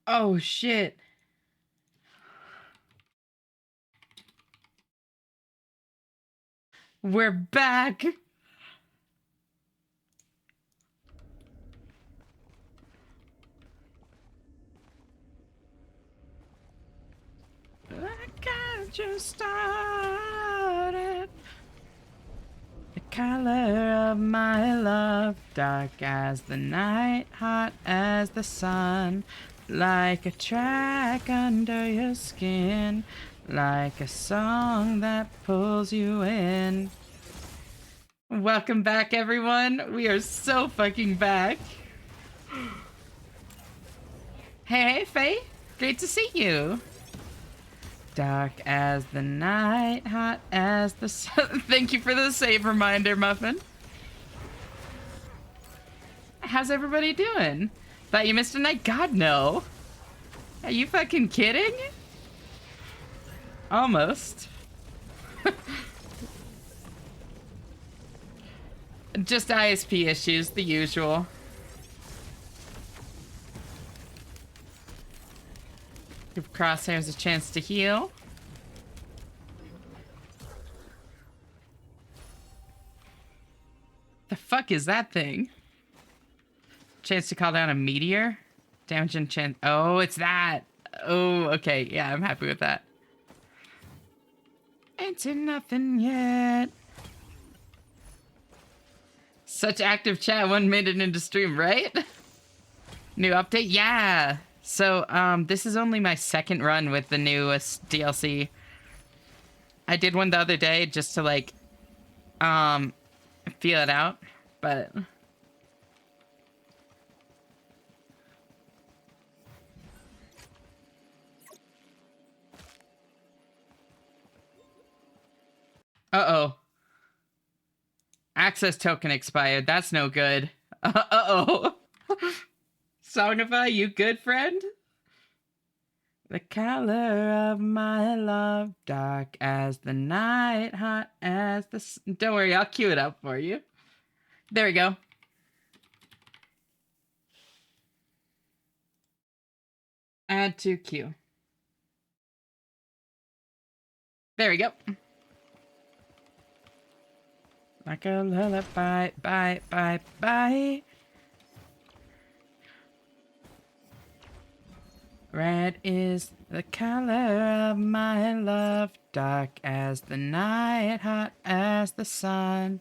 Oh, shit. We're back. I got you started. The color of my love, dark as the night, hot as the sun, like a track under your skin, like a song that pulls you in. Welcome back, everyone. We are so fucking back. Hey, Faye. Great to see you. Dark as the night, hot as the sun. Thank you for the save reminder, Muffin. How's everybody doing? Thought you missed a night? God, no. Are you fucking kidding? Almost. Just ISP issues, the usual. Give Crosshairs a chance to heal. The fuck is that thing? Chance to call down a meteor? Damage and chance. Oh, it's that. Oh, okay. Yeah, I'm happy with that. Ain't seen nothing yet. Such active chat 1 minute into stream, right? New update? Yeah. So, this is only my second run with the newest DLC. I did one the other day just to, like, feel it out, but... Uh-oh. Access token expired. That's no good. Uh-oh. Songify, you good, friend? The color of my love, dark as the night, hot as the... Don't worry, I'll cue it up for you. There we go. Add to queue. There we go. Like a lullaby, bye, bye, bye. Red is the color of my love, dark as the night, hot as the sun.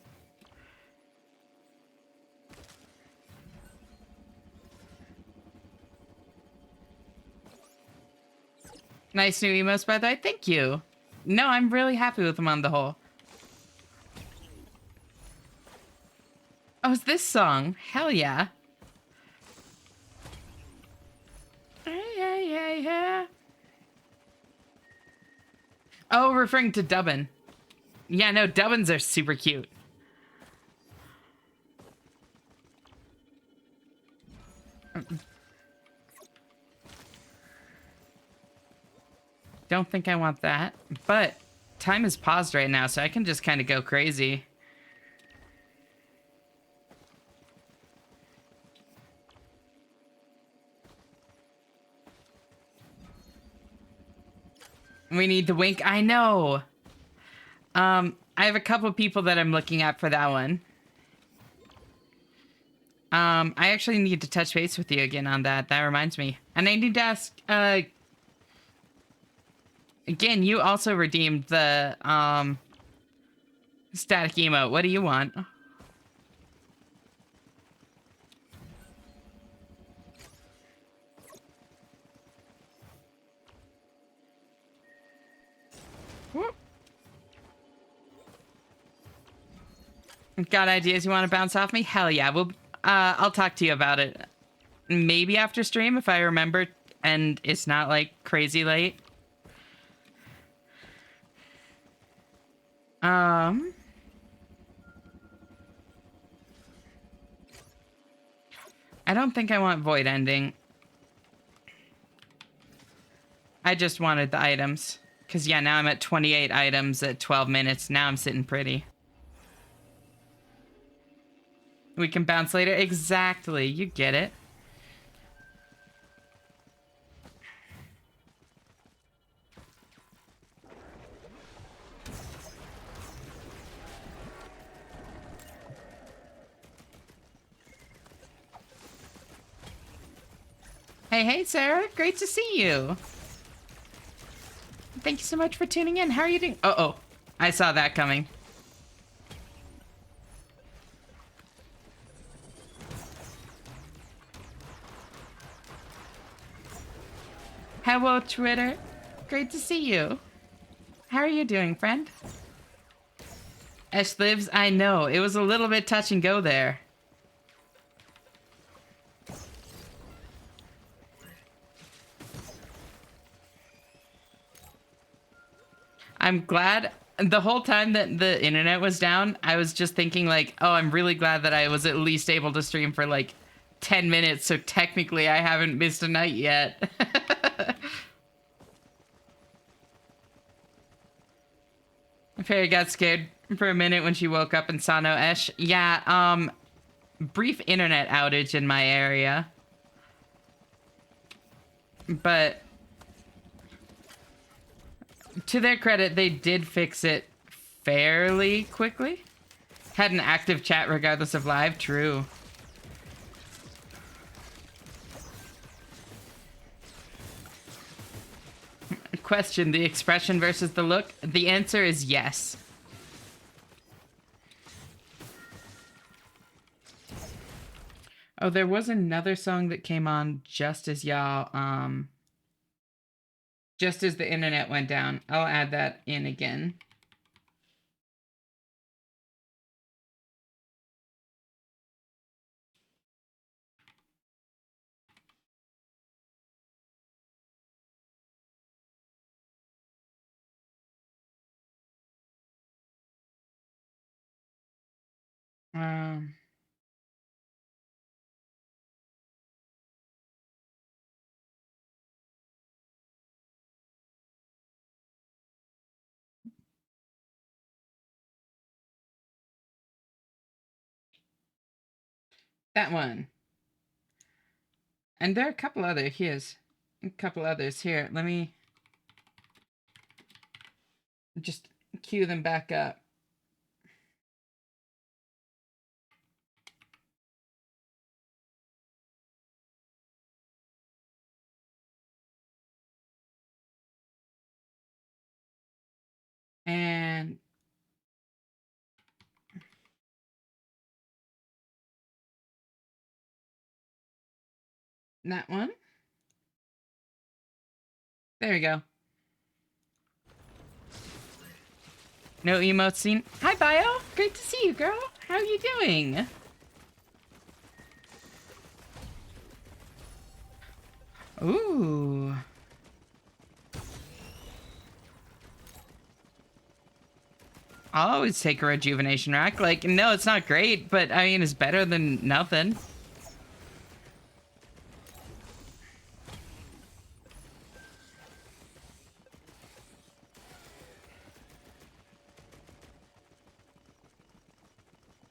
Nice new emotes, by the way. Thank you. No, I'm really happy with them on the whole. Oh, it's this song. Hell yeah. Yeah. Oh, referring to dubbin. Yeah, no, dubbins are super cute. Don't think I want that. But time is paused right now, so I can just kind of go crazy. We need the wink. I know. I have a couple people that I'm looking at for that one. I actually need to touch base with you again on that. That reminds me. And I need to ask, again, you also redeemed the, static emote. What do you want? Got ideas you want to bounce off me? Hell yeah. I'll talk to you about it. Maybe after stream if I remember and it's not like crazy late. I don't think I want void ending. I just wanted the items. Because, yeah, now I'm at 28 items at 12 minutes. Now I'm sitting pretty. We can bounce later. Exactly. You get it. Hey, Sarah. Great to see you. Thank you so much for tuning in. How are you doing? Oh, I saw that coming. Hello, Twitter. Great to see you. How are you doing, friend? Esh lives? I know. It was a little bit touch and go there. I'm glad the whole time that the internet was down, I was just thinking like, oh, I'm really glad that I was at least able to stream for like 10 minutes. So technically I haven't missed a night yet. Fairy got scared for a minute when she woke up and saw no Esh. Yeah, brief internet outage in my area. But to their credit, they did fix it fairly quickly. Had an active chat regardless of live. True. Question, the expression versus the look? The answer is yes. Oh, there was another song that came on just as y'all, just as the internet went down. I'll add that in again. Um, that one. And there are a couple other here's a couple others here. Let me just cue them back up. And that one. There we go. No emotes seen. Hi, Bio. Great to see you, girl. How are you doing? Ooh. I'll always take a rejuvenation rack. Like, no, it's not great, but I mean, it's better than nothing.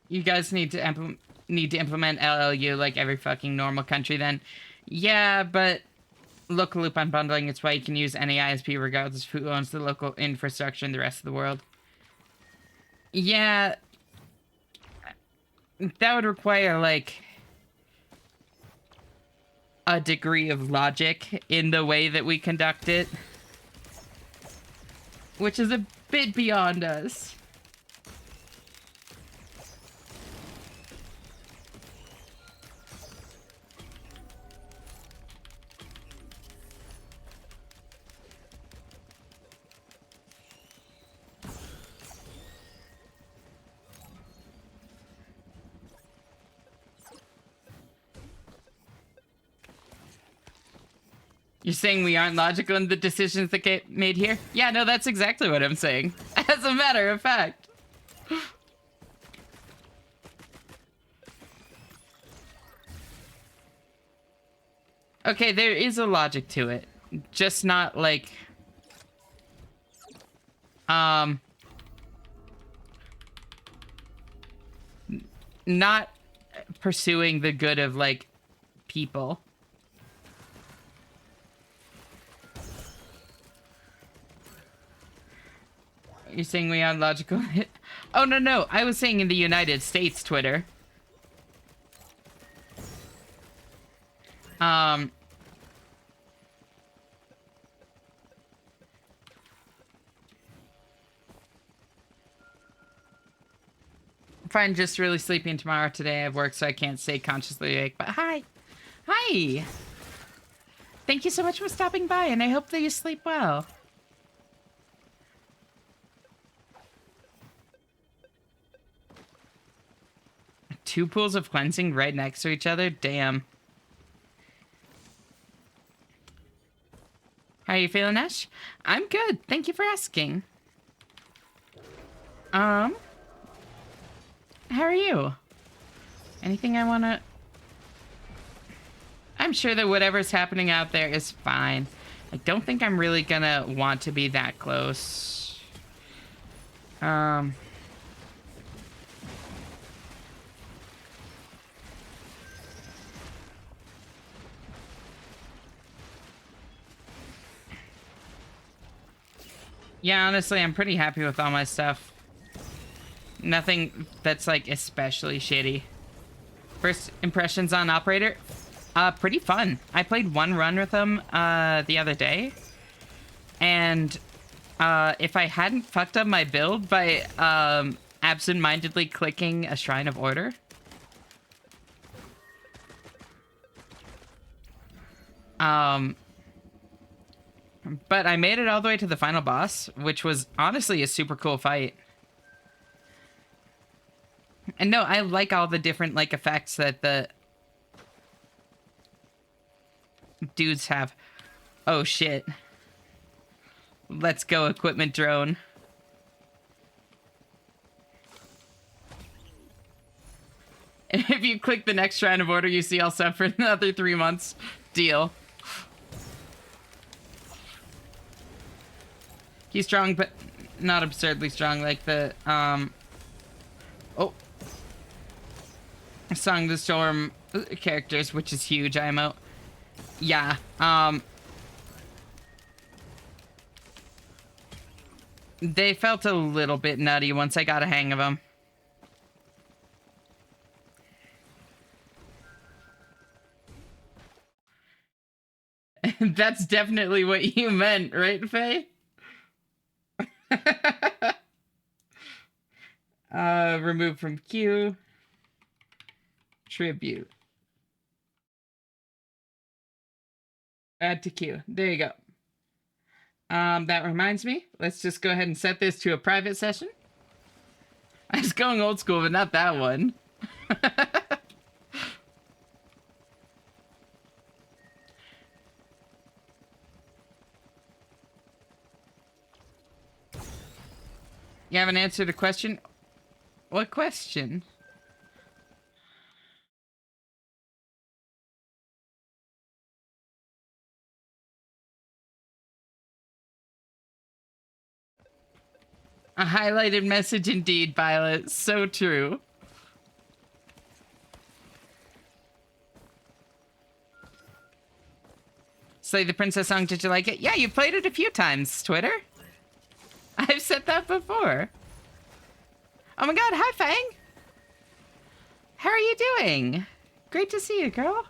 You guys need to implement LLU like every fucking normal country then. Yeah, but local loop unbundling, it's why you can use any ISP regardless of who owns the local infrastructure in the rest of the world. Yeah, that would require, like, a degree of logic in the way that we conduct it. Which is a bit beyond us. You're saying we aren't logical in the decisions that get made here? Yeah, no, that's exactly what I'm saying. As a matter of fact. Okay, there is a logic to it. Just not, like... Not pursuing the good of, like, people. You're saying we aren't logical? Oh, no. I was saying in the United States, Twitter. fine, just really sleepy, and tomorrow today I have work, so I can't stay consciously awake. But hi. Hi. Thank you so much for stopping by, and I hope that you sleep well. Two pools of cleansing right next to each other? Damn. How are you feeling, Ash? I'm good. Thank you for asking. How are you? Anything I wanna... I'm sure that whatever's happening out there is fine. I don't think I'm really gonna want to be that close. Yeah, honestly, I'm pretty happy with all my stuff. Nothing that's, like, especially shitty. First impressions on Operator? Pretty fun. I played one run with him, the other day. And, if I hadn't fucked up my build by, absent-mindedly clicking a Shrine of Order... But I made it all the way to the final boss, which was honestly a super cool fight. And no, I like all the different, like, effects that the dudes have. Oh, shit. Let's go, equipment drone. And if you click the next Shrine of Order, you see I'll sub for another 3 months. Deal. He's strong, but not absurdly strong like the, oh. Song of the Storm characters, which is huge, IMO. Yeah, they felt a little bit nutty once I got a hang of them. That's definitely what you meant, right, Faye? Remove from queue. Tribute. Add to queue. There you go. That reminds me. Let's just go ahead and set this to a private session. I was going old school, but not that one. You haven't answered a question? What question? A highlighted message indeed, Violet. So true. Slay the Princess song, did you like it? Yeah, you played it a few times, Twitter. I've said that before. Oh my god, hi Fang! How are you doing? Great to see you, girl.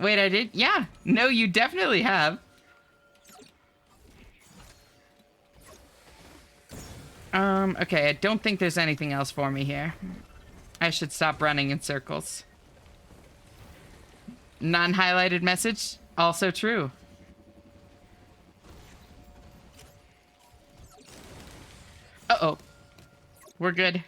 Wait, I did? Yeah. No, you definitely have. Okay, I don't think there's anything else for me here. I should stop running in circles. Non-highlighted message, also true. Uh-oh. We're good.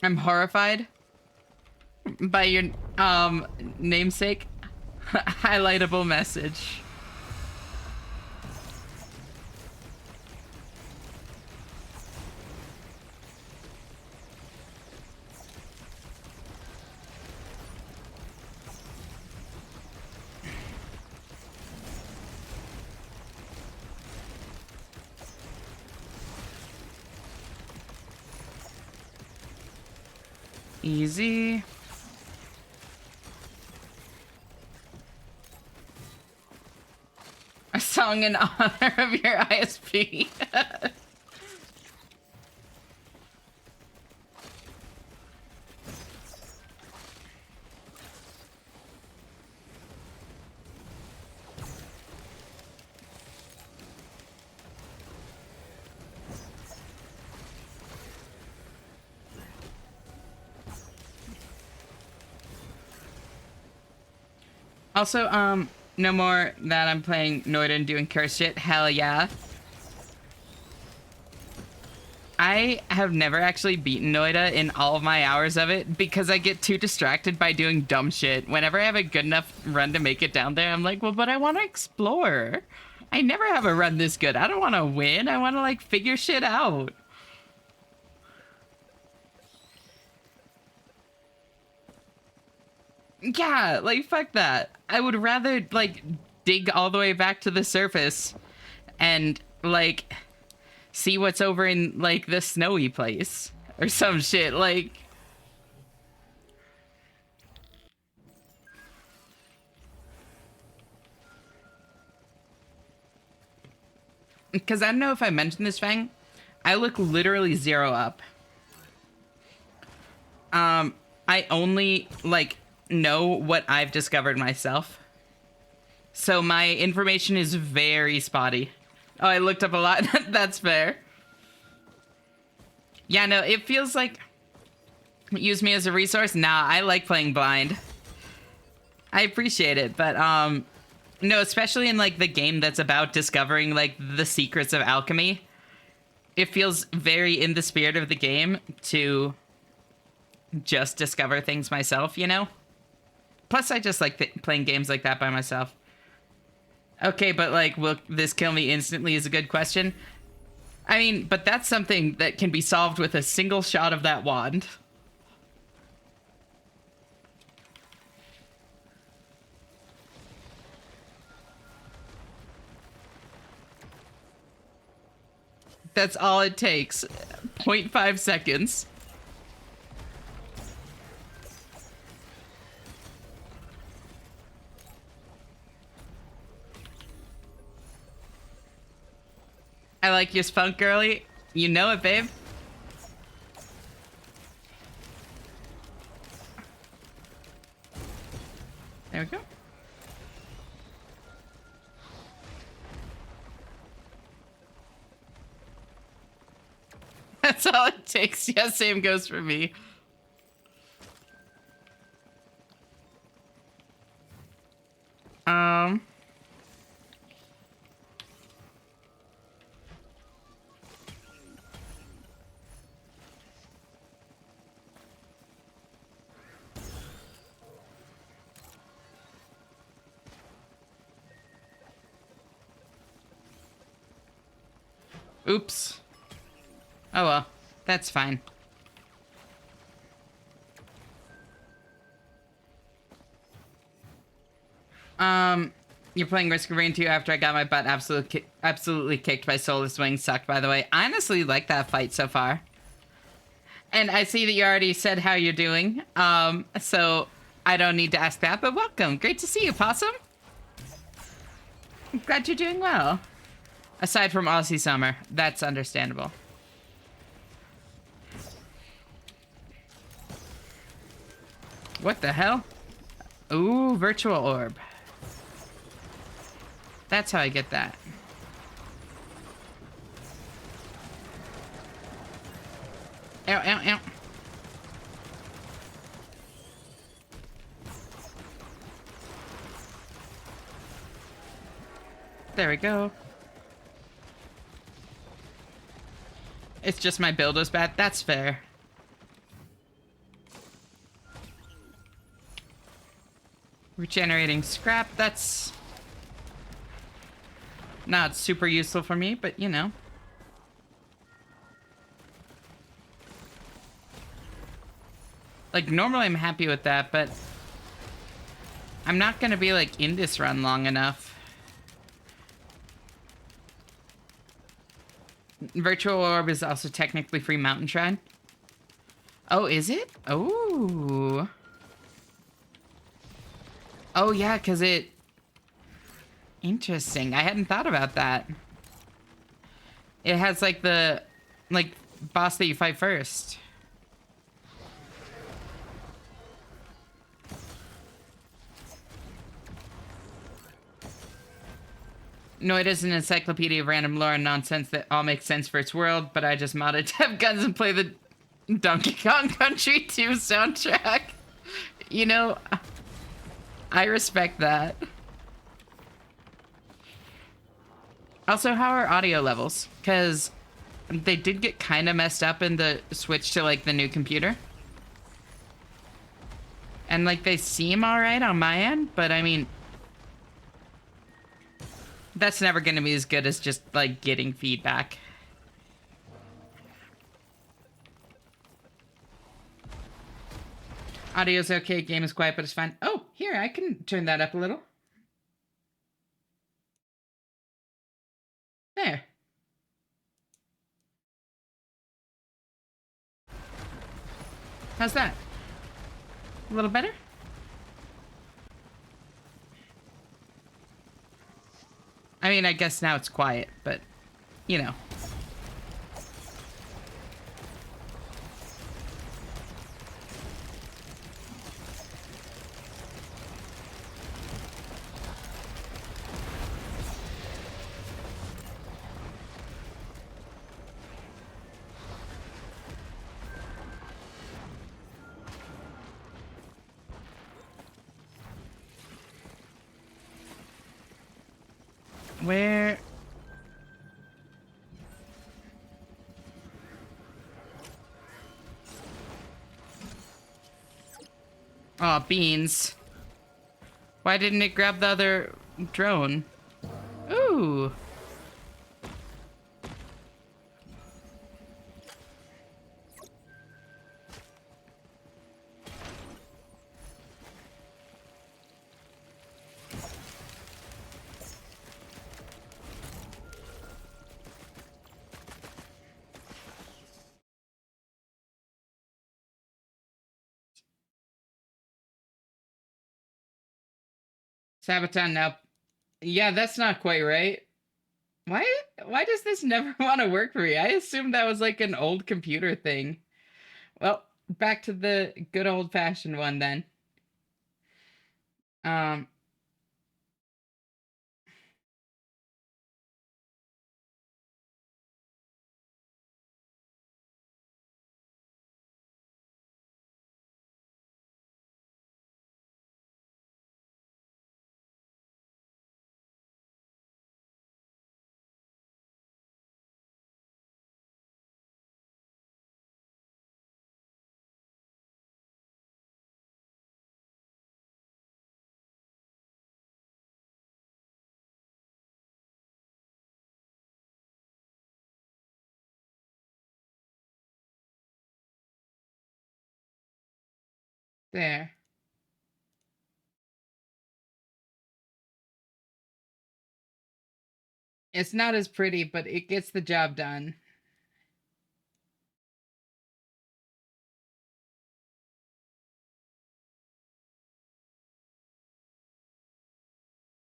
I'm horrified by your, namesake. Highlightable message. Easy. A song in honor of your ISP. Also, no more that I'm playing Noida and doing curse shit. Hell yeah. I have never actually beaten Noida in all of my hours of it because I get too distracted by doing dumb shit. Whenever I have a good enough run to make it down there, I'm like, well, but I want to explore. I never have a run this good. I don't want to win. I want to, like, figure shit out. Yeah, like, fuck that. I would rather, like, dig all the way back to the surface and, like, see what's over in, like, the snowy place or some shit, like. Because I don't know if I mentioned this, Fang. I look literally 0 up. I only, like, know what I've discovered myself. So my information is very spotty. Oh, I looked up a lot. That's fair. Yeah, no, it feels like... Use me as a resource? Nah, I like playing blind. I appreciate it, but, no, especially in, like, the game that's about discovering, like, the secrets of alchemy. It feels very in the spirit of the game to just discover things myself, you know? Plus, I just like playing games like that by myself. Okay, but, like, will this kill me instantly is a good question. I mean, but that's something that can be solved with a single shot of that wand. That's all it takes. 0.5 seconds. I like your spunk, girly. You know it, babe. There we go. That's all it takes. Yeah, same goes for me. Oops. Oh well, that's fine. You're playing Risk of Rain 2 after I got my butt absolutely kicked by Soulless Wing. Sucked, by the way. I honestly like that fight so far. And I see that you already said how you're doing. So I don't need to ask that, but welcome. Great to see you, Possum. I'm glad you're doing well. Aside from Aussie Summer, that's understandable. What the hell? Ooh, virtual orb. That's how I get that. Ow, ow, ow. There we go. It's just my build was bad. That's fair. Regenerating scrap. That's not super useful for me, but you know. Like, normally I'm happy with that, but I'm not gonna be, like, in this run long enough. Virtual Orb is also technically free Mountain Shrine. Oh, is it? Oh. Oh, yeah, because it... Interesting. I hadn't thought about that. It has, like, the... Like, boss that you fight first. No, it is an encyclopedia of random lore and nonsense that all makes sense for its world, but I just modded to have guns and play the Donkey Kong Country 2 soundtrack. You know... I respect that. Also, how are audio levels? Because they did get kind of messed up in the switch to, like, the new computer. And, like, they seem alright on my end, but, I mean... That's never gonna be as good as just, like, getting feedback. Audio's okay, game is quiet, but it's fine. Oh, here, I can turn that up a little. There. How's that? A little better? I mean, I guess now it's quiet, but, you know. Where... Aw, beans. Why didn't it grab the other drone? Ooh. Sabaton now. Yeah, that's not quite right. Why why does this never want to work for me? I assumed that was like an old computer thing. Well, back to the good old fashioned one then. Um there. It's not as pretty, but it gets the job done.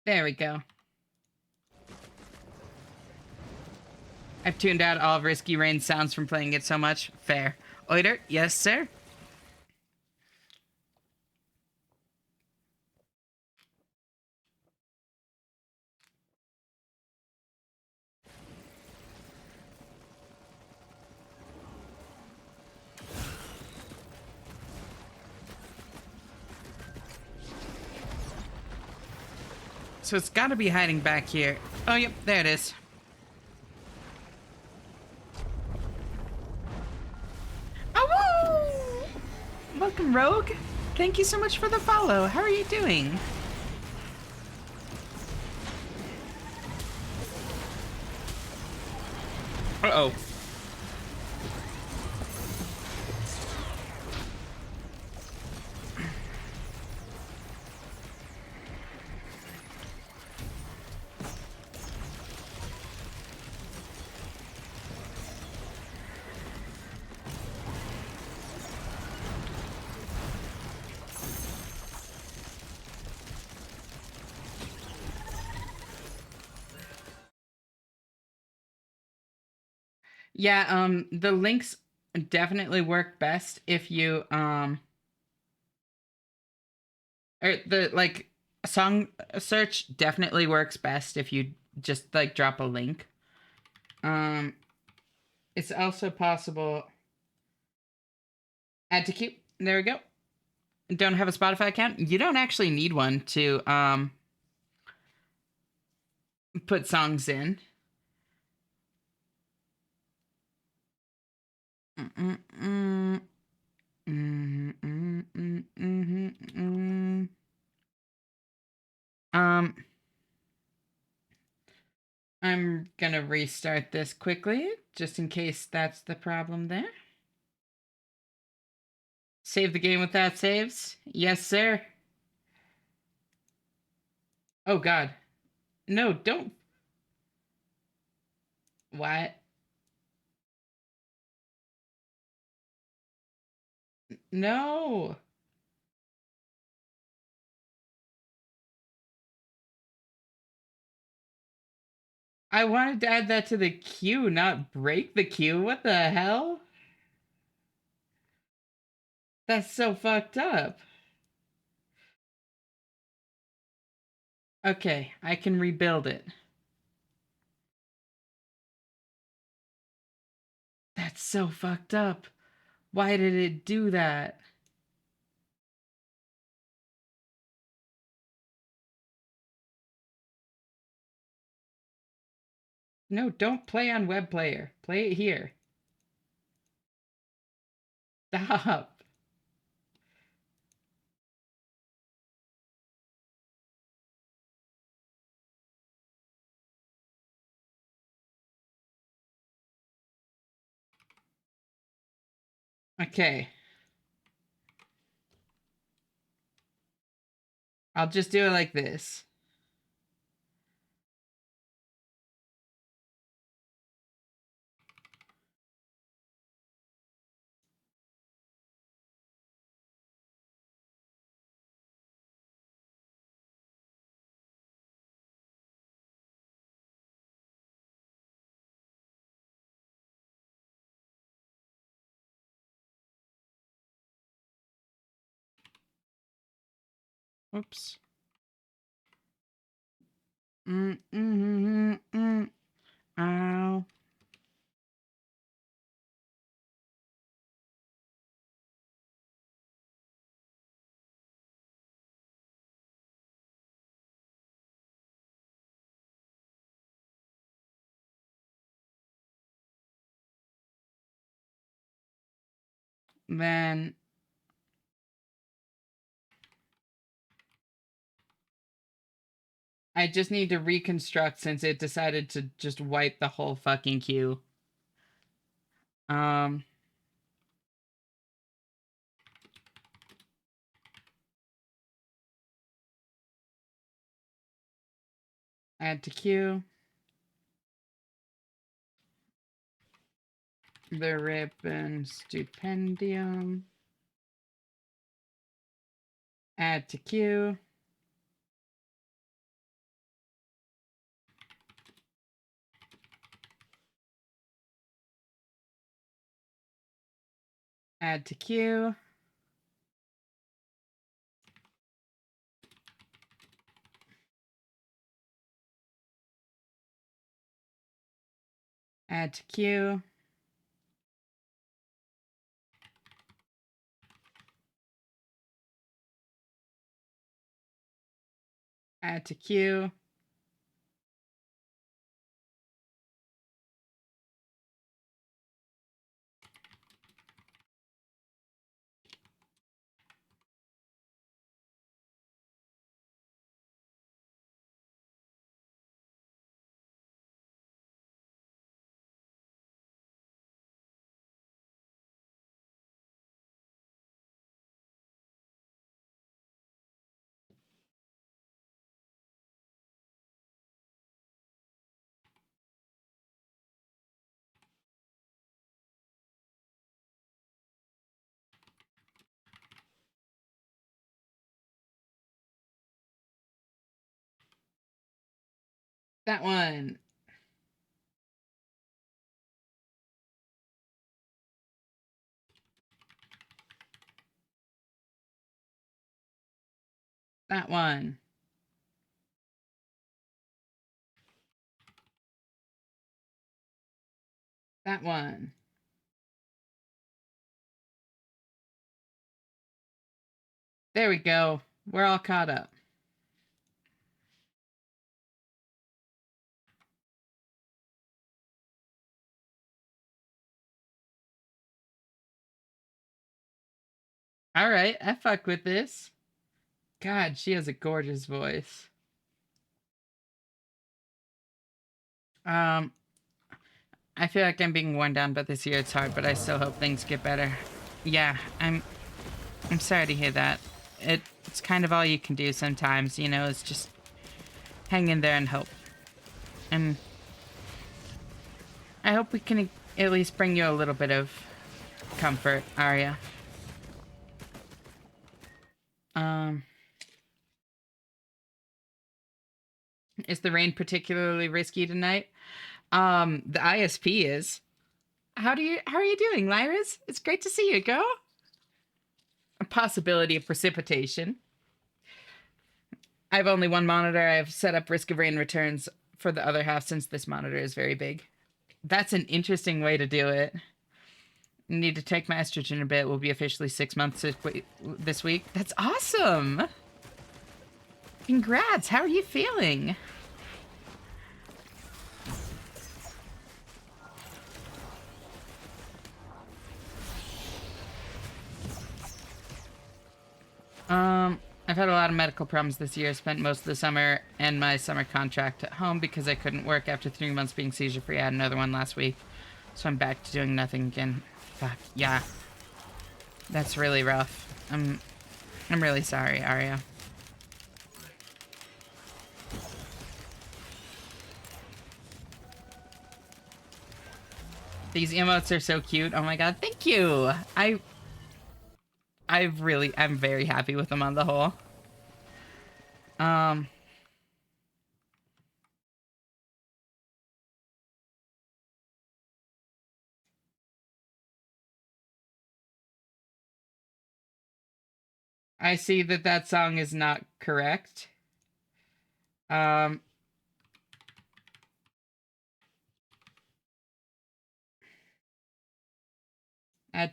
There we go. I've tuned out all of Risky Rain's sounds from playing it so much. Fair. Oiter, yes, sir? So it's gotta be hiding back here. Oh, yep, there it is. Oh, woo! Welcome, Rogue. Thank you so much for the follow. How are you doing? Uh-oh. Yeah, the links definitely work best if you, or the, like, song search definitely works best if you just, like, drop a link. It's also possible... Add to queue. There we go. Don't have a Spotify account? You don't actually need one to put songs in. I'm gonna restart this quickly, just in case that's the problem there. Save the game without saves? Yes, sir. Oh, God. No, don't. What? No. I wanted to add that to the queue, not break the queue. What the hell? That's so fucked up. Okay, I can rebuild it. That's so fucked up. Why did it do that? No, don't play on web player. Play it here. Stop. Okay. I'll just do it like this. Oops. Ow. Then I just need to reconstruct since it decided to just wipe the whole fucking queue. Um, Add to queue. The Ribbon Stupendium. Add to queue. Add to queue. Add to queue. Add to queue. That one. That one. That one. There we go. We're all caught up. All right, I fuck with this. God, she has a gorgeous voice. Um, I feel like I'm being worn down, but this year it's hard, but I still hope things get better. Yeah, I'm sorry to hear that. It's kind of all you can do sometimes, you know, it's just hang in there and hope. And I hope we can at least bring you a little bit of comfort, Arya. Is the rain particularly risky tonight? The ISP is. How are you doing, Lyris? It's great to see you, girl. A possibility of precipitation. I have only one monitor. I have set up risk of rain returns for the other half since this monitor is very big. That's an interesting way to do it. Need to take my estrogen a bit. Will be officially 6 months this week. That's awesome. Congrats. How are you feeling? I've had a lot of medical problems this year. Spent most of the summer and my summer contract at home because I couldn't work after 3 months being seizure free. I had another one last week. So I'm back to doing nothing again. Fuck, yeah. That's really rough. I'm really sorry, Arya. These emotes are so cute. Oh my god, thank you. I'm very happy with them on the whole. I see that song is not correct. Add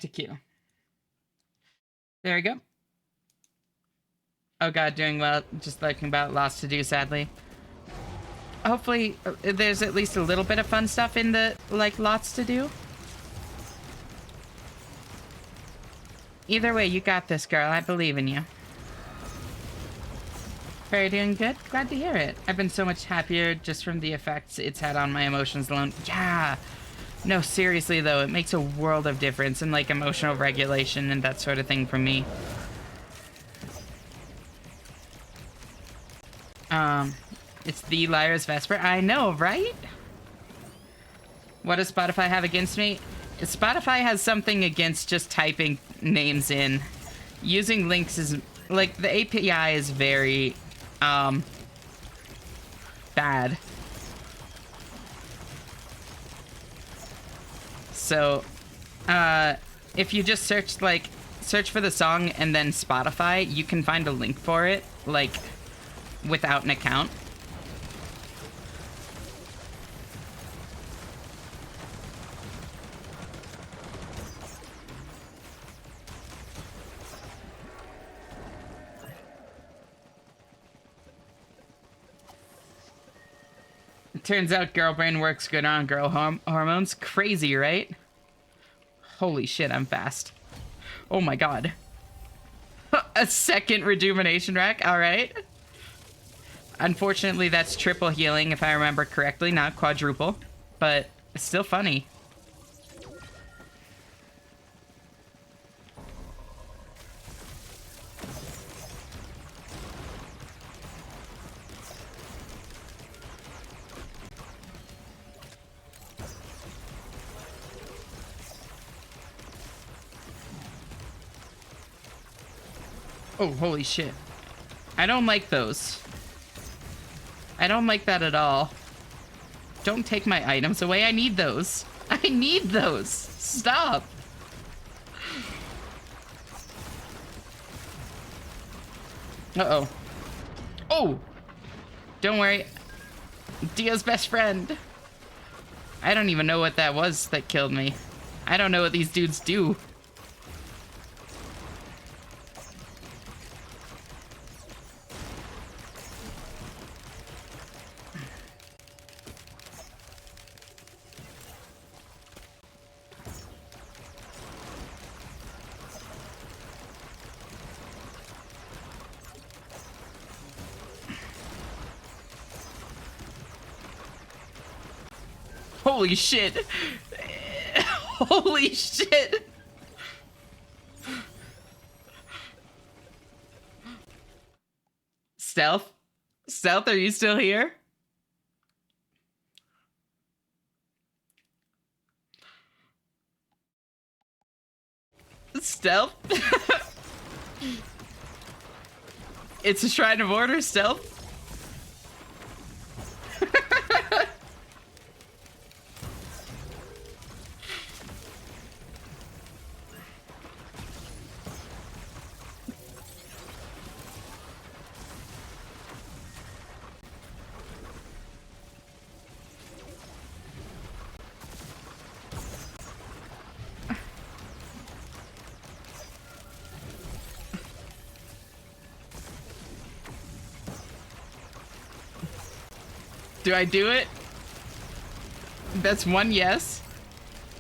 to queue. There we go. Oh god, doing well. Just thinking about lots to do, sadly. Hopefully, there's at least a little bit of fun stuff in the, like, lots to do. Either way, you got this, girl. I believe in you. Very doing good. Glad to hear it. I've been so much happier just from the effects it's had on my emotions alone. Yeah. No, seriously, though, it makes a world of difference in, like, emotional regulation and that sort of thing for me. It's the Lyra's Vesper. I know, right? What does Spotify have against me? Spotify has something against just typing names in. Using links is, like, the API is very, bad. So, if you just search for the song and then Spotify, you can find a link for it, like, without an account. Turns out girl brain works good on girl hormones. Crazy, right? Holy shit, I'm fast. Oh my god. A second rejuvenation rack, alright. Unfortunately, that's triple healing, if I remember correctly, not quadruple. But it's still funny. Oh, holy shit. I don't like those. I don't like that at all. Don't take my items away. I need those. I need those. Stop. Uh-oh. Oh! Don't worry. Dia's best friend. I don't even know what that was that killed me. I don't know what these dudes do. Holy shit. Holy shit. Stealth? Stealth, are you still here? Stealth? It's a Shrine of Order, Stealth? Do I do it? That's one yes.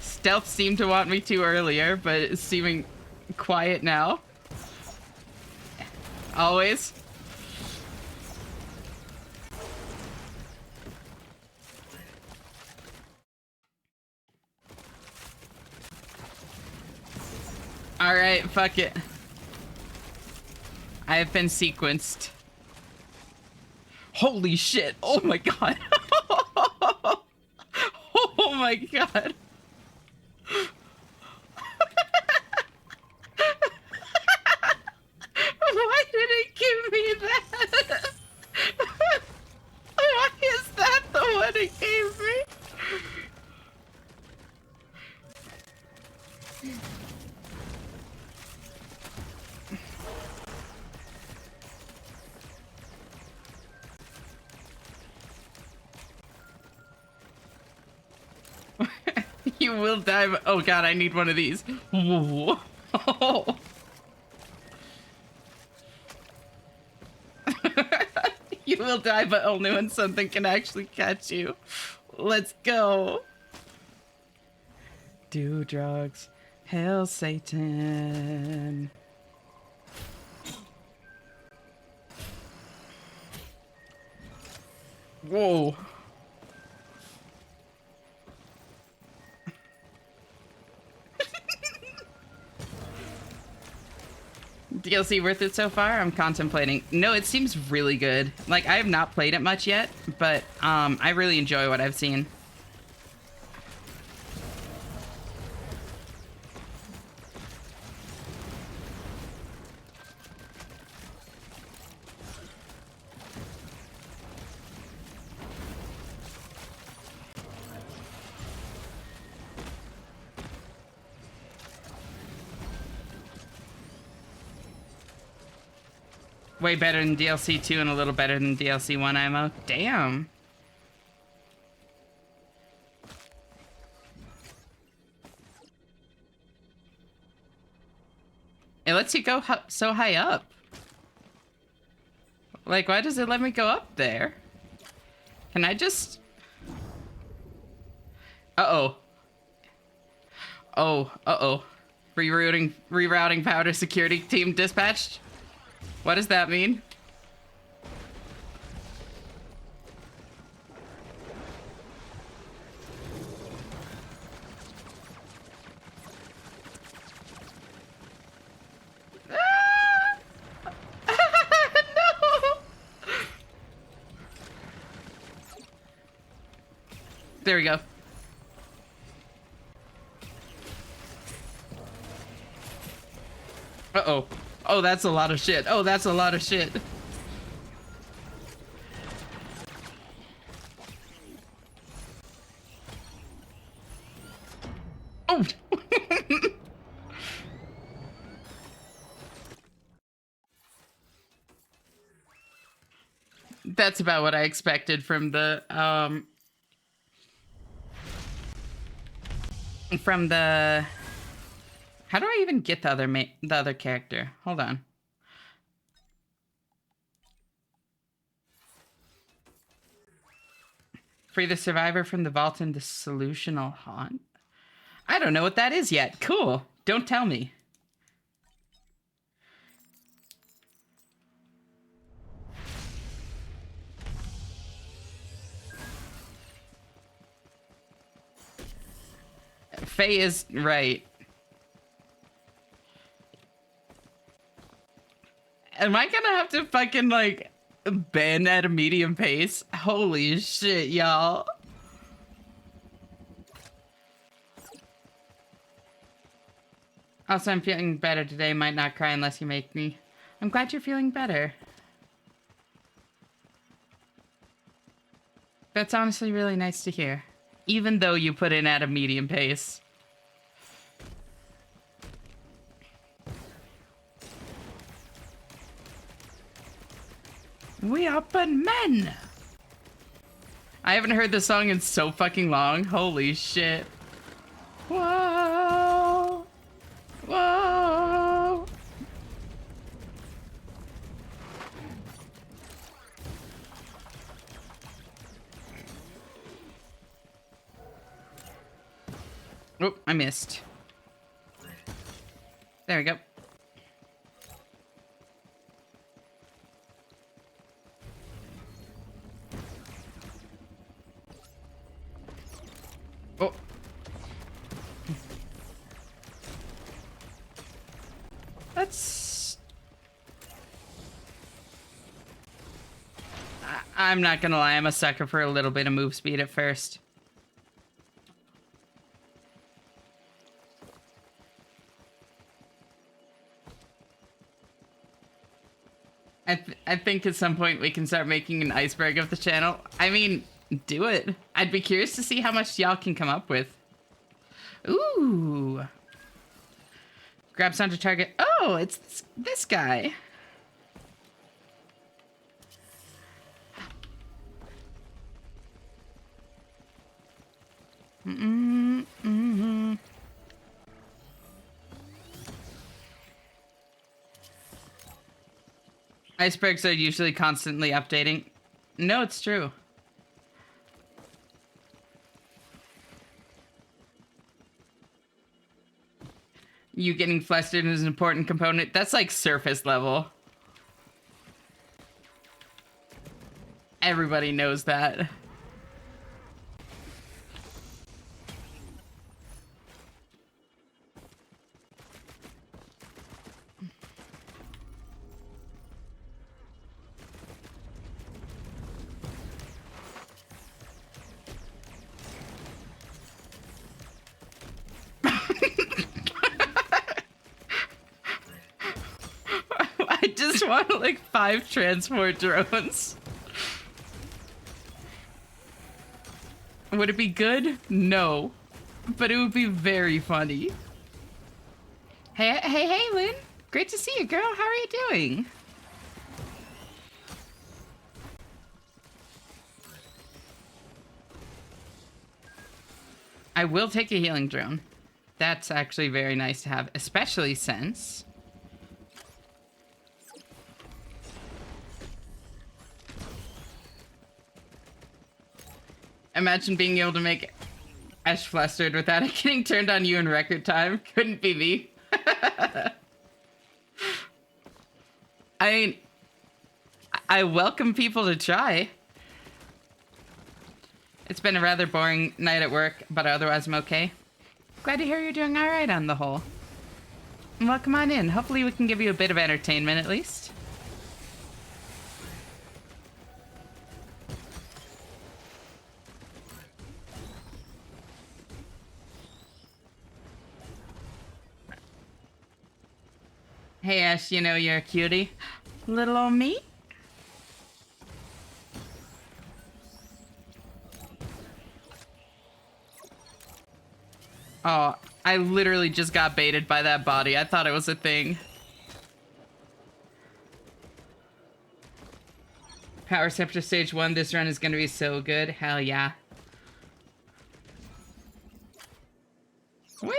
Stealth seemed to want me to earlier, but it's seeming quiet now. Always. Alright, fuck it. I have been sequenced. Holy shit! Oh my god! Oh my god! Why did it give me that? Why is that the one it gave me? You will die. Oh god, I need one of these. Whoa. You will die, but only when something can actually catch you. Let's go. Do drugs. Hail Satan. Whoa. DLC worth it so far? I'm contemplating. No, it seems really good. Like, I have not played it much yet, but I really enjoy what I've seen. Way better than DLC 2 and a little better than DLC 1 ammo. Damn. It lets you go so high up. Like, why does it let me go up there? Can I just... Uh-oh. Oh, uh-oh. Rerouting powder security team dispatched? What does that mean? No! There we go. Uh-oh. Oh, that's a lot of shit. Oh, that's a lot of shit. Oh! That's about what I expected from the, How do I even get the other character? Hold on. Free the survivor from the vault in the solutional haunt. I don't know what that is yet. Cool. Don't tell me. Faye is right. Am I gonna have to fucking, like, bend at a medium pace? Holy shit, y'all. Also, I'm feeling better today. Might not cry unless you make me. I'm glad you're feeling better. That's honestly really nice to hear. Even though you put in at a medium pace. We are but men! I haven't heard this song in so fucking long. Holy shit. Whoa! Whoa! Oh, I missed. There we go. Oh. That's... I'm not gonna lie, I'm a sucker for a little bit of move speed at first. I think at some point we can start making an iceberg of the channel. I mean, do it. I'd be curious to see how much y'all can come up with. Ooh. Grab sound to target. Oh, it's this guy. Mm-hmm. Icebergs are usually constantly updating. No, it's true. You getting flustered is an important component. That's like surface level. Everybody knows that. I just want like 5 transport drones. Would it be good? No. But it would be very funny. Hey, Lynn. Great to see you, girl. How are you doing? I will take a healing drone. That's actually very nice to have, especially since... Imagine being able to make Ash flustered without it getting turned on you in record time. Couldn't be me. I mean, I welcome people to try. It's been a rather boring night at work, but otherwise I'm okay. Glad to hear you're doing alright on the whole. Well, come on in. Hopefully we can give you a bit of entertainment at least. Hey Ash, you know you're a cutie. Little old me? Oh, I literally just got baited by that body. I thought it was a thing. Power Scepter Stage 1, this run is gonna be so good. Hell yeah. Whee!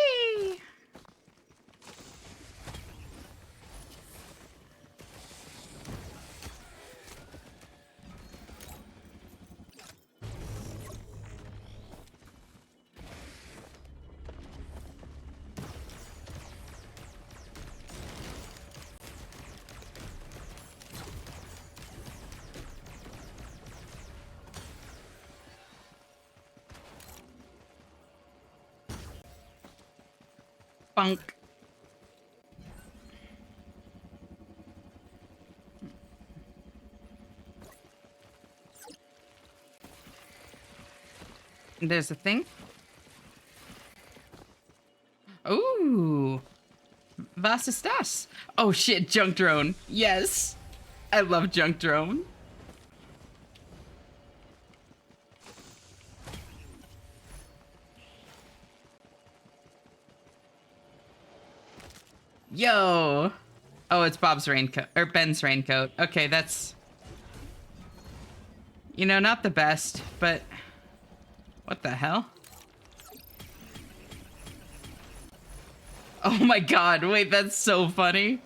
Bunk. There's a thing. Ooh. Was ist das? Oh shit, junk drone. Yes. I love junk drone. Yo. Oh, it's Bob's raincoat. Or Ben's raincoat. Okay, that's... You know, not the best, but... What the hell? Oh my god, wait, that's so funny.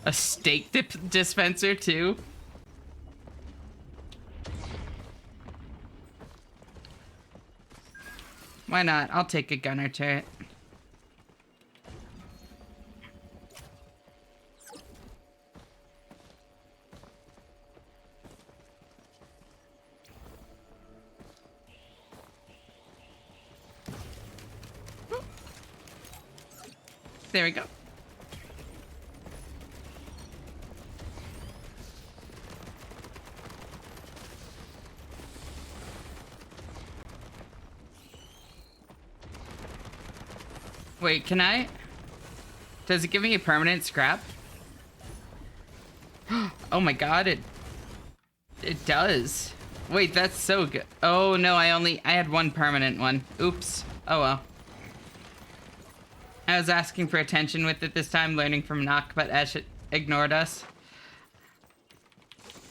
A steak dispenser, too? Why not? I'll take a gunner turret. There we go. Wait, can I? Does it give me a permanent scrap? Oh my god, it does. Wait, that's so good. Oh no, I had one permanent one. Oops. Oh well. I was asking for attention with it this time, learning from Nock, but Ash ignored us.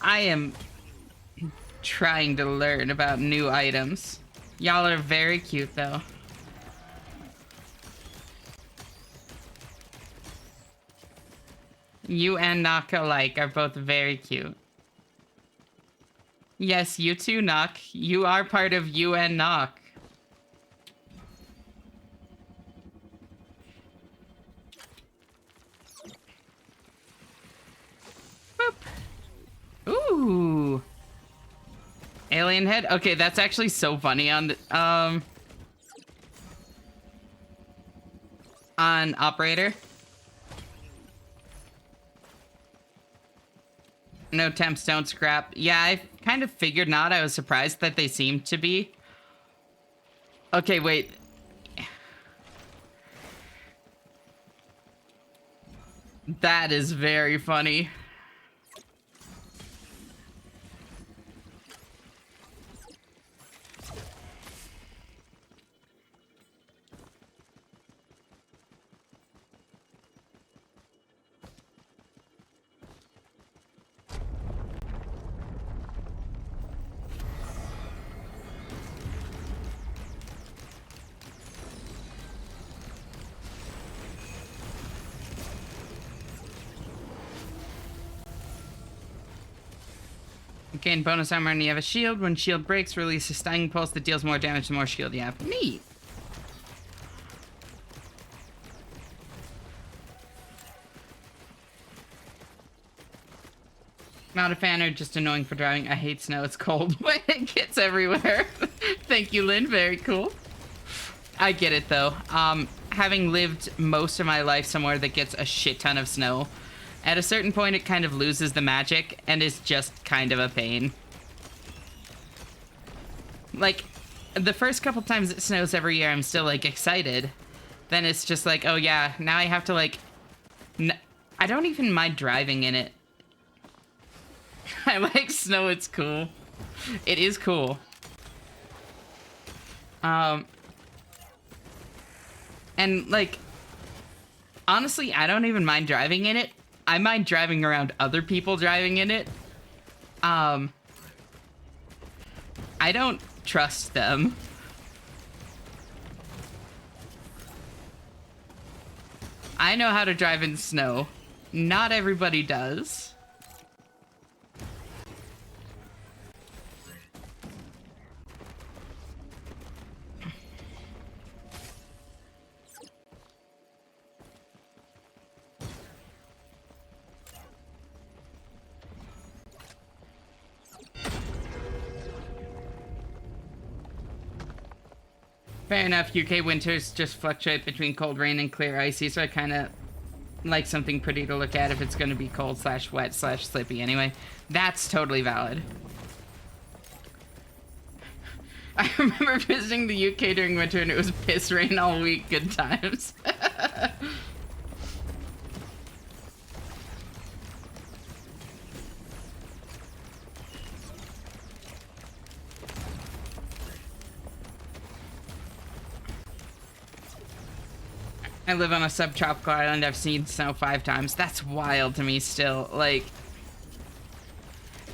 I am trying to learn about new items. Y'all are very cute, though. You and Nock alike are both very cute. Yes, you too, Nock. You are part of you and Nock. Ooh. Alien head? Okay, that's actually so funny on the, on operator. No temps, don't scrap. Yeah, I kind of figured not. I was surprised that they seemed to be. Okay, wait. That is very funny. Gain bonus armor and you have a shield. When shield breaks, release a stunning pulse that deals more damage the more shield you have. Neat. Not a fan or just annoying for driving. I hate snow. It's cold when it gets everywhere. Thank you, Lynn. Very cool. I get it, though. Having lived most of my life somewhere that gets a shit ton of snow, at a certain point, it kind of loses the magic and is just kind of a pain. Like, the first couple times it snows every year, I'm still, like, excited. Then it's just like, oh, yeah, now I have to, like... I don't even mind driving in it. I like snow, it's cool. It is cool. And, like, honestly, I don't even mind driving in it. I mind driving around other people driving in it. I don't trust them. I know how to drive in snow. Not everybody does. Fair enough. UK winters just fluctuate between cold rain and clear icy, so I kind of like something pretty to look at if it's going to be cold slash wet slash slippy anyway. That's totally valid. I remember visiting the UK during winter and it was piss rain all week. Good times. I live on a subtropical island. I've seen snow 5 times. That's wild to me still. Like,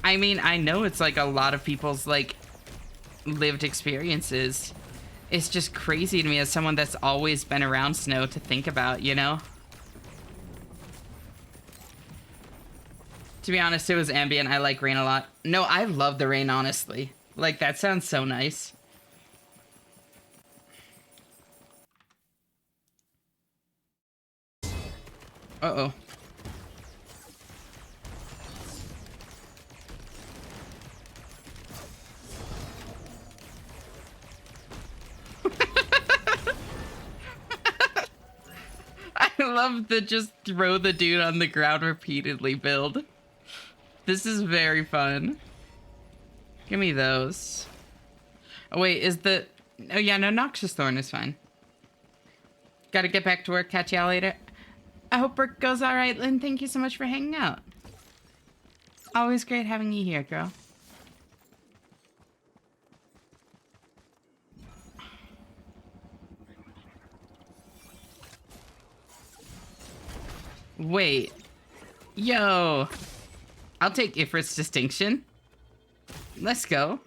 I mean, I know it's like a lot of people's like lived experiences. It's just crazy to me as someone that's always been around snow to think about, you know? To be honest, it was ambient. I like rain a lot. No, I love the rain, honestly. Like, that sounds so nice. Uh-oh. I love the just throw the dude on the ground repeatedly build. This is very fun. Give me those. Oh wait, is the... Oh yeah, no, Noxious Thorn is fine. Gotta get back to work. Catch y'all later. I hope work goes alright, Lynn. Thank you so much for hanging out. Always great having you here, girl. Wait. Yo. I'll take Ifrit's distinction. Let's go.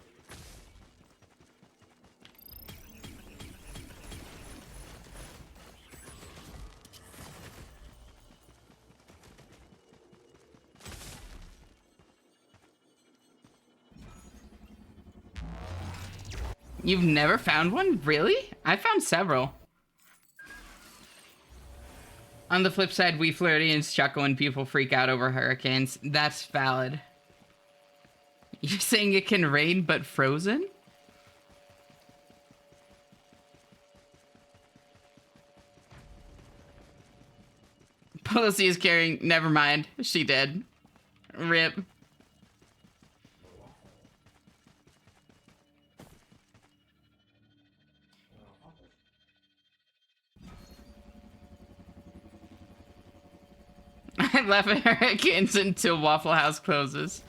You've never found one? Really? I found several. On the flip side, we Floridians chuckle when people freak out over hurricanes. That's valid. You're saying it can rain but frozen? Policy is carrying... Never mind. She did. RIP. I laugh at hurricanes until Waffle House closes.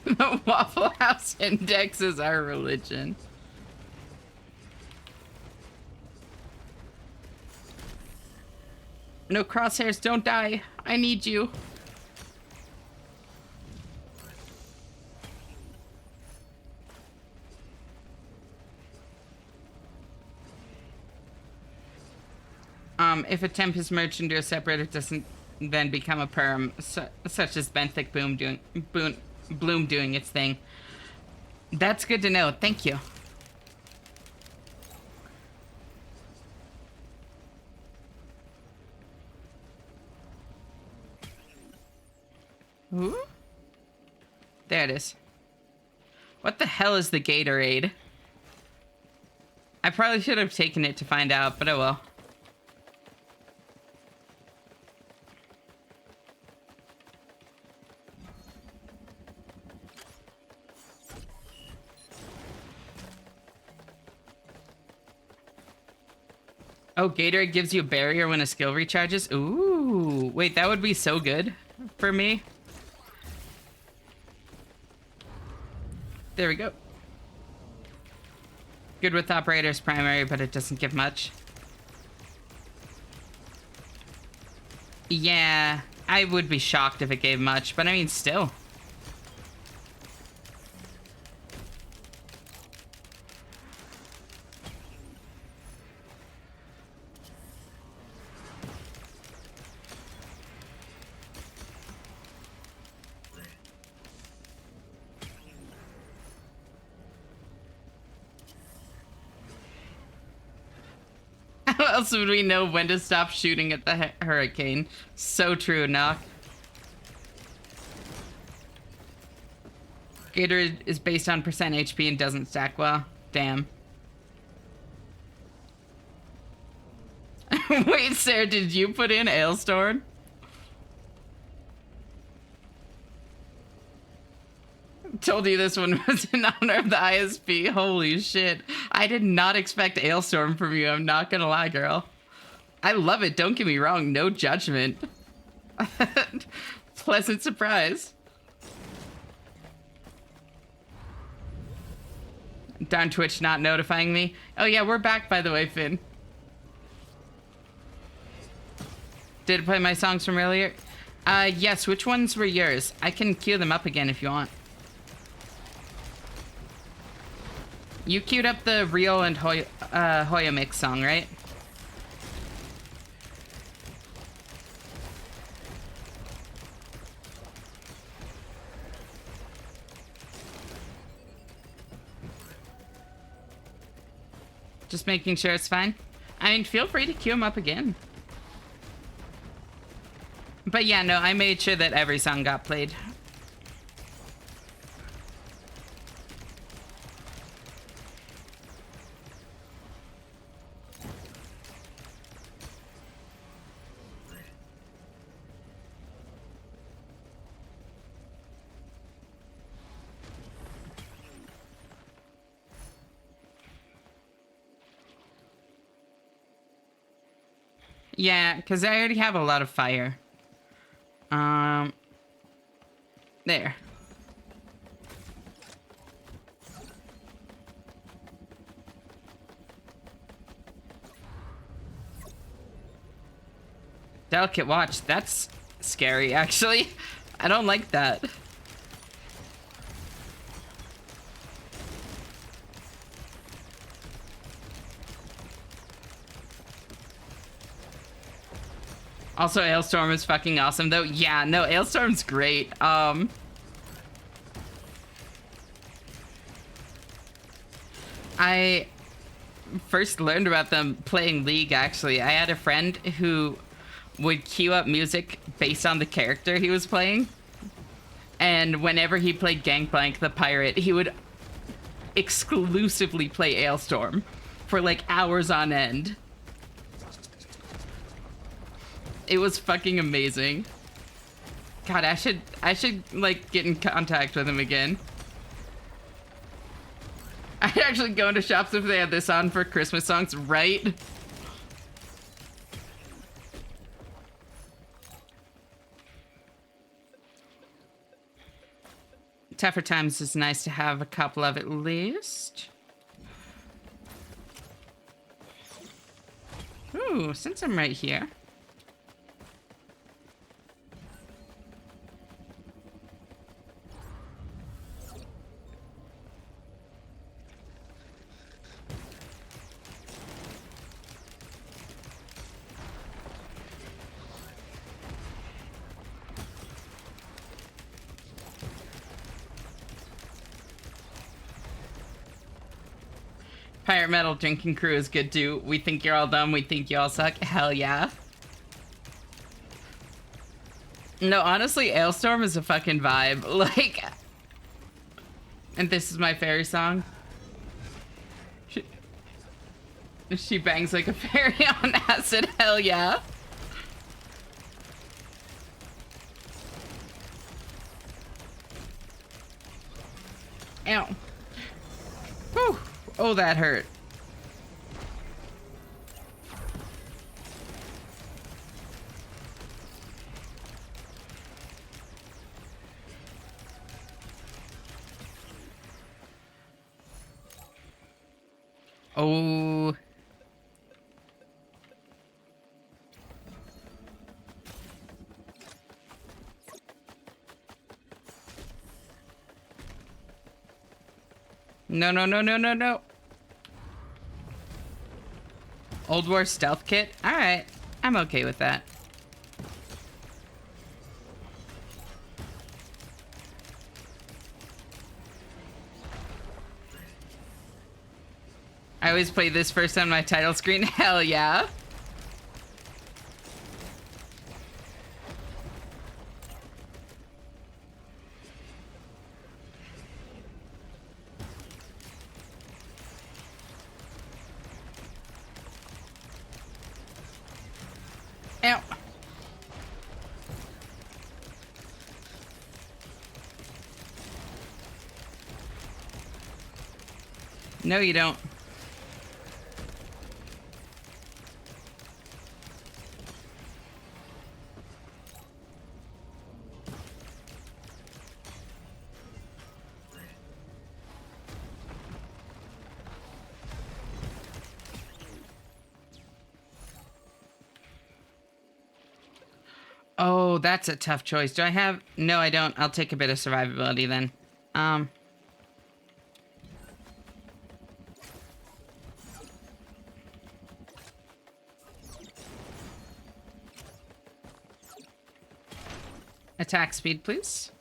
The Waffle House Index is our religion. No crosshairs, don't die. I need you. If a temp is merged into a separate, it doesn't then become a perm, such as benthic bloom doing its thing. That's good to know. Thank you. Ooh. There it is. What the hell is the Gatorade? I probably should have taken it to find out, but oh well. Oh, Gatorade gives you a barrier when a skill recharges? Ooh, wait, that would be so good for me. There we go. Good with operators primary, but it doesn't give much. Yeah, I would be shocked if it gave much, but I mean, still. How else would we know when to stop shooting at the hurricane? So true, Knock. Gatorade is based on percent HP and doesn't stack well. Damn. Wait, Sarah, did you put in Ailstorm? Told you this one was in honor of the ISP. Holy shit. I did not expect Ailstorm from you. I'm not gonna lie, girl. I love it. Don't get me wrong. No judgment. Pleasant surprise. Darn Twitch not notifying me. Oh yeah, we're back, by the way, Finn. Did it play my songs from earlier? Yes. Which ones were yours? I can queue them up again if you want. You queued up the Rio and Hoya mix song, right? Just making sure it's fine. I mean, feel free to queue them up again. But yeah, no, I made sure that every song got played. Yeah, because I already have a lot of fire. There. Delicate watch. That's scary, actually. I don't like that. Also, Ailstorm is fucking awesome, though. Yeah, no, Ailstorm's great. I first learned about them playing League, actually. I had a friend who would queue up music based on the character he was playing. And whenever he played Gangplank the Pirate, he would exclusively play Ailstorm for like hours on end. It was fucking amazing. God, I should like get in contact with him again. I'd actually go into shops if they had this on for Christmas songs, right? Tougher Times is nice to have a couple of at least. Ooh, since I'm right here. Pirate Metal Drinking Crew is good too. We think you're all dumb. We think you all suck. Hell yeah. No, honestly, Ailstorm is a fucking vibe. Like, and this is my fairy song. She bangs like a fairy on acid. Hell yeah. Ow. Whew. Oh, that hurt. Oh. No, no, no, no, no, no. Old War stealth kit? Alright. I'm okay with that. I always play this first on my title screen. Hell yeah. Ow. No, you don't. Oh, that's a tough choice. Do I have... No, I don't. I'll take a bit of survivability then. Attack speed, please.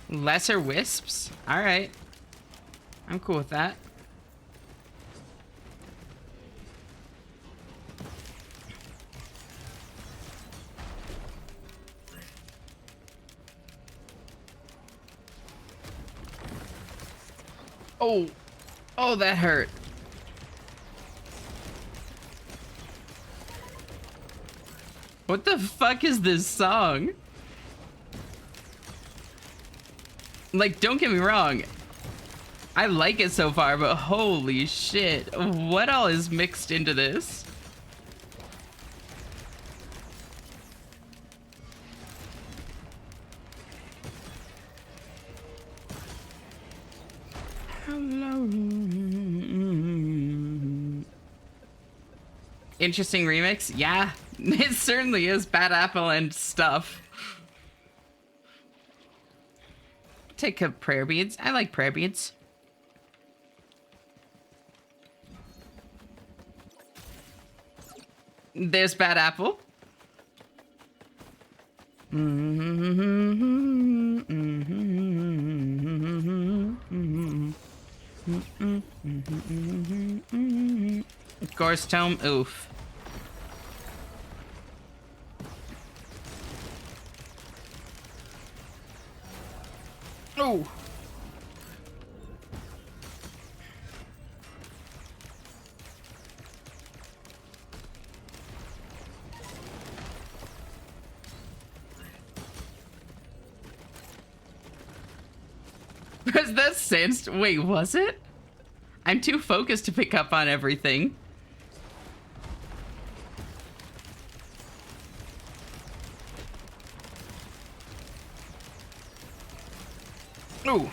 Lesser wisps? Alright. I'm cool with that. Oh. Oh, that hurt. What the fuck is this song? Like, don't get me wrong. I like it so far, but holy shit. What all is mixed into this? Hello. Interesting remix? Yeah, it certainly is. Bad Apple and stuff. Take up prayer beads. I like prayer beads. There's Bad Apple. Gorse Tome. Oof. Oh. Was that sensed? Wait, was it? I'm too focused to pick up on everything. Ooh.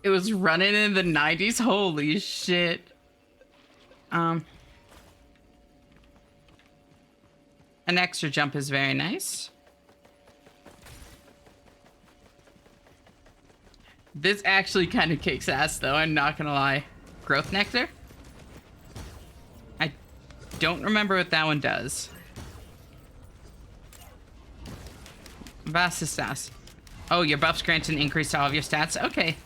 It was running in the 90s. Holy shit. An extra jump is very nice. This actually kind of kicks ass, though. I'm not gonna lie. Growth Nectar? I don't remember what that one does. Vast stats. Oh, your buffs grant an increase to all of your stats? Okay.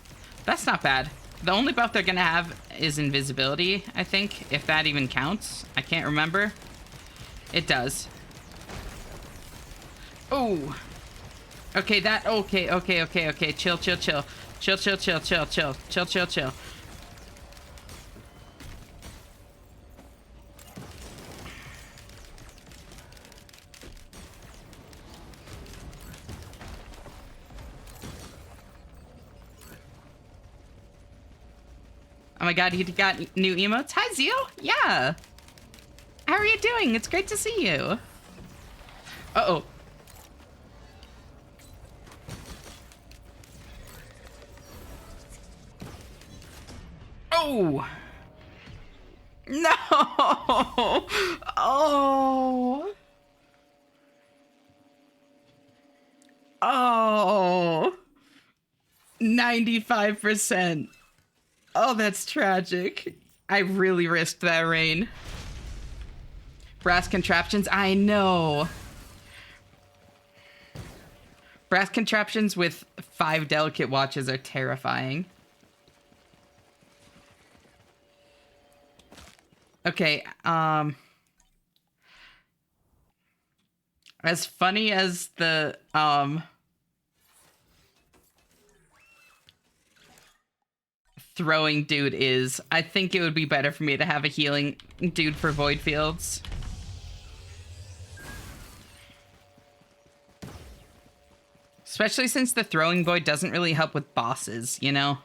That's not bad. The only buff they're gonna have is invisibility, I think. If that even counts. I can't remember. It does. Oh. Okay, that... Okay. Chill. Chill. Oh my god, you got new emotes? Hi, Zio. Yeah. How are you doing? It's great to see you. Uh-oh. Oh. No. Oh. Oh. 95%. Oh, that's tragic. I really risked that rain. Brass contraptions, I know. Brass contraptions with 5 delicate watches are terrifying. Okay, as funny as the, throwing dude is, I think it would be better for me to have a healing dude for void fields. Especially since the throwing void doesn't really help with bosses, you know?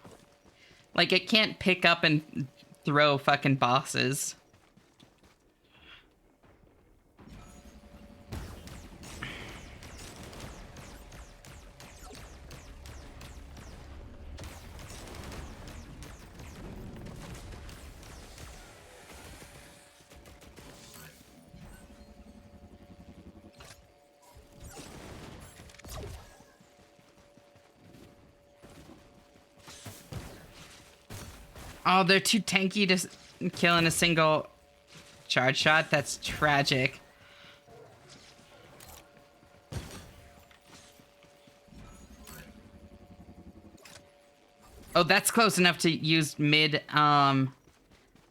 Like, it can't pick up and throw fucking bosses. Oh, they're too tanky to kill in a single charge shot? That's tragic. Oh, that's close enough to use mid,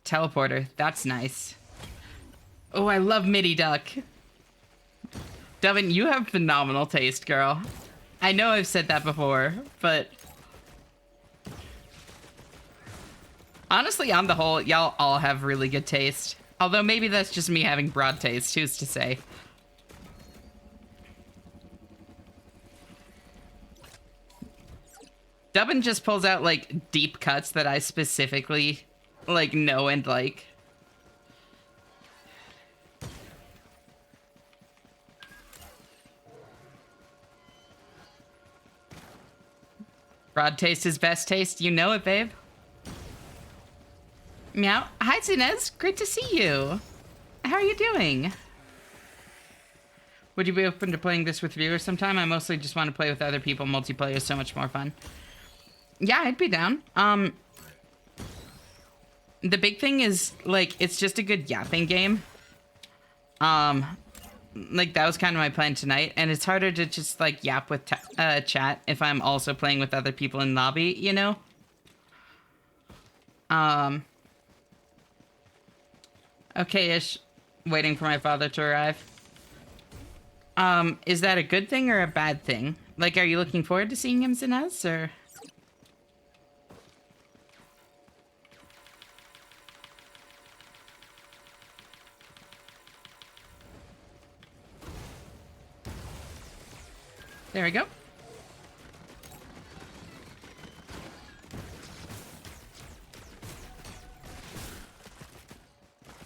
teleporter. That's nice. Oh, I love midi duck. Devin, you have phenomenal taste, girl. I know I've said that before, but... honestly, on the whole, y'all all have really good taste. Although maybe that's just me having broad taste, who's to say? Dubbin just pulls out, like, deep cuts that I specifically, like, know and like. Broad taste is best taste. You know it, babe. Meow. Hi, Zinez. Great to see you. How are you doing? Would you be open to playing this with viewers sometime? I mostly just want to play with other people. Multiplayer is so much more fun. Yeah, I'd be down. The big thing is, like, it's just a good yapping game. Like, that was kind of my plan tonight, and it's harder to just, like, yap with chat if I'm also playing with other people in lobby, you know? Okay-ish. Waiting for my father to arrive. Is that a good thing or a bad thing? Like, are you looking forward to seeing him, Zinez, or...? There we go.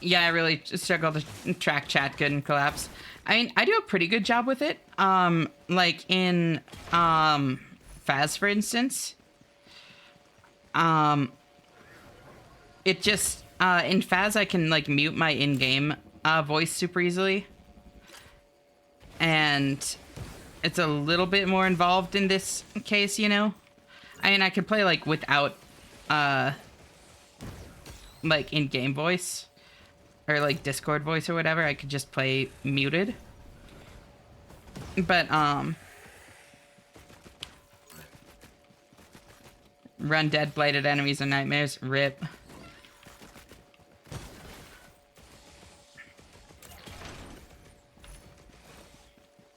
Yeah, I really struggle to track chat good and collapse. I mean, I do a pretty good job with it. Like in, Faz, for instance. It just, in Faz, I can, like, mute my in-game, voice super easily. And it's a little bit more involved in this case, you know? I mean, I could play, like, without, like, in-game voice. Or, like, Discord voice or whatever. I could just play muted. But, run dead, blighted enemies and nightmares. RIP.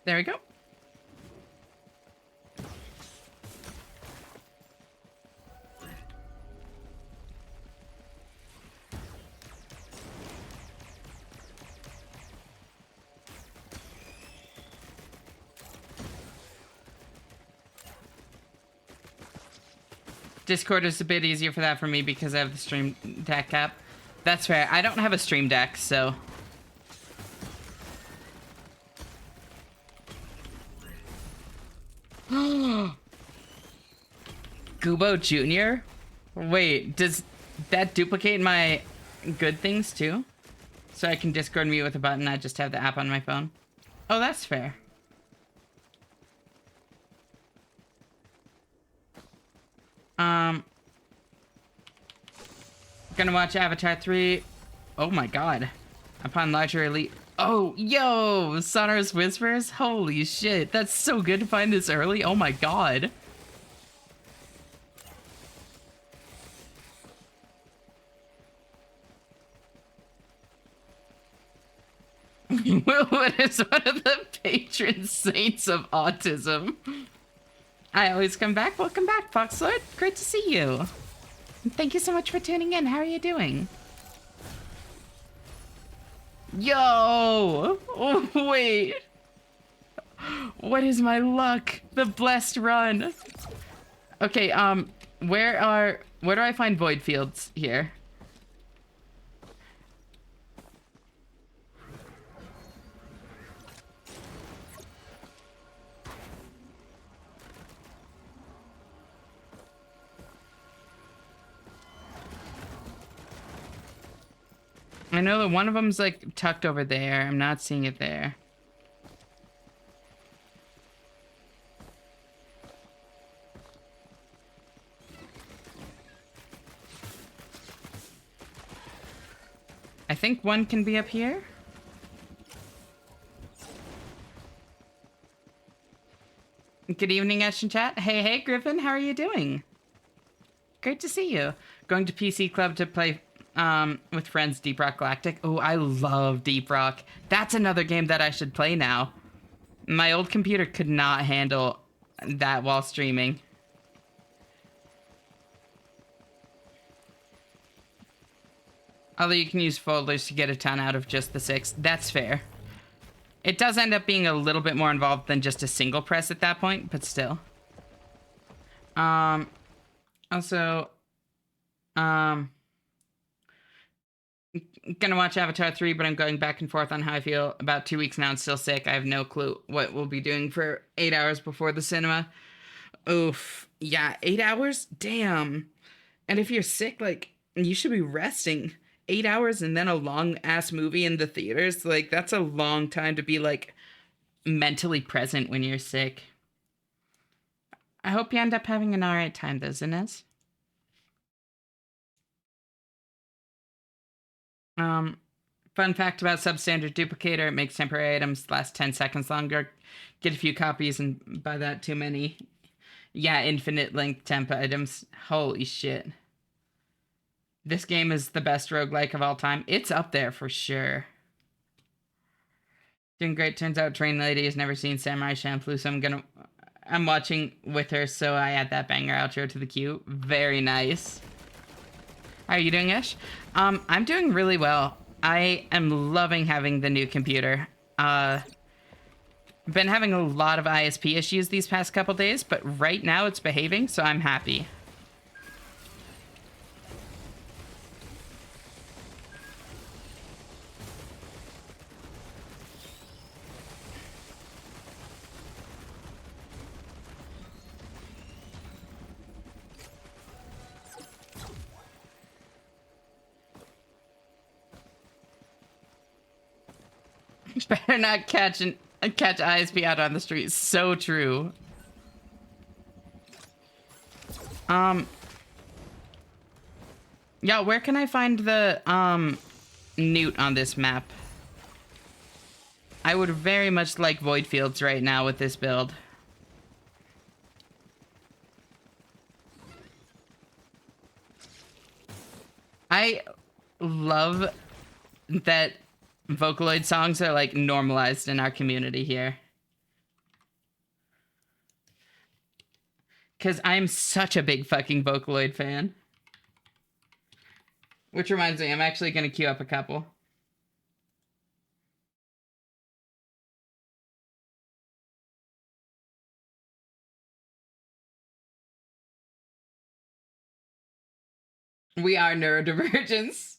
There we go. Discord is a bit easier for that for me because I have the Stream Deck app. That's fair. I don't have a Stream Deck, so... Gubo Jr.? Wait, does that duplicate my good things too? So I can Discord mute with a button, I just have the app on my phone. Oh, that's fair. Gonna watch Avatar 3. Oh my god. Upon larger elite. Oh, yo! Sonorous Whispers? Holy shit, that's so good to find this early. Oh my god. What is one of the patron saints of autism? I always come back. Welcome back, Foxlord. Great to see you. Thank you so much for tuning in. How are you doing? Yo! Oh, wait. What is my luck? The blessed run. Okay, where do I find void fields here? I know that one of them's like tucked over there. I'm not seeing it there. I think one can be up here. Good evening, Action Chat. Hey, Griffin, how are you doing? Great to see you. Going to PC Club to play with friends Deep Rock Galactic. Oh, I love Deep Rock. That's another game that I should play now. My old computer could not handle that while streaming. Although you can use folders to get a ton out of just the 6. That's fair. It does end up being a little bit more involved than just a single press at that point, but still. Also, gonna watch Avatar 3, but I'm going back and forth on how I feel. About 2 weeks now and still sick. I have no clue what we'll be doing for 8 hours before the cinema. Oof. Yeah, 8 hours? Damn. And if you're sick, like, you should be resting. 8 hours and then a long-ass movie in the theaters? Like, that's a long time to be, like, mentally present when you're sick. I hope you end up having an alright time, though, Zinez. Fun fact about substandard duplicator, it makes temporary items last 10 seconds longer. Get a few copies and by that too many. Yeah, infinite length temp items. Holy shit. This game is the best roguelike of all time. It's up there for sure. Doing great. Turns out Train Lady has never seen Samurai Champloo, so I'm watching with her, so I add that banger outro to the queue. Very nice. How are you doing, Ish? I'm doing really well. I am loving having the new computer. Been having a lot of ISP issues these past couple days, but right now it's behaving, so I'm happy. Better not catch ISP out on the street. So true. Yeah, where can I find the newt on this map? I would very much like void fields right now with this build. I love that Vocaloid songs are like normalized in our community here. Because I'm such a big fucking Vocaloid fan. Which reminds me, I'm actually going to queue up a couple. We are neurodivergents.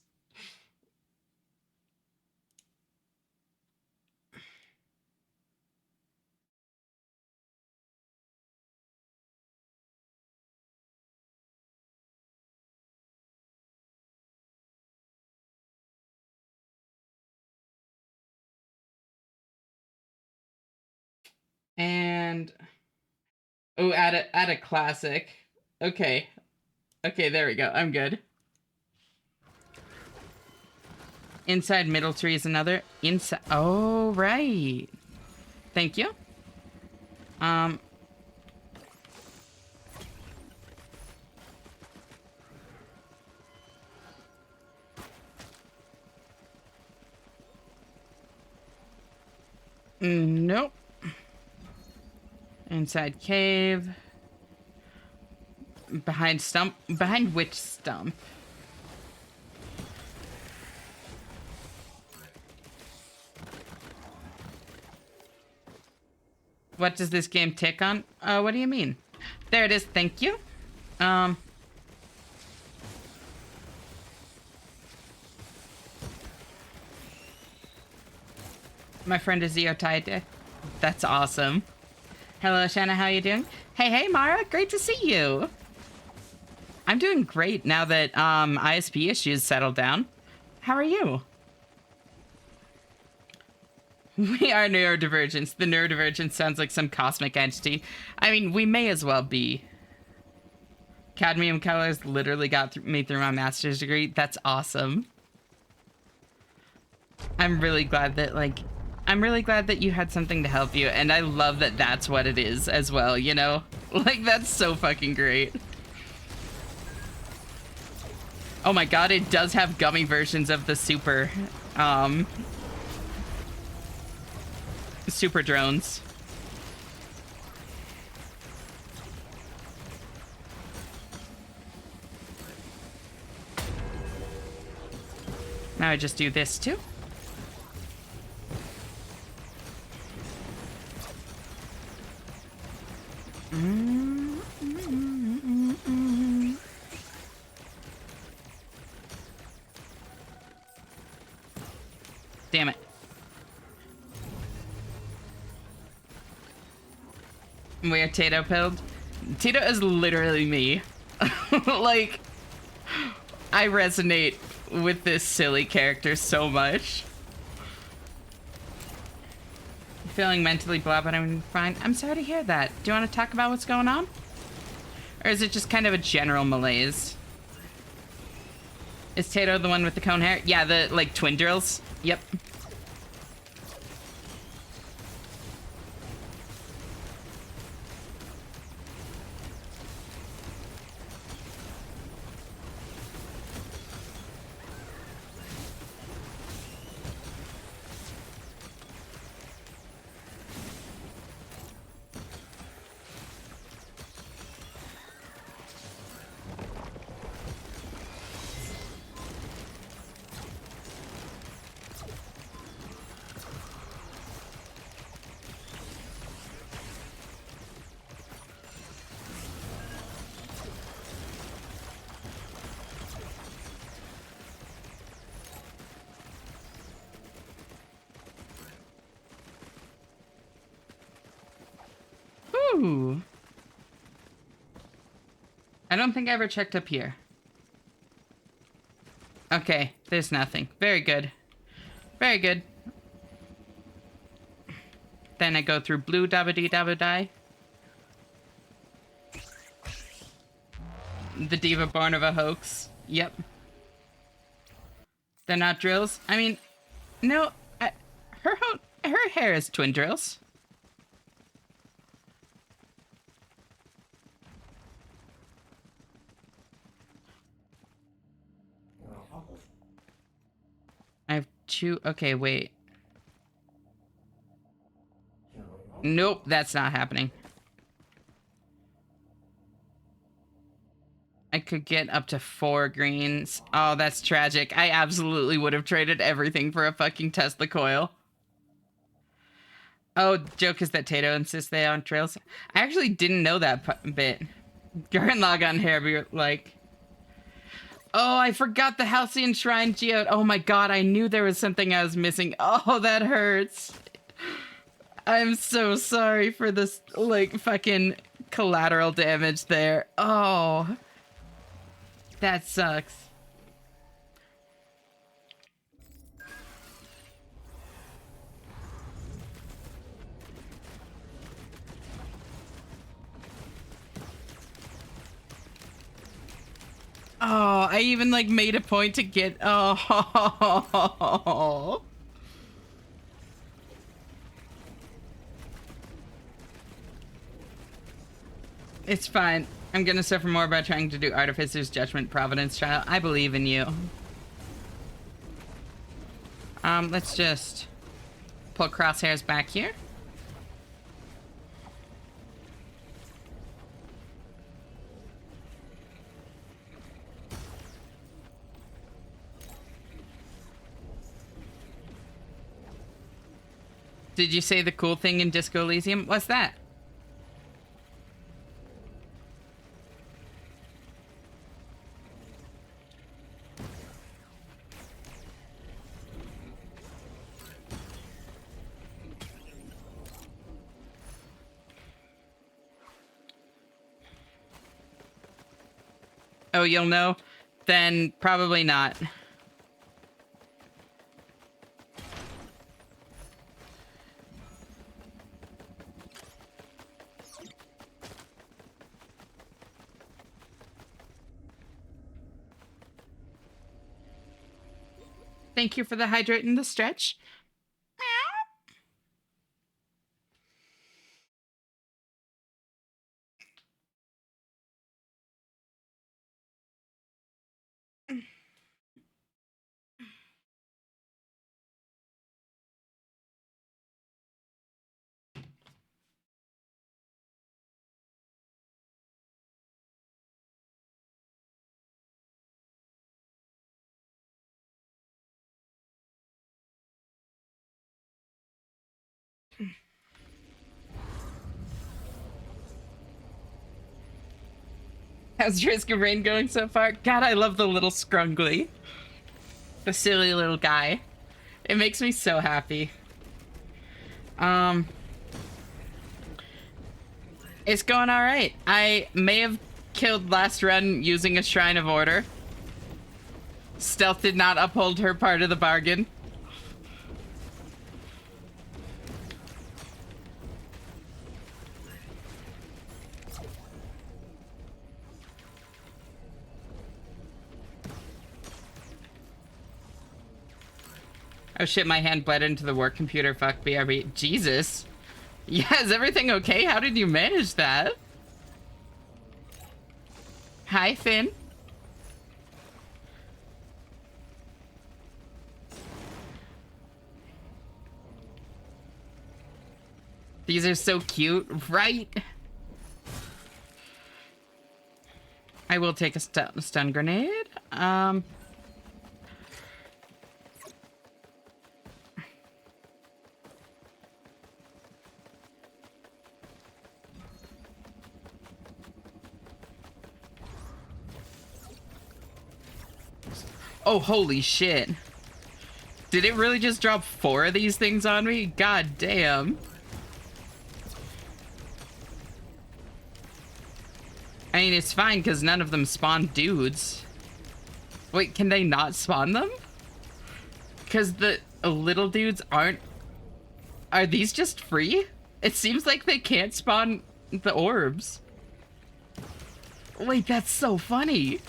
And oh, add a classic. Okay. Okay, there we go. I'm good. Inside middle tree is another. Inside. Oh, right. Thank you. Nope. Inside cave. Behind stump. Behind which stump? What does this game tick on? What do you mean? There it is. Thank you. My friend is Zeotide. That's awesome. Hello, Shanna. How you doing? Hey, Mara. Great to see you. I'm doing great now that ISP issues settled down. How are you? We are neurodivergents. The neurodivergence sounds like some cosmic entity. I mean, we may as well be. Cadmium colors literally got me through my master's degree. That's awesome. I'm really glad that you had something to help you, and I love that that's what it is as well, you know? Like, that's so fucking great. Oh my god, it does have gummy versions of the super drones. Now I just do this too. Damn it. Where Tato pilled? Tato is literally me. Like, I resonate with this silly character so much. Feeling mentally blah, but I'm fine. I'm sorry to hear that. Do you want to talk about what's going on? Or is it just kind of a general malaise? Is Tato the one with the cone hair? Yeah, the, like, twin drills. Yep. Ooh. I don't think I ever checked up here. Okay, there's nothing. Very good. Very good. Then I go through blue dabba-dee-dabba-die. The diva born of a hoax. Yep. They're not drills? I mean, no, her hair is twin drills. I have two. Okay, wait. Nope, that's not happening. I could get up to 4 greens. Oh, that's tragic. I absolutely would have traded everything for a fucking Tesla coil. Oh, joke is that Tato insists they on trails. I actually didn't know that bit. Current log on hair be like... Oh, I forgot the Halcyon Shrine geode. Oh my god, I knew there was something I was missing. Oh, that hurts. I'm so sorry for this, like, fucking collateral damage there. Oh, that sucks. Oh, I even, like, made a point to get... Oh. It's fine. I'm gonna suffer more by trying to do Artificer's Judgment Providence trial. I believe in you. Let's just pull Crosshairs back here. Did you say the cool thing in Disco Elysium? What's that? Oh, you'll know? Then probably not. Thank you for the hydrate and the stretch. How's Risk of Rain going so far? God, I love the little scrungly. The silly little guy. It makes me so happy. It's going alright. I may have killed last run using a Shrine of Order. Stealth did not uphold her part of the bargain. Oh shit, my hand bled into the work computer. Fuck BRB. Jesus. Yeah, is everything okay? How did you manage that? Hi, Finn. These are so cute, right? I will take a stun grenade. Oh, holy shit. Did it really just drop 4 of these things on me? God damn. I mean, it's fine because none of them spawn dudes. Wait, can they not spawn them? Because the little dudes aren't... Are these just free? It seems like they can't spawn the orbs. Wait, that's so funny.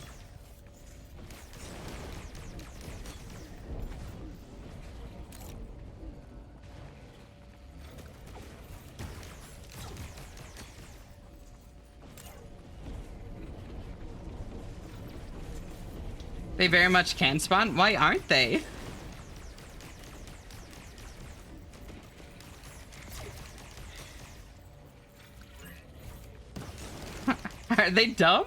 They very much can spawn. Why aren't they? Are they dumb?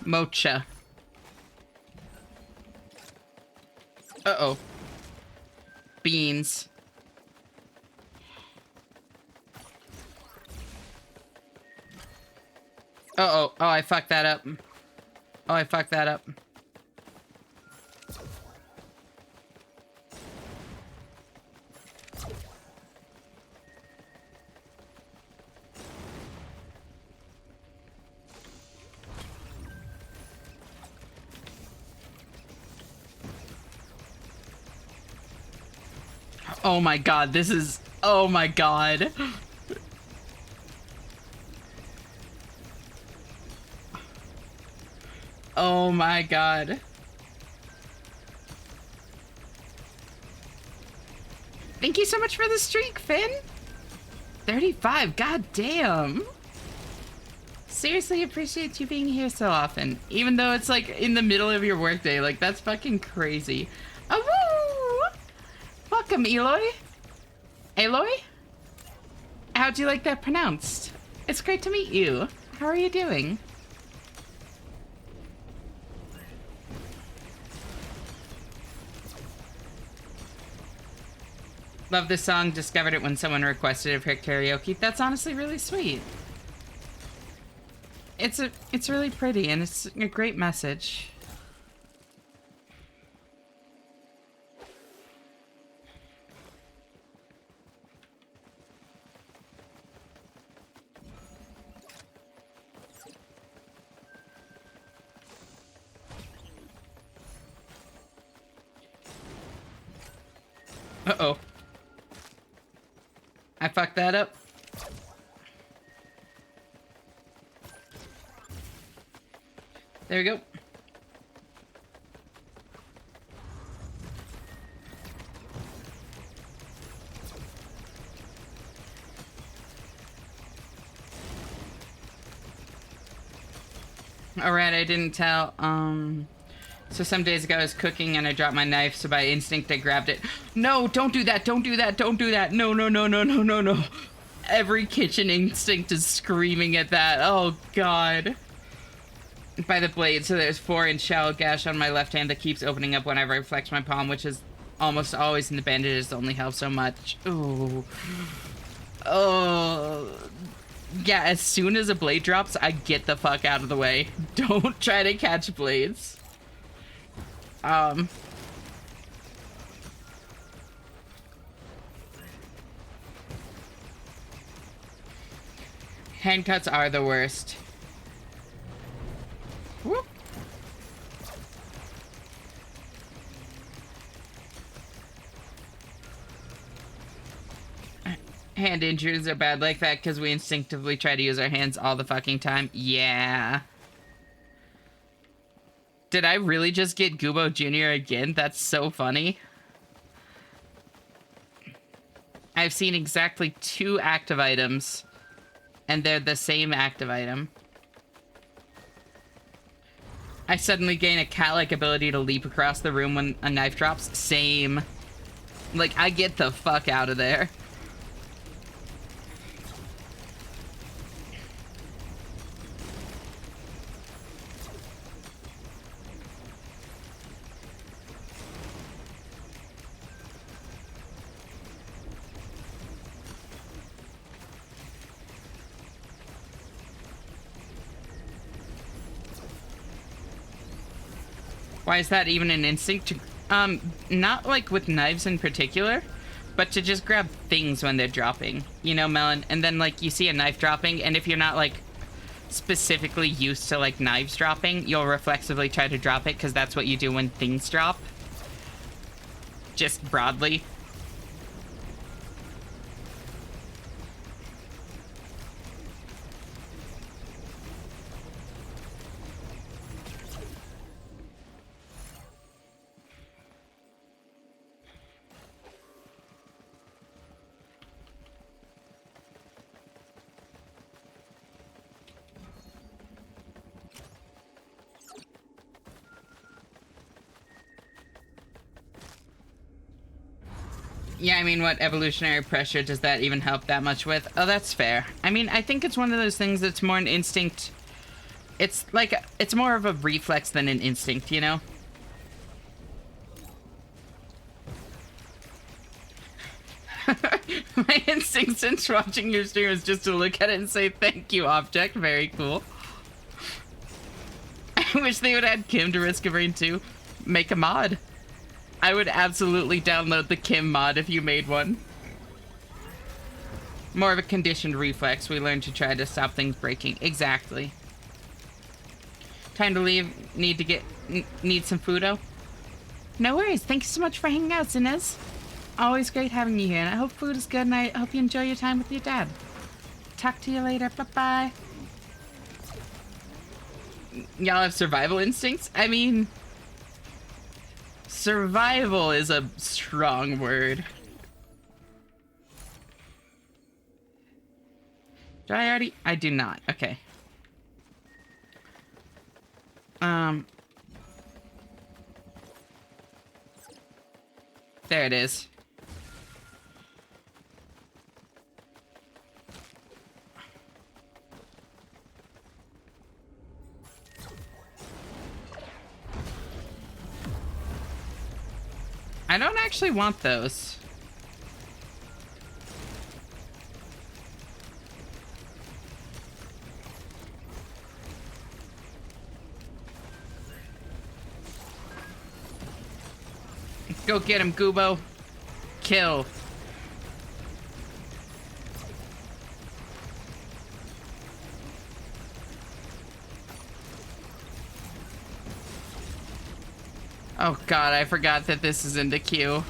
Mocha. Uh-oh. Beans. Uh-oh. Oh, I fucked that up. Oh, I fucked that up. Oh my god, this is... Oh my god. Oh my god. Thank you so much for the streak, Finn. 35, god damn. Seriously appreciate you being here so often. Even though it's like in the middle of your workday. Like, that's fucking crazy. Oh, woo! Welcome, Eloy. Aloy? How'd you like that pronounced? It's great to meet you. How are you doing? Love this song. Discovered it when someone requested it for karaoke. That's honestly really sweet. It's really pretty and it's a great message. Uh-oh. I fucked that up. There we go. Alright, I didn't tell. So some days ago I was cooking and I dropped my knife, so by instinct I grabbed it. No, don't do that, don't do that, don't do that. No, no, no, no, no, no, no. Every kitchen instinct is screaming at that. Oh, God. By the blade, so there's 4-inch shallow gash on my left hand that keeps opening up whenever I flex my palm, which is almost always in the bandages, only help so much. Ooh. Oh. Yeah, as soon as a blade drops, I get the fuck out of the way. Don't try to catch blades. Hand cuts are the worst. Whoop. Hand injuries are bad like that because we instinctively try to use our hands all the fucking time. Yeah. Did I really just get Gubo Jr. again? That's so funny. I've seen exactly 2 active items, and they're the same active item. I suddenly gain a cat-like ability to leap across the room when a knife drops. Same. Like, I get the fuck out of there. Why is that even an instinct? Not like with knives in particular, but to just grab things when they're dropping. You know, Melon? And then, like, you see a knife dropping, and if you're not, like, specifically used to, like, knives dropping, you'll reflexively try to drop it, because that's what you do when things drop. Just broadly. Yeah, I mean, what evolutionary pressure does that even help that much with? Oh, that's fair. I mean, I think it's one of those things that's more an instinct. It's like, it's more of a reflex than an instinct, you know? My instinct since watching your stream is just to look at it and say thank you, object. Very cool. I wish they would add Kim to Risk of Rain 2. Make a mod. I would absolutely download the Kim mod if you made one. More of a conditioned reflex. We learn to try to stop things breaking. Exactly. Time to leave. Need some foodo? No worries. Thank you so much for hanging out, Zinez. Always great having you here, and I hope food is good, and I hope you enjoy your time with your dad. Talk to you later. Bye-bye. Y'all have survival instincts? I mean, survival is a strong word. Do I already? I do not. Okay. There it is. I don't actually want those. Go get him, Goobo. Kill. Oh god, I forgot that this is in the queue.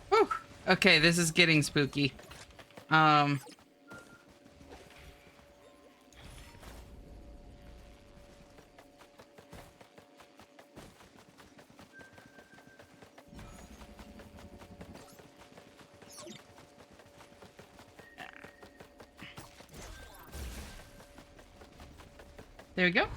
Whew. Okay, this is getting spooky. There we go.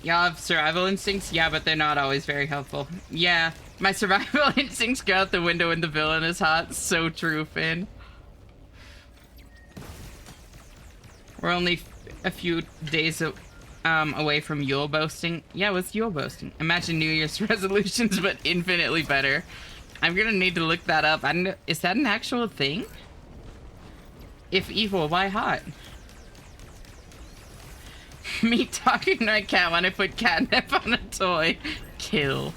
Y'all have survival instincts? Yeah, but they're not always very helpful. Yeah, my survival instincts go out the window when the villain is hot. So true, Finn. We're only a few days away from Yule boasting. Yeah, what's Yule boasting? Imagine New Year's resolutions, but infinitely better. I'm gonna need to look that up. I don't know, is that an actual thing? If evil, why hot? Me talking to my cat when I put catnip on a toy. Kill.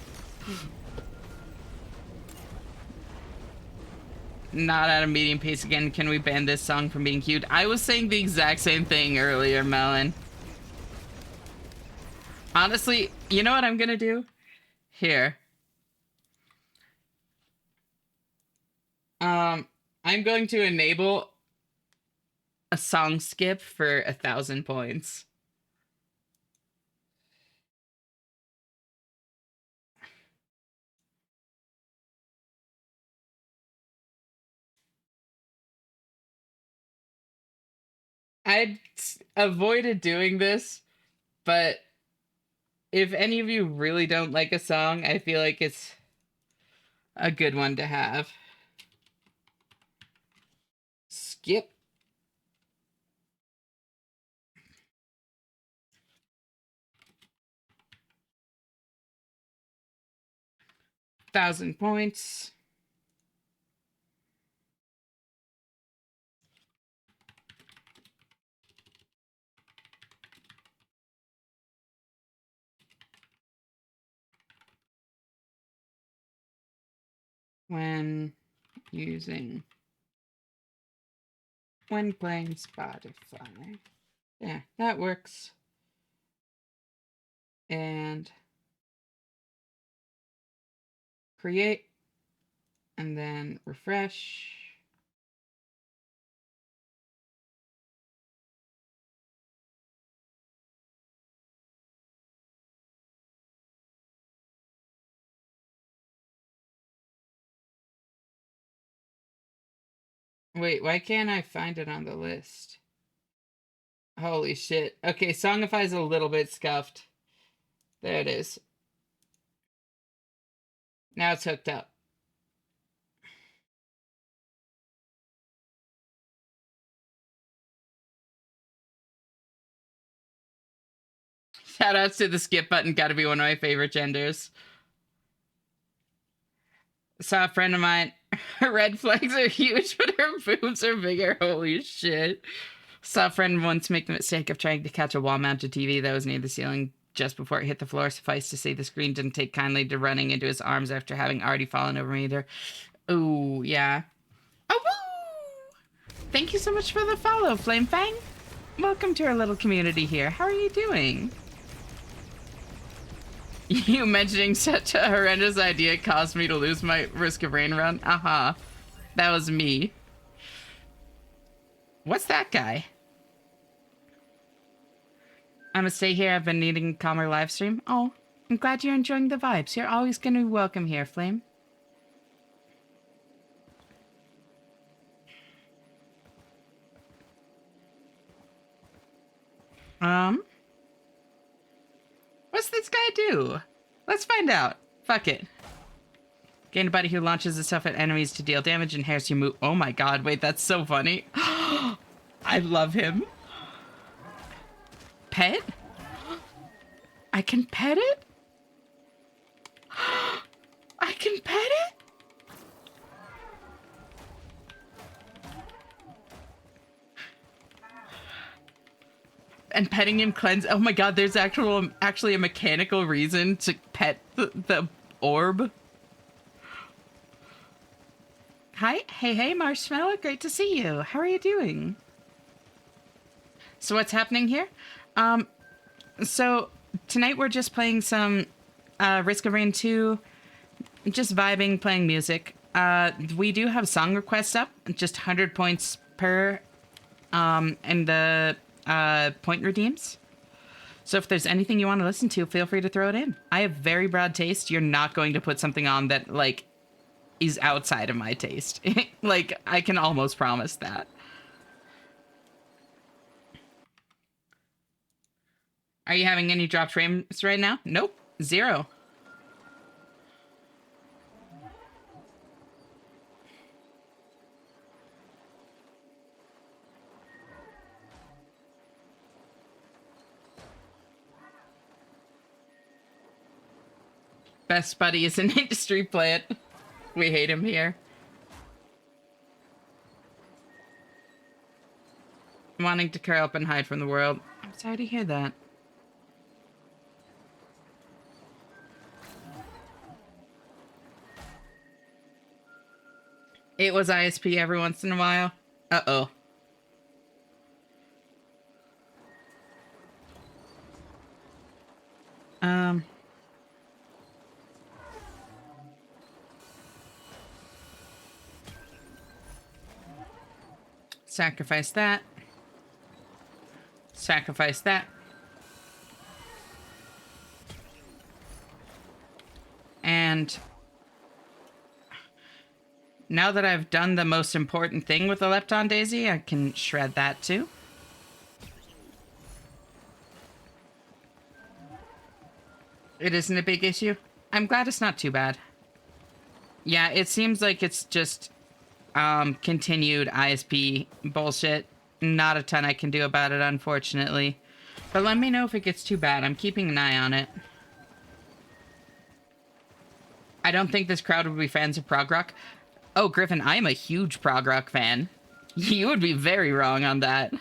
Not at a medium pace again. Can we ban this song from being cute? I was saying the exact same thing earlier, Melon. Honestly, you know what I'm gonna do? Here. I'm going to enable a song skip for 1,000 points. I avoided doing this, but if any of you really don't like a song, I feel like it's a good one to have. Skip. Thousand points. When playing Spotify. Yeah, that works. And create, and then refresh. Wait, why can't I find it on the list? Holy shit. Okay, Songify's a little bit scuffed. There it is. Now it's hooked up. Shoutouts to the skip button, gotta be one of my favorite genders. Saw a friend of mine. Her red flags are huge, but her boobs are bigger. Holy shit. Saw a friend once make the mistake of trying to catch a wall-mounted TV that was near the ceiling just before it hit the floor. Suffice to say, the screen didn't take kindly to running into his arms after having already fallen over me either. Ooh, yeah. Oh, woo! Thank you so much for the follow, Flame Fang. Welcome to our little community here. How are you doing? You mentioning such a horrendous idea caused me to lose my Risk of Rain run? Uh-huh. That was me. What's that guy? I'm gonna stay here. I've been needing a calmer live stream. Oh, I'm glad you're enjoying the vibes. You're always gonna be welcome here, Flame. What's this guy do? Let's find out. Fuck it. Gain a buddy who launches itself at enemies to deal damage and hairs you move. Oh my god, wait, that's so funny. I love him. Pet? I can pet it? I can pet it? And petting him cleanse. Oh my god, there's actually a mechanical reason to pet the orb. Hi, hey, Marshmallow, great to see you. How are you doing? So what's happening here? So tonight we're just playing some Risk of Rain 2, just vibing, playing music. We do have song requests up, just 100 points per, and the point redeems. So if there's anything you want to listen to, feel free to throw it in. I have very broad taste. You're not going to put something on that, like, is outside of my taste. Like, I can almost promise that. Are you having any dropped frames right now? Nope. 0. Best buddy is an industry plant. We hate him here. Wanting to curl up and hide from the world. I'm sorry to hear that. It was ISP every once in a while. Uh-oh. Sacrifice that. Sacrifice that. And now that I've done the most important thing with the Lepton Daisy, I can shred that too. It isn't a big issue. I'm glad it's not too bad. Yeah, it seems like it's just continued ISP bullshit. Not a ton I can do about it, unfortunately. But let me know if it gets too bad. I'm keeping an eye on it. I don't think this crowd would be fans of prog rock. Oh, Griffin, I am a huge prog rock fan. You would be very wrong on that.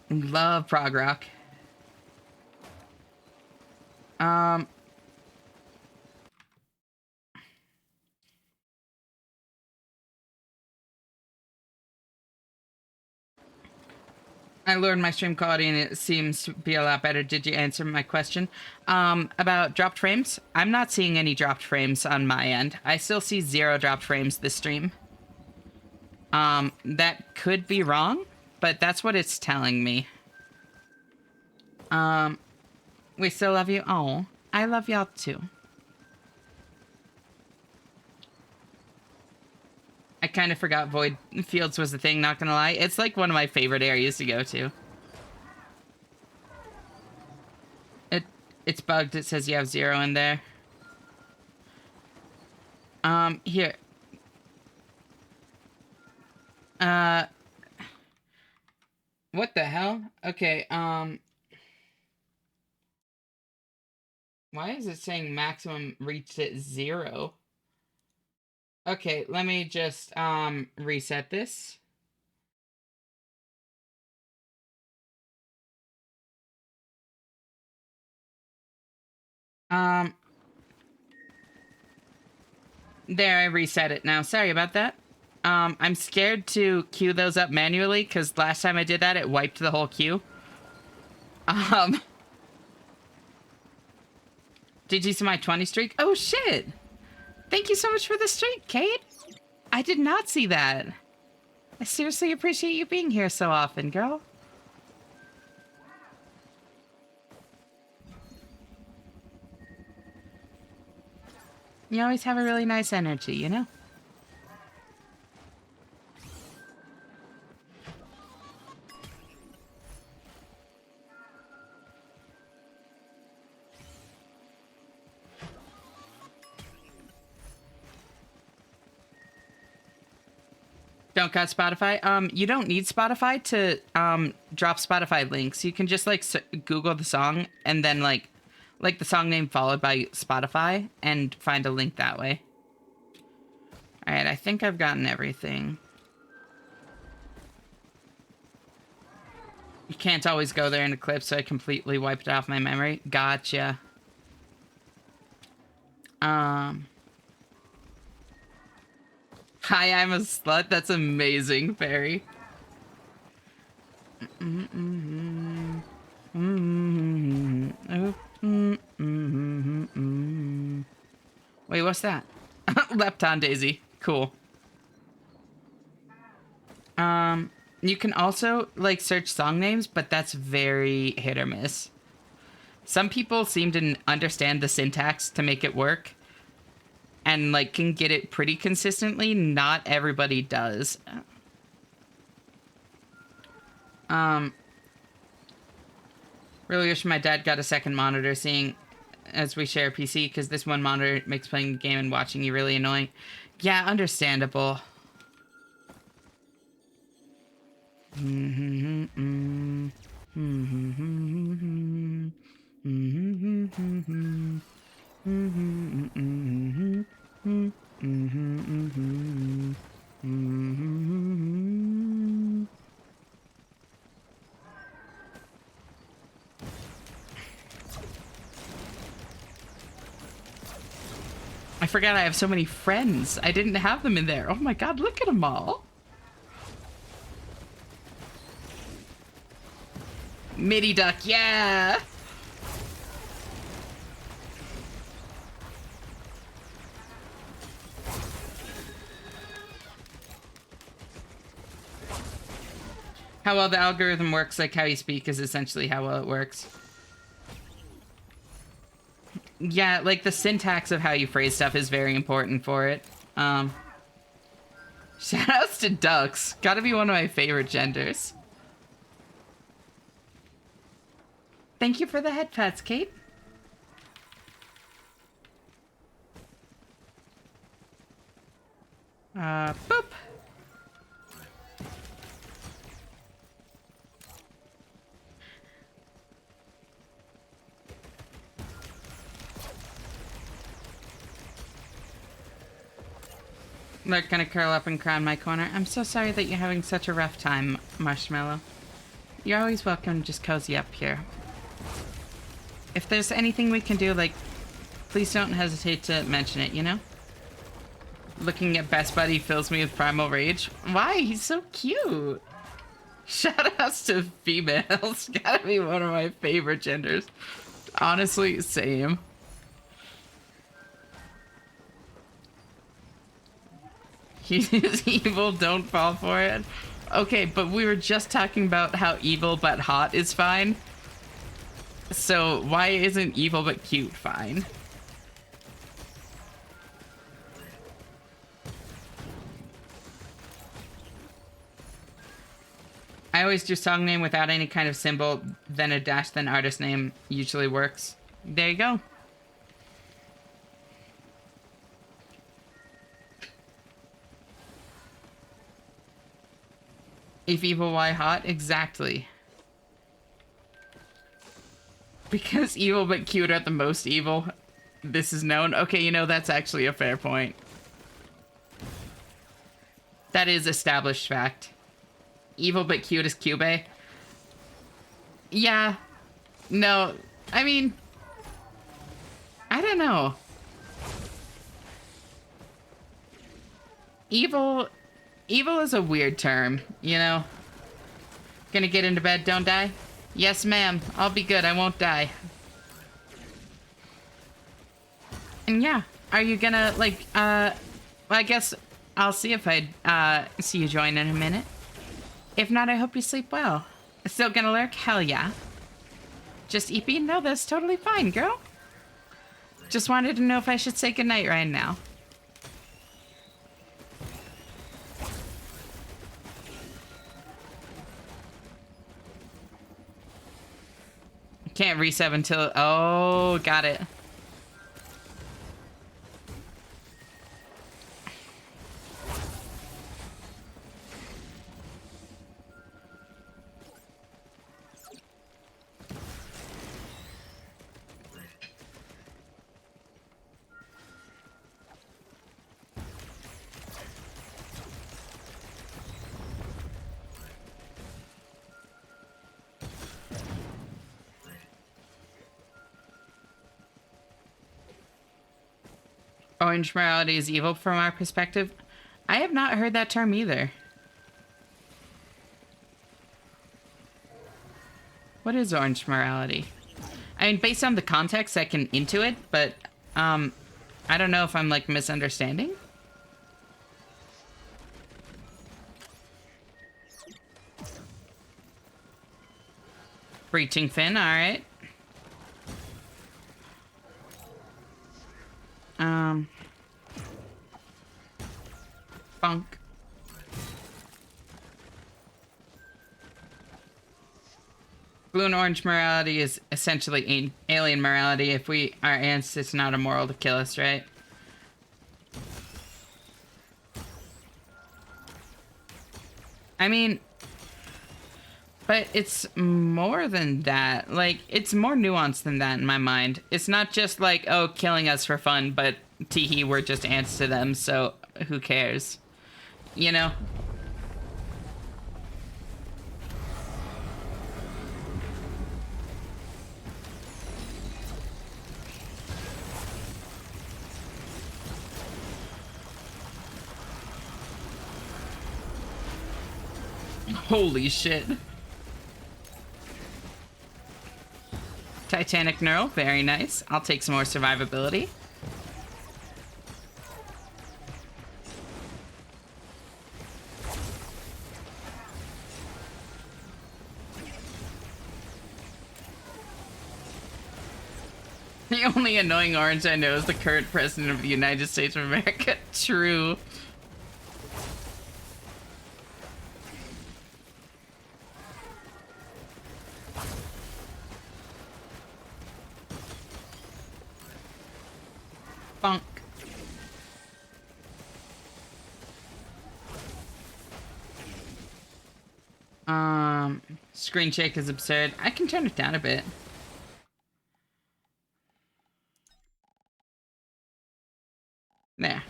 Love prog rock. I lowered my stream quality and it seems to be a lot better. Did you answer my question? About dropped frames? I'm not seeing any dropped frames on my end. I still see 0 dropped frames this stream. That could be wrong, but that's what it's telling me. We still love you. Oh, I love y'all too. kind of forgot Void Fields was a thing, not gonna lie. It's like one of my favorite areas to go to. It's bugged. It says you have 0 in there. Here. What the hell? Okay, why is it saying maximum reached at 0? Okay, let me just, reset this. There, I reset it now. Sorry about that. I'm scared to queue those up manually, because last time I did that, it wiped the whole queue. Did you see my 20 streak? Oh, shit! Thank you so much for the streak, Kate! I did not see that. I seriously appreciate you being here so often, girl. You always have a really nice energy, you know? Don't got Spotify? You don't need Spotify to drop Spotify links. You can just like Google the song and then like the song name followed by Spotify and find a link that way. All right, I think I've gotten everything. You can't always go there in Eclipse, so I completely wiped it off my memory. Gotcha. Hi, I'm a slut. That's amazing, Barry. Wait, what's that? Lepton Daisy. Cool. You can also, like, search song names, but that's very hit or miss. Some people seem to understand the syntax to make it work. And, like, can get it pretty consistently. Not everybody does. Really wish my dad got a second monitor, seeing as we share a PC, because this one monitor makes playing the game and watching you really annoying. Yeah, understandable. I forgot I have so many friends. I didn't have them in there. Oh my god, look at them all. Midi duck, yeah! How well the algorithm works, like how you speak, is essentially how well it works. Yeah, like the syntax of how you phrase stuff is very important for it. Shoutouts to ducks. Gotta be one of my favorite genders. Thank you for the head pats, Kate. Boop. They're gonna curl up and cry in my corner. I'm so sorry that you're having such a rough time, Marshmallow. You're always welcome to just cozy up here. If there's anything we can do, like, please don't hesitate to mention it, you know? Looking at Best Buddy fills me with primal rage. Why? He's so cute. Shoutouts to females. Gotta be one of my favorite genders. Honestly, same. He's evil, don't fall for it. Okay, but we were just talking about how evil but hot is fine. So why isn't evil but cute fine? I always do song name without any kind of symbol, then a dash, then artist name usually works. There you go. If evil, why hot? Exactly. Because evil but cute are the most evil. This is known. Okay, you know, that's actually a fair point. That is established fact. Evil but cute is Cube. Yeah. No. I mean... I don't know. Evil... Evil is a weird term, you know? Gonna get into bed, don't die? Yes, ma'am. I'll be good. I won't die. And yeah. Are you gonna, like, well, I guess I'll see if I, see you join in a minute. If not, I hope you sleep well. Still gonna lurk? Hell yeah. Just EP? No, that's totally fine, girl. Just wanted to know if I should say goodnight right now. Can't reset until... Oh, got it. Orange morality is evil from our perspective. I have not heard that term either. What is orange morality? I mean, based on the context, I can intuit, but I don't know if I'm like misunderstanding. Breaching fin, alright. Funk. Blue and orange morality is essentially alien morality. If we are ants, it's not immoral to kill us, right? I mean, but it's more than that. Like, it's more nuanced than that in my mind. It's not just like, oh, killing us for fun, but teehee, we're just ants to them, so who cares? You know? Holy shit. Titanic neural, very nice. I'll take some more survivability. The only annoying orange I know is the current president of the United States of America. True. Funk. Screen shake is absurd. I can turn it down a bit. There.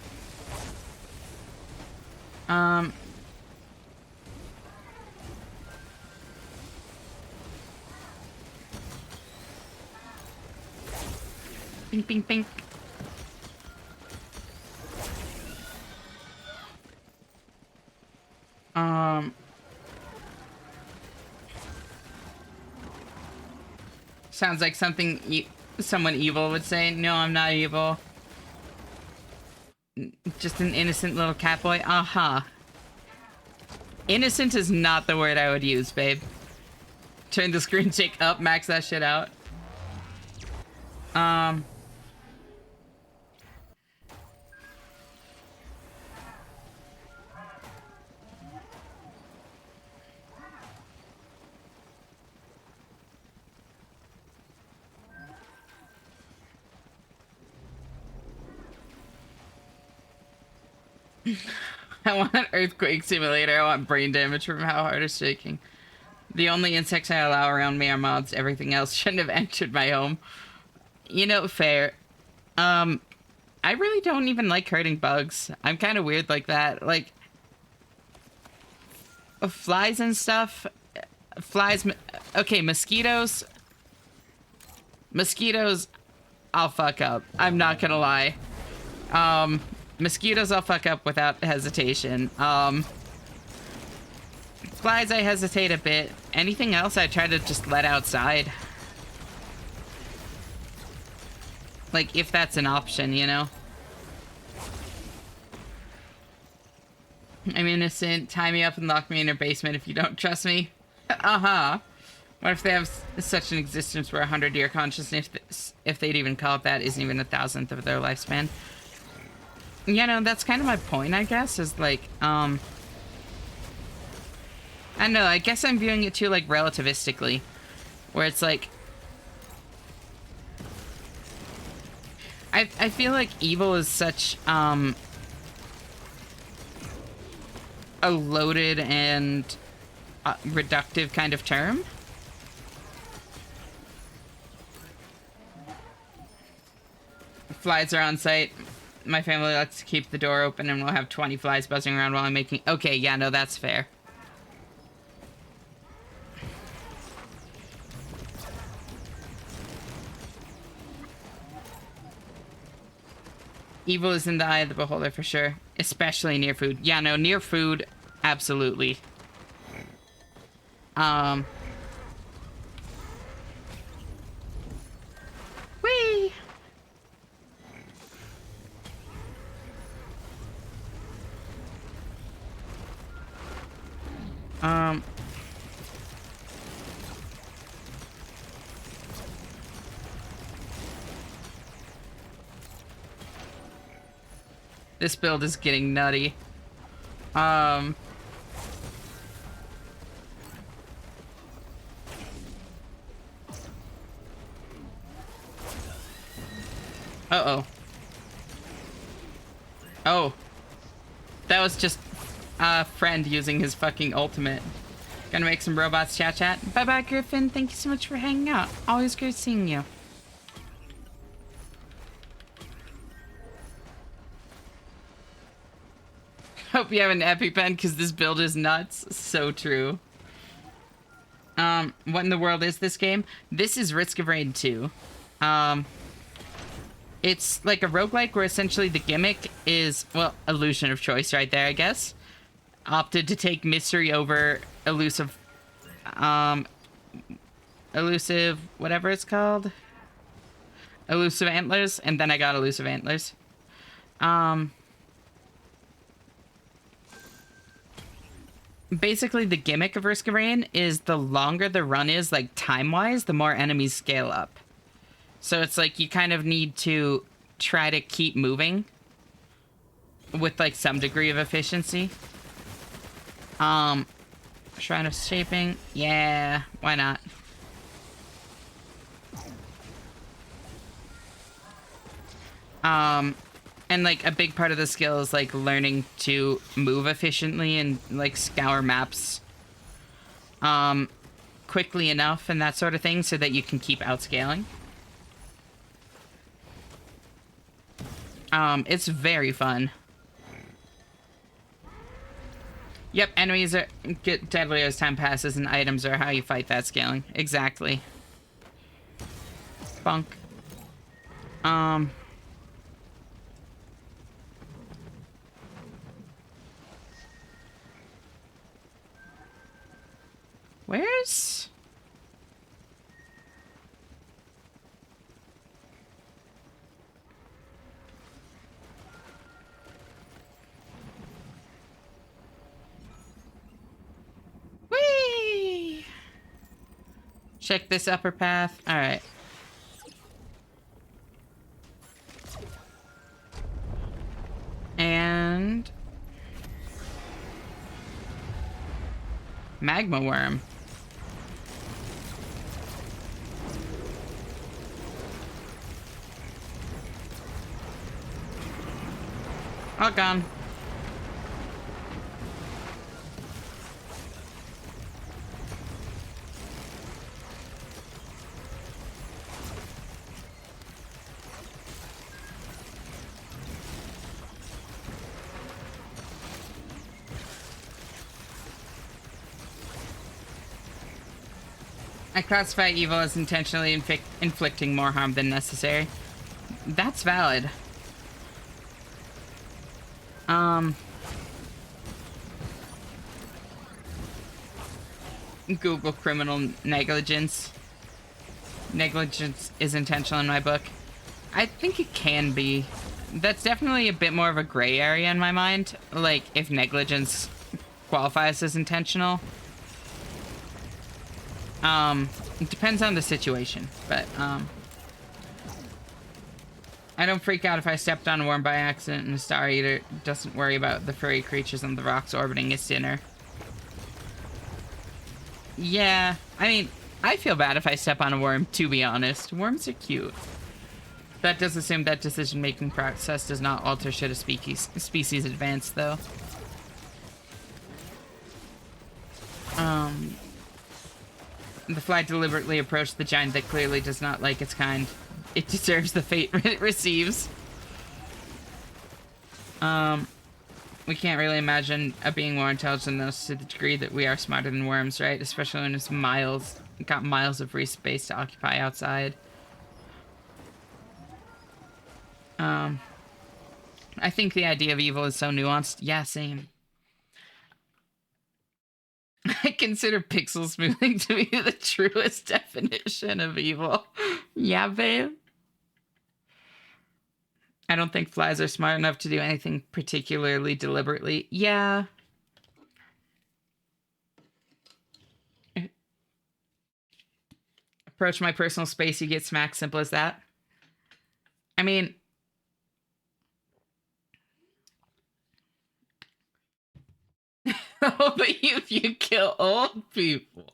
Pink, pink, pink. Sounds like something someone evil would say. No, I'm not evil. Just an innocent little cat boy. Aha. Innocent is not the word I would use, babe. Turn the screen shake up, max that shit out. I want an earthquake simulator. I want brain damage from how hard it's shaking. The only insects I allow around me are moths. Everything else shouldn't have entered my home. You know, fair. I really don't even like hurting bugs. I'm kind of weird like that. Like, flies and stuff. Flies. Okay, mosquitoes. Mosquitoes, I'll fuck up. I'm not gonna lie. Mosquitoes I'll fuck up without hesitation. Flies I hesitate a bit. Anything else I try to just let outside. Like, if that's an option, you know? I'm innocent. Tie me up and lock me in your basement if you don't trust me. Uh-huh. What if they have such an existence where 100-year consciousness, if they'd even call it that, isn't even 1,000th of their lifespan? You know, that's kind of my point, I guess, is like, I don't know, I guess I'm viewing it too, like, relativistically. Where it's like... I feel like evil is such, a loaded and reductive kind of term. Flies are on site. My family likes to keep the door open and we'll have 20 flies buzzing around while I'm making... Okay, yeah, no, that's fair. Evil is in the eye of the beholder for sure. Especially near food. Yeah, no, near food, absolutely. Whee! This build is getting nutty. Uh-oh. Oh. That was just a friend using his fucking ultimate. Gonna make some robots chat. Bye-bye, Griffin. Thank you so much for hanging out. Always great seeing you. Hope you have an EpiPen, because this build is nuts. So true. What in the world is this game? This is Risk of Rain 2. It's like a roguelike where essentially the gimmick is, well, illusion of choice right there, I guess. Opted to take mystery over elusive, whatever it's called. Elusive antlers, and then I got elusive antlers. Basically, the gimmick of Risk of Rain is the longer the run is, like, time-wise, the more enemies scale up. So it's like you kind of need to try to keep moving with, like, some degree of efficiency. Shrine of Shaping. Yeah, why not? And, like, a big part of the skill is, like, learning to move efficiently and, like, scour maps quickly enough and that sort of thing so that you can keep outscaling. It's very fun. Yep, enemies get deadlier as time passes and items are how you fight that scaling. Exactly. Bunk. Where's... Whee! Check this upper path. Alright. And... Magma worm. All gone. I classify evil as intentionally inflicting more harm than necessary. That's valid. Google criminal negligence. Negligence is intentional in my book. I think it can be. That's definitely a bit more of a gray area in my mind. Like, if negligence qualifies as intentional. It depends on the situation, but, I don't freak out if I stepped on a worm by accident, and the Star Eater doesn't worry about the furry creatures on the rocks orbiting its dinner. Yeah, I mean, I feel bad if I step on a worm, to be honest. Worms are cute. That does assume that decision-making process does not alter should a species advance, though. The fly deliberately approached the giant that clearly does not like its kind. It deserves the fate it receives. We can't really imagine a being more intelligent than us to the degree that we are smarter than worms, right? Especially when it's got miles of free space to occupy outside. I think the idea of evil is so nuanced. Yeah, same. I consider pixel smoothing to be the truest definition of evil. Yeah, babe. I don't think flies are smart enough to do anything particularly deliberately. Yeah. Approach my personal space, you get smacked. Simple as that. I mean... Oh, but if you kill old people.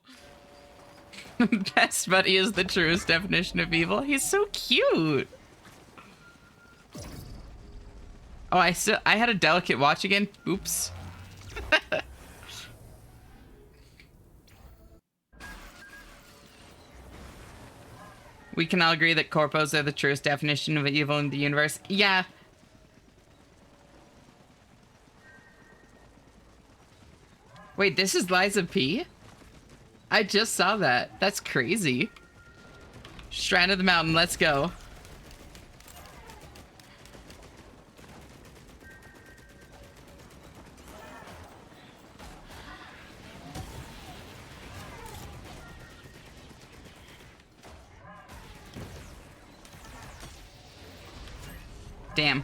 Best buddy is the truest definition of evil. He's so cute. Oh, I had a delicate watch again. Oops. We can all agree that corpos are the truest definition of evil in the universe. Yeah. Wait, this is Liza P? I just saw that. That's crazy. Shrine of the Mountain, let's go. Damn.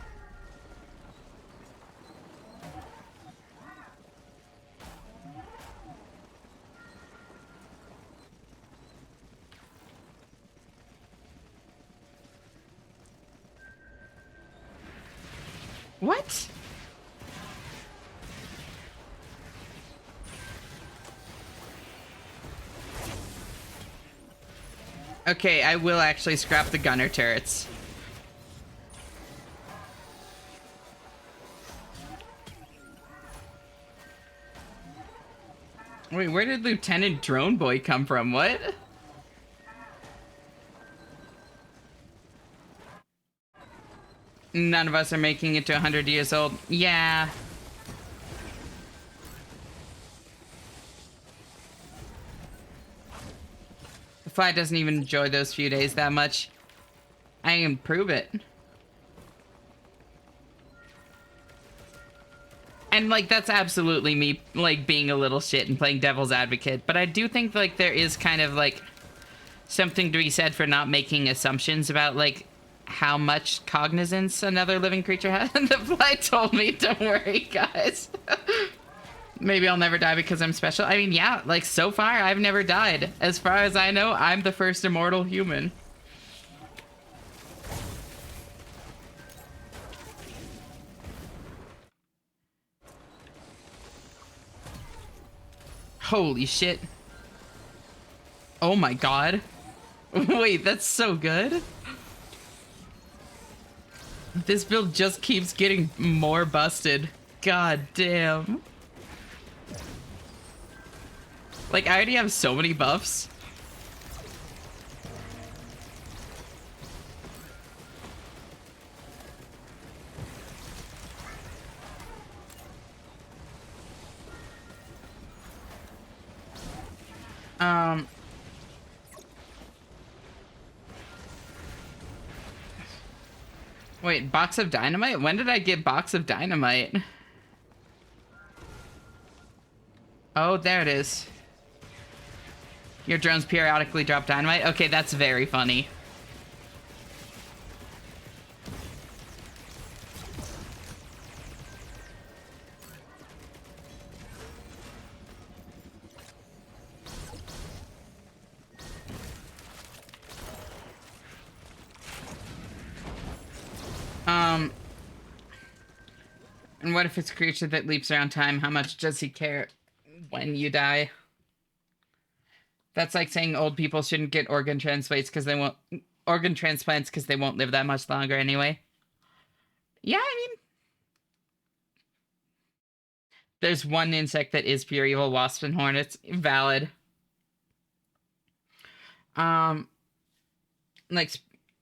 What? Okay, I will actually scrap the gunner turrets. Wait, where did Lieutenant Drone Boy come from? What? None of us are making it to 100 years old. Yeah. The fly doesn't even enjoy those few days that much. I can prove it. And, like, that's absolutely me, like, being a little shit and playing devil's advocate. But I do think, like, there is kind of, like, something to be said for not making assumptions about, like, how much cognizance another living creature has. And the fly told me, don't worry, guys. Maybe I'll never die because I'm special. I mean, yeah, like, so far, I've never died. As far as I know, I'm the first immortal human. Holy shit. Oh my god. Wait, that's so good. This build just keeps getting more busted. God damn. Like, I already have so many buffs. Wait, box of dynamite? When did I get box of dynamite? Oh, there it is. Your drones periodically drop dynamite? Okay, that's very funny. And what if it's a creature that leaps around time? How much does he care when you die? That's like saying old people shouldn't get organ transplants because they won't live that much longer anyway. Yeah, I mean, there's one insect that is pure evil, wasps and hornets. Valid. Like,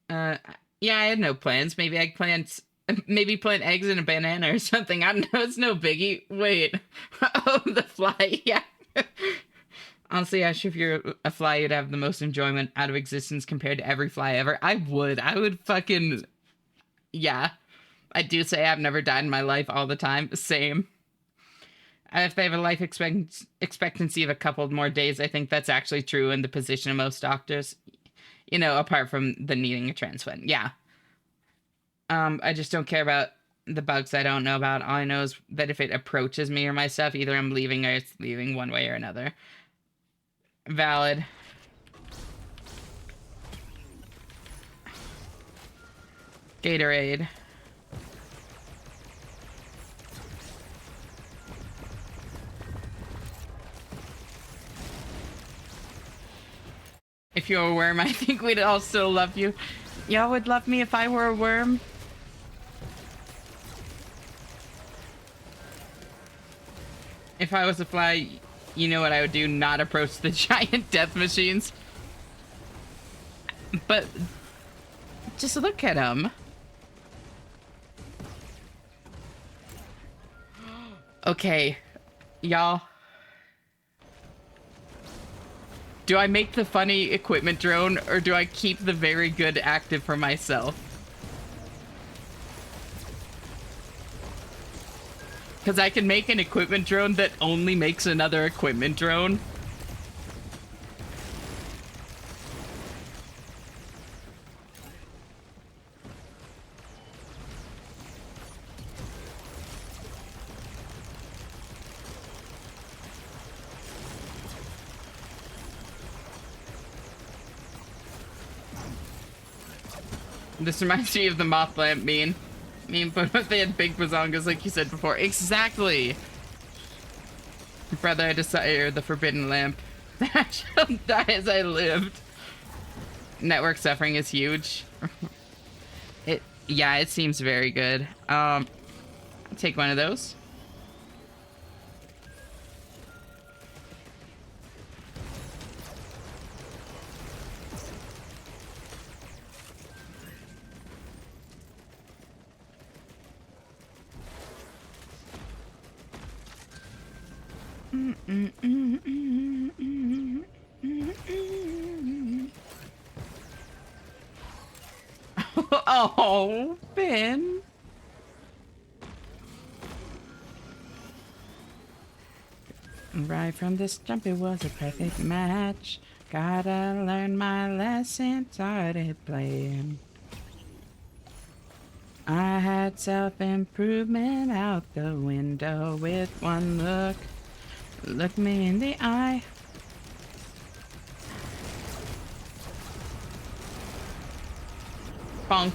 yeah, I had no plans. Maybe plant eggs in a banana or something. I don't know. It's no biggie. Wait. Oh, the fly. Yeah. Honestly, Ash, if you're a fly, you'd have the most enjoyment out of existence compared to every fly ever. I would fucking... Yeah. I do say I've never died in my life all the time. Same. If they have a life expectancy of a couple more days, I think that's actually true in the position of most doctors. You know, apart from the needing a transplant. Yeah. I just don't care about the bugs I don't know about. All I know is that if it approaches me or my stuff, either I'm leaving or it's leaving one way or another. Valid. Gatorade. If you're a worm, I think we'd all still love you. Y'all would love me if I were a worm. If I was a fly, you know what I would do? Not approach the giant death machines. But just look at them. Okay, y'all. Do I make the funny equipment drone, or do I keep the very good active for myself? Because I can make an equipment drone that only makes another equipment drone. This reminds me of the moth lamp meme. But if they had big bazongas like you said before. Exactly! Brother, I desire the forbidden lamp. I shall die as I lived. Network suffering is huge. Yeah, it seems very good. I'll take one of those. Oh, Ben. Right from this jump, it was a perfect match. Gotta learn my lesson, started playing. I had self-improvement out the window with one look. Look me in the eye. Bonk.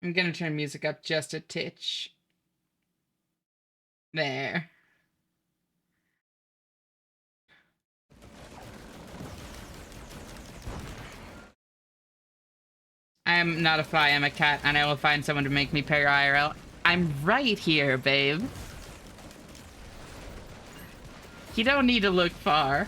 I'm gonna turn music up just a titch. There. I am not a fly, I'm a cat, and I will find someone to make me pay IRL. I'm right here, babe. You don't need to look far.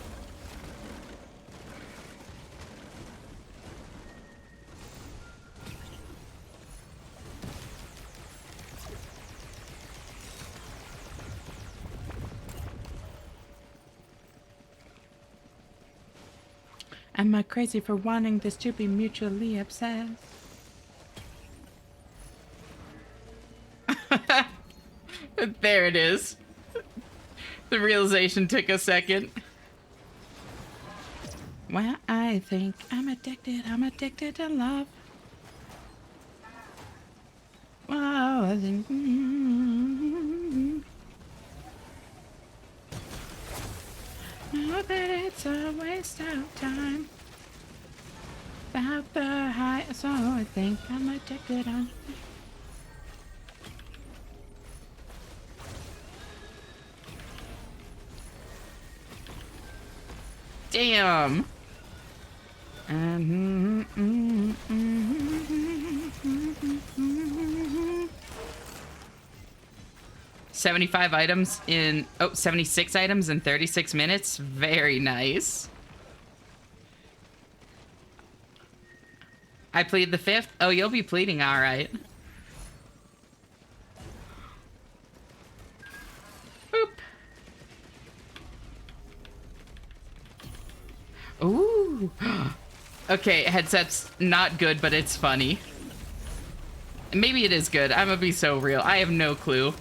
Am I crazy for wanting this to be mutually obsessed? There it is. The realization took a second. Well, I think I'm addicted to love. Wow, I think... Know that it's a waste of time. About the high, so I think I'm addicted on... Damn! 75 items in... Oh, 76 items in 36 minutes? Very nice. I plead the 5th? Oh, you'll be pleading alright. Boop. Ooh. Okay, headset's not good, but it's funny. Maybe it is good. I'm gonna be so real. I have no clue.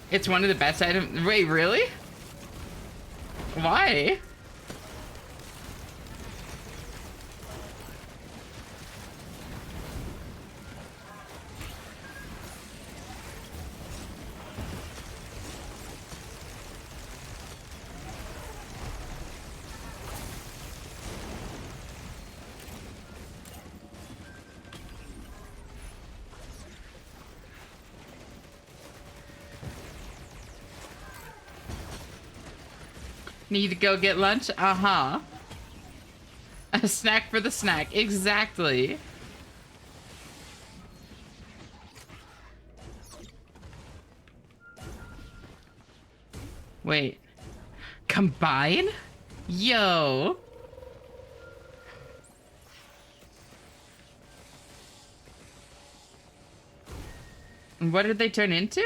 It's one of the best items. Wait, really? Why? Need to go get lunch? Uh-huh. A snack for the snack. Exactly. Wait. Combine? Yo. What did they turn into?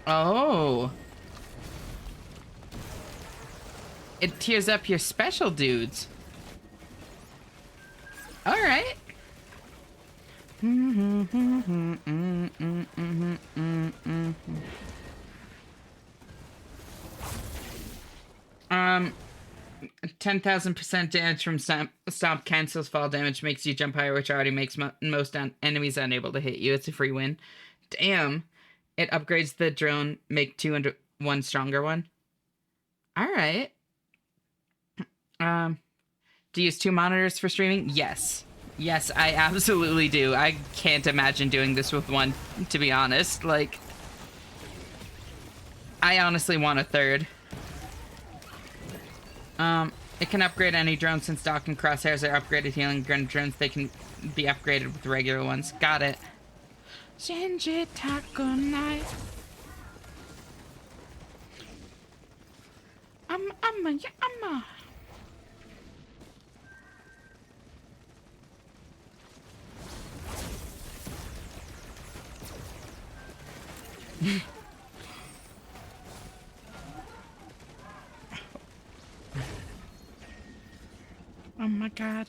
Oh. It tears up your special dudes. All right. Um, 10,000% damage from stomp cancels fall damage, makes you jump higher, which already makes most enemies unable to hit you. It's a free win. Damn. It upgrades the drone, make 201 stronger one. All right. Do you use 2 monitors for streaming? Yes. Yes, I absolutely do. I can't imagine doing this with one, to be honest. Like, I honestly want a 3rd. It can upgrade any drone since dock and crosshairs are upgraded healing drones. They can be upgraded with regular ones. Got it. Shinji Taco Night. I'm Oh my god.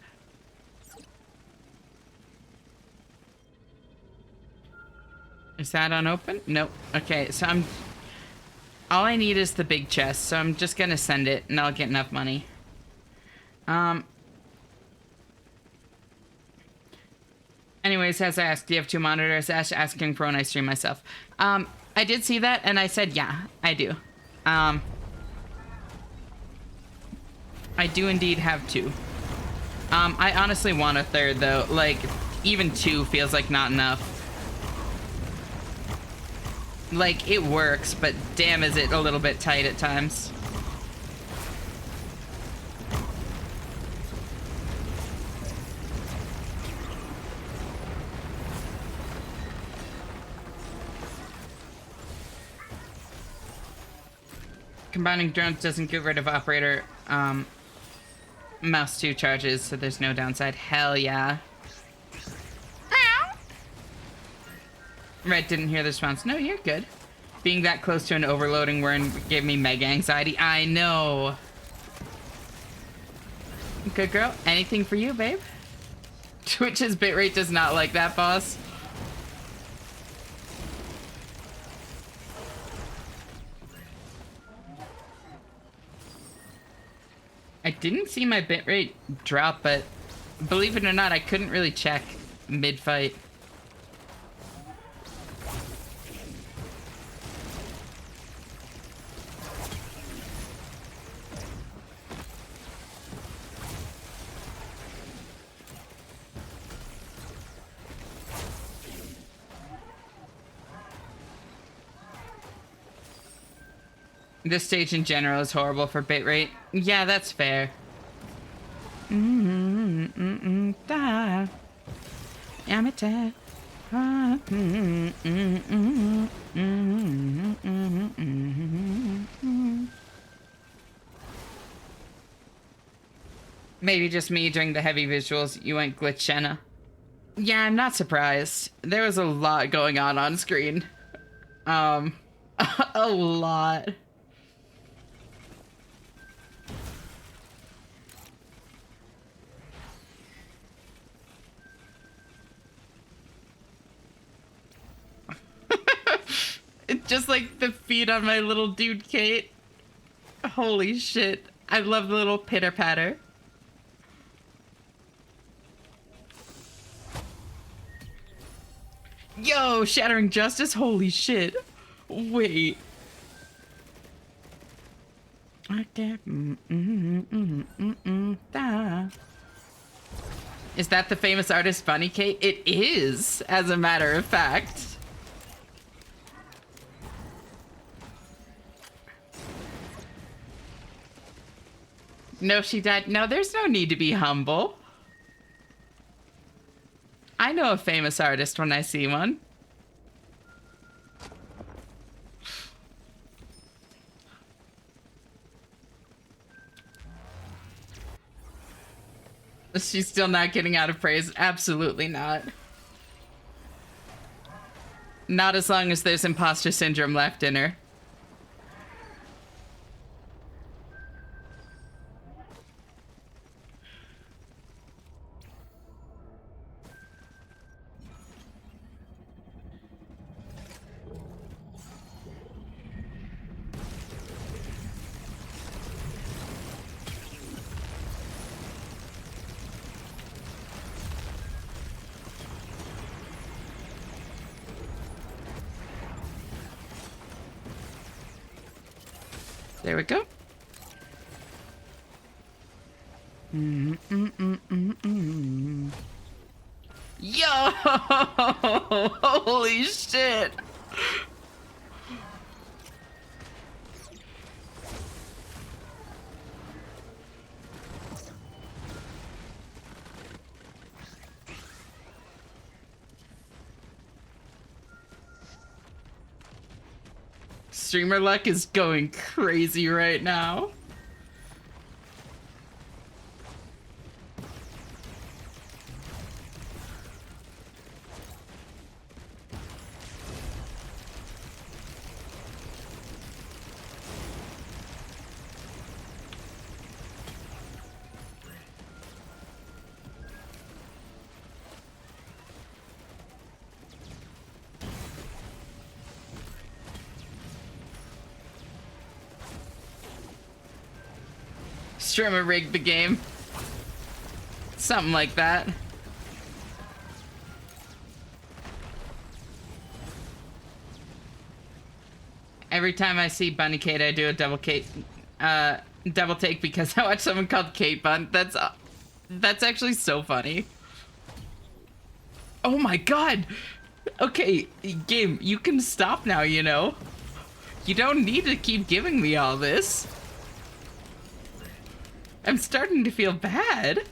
Is that unopened? Nope. Okay, so all I need is the big chest, so I'm just gonna send it and I'll get enough money. Anyways, as I asked, do you have 2 monitors? Asking for when I stream myself. I did see that and I said, yeah, I do. I do indeed have 2. I honestly want a 3rd though. Like, even 2 feels like not enough. Like, it works, but damn is it a little bit tight at times. Combining drones doesn't get rid of operator mouse 2 charges, so there's no downside. Hell yeah. Red didn't hear the response. No, you're good. Being that close to an overloading worm gave me mega anxiety. I know. Good girl. Anything for you, babe? Twitch's bitrate does not like that, boss. I didn't see my bitrate drop, but believe it or not, I couldn't really check mid-fight. This stage in general is horrible for bitrate. Yeah, that's fair. Da. Amita. Maybe just me during the heavy visuals. You went glitch, Shenna. Yeah, I'm not surprised. There was a lot going on screen. A lot. Just like the feet on my little dude, Kate. Holy shit. I love the little pitter patter. Yo, Shattering Justice? Holy shit. Wait. Okay. Is that the famous artist Bunny Kate? It is, as a matter of fact. No, she died. No, there's no need to be humble. I know a famous artist when I see one. She's still not getting out of praise. Absolutely not. Not as long as there's imposter syndrome left in her. There we go. Yo! Holy shit! Streamer luck is going crazy right now. Streamer rigged the game. Something like that. Every time I see Bunny Kate, I do a double take because I watched someone called Kate Bun. That's actually so funny. Oh my god! Okay, game, you can stop now, you know? You don't need to keep giving me all this. I'm starting to feel bad.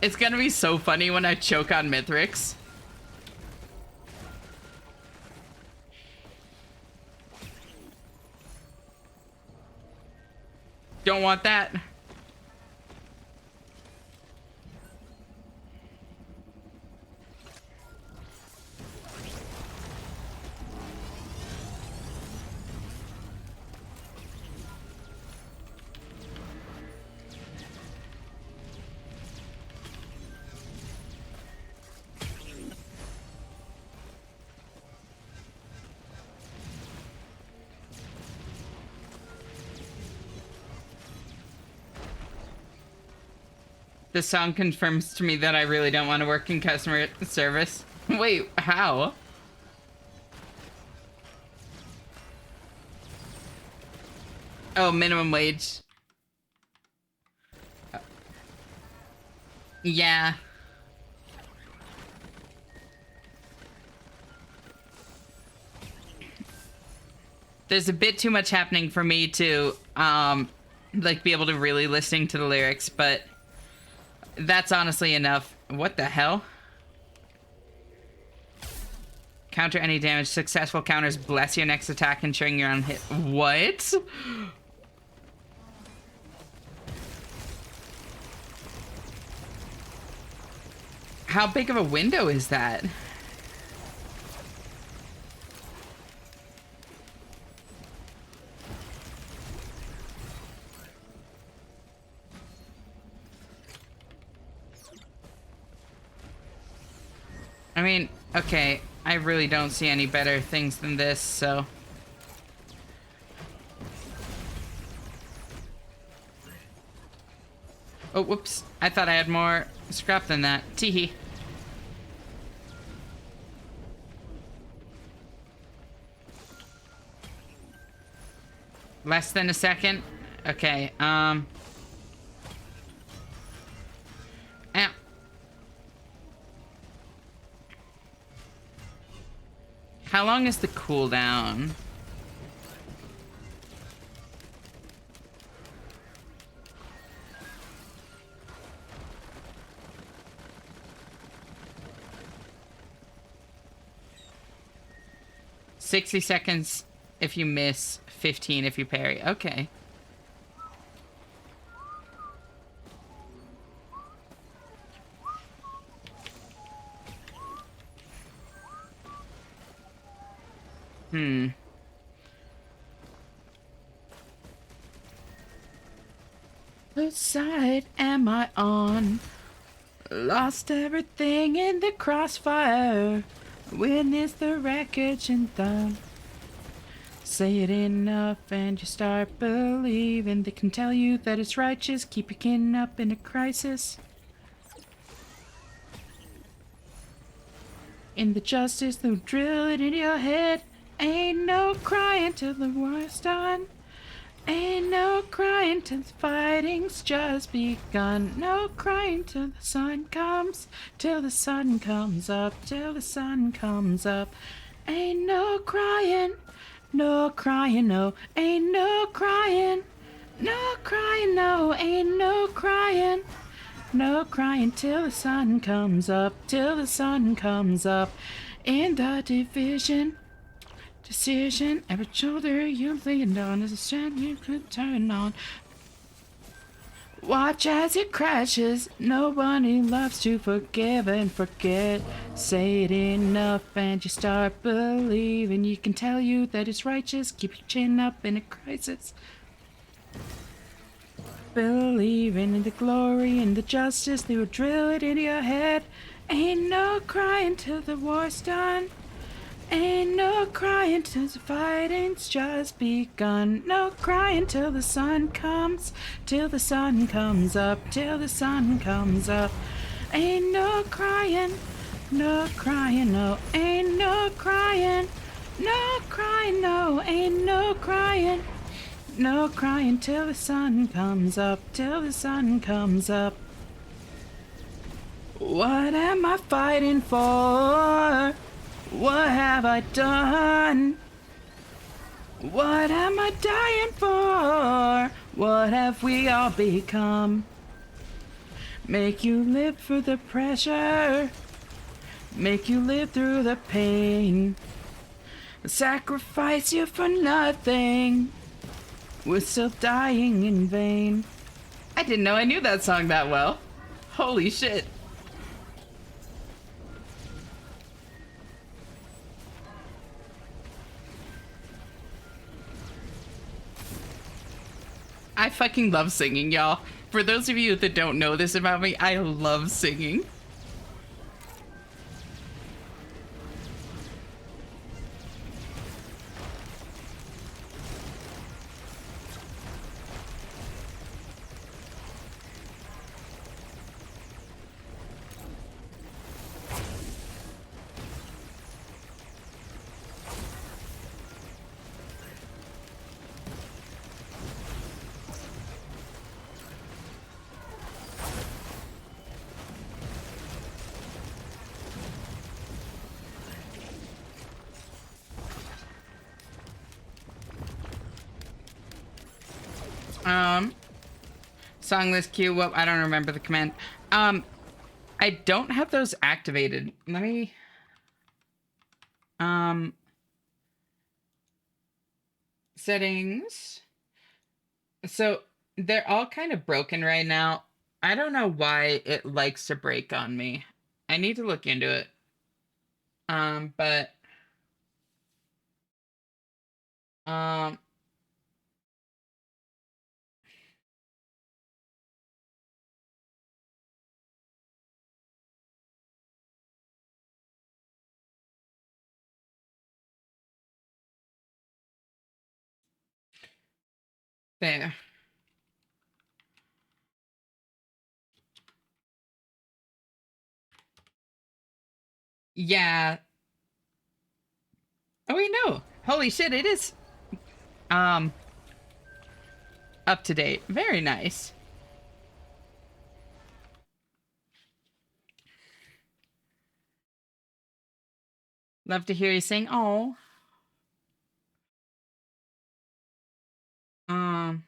It's gonna be so funny when I choke on Mithrix. Don't want that. This song confirms to me that I really don't want to work in customer service. Wait, how? Oh, minimum wage. Yeah. There's a bit too much happening for me to, like, be able to really listen to the lyrics, but that's honestly enough. What the hell? Counter any damage. Successful counters bless your next attack, ensuring you're on hit. What? How big of a window is that? I mean, okay, I really don't see any better things than this, so... Oh, whoops. I thought I had more scrap than that. Teehee. Less than a second? Okay, Ow. How long is the cooldown? "60 seconds if you miss, 15 if you parry." Okay. Which side am I on? Lost everything in the crossfire. Witness the wreckage and done. Say it enough and you start believing. They can tell you that it's righteous. Keep your kin up in a crisis. In the justice, they'll drill it in your head. Ain't no crying till the war's done. Ain't no crying till the fighting's just begun. No crying till the sun comes, till the sun comes up, till the sun comes up. Ain't no crying, no crying, no. Ain't no crying, no crying, no. Ain't no crying, no crying till the sun comes up, till the sun comes up. In the decision, every shoulder you lean on is a strand you could turn on. Watch as it crashes. Nobody loves to forgive and forget. Say it enough and you start believing. You can tell you that it's righteous. Keep your chin up in a crisis. Believing in the glory and the justice. They will drill it into your head. Ain't no crying till the war's done. Ain't no crying till the fighting's just begun. No crying till the sun comes, till the sun comes up, till the sun comes up. Ain't no crying, no crying, no. Ain't no crying, no crying, no. Ain't no crying, no crying till the sun comes up, till the sun comes up. What am I fighting for? What have I done? What am I dying for? What have we all become? Make you live for the pressure. Make you live through the pain. Sacrifice you for nothing. We're still dying in vain. I didn't know I knew that song that well. Holy shit. I fucking love singing, y'all. For those of you that don't know this about me, I love singing. Song list queue. Well, I don't remember the command. I don't have those activated. Let me. Settings. So they're all kind of broken right now. I don't know why it likes to break on me. I need to look into it. But um there. Yeah. Oh wait, no. Holy shit, it is um up to date. Very nice. Love to hear you sing. Oh. Um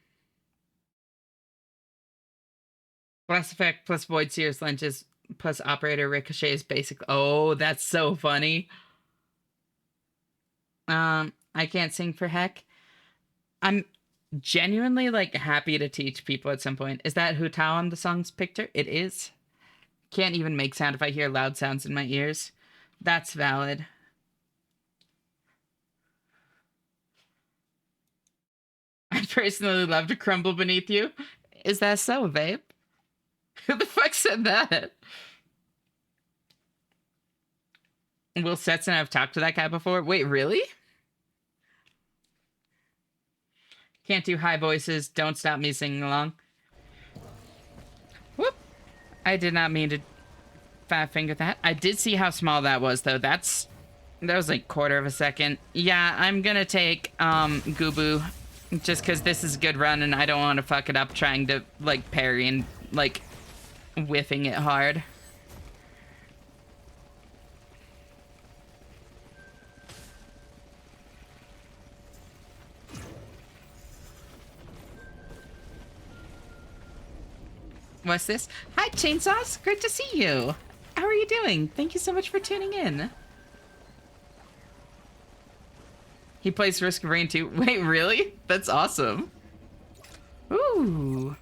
Blast effect plus void sears lunges plus operator ricochet is basic. Oh, that's so funny. I can't sing for heck. I'm genuinely like happy to teach people at some point. Is that Hu Tao on the song's picture? It is. Can't even make sound if I hear loud sounds in my ears. That's valid. I personally love to crumble beneath you. Is that so, Vape? Who the fuck said that? Will Setson have talked to that guy before? Wait, really? Can't do high voices. Don't stop me singing along. Whoop. I did not mean to fat finger that. I did see how small that was, though. That was like quarter of a second. Yeah, I'm gonna take Gubu just because this is a good run and I don't want to fuck it up trying to like parry and like whiffing it hard. What's this? Hi, Chainsaws. Great to see you. How are you doing? Thank you so much for tuning in. He plays Risk of Rain too. Wait, really? That's awesome. Ooh.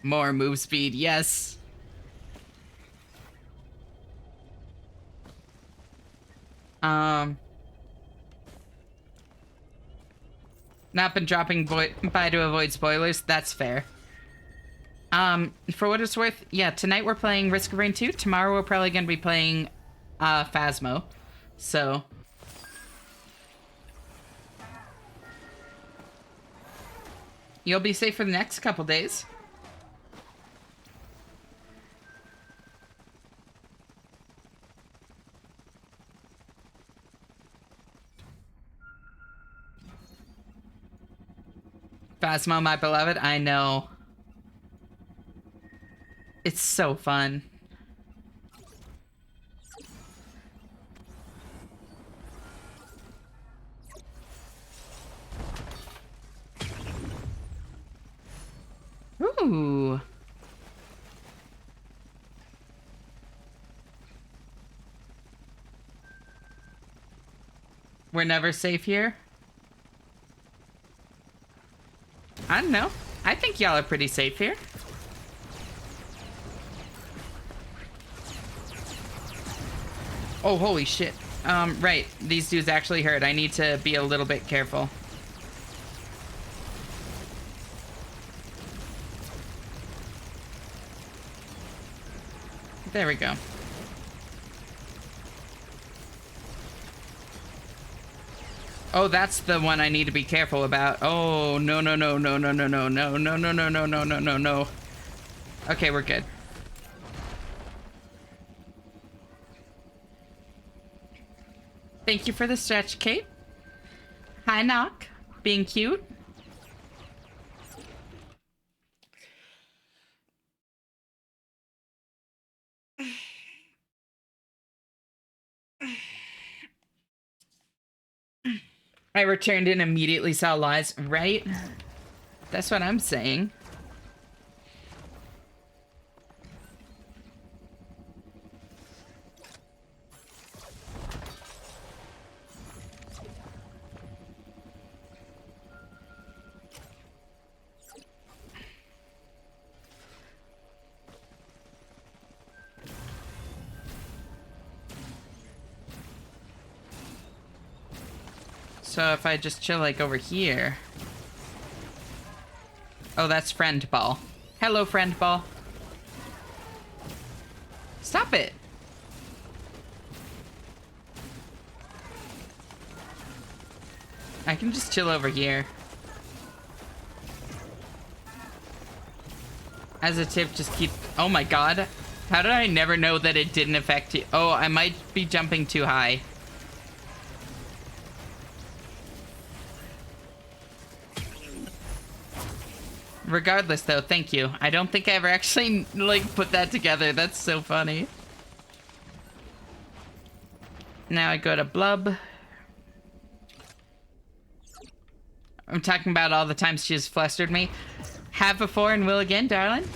More move speed, yes. Not been dropping by to avoid spoilers. That's fair. For what it's worth, yeah, tonight we're playing Risk of Rain 2. Tomorrow we're probably gonna be playing, Phasmo. So... you'll be safe for the next couple days. Phasmo, my beloved, I know. It's so fun. Ooh. We're never safe here? I don't know. I think y'all are pretty safe here. Oh, holy shit. Right. These dudes actually hurt. I need to be a little bit careful. There we go. Oh, that's the one I need to be careful about. Oh, no, no, no, no, no, no, no, no, no, no, no, no, no, no, no, no. Okay, we're good. Thank you for the stretch, Kate. Hi, Knock. Being cute. I returned and immediately saw lies, right? That's what I'm saying. So if I just chill like over here. Oh, that's friend ball. Hello, friend ball. Stop it. I can just chill over here. As a tip, just keep... Oh my god. How did I never know that it didn't affect you? Oh, I might be jumping too high. Regardless, though, thank you. I don't think I ever actually, like, put that together. That's so funny. Now I go to Blub. I'm talking about all the times she has flustered me. Have before and will again, darling.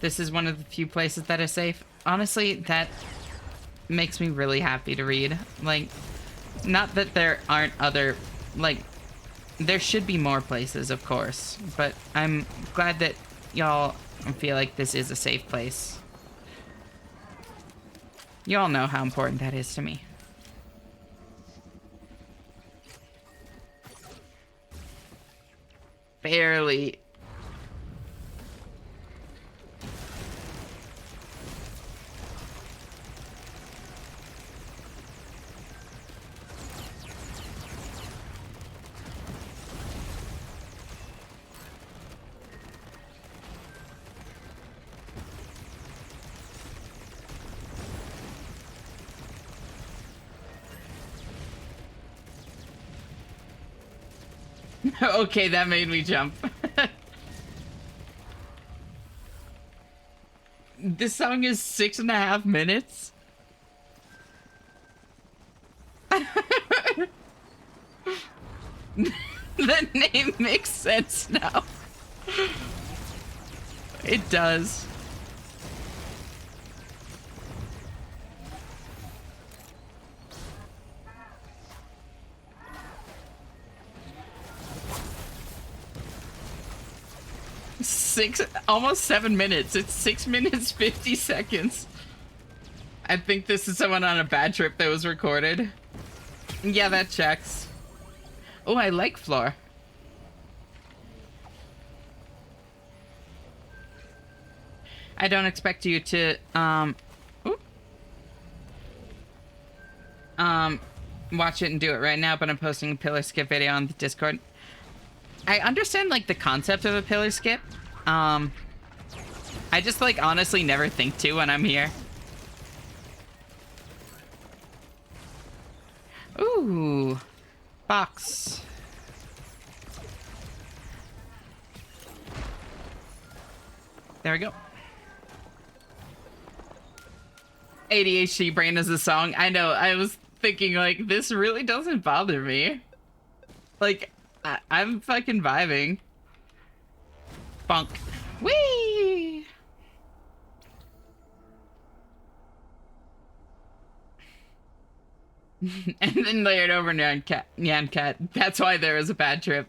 This is one of the few places that are safe. Honestly, that makes me really happy to read. Like, not that there aren't other, like, there should be more places, of course, but I'm glad that y'all feel like this is a safe place. Y'all know how important that is to me. Barely. Okay, that made me jump. This song is 6.5 minutes. The name makes sense now. It does. Almost 7 minutes. It's 6 minutes 50 seconds. I think this is someone on a bad trip that was recorded. Yeah, that checks. Oh, I like Floor. I don't expect you to watch it and do it right now, but I'm posting a pillar skip video on the Discord. I understand, like, the concept of a pillar skip. I just, like, honestly never think to when I'm here. Ooh. Box. There we go. ADHD brain is a song. I know, I was thinking, like, this really doesn't bother me. Like, I'm fucking vibing. Bonk. Whee! And then layered over Nyan Cat. That's why there was a bad trip.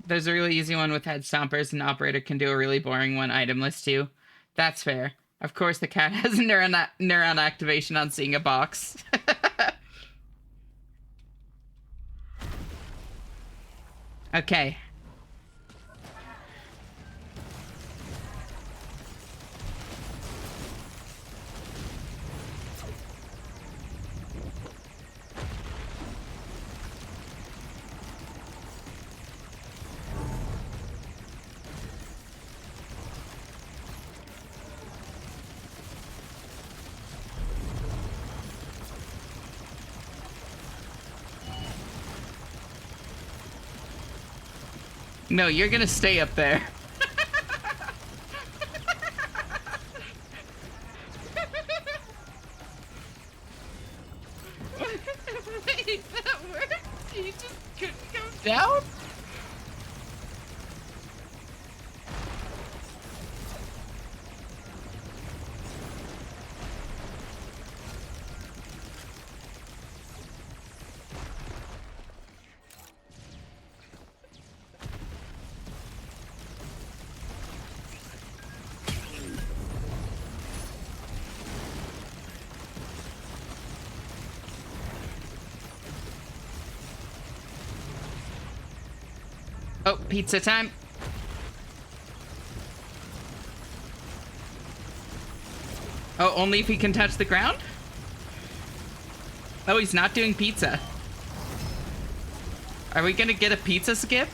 There's a really easy one with head stompers, and the operator can do a really boring one itemless too. That's fair. Of course, the cat has neuron activation on seeing a box. Okay. No, you're gonna stay up there. Wait, that worked? You just couldn't come down? Oh, pizza time. Oh, only if he can touch the ground? Oh, he's not doing pizza. Are we gonna get a pizza skip?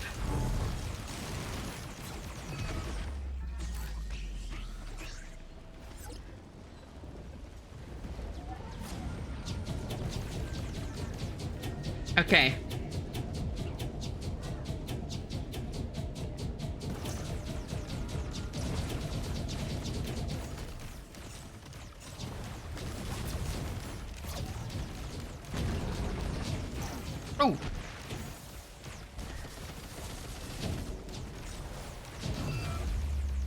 Okay. Oh.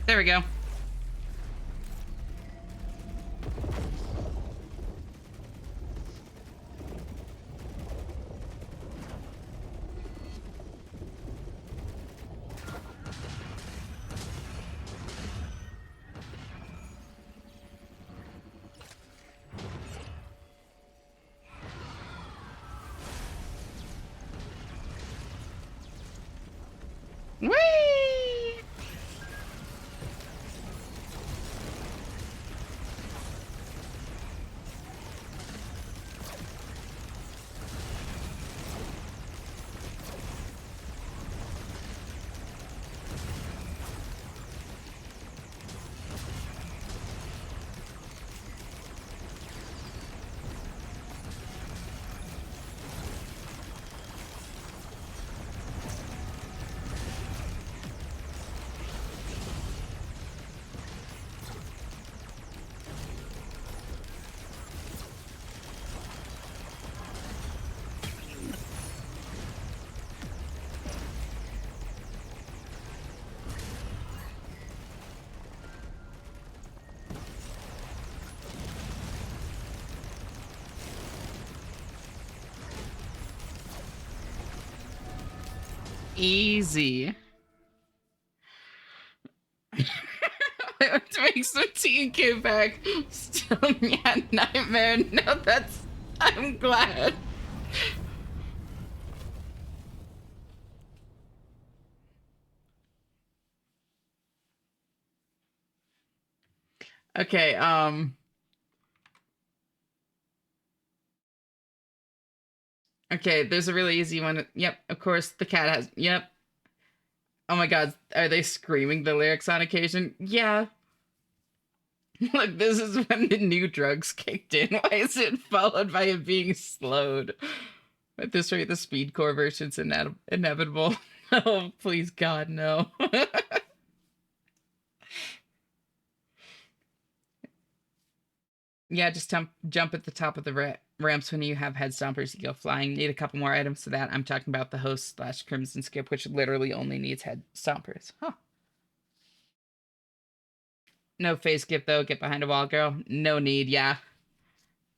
There we go. Whee! Easy. To make some tea and get back. Still, yeah, nightmare. No, that's. I'm glad. Okay, okay, there's a really easy one. Yep, of course, the cat has. Yep. Oh my god, are they screaming the lyrics on occasion? Yeah. Look, this is when the new drugs kicked in. Why is it followed by it being slowed? At this rate, the speedcore version's inevitable. Oh, please, God, no. Yeah, just jump at the top of the ramps when you have head stompers. You go flying. Need a couple more items to that. I'm talking about the host / crimson skip, which literally only needs head stompers. Huh. No phase skip though. Get behind a wall, girl. No need. Yeah.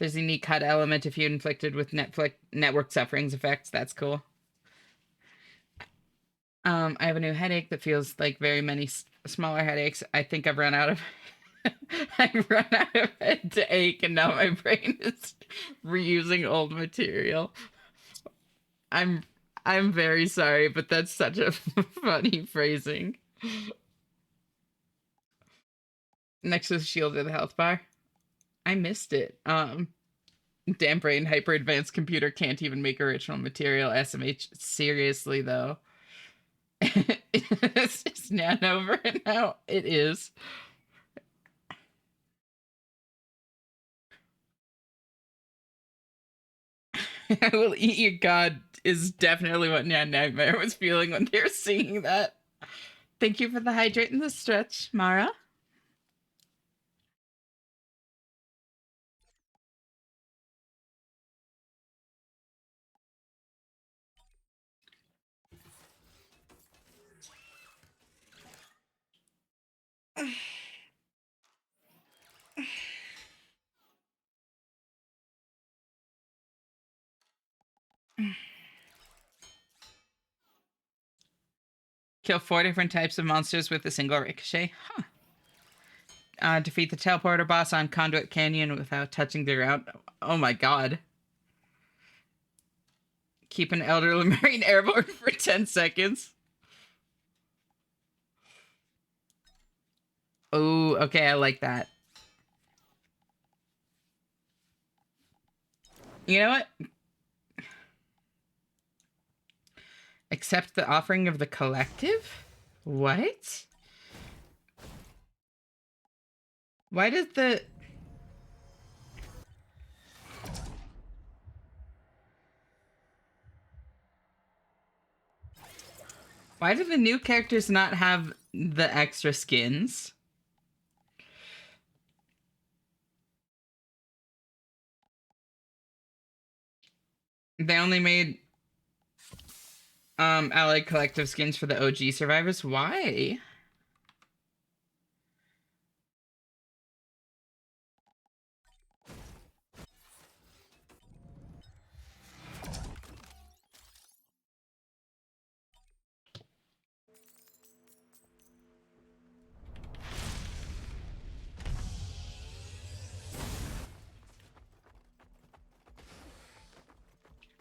There's a unique cut element if you inflicted with network sufferings effects. That's cool. I have a new headache that feels like very many smaller headaches. I think I've run out of I've run out of head to ache, and now my brain is reusing old material. I'm I'm very sorry, but that's such a funny phrasing. Next to the shield or the health bar. I missed it. Damn brain, hyper advanced computer can't even make original material. SMH. Seriously though. It's just nan over it now. It is. I will eat your god is definitely what Nan Nightmare was feeling when they were singing that. Thank you for the hydrate and the stretch, Mara. Kill 4 different types of monsters with a single ricochet. Huh. Defeat the teleporter boss on Conduit Canyon without touching the ground. Oh my god. Keep an elderly marine airborne for 10 seconds. Oh, okay, I like that. You know what? Accept the offering of the collective? What? Why does the... Why do the new characters not have the extra skins? They only made allied collective skins for the OG survivors. Why?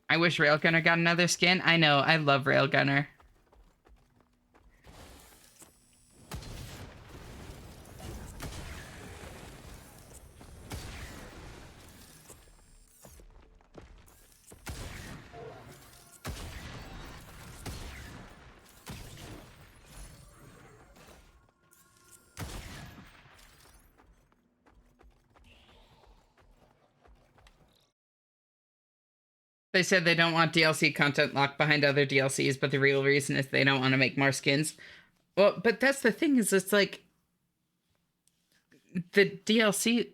I wish Railgunner got another skin. I know, I love Railgunner. They said they don't want DLC content locked behind other DLCs, but the real reason is they don't want to make more skins. Well, but that's the thing, is it's like... The DLC...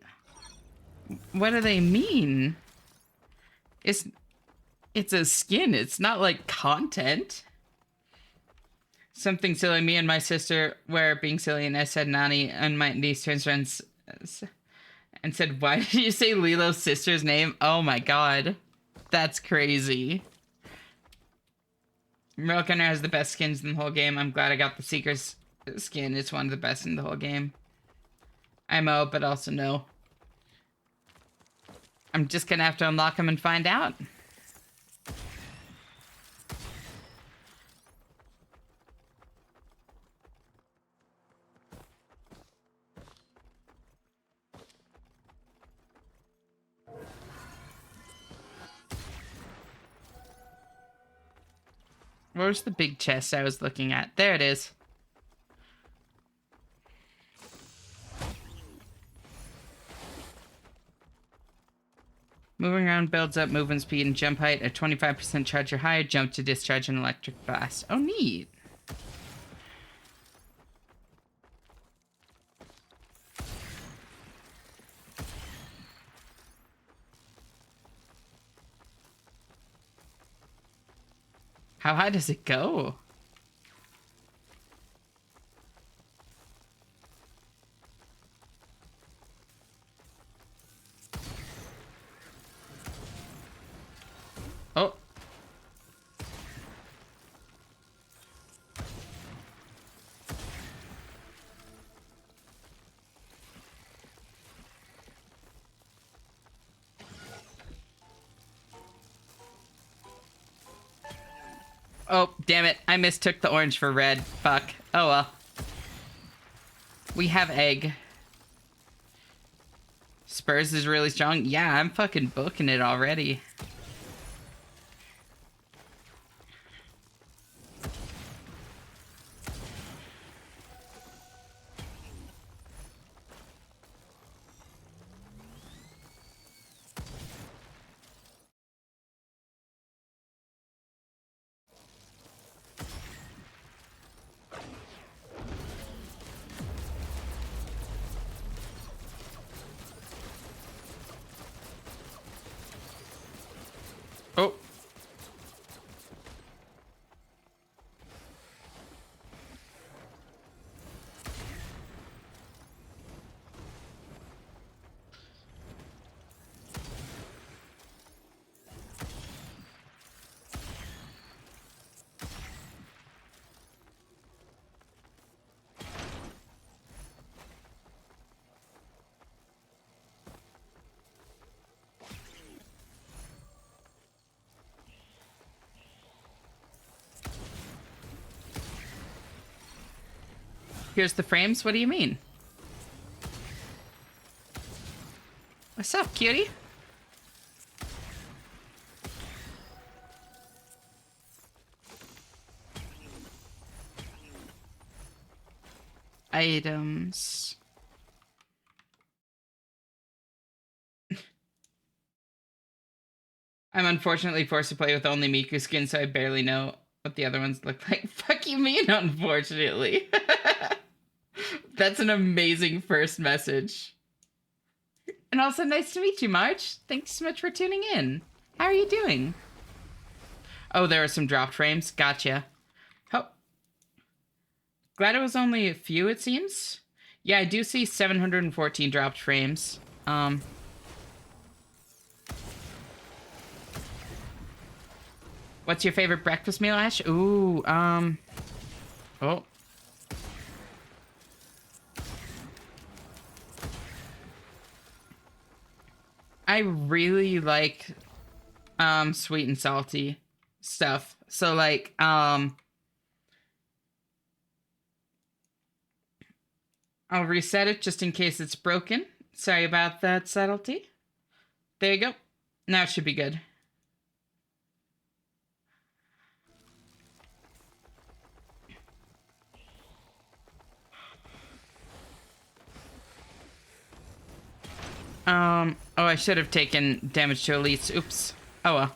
What do they mean? It's a skin. It's not like content. Something silly. Me and my sister were being silly, and I said Nani, and my niece turns around and said, "Why did you say Lilo's sister's name?" Oh my god. That's crazy. Railgunner has the best skins in the whole game. I'm glad I got the Seeker's skin. It's one of the best in the whole game. I'm out, but also no. I'm just gonna have to unlock them and find out. Where's the big chest I was looking at? There it is. Moving around builds up movement speed and jump height. A 25% charge or higher. Jump to discharge an electric blast. Oh, neat. How high does it go? Oh, damn it. I mistook the orange for red. Fuck. Oh well. We have egg. Spurs is really strong. Yeah, I'm fucking booking it already. Oh. Here's the frames. What do you mean? What's up, cutie? Items. I'm unfortunately forced to play with only Miku skin, so I barely know what the other ones look like. Fuck you mean, unfortunately? That's an amazing first message. And also, nice to meet you, March. Thanks so much for tuning in. How are you doing? Oh, there are some dropped frames. Gotcha. Oh. Glad it was only a few, it seems. Yeah, I do see 714 dropped frames. What's your favorite breakfast meal, Ash? Ooh, oh. I really like, sweet and salty stuff. So, like, I'll reset it just in case it's broken. Sorry about that, subtlety. There you go. Now it should be good. Oh, I should have taken damage to elites. Oops. Oh well.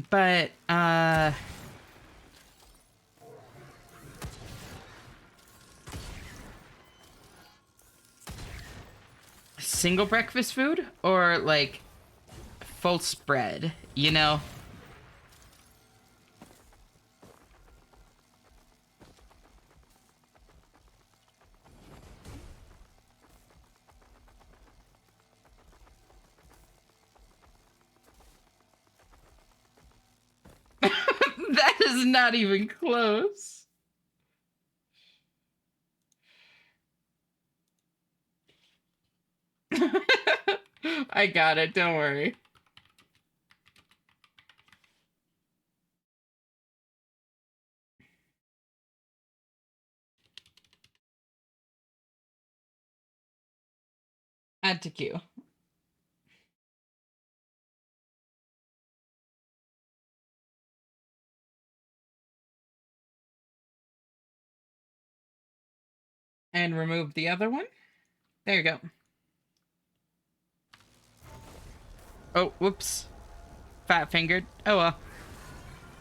But, single breakfast food? Or, like, full spread, you know? That is not even close. I got it, don't worry. Add to queue. And remove the other one. There you go. Oh, whoops. Fat fingered. Oh well.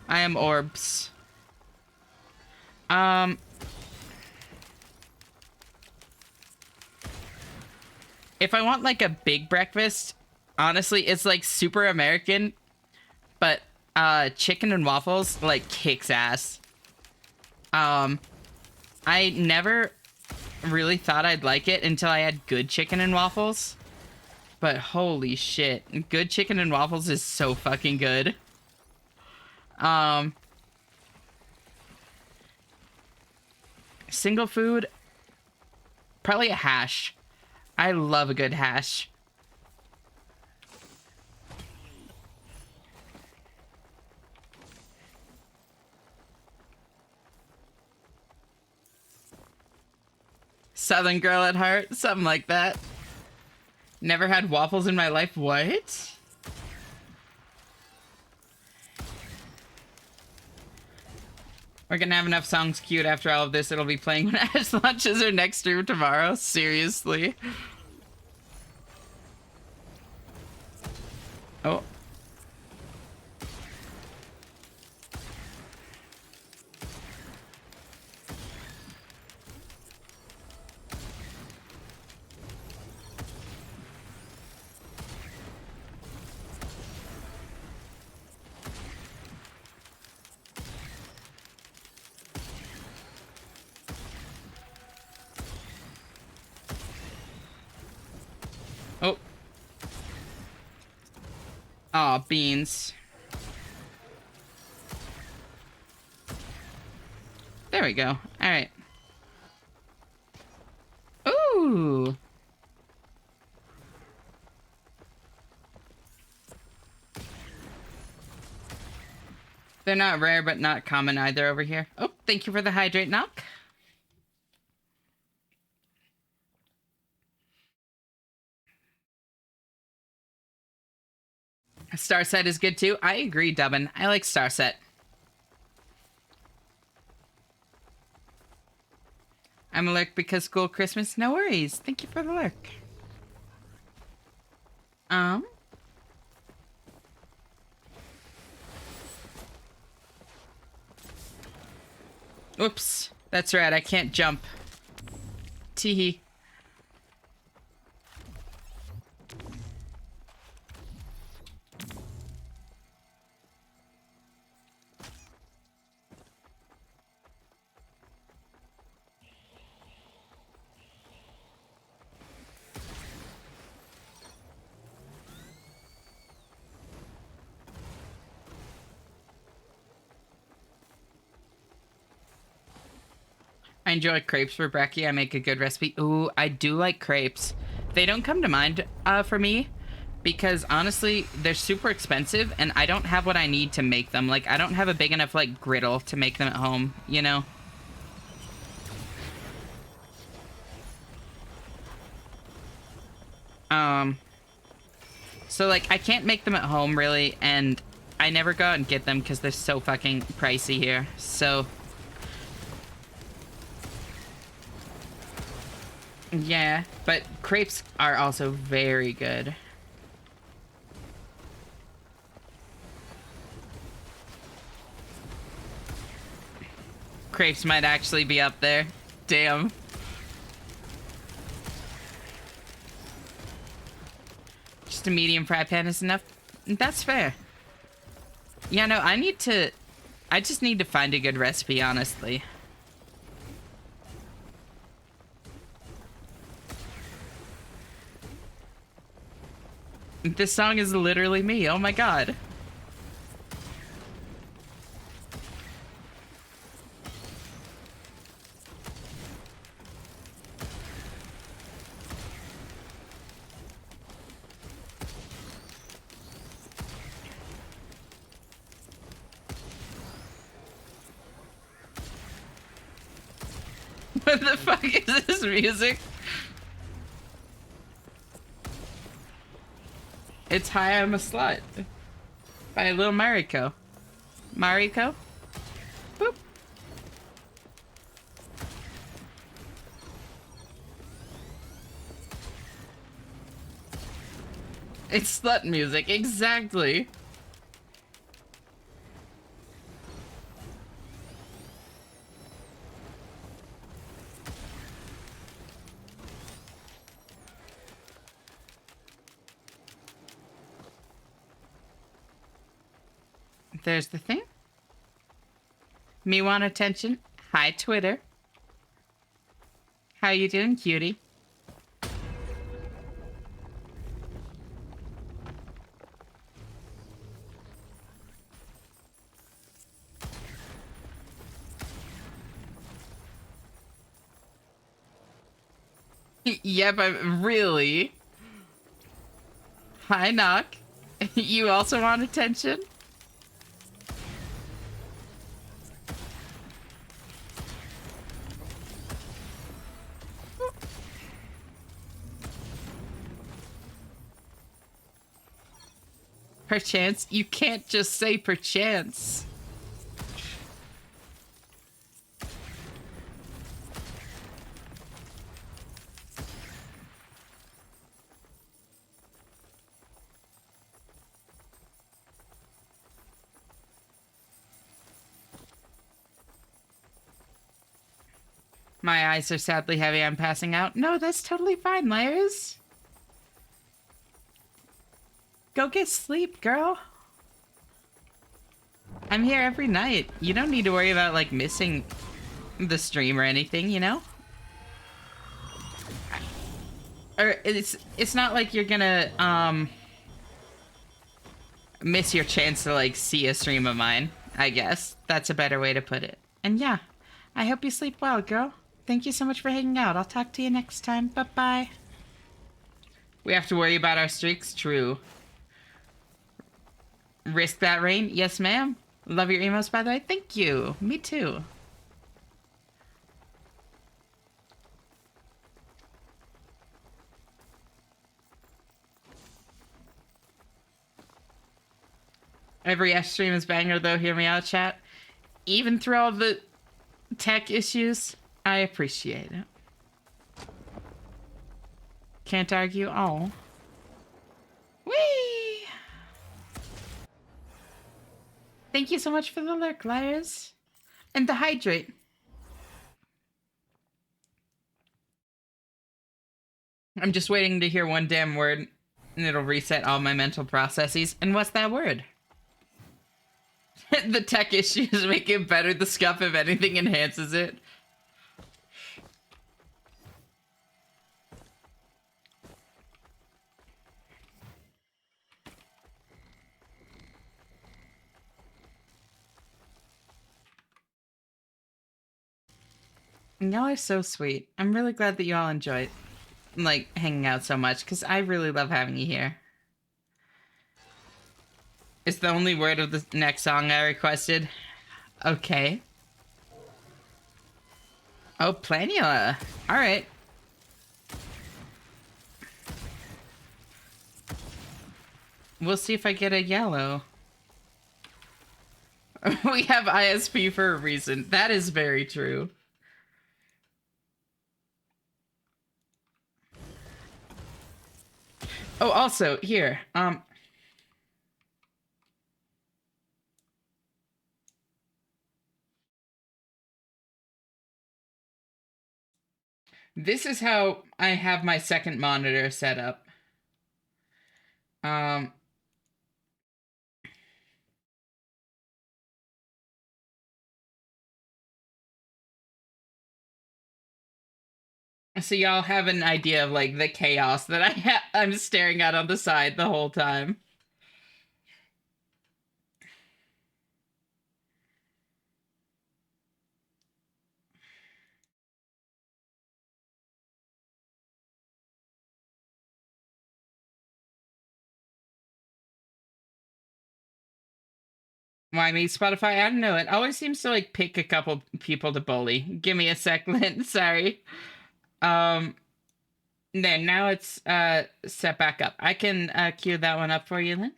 I am orbs. If I want like a big breakfast, honestly, it's like super American, but chicken and waffles like kicks ass. I never really thought I'd like it until I had good chicken and waffles. But holy shit, good chicken and waffles is so fucking good. Single food, probably a hash. I love a good hash. Southern girl at heart, something like that. Never had waffles in my life. What? We're gonna have enough songs queued after all of this. It'll be playing when Ash launches her next stream tomorrow. Seriously. Oh. Oh. Aw, beans. There we go. Alright. Ooh. They're not rare, but not common either over here. Oh, thank you for the hydrate knock. Starset is good too. I agree, Dubbin. I like Starset. I'm a lurk because school Christmas. No worries. Thank you for the lurk. Oops. That's right. I can't jump. Teehee. I enjoy crepes for brekkie. I make a good recipe. Ooh, I do like crepes. They don't come to mind for me because honestly, they're super expensive and I don't have what I need to make them. Like, I don't have a big enough, like, griddle to make them at home, you know? So, like, I can't make them at home, really, and I never go out and get them because they're so fucking pricey here. So... yeah, but crepes are also very good. Crepes might actually be up there. Damn. Just a medium fry pan is enough. That's fair. Yeah, no, I just need to find a good recipe, honestly. This song is literally me. Oh my god. What the fuck is this music? It's Hi, I'm a Slut by Lil Mariko. Mariko? Boop. It's slut music, exactly. There's the thing. Me want attention. Hi, Twitter. How you doing, cutie? Yep, I'm really. Hi, Knock. You also want attention? Perchance? You can't just say perchance. My eyes are sadly heavy. I'm passing out. No, that's totally fine, Lars. Go get sleep, girl. I'm here every night. You don't need to worry about, like, missing the stream or anything, you know? Or it's not like you're gonna, miss your chance to, like, see a stream of mine, I guess. That's a better way to put it. And yeah, I hope you sleep well, girl. Thank you so much for hanging out. I'll talk to you next time. Bye-bye. We have to worry about our streaks? True. Risk that rain? Yes, ma'am. Love your emos, by the way. Thank you. Me too. Every S stream is banger, though. Hear me out, chat. Even through all the tech issues, I appreciate it. Can't argue. Oh. Whee! Thank you so much for the lurk, Lars. And the hydrate. I'm just waiting to hear one damn word, and it'll reset all my mental processes. And what's that word? The tech issues make it better. The scuff, if anything, enhances it. Y'all are so sweet. I'm really glad that you all enjoyed, like, hanging out so much, because I really love having you here. It's the only word of the next song I requested. Okay. Oh, Planula. Alright. We'll see if I get a yellow. We have ISP for a reason. That is very true. Oh, also, here, this is how I have my second monitor set up. So y'all have an idea of, like, the chaos that I'm staring at on the side the whole time. Why me, Spotify? I don't know. It always seems to, like, pick a couple people to bully. Give me a second. Sorry. Then now it's set back up. I can queue that one up for you then.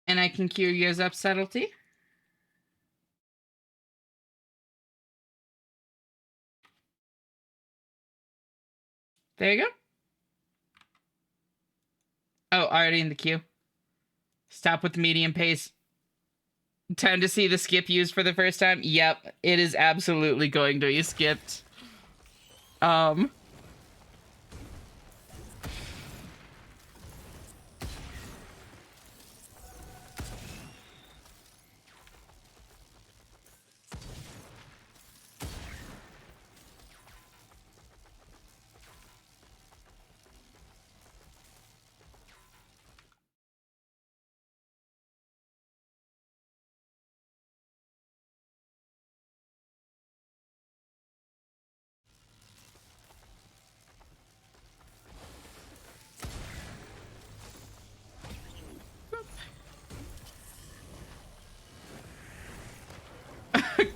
And I can queue yours up, Subtlety. There you go. Oh, already in the queue. Stop with the medium pace. Time to see the skip used for the first time. Yep, it is absolutely going to be skipped.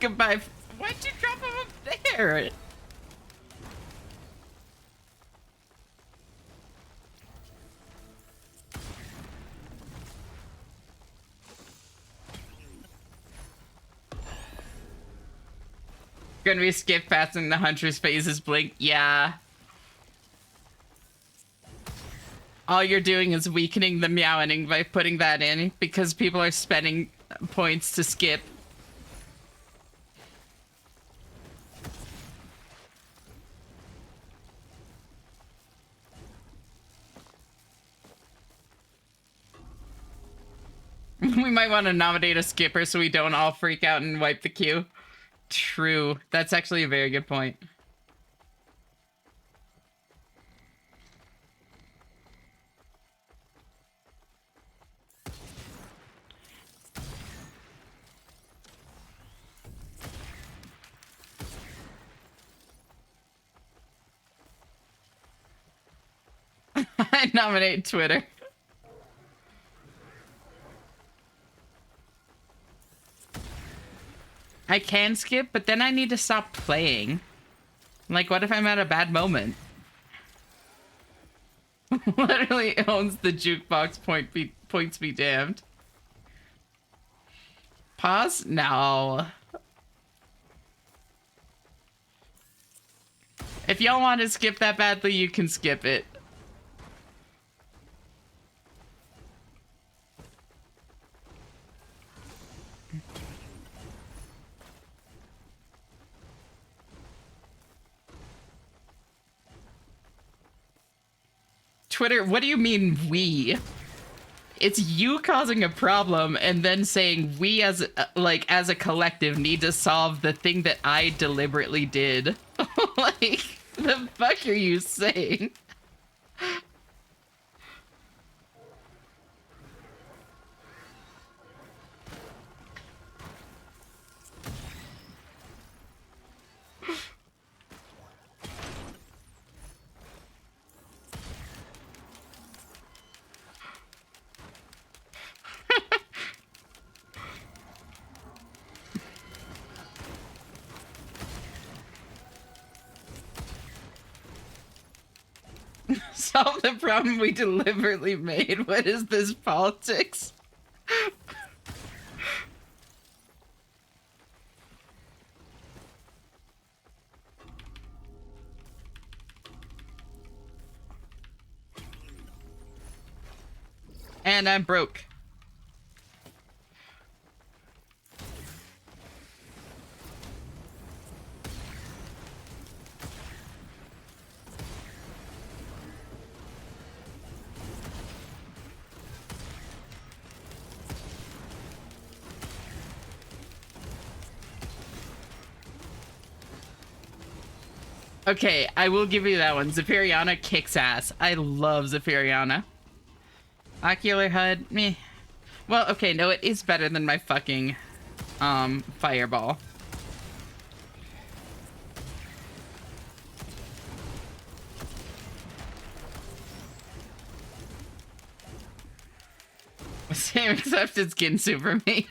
Goodbye. Why'd you drop him up there? Gonna be skip passing the hunter's phases blink. Yeah. All you're doing is weakening the meowing by putting that in because people are spending points to skip. We might want to nominate a skipper so we don't all freak out and wipe the queue. True. That's actually a very good point. I nominate Twitter. I can skip, but then I need to stop playing. Like, what if I'm at a bad moment? Literally owns the jukebox points be damned. Pause? No. If y'all want to skip that badly, you can skip it. Twitter, what do you mean we? It's you causing a problem and then saying we as a collective need to solve the thing that I deliberately did. Like, the fuck are you saying? Solve the problem we deliberately made. What is this politics? And I'm broke. Okay, I will give you that one. Zephyriana kicks ass. I love Zephyriana. Ocular HUD, meh. Well, okay, no, it is better than my fucking, fireball. Same, except it's Ginsu for me.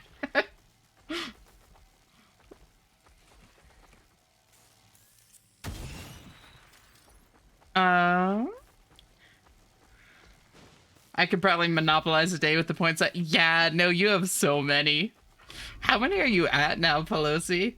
I could probably monopolize a day with the points that... Yeah, no, you have so many. How many are you at now, Pelosi?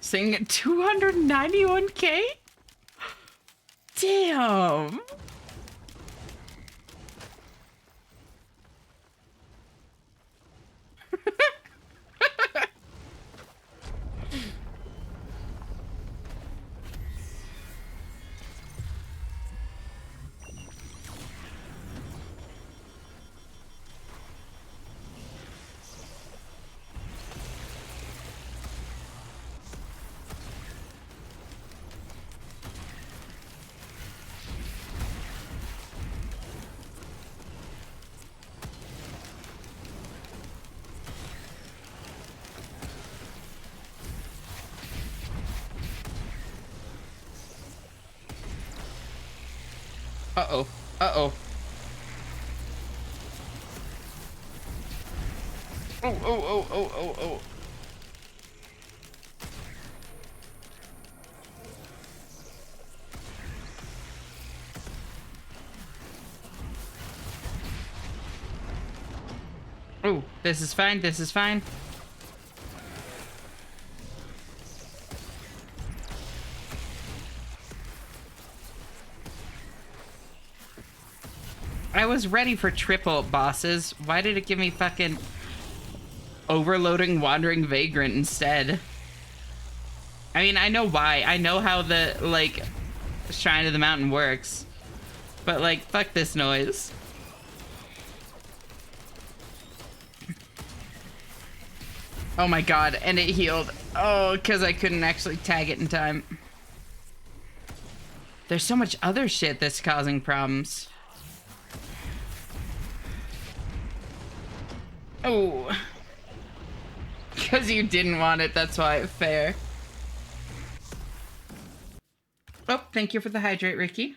Sing 291K? Damn. Uh-oh. Uh-oh. Oh, oh, oh, oh, oh, oh. Oh, this is fine. This is fine. I was ready for triple bosses. Why did it give me fucking overloading wandering vagrant instead? I mean, I know why. I know how the, like, Shrine of the Mountain works. But, like, fuck this noise. Oh my god, and it healed. Oh, because I couldn't actually tag it in time. There's so much other shit that's causing problems. Oh. Because you didn't want it, that's why. Fair. Oh, thank you for the hydrate, Ricky.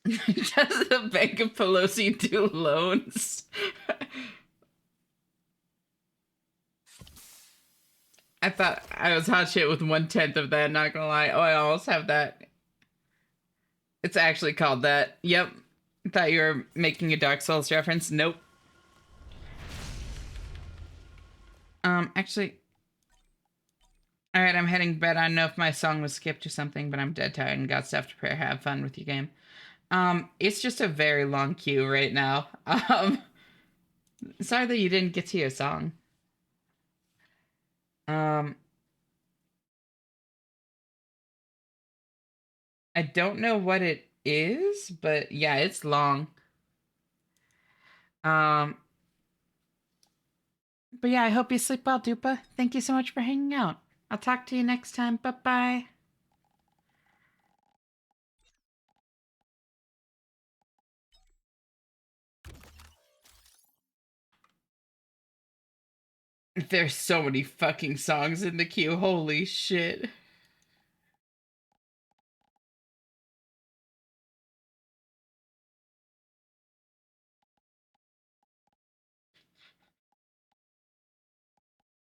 Does the Bank of Pelosi do loans? I thought I was hot shit with 1/10 of that, not gonna lie. Oh, I almost have that. It's actually called that. Yep. I thought you were making a Dark Souls reference. Nope. Actually... Alright, I'm heading to bed. I don't know if my song was skipped or something, but I'm dead tired and got stuff to prepare. Have fun with your game. It's just a very long queue right now. Sorry that you didn't get to your song. I don't know what it is, but yeah, it's long. But yeah, I hope you sleep well, Dupa. Thank you so much for hanging out. I'll talk to you next time. Bye-bye. There's so many fucking songs in the queue. Holy shit.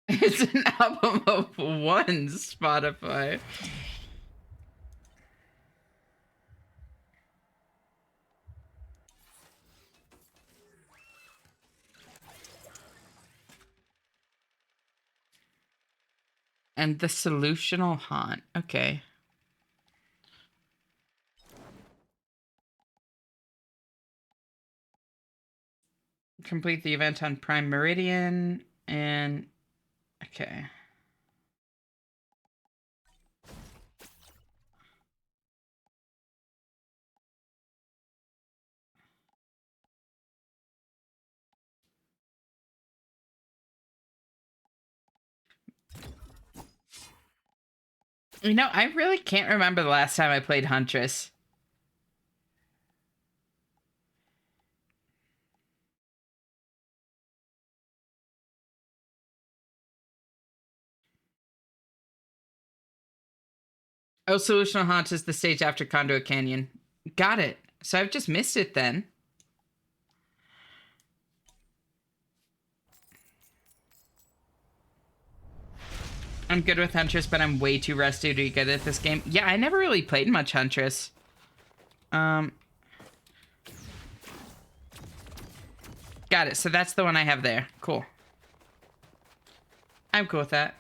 It's an album of one, Spotify. And the solutional haunt. Okay. Complete the event on Prime Meridian. And... okay. You know, I really can't remember the last time I played Huntress. Oh, Solutional Haunt is the stage after Conduit Canyon. Got it. So I've just missed it then. I'm good with Huntress, but I'm way too rusty to be good at this game. Yeah, I never really played much Huntress. Got it. So that's the one I have there. Cool. I'm cool with that.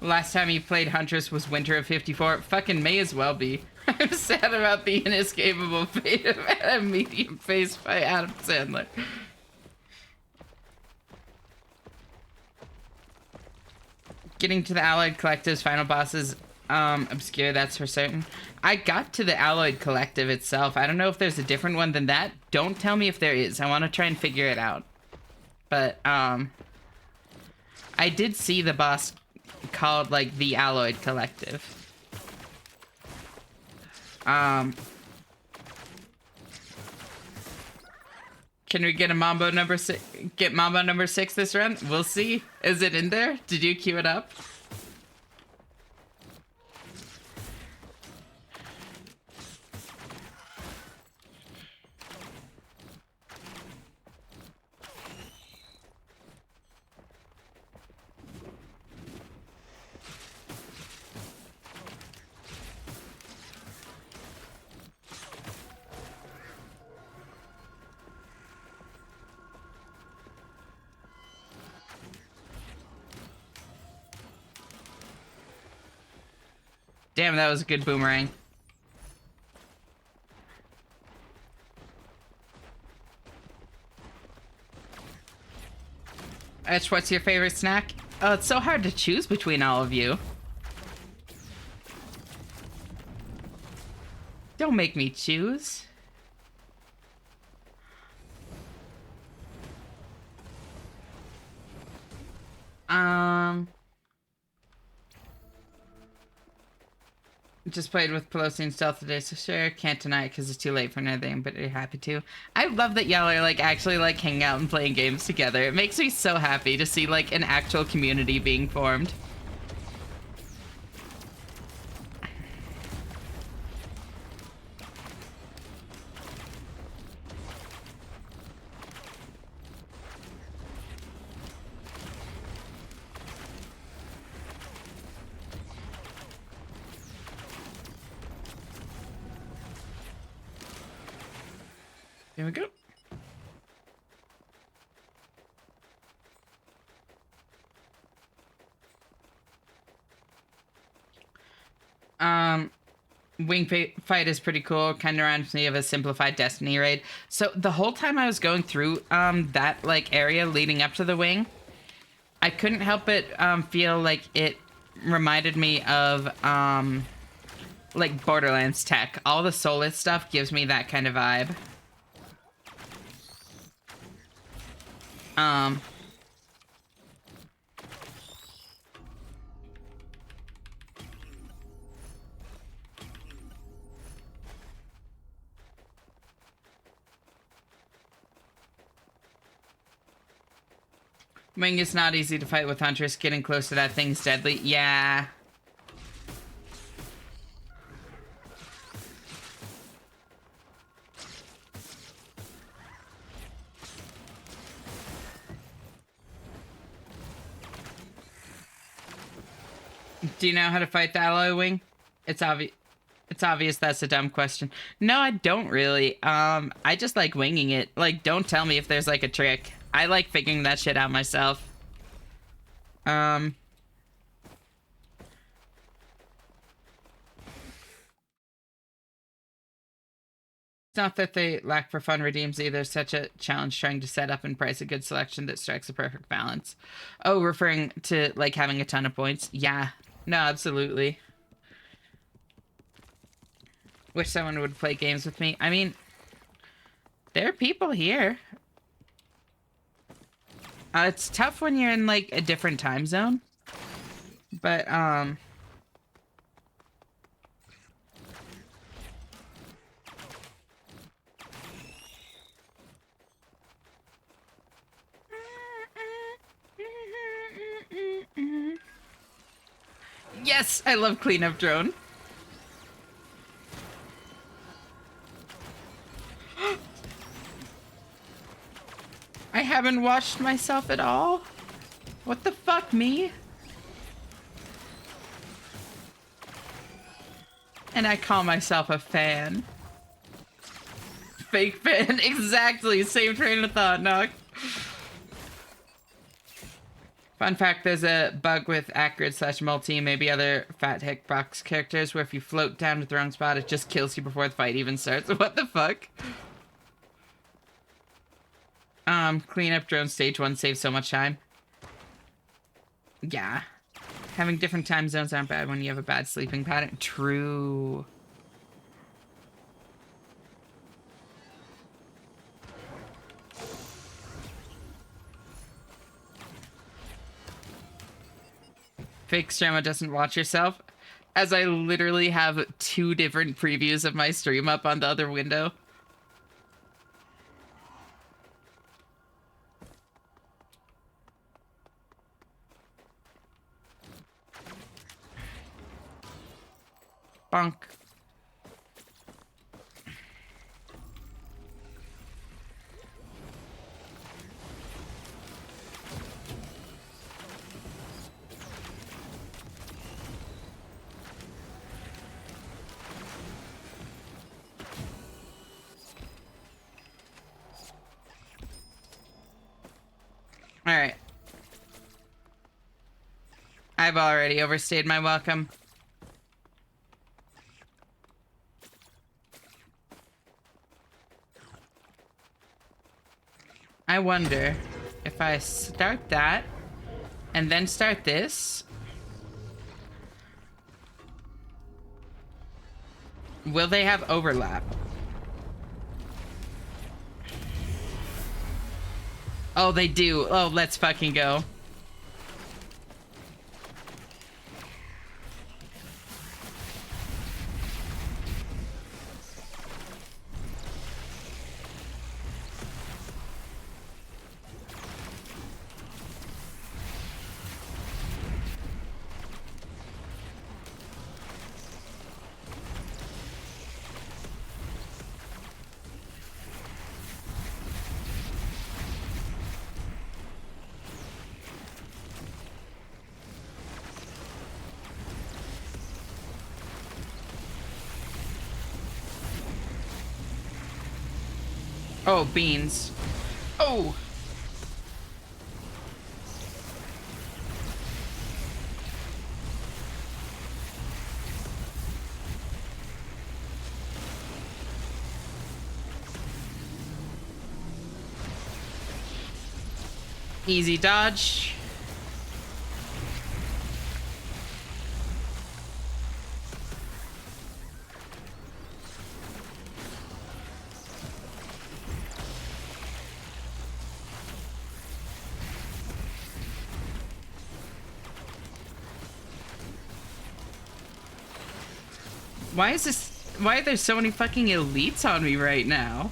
Last time you played Huntress was winter of 54. Fucking may as well be. I'm sad about the inescapable fate of a medium face by Adam Sandler. Getting to the Alloyed Collective's final boss is obscure, that's for certain. I got to the Alloyed Collective itself. I don't know if there's a different one than that. Don't tell me if there is. I want to try and figure it out. But, I did see the boss called, like, the Alloyed Collective. Can we get a Mambo number 6? Get Mambo number 6 this run? We'll see. Is it in there? Did you queue it up? Damn, that was a good boomerang. Etch, what's your favorite snack? Oh, it's so hard to choose between all of you. Don't make me choose. Just played with Pelosi and Stealth today, so sure, can't deny it because it's too late for anything, but you're happy to. I love that y'all are, like, actually, like, hanging out and playing games together. It makes me so happy to see, like, an actual community being formed. Here we go. Wing fight is pretty cool. Kind of reminds me of a simplified Destiny raid. So the whole time I was going through that like area leading up to the wing, I couldn't help but feel like it reminded me of like Borderlands tech. All the Solus stuff gives me that kind of vibe. Wing is not easy to fight with Huntress. Getting close to that thing's deadly. Yeah. Do you know how to fight the alloy wing? It's obvious. It's obvious that's a dumb question. No, I don't really. I just like winging it. Like, don't tell me if there's like a trick. I like figuring that shit out myself. It's not that they lack for fun redeems either. Such a challenge trying to set up and price a good selection that strikes a perfect balance. Oh, referring to like having a ton of points? Yeah. No, absolutely. Wish someone would play games with me. I mean, there are people here. It's tough when you're in like a different time zone. But yes, I love cleanup drone. I haven't washed myself at all. What the fuck, me? And I call myself a fan. Fake fan, exactly. Same train of thought, Nock. Fun fact, there's a bug with Acrid / multi, maybe other fat hitbox characters, where if you float down to the wrong spot, it just kills you before the fight even starts. What the fuck? Cleanup drone stage 1 saves so much time. Yeah. Having different time zones aren't bad when you have a bad sleeping pattern. True. Fake Strama doesn't watch yourself, as I literally have 2 different previews of my stream up on the other window. Bonk. Alright. I've already overstayed my welcome. I wonder if I start that and then start this, will they have overlap? Oh, they do. Oh, let's fucking go. Oh, beans. Oh! Easy dodge. Why is this? Why are there so many fucking elites on me right now?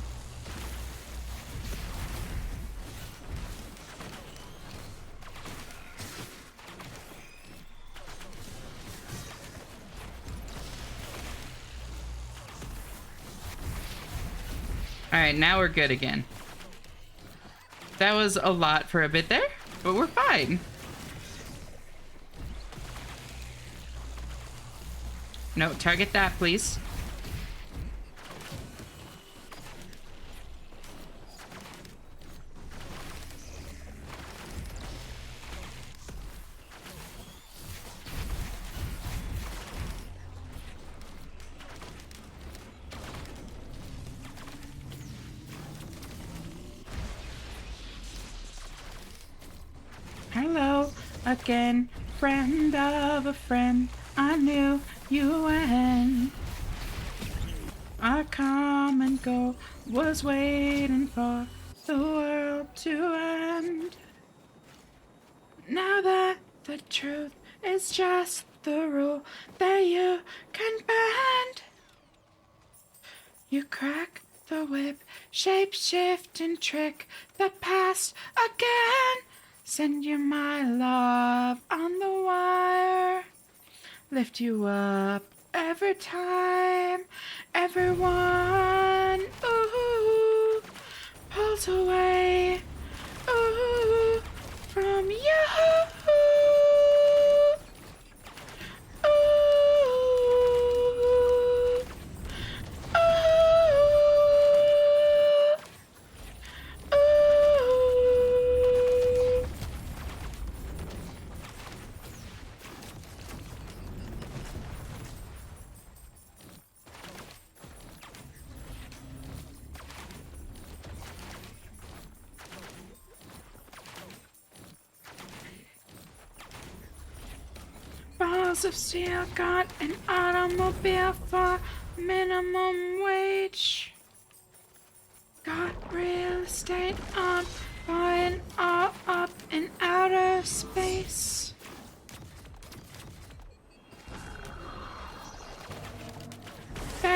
Alright, now we're good again. That was a lot for a bit there, but we're fine. No, target that, please. Hello again, friend of a friend. I knew you when our common goal was waiting for the world to end. Now that the truth is just the rule that you can bend, you crack the whip, shape shift and trick the past again. Send you my love on the wire, lift you up every time. Everyone, ooh, pulls away, ooh, from you. Balls of steel got an automobile for minimum wage. Got real estate on buying all up in outer space.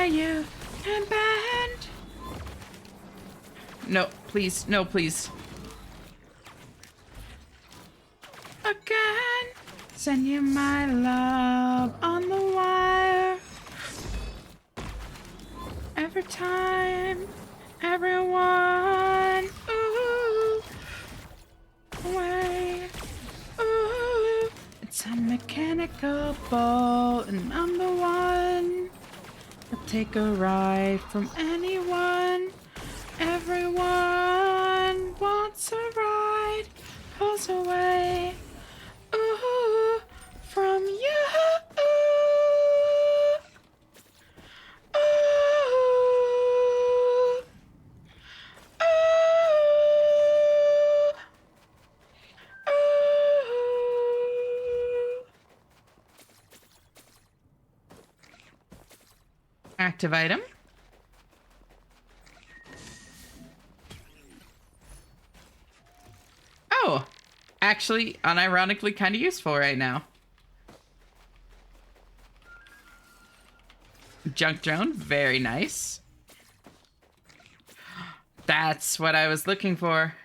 way you can bend. No, please. No, please. Again. Send you my love on the wire. Every time. Everyone. Ooh. Way. Ooh. It's a mechanical ball, and I'm the one. I'll take a ride from anyone. Everyone wants a ride. Pulls away. Ooh, from you. Ooh, ooh, ooh. Active item. Oh, actually, unironically kind of useful right now. Junk drone, very nice. That's what I was looking for.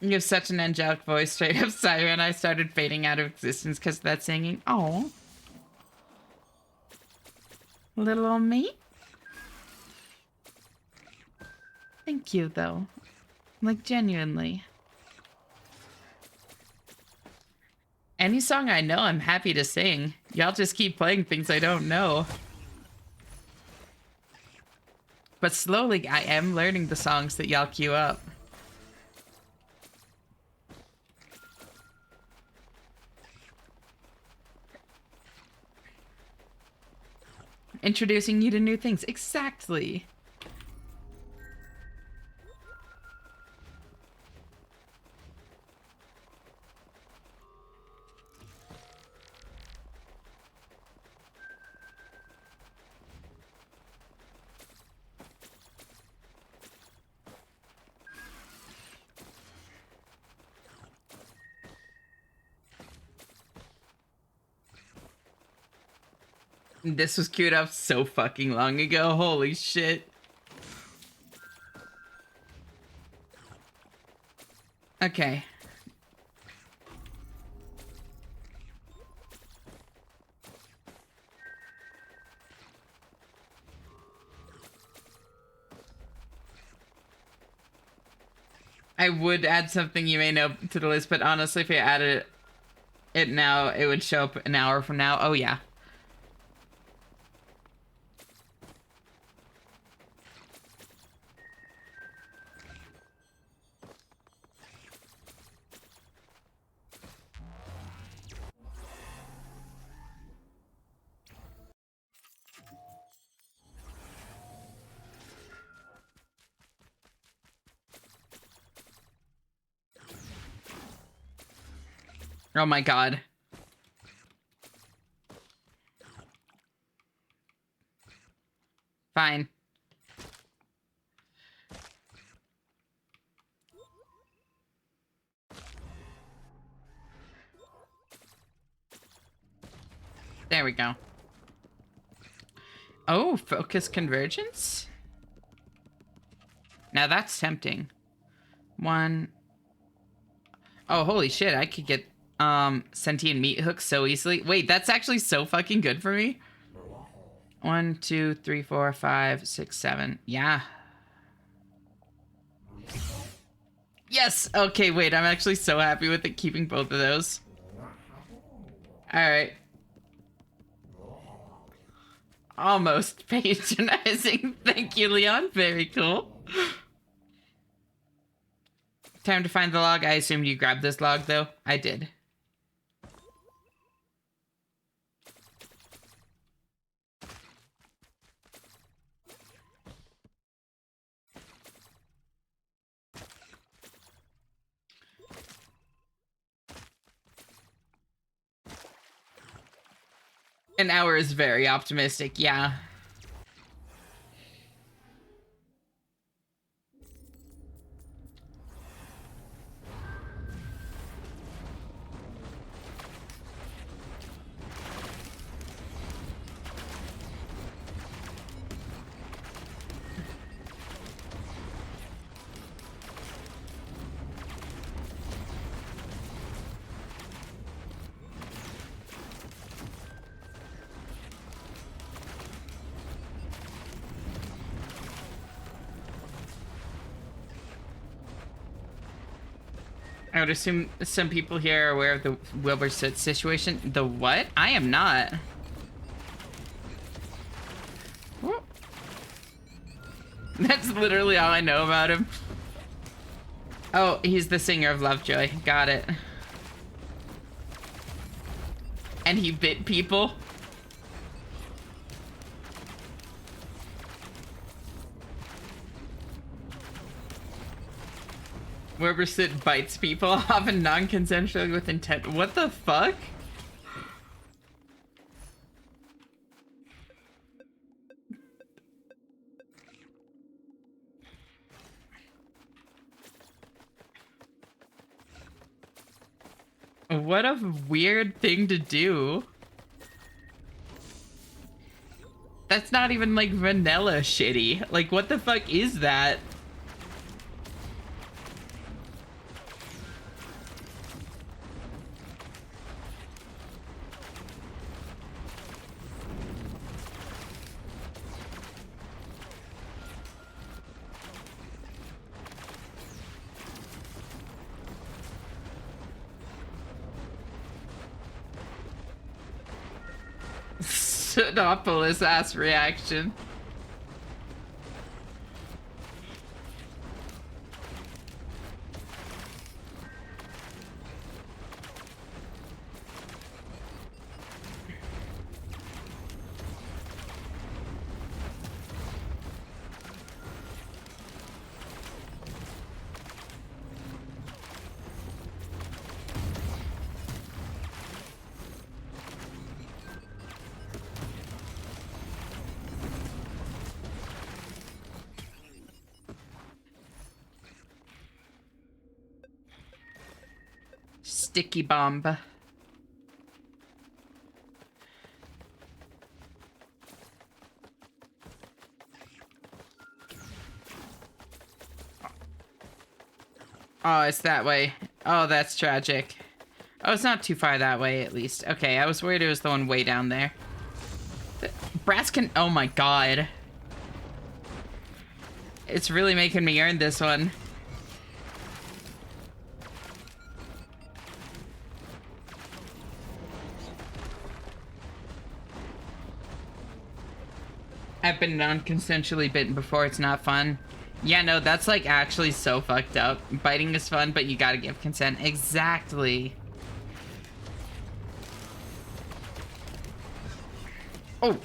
You have such an angelic voice, straight up siren. I started fading out of existence because of that singing. Oh, little old me. Thank you, though. Like, genuinely. Any song I know, I'm happy to sing. Y'all just keep playing things I don't know. But slowly, I am learning the songs that y'all queue up. Introducing you to new things. Exactly. This was queued up so fucking long ago. Holy shit. Okay. I would add something you may know to the list, but honestly, if you added it now, it would show up an hour from now. Oh, yeah. Oh my god. Fine. There we go. Oh, focus convergence? Now that's tempting. One. Oh, holy shit, I could get sentient meat hooks so easily. Wait, that's actually so fucking good for me. 1, 2, 3, 4, 5, 6, 7. Yeah. Yes! Okay, wait, I'm actually so happy with it keeping both of those. Alright. Almost patronizing. Thank you, Leon. Very cool. Time to find the log. I assumed you grabbed this log, though. I did. An hour is very optimistic, yeah. I would assume some people here are aware of the Wilbur Soot situation. The what? I am not. Whoop. That's literally all I know about him. Oh, he's the singer of Lovejoy. Got it. And he bit people. Wilbur Soot bites people, often non-consensually with intent. What the fuck? What a weird thing to do. That's not even like vanilla shitty. Like, what the fuck is that? Pseudopolis ass reaction. Sticky bomb. Oh, it's that way. Oh, that's tragic. Oh, it's not too far that way, at least. Okay, I was worried it was the one way down there. Brass can... Oh my god. It's really making me earn this one. I've been non-consensually bitten before, it's not fun. Yeah, no, that's like actually so fucked up. Biting is fun, but you gotta give consent. Exactly. Oh.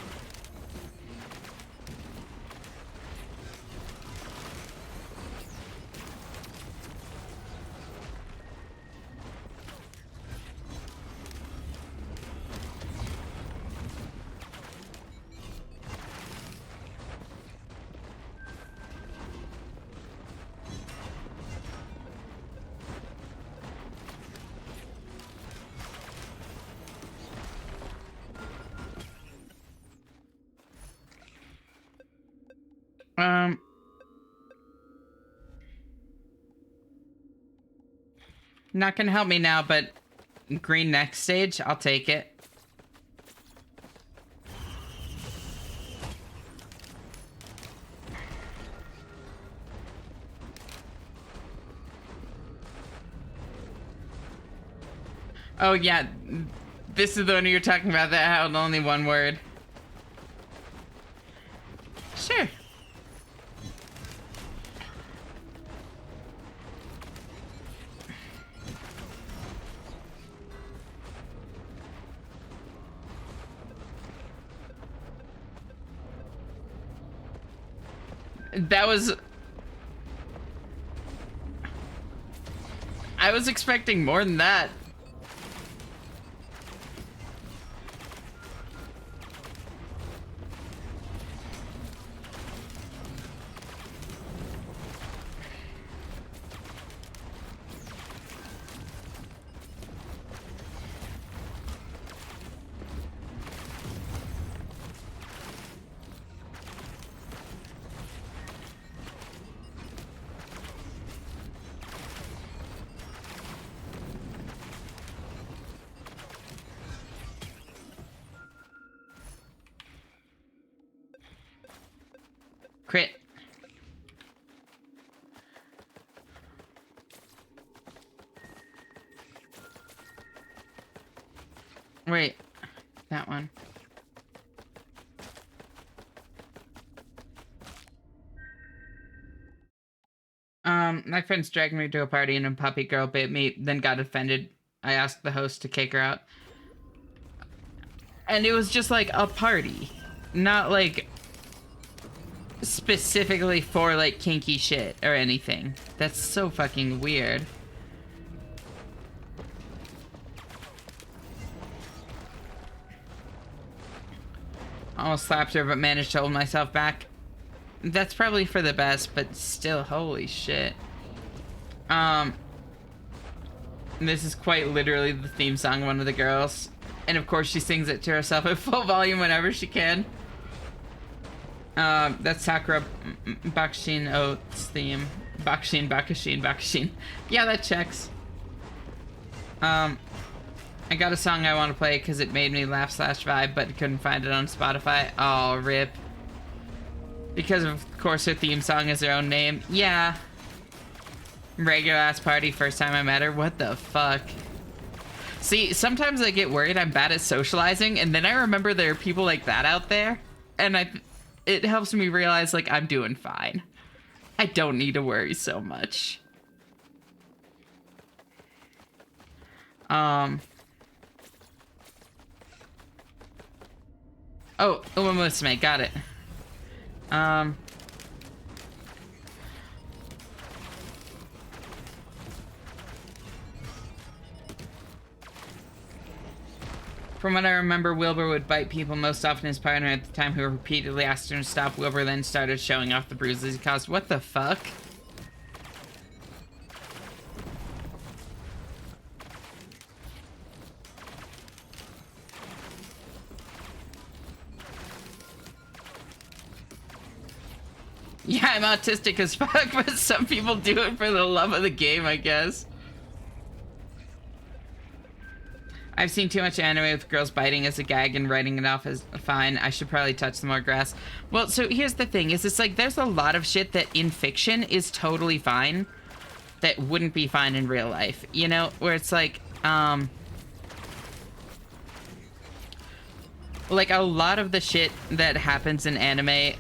Not gonna help me now, but green next stage, I'll take it. Oh yeah, this is the one you're talking about that held only one word. Sure. That was... I was expecting more than that. Wait, that one. My friends dragged me to a party and a puppy girl bit me, then got offended. I asked the host to kick her out. And it was just like a party, not like specifically for like kinky shit or anything. That's so fucking weird. Almost slapped her, but managed to hold myself back. That's probably for the best, but still, holy shit. This is quite literally the theme song of one of the girls. And of course she sings it to herself at full volume whenever she can. That's Sakura Bakushin Oats theme. Bakushin. Yeah, that checks. I got a song I want to play because it made me laugh / vibe, but couldn't find it on Spotify. Oh, rip. Because of course her theme song is her own name. Yeah. Regular ass party, first time I met her. What the fuck? See, sometimes I get worried I'm bad at socializing, and then I remember there are people like that out there, and it helps me realize, like, I'm doing fine. I don't need to worry so much. Oh, Uma Musume, got it. From what I remember, Wilbur would bite people, most often his partner at the time, who repeatedly asked him to stop. Wilbur then started showing off the bruises he caused. What the fuck? Yeah, I'm autistic as fuck, but some people do it for the love of the game, I guess. I've seen too much anime with girls biting as a gag and writing it off as fine. I should probably touch some more grass. Well, so here's the thing, is it's like there's a lot of shit that in fiction is totally fine that wouldn't be fine in real life. You know, where it's like a lot of the shit that happens in anime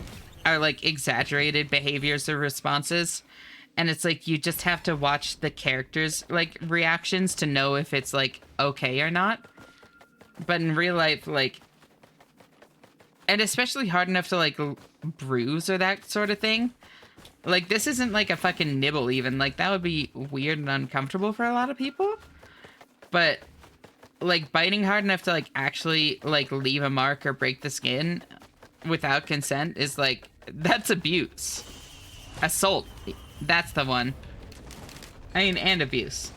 are like exaggerated behaviors or responses, and it's like you just have to watch the characters like reactions to know if it's like okay or not. But in real life, like, and especially hard enough to like bruise or that sort of thing, like this isn't like a fucking nibble even, like that would be weird and uncomfortable for a lot of people. But like biting hard enough to like actually like leave a mark or break the skin without consent is like, that's abuse. Assault, that's the one. I mean, and abuse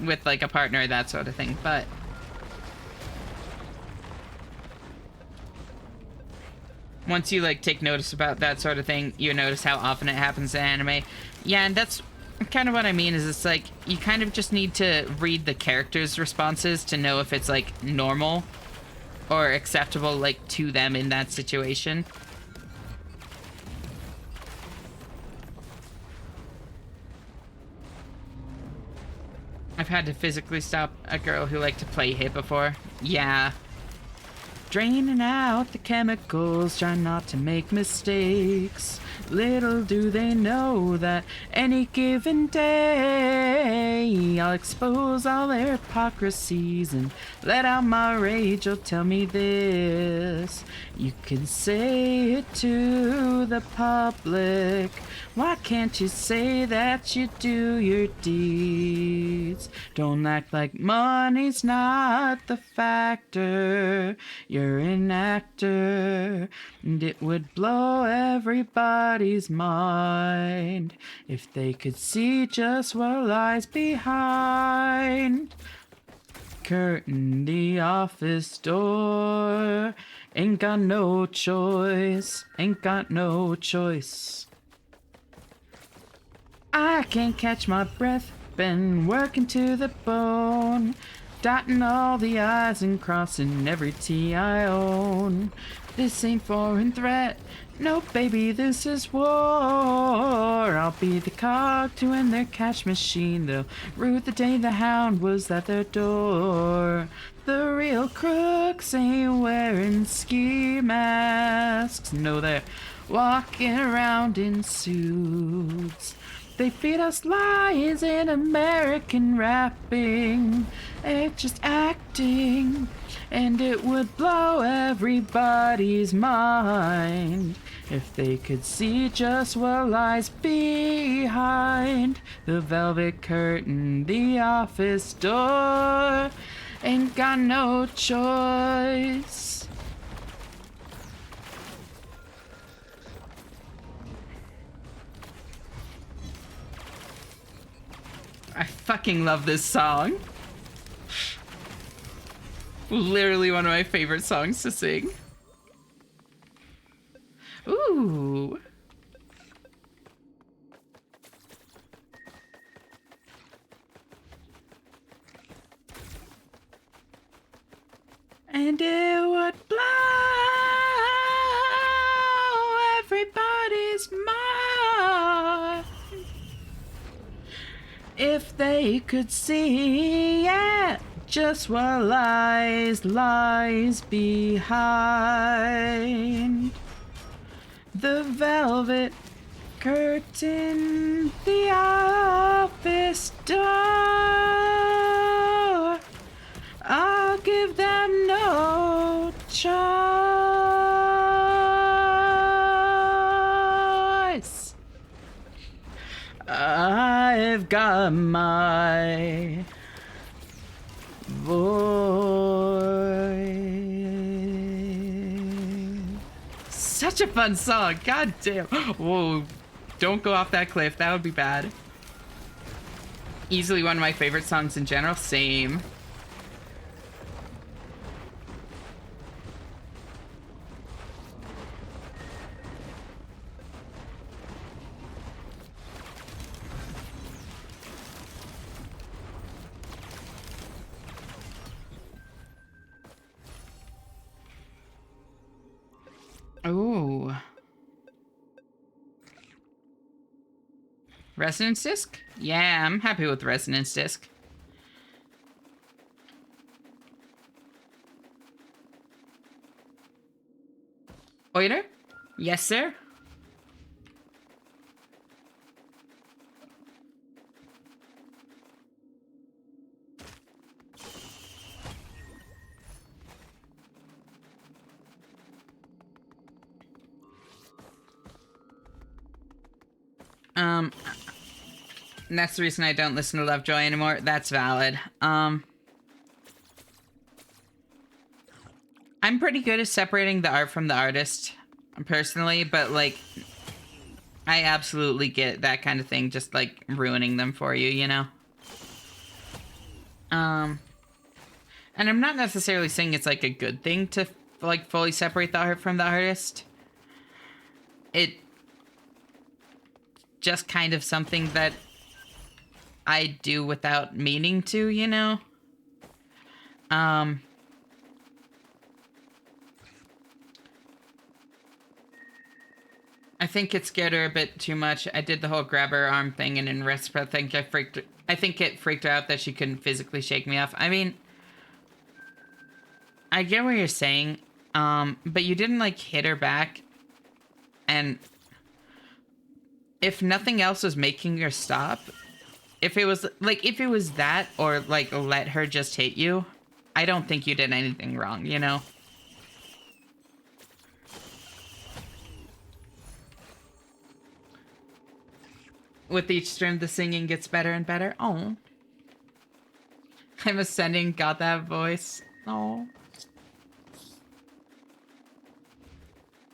with like a partner, that sort of thing. But once you like take notice about that sort of thing, you notice how often it happens in anime. Yeah, and that's kind of what I mean, is it's like you kind of just need to read the characters' responses to know if it's like normal or acceptable like to them in that situation. I've had to physically stop a girl who liked to play hit before. Yeah. Draining out the chemicals, trying not to make mistakes. Little do they know that any given day I'll expose all their hypocrisies and let out my rage. Oh, tell me this, you can say it to the public. Why can't you say that you do your deeds? Don't act like money's not the factor. You're an actor, and it would blow everybody's mind if they could see just what lies behind. Curtain the office door. Ain't got no choice. Ain't got no choice. I can't catch my breath. Been working to the bone. Dotting all the I's and crossing every T I own. This ain't foreign threat. No, baby, this is war. I'll be the cog to end their cash machine. They'll rue the day the hound was at their door. The real crooks ain't wearing ski masks. No, they're walking around in suits. They feed us lies in American rapping. It's just acting, and it would blow everybody's mind if they could see just what lies behind the velvet curtain, the office door. Ain't got no choice. I fucking love this song. Literally one of my favorite songs to sing. Ooh. And it would blow everybody's mind if they could see it, just what lies behind the velvet curtain, the office door. I'll give them no choice. I've got my voice. Such a fun song. God damn. Whoa. Don't go off that cliff. That would be bad. Easily one of my favorite songs in general. Same. Ooh. Resonance disc? Yeah, I'm happy with resonance disc. Oiter? Yes, sir. And that's the reason I don't listen to Lovejoy anymore. That's valid. I'm pretty good at separating the art from the artist, personally, but, like, I absolutely get that kind of thing, just, like, ruining them for you, you know? And I'm not necessarily saying it's, like, a good thing to, like, fully separate the art from the artist. It just kind of something that I do without meaning to, you know? I think it scared her a bit too much. I did the whole grab her arm thing, and in rest, I think it freaked her out that she couldn't physically shake me off. I mean, I get what you're saying, but you didn't, like, hit her back, and if nothing else was making her stop, if it was that, or, like, let her just hit you, I don't think you did anything wrong, you know? With each stream, the singing gets better and better. Oh. I'm ascending, got that voice. Oh.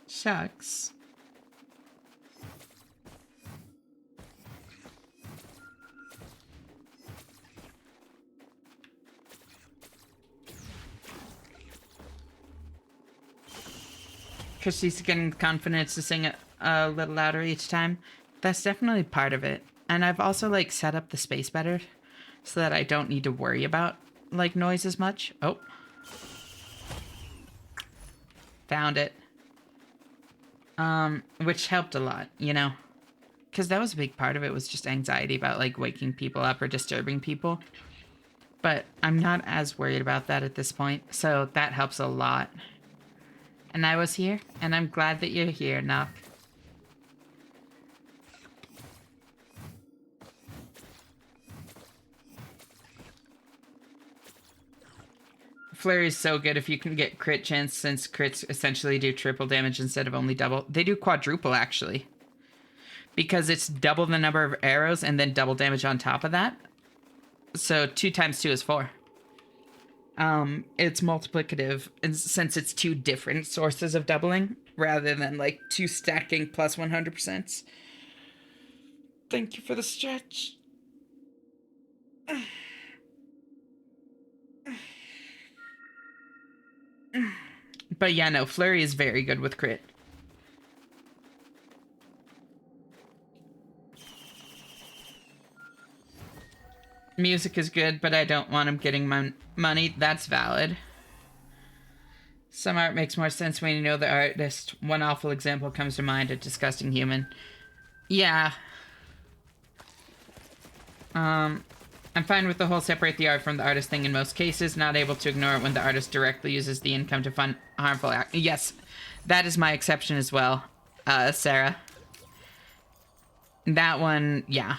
Shucks. Because she's getting confidence to sing it a little louder each time. That's definitely part of it. And I've also, like, set up the space better so that I don't need to worry about, like, noise as much. Oh. Found it. Which helped a lot, you know? Because that was a big part of it, was just anxiety about, like, waking people up or disturbing people. But I'm not as worried about that at this point, so that helps a lot. And I was here, and I'm glad that you're here, Knock. Flurry is so good if you can get crit chance, since crits essentially do triple damage instead of only double. They do quadruple, actually. Because it's double the number of arrows and then double damage on top of that. So 2 times 2 is 4. It's multiplicative, and since it's 2 different sources of doubling, rather than, like, 2 stacking plus 100%. Thank you for the stretch. But yeah, no, Flurry is very good with crit. Music is good, but I don't want him getting my money. That's valid. Some art makes more sense when you know the artist. One awful example comes to mind, a disgusting human. Yeah. I'm fine with the whole separate the art from the artist thing in most cases, not able to ignore it when the artist directly uses the income to fund harmful act. Yes, that is my exception as well, Sarah. That one, yeah.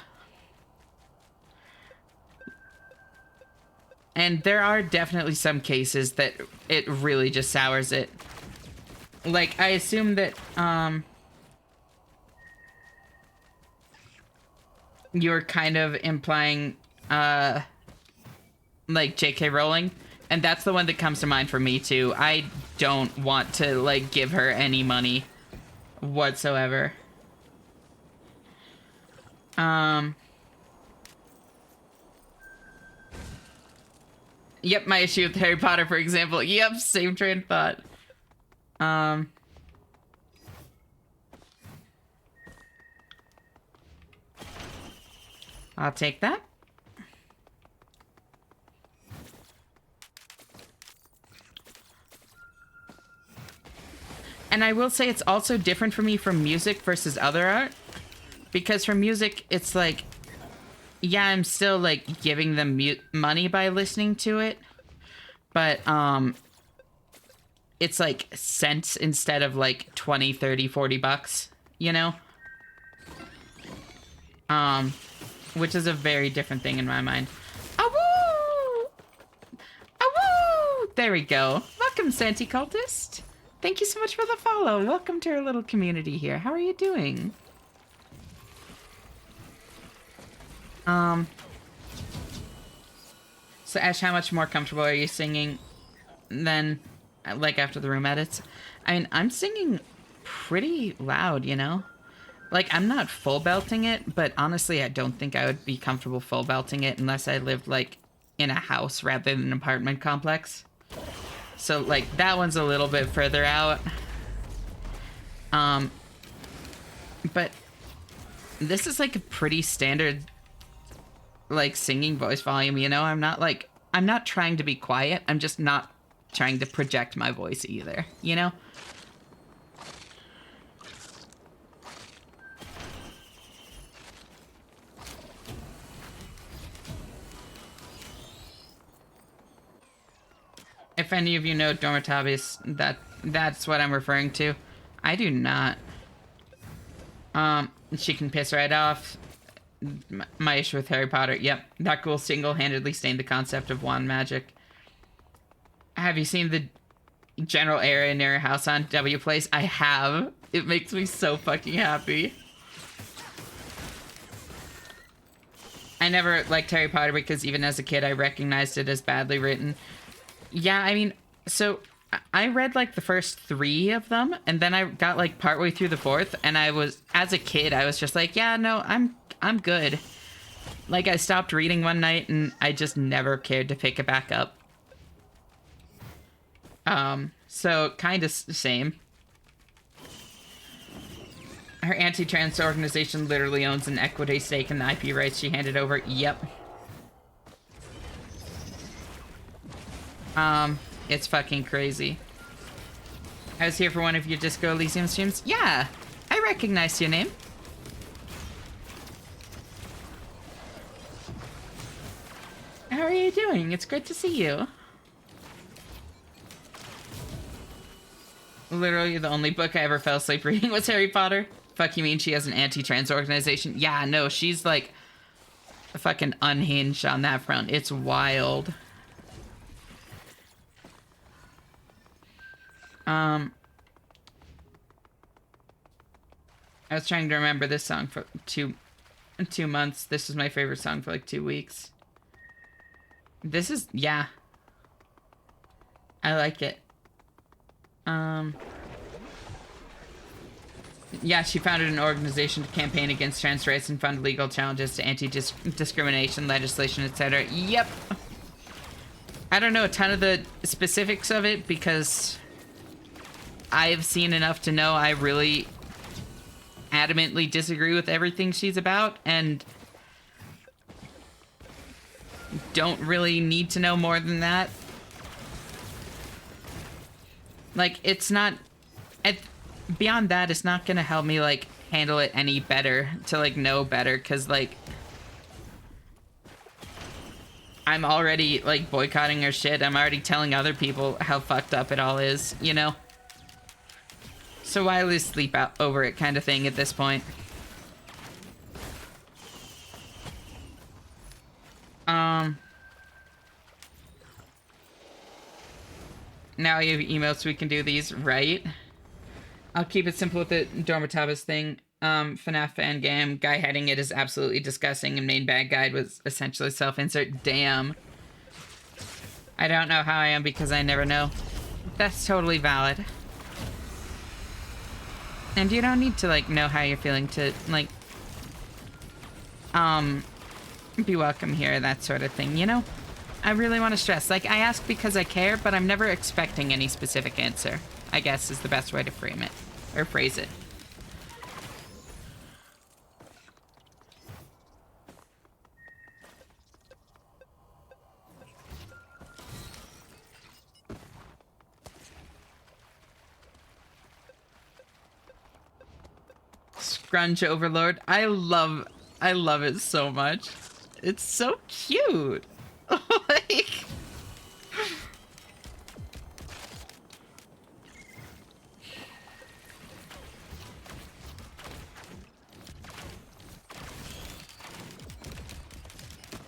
And there are definitely some cases that it really just sours it. Like, I assume that, you're kind of implying, like, J.K. Rowling. And that's the one that comes to mind for me, too. I don't want to, like, give her any money whatsoever. Yep, my issue with Harry Potter, for example. Yep, same train of thought. I'll take that. And I will say it's also different for me from music versus other art. Because for music, it's like, yeah, I'm still, like, giving them money by listening to it. But, it's, like, cents instead of, like, 20, 30, 40 bucks, you know? Which is a very different thing in my mind. Awoo! Awoo! There we go. Welcome, Santi Cultist. Thank you so much for the follow. Welcome to our little community here. How are you doing? So Ash, how much more comfortable are you singing than, like, after the room edits? I mean, I'm singing pretty loud, you know? Like, I'm not full belting it, but honestly, I don't think I would be comfortable full belting it unless I lived, like, in a house rather than an apartment complex. So, like, that one's a little bit further out. But this is, like, a pretty standard, like, singing voice volume, you know? I'm not trying to be quiet. I'm just not trying to project my voice either, you know? If any of you know Dormitavis, that's what I'm referring to. I do not. She can piss right off. My issue with Harry Potter. Yep, that ghoul single-handedly stained the concept of wand magic. Have you seen the general area near your house on W Place? I have. It makes me so fucking happy. I never liked Harry Potter because even as a kid I recognized it as badly written. Yeah, I mean, so I read, like, the first 3 of them, and then I got, like, partway through the 4th, and I was, as a kid, I was just like, yeah, no, I'm good. Like, I stopped reading one night, and I just never cared to pick it back up. So, kind of same. Her anti-trans organization literally owns an equity stake in the IP rights she handed over. Yep. It's fucking crazy. I was here for one of your Disco Elysium streams. Yeah, I recognize your name. How are you doing? It's great to see you. Literally the only book I ever fell asleep reading was Harry Potter. Fuck, you mean she has an anti-trans organization? Yeah, no, she's like fucking unhinged on that front. It's wild. I was trying to remember this song for two months. This is my favorite song for like 2 weeks. This is, yeah. I like it. Yeah, she founded an organization to campaign against trans rights and fund legal challenges to anti-discrimination legislation, etc. Yep. I don't know a ton of the specifics of it because I've seen enough to know I really adamantly disagree with everything she's about and don't really need to know more than that. Like, it's not... beyond that, it's not gonna help me, like, handle it any better to, like, know better, because, like... I'm already, like, boycotting her shit. I'm already telling other people how fucked up it all is, you know? So why lose sleep out over it kind of thing at this point? Now you have emails so we can do these, right? I'll keep it simple with the Dormatabas thing. FNAF fan game. Guy heading it is absolutely disgusting and main bad guide was essentially self-insert. Damn. I don't know how I am because I never know. That's totally valid. And you don't need to, like, know how you're feeling to, like, be welcome here, that sort of thing, you know? I really want to stress, like, I ask because I care, but I'm never expecting any specific answer, I guess is the best way to frame it, or phrase it. Scrunch Overlord. I love it so much. It's so cute. Like...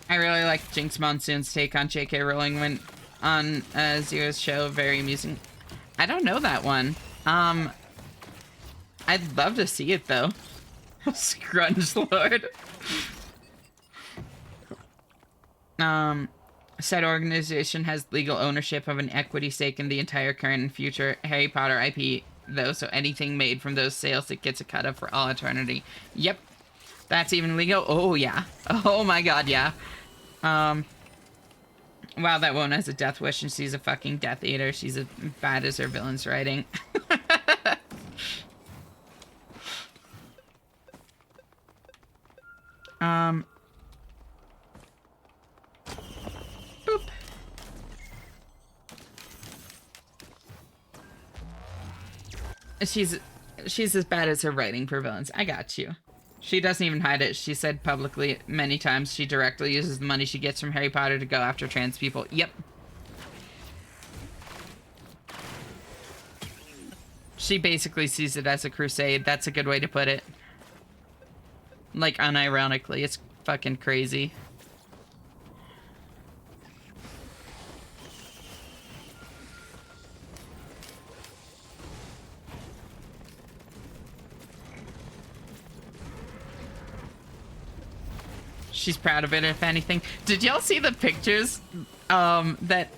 I really like Jinx Monsoon's take on J.K. Rowling when on Zero's show. Very amusing. I don't know that one. I'd love to see it though. Scrunch Lord. Said organization has legal ownership of an equity stake in the entire current and future Harry Potter IP, though, so anything made from those sales, it gets a cut of for all eternity. Yep. That's even legal? Oh, yeah. Oh my god, yeah. Wow, that woman has a death wish and she's a fucking Death Eater. She's as bad as her villain's writing. Boop. She's as bad as her writing for villains. I got you. She doesn't even hide it. She said publicly many times she directly uses the money she gets from Harry Potter to go after trans people. Yep. She basically sees it as a crusade. That's a good way to put it. Like, unironically. It's fucking crazy. She's proud of it, if anything. Did y'all see the pictures that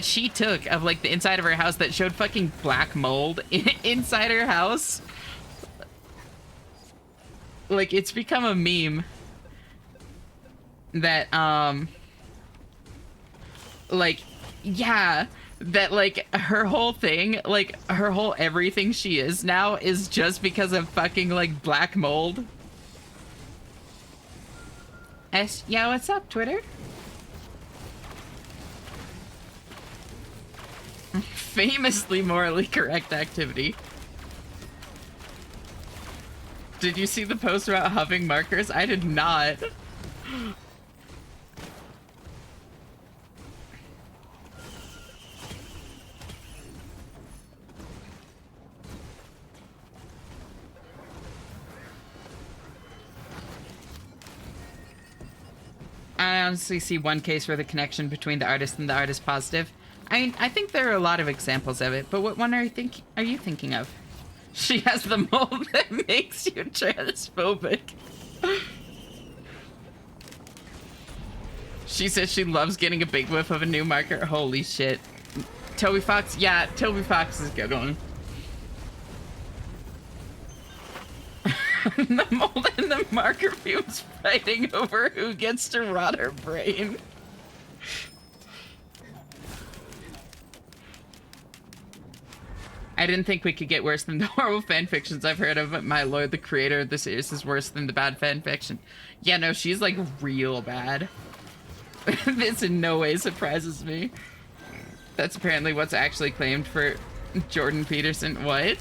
she took of like the inside of her house that showed fucking black mold inside her house? Like, it's become a meme that like, yeah, that like her whole thing, like her whole everything she is now is just because of fucking like black mold. Yeah, what's up, Twitter? famously morally correct activity. Did you see the post about huffing markers? I did not. I honestly see one case where the connection between the artist and the artist is positive. I think there are a lot of examples of it, but what one are you thinking of? She has the mold that makes you transphobic. She says she loves getting a big whiff of a new marker. Holy shit. Toby Fox? Yeah, Toby Fox is a good one. The mold and the marker fumes fighting over who gets to rot her brain. I didn't think we could get worse than the horrible fan fictions I've heard of, but my lord, the creator of the series is worse than the bad fan fiction. Yeah, no, she's like real bad. This in no way surprises me. That's apparently what's actually claimed for Jordan Peterson. What?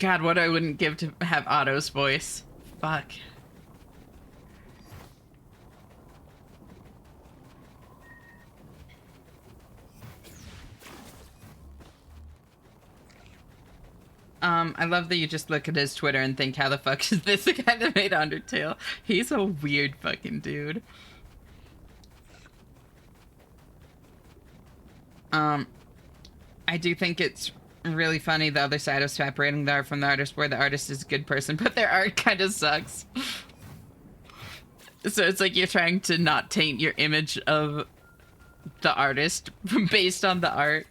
God, what I wouldn't give to have Otto's voice. Fuck. I love that you just look at his Twitter and think, how the fuck is this the guy that made Undertale? He's a weird fucking dude. I do think it's really funny the other side of separating the art from the artist, where the artist is a good person, but their art kind of sucks. So it's like you're trying to not taint your image of the artist based on the art.